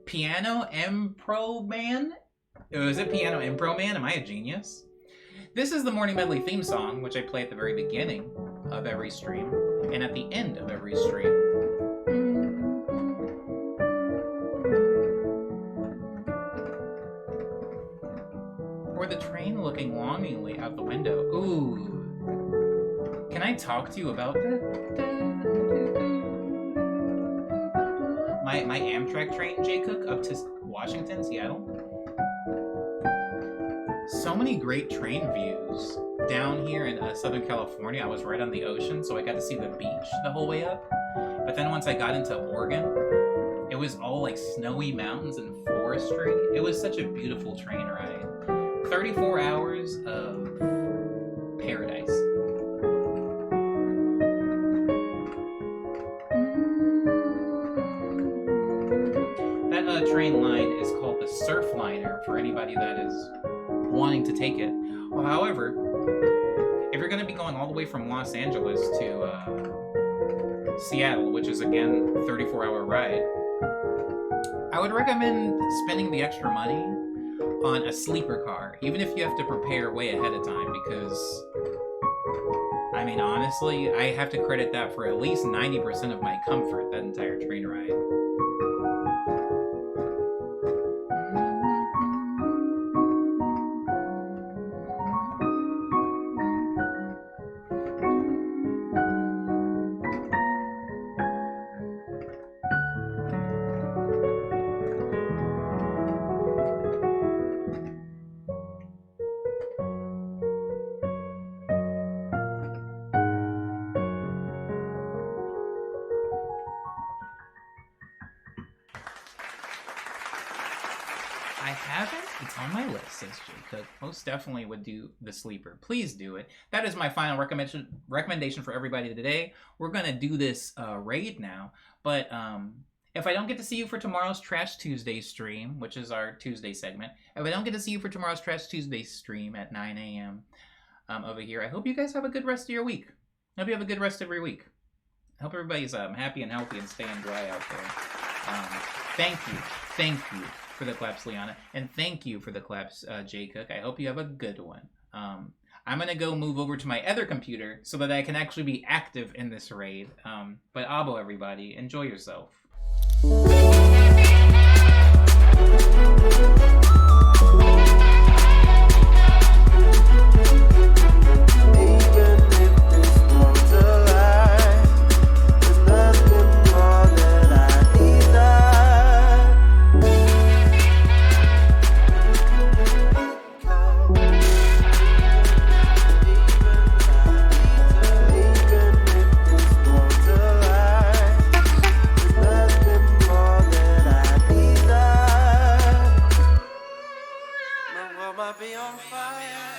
Speaker 1: Piano Impro Man? Is it Piano Impro Man? Am I a genius? This is the Morning Medley theme song, which I play at the very beginning of every stream and at the end of every stream. Or the train looking longingly out the window. Ooh. Can I talk to you about that? My Amtrak train, Jay Cook, up to Washington, Seattle. So many great train views. Down here in Southern California, I was right on the ocean, so I got to see the beach the whole way up. But then once I got into Oregon, it was all like snowy mountains and forestry. It was such a beautiful train ride. 34 hours of paradise. That train line is called the Surf Liner for anybody that is wanting to take it. Well, however, if you're going to be going all the way from Los Angeles to Seattle, which is again a 34-hour ride, I would recommend spending the extra money on a sleeper car, even if you have to prepare way ahead of time, because I mean, honestly, I have to credit that for at least 90% of my comfort that entire train ride. I haven't. It's on my list, says Jay Cook. Most definitely would do the sleeper. Please do it. That is my final recommendation for everybody today. We're going to do this raid now. But if I don't get to see you for tomorrow's Trash Tuesday stream, which is our Tuesday segment, if I don't get to see you for tomorrow's Trash Tuesday stream at 9 a.m. Over here, I hope you guys have a good rest of your week. I hope you have a good rest of your week. I hope everybody's happy and healthy and staying dry out there. Thank you for the claps, Liana, and thank you for the claps, Jay Cook. I hope you have a good one. I'm gonna go move over to my other computer so that I can actually be active in this raid. But abo, everybody, enjoy yourself.
Speaker 6: Be on fire.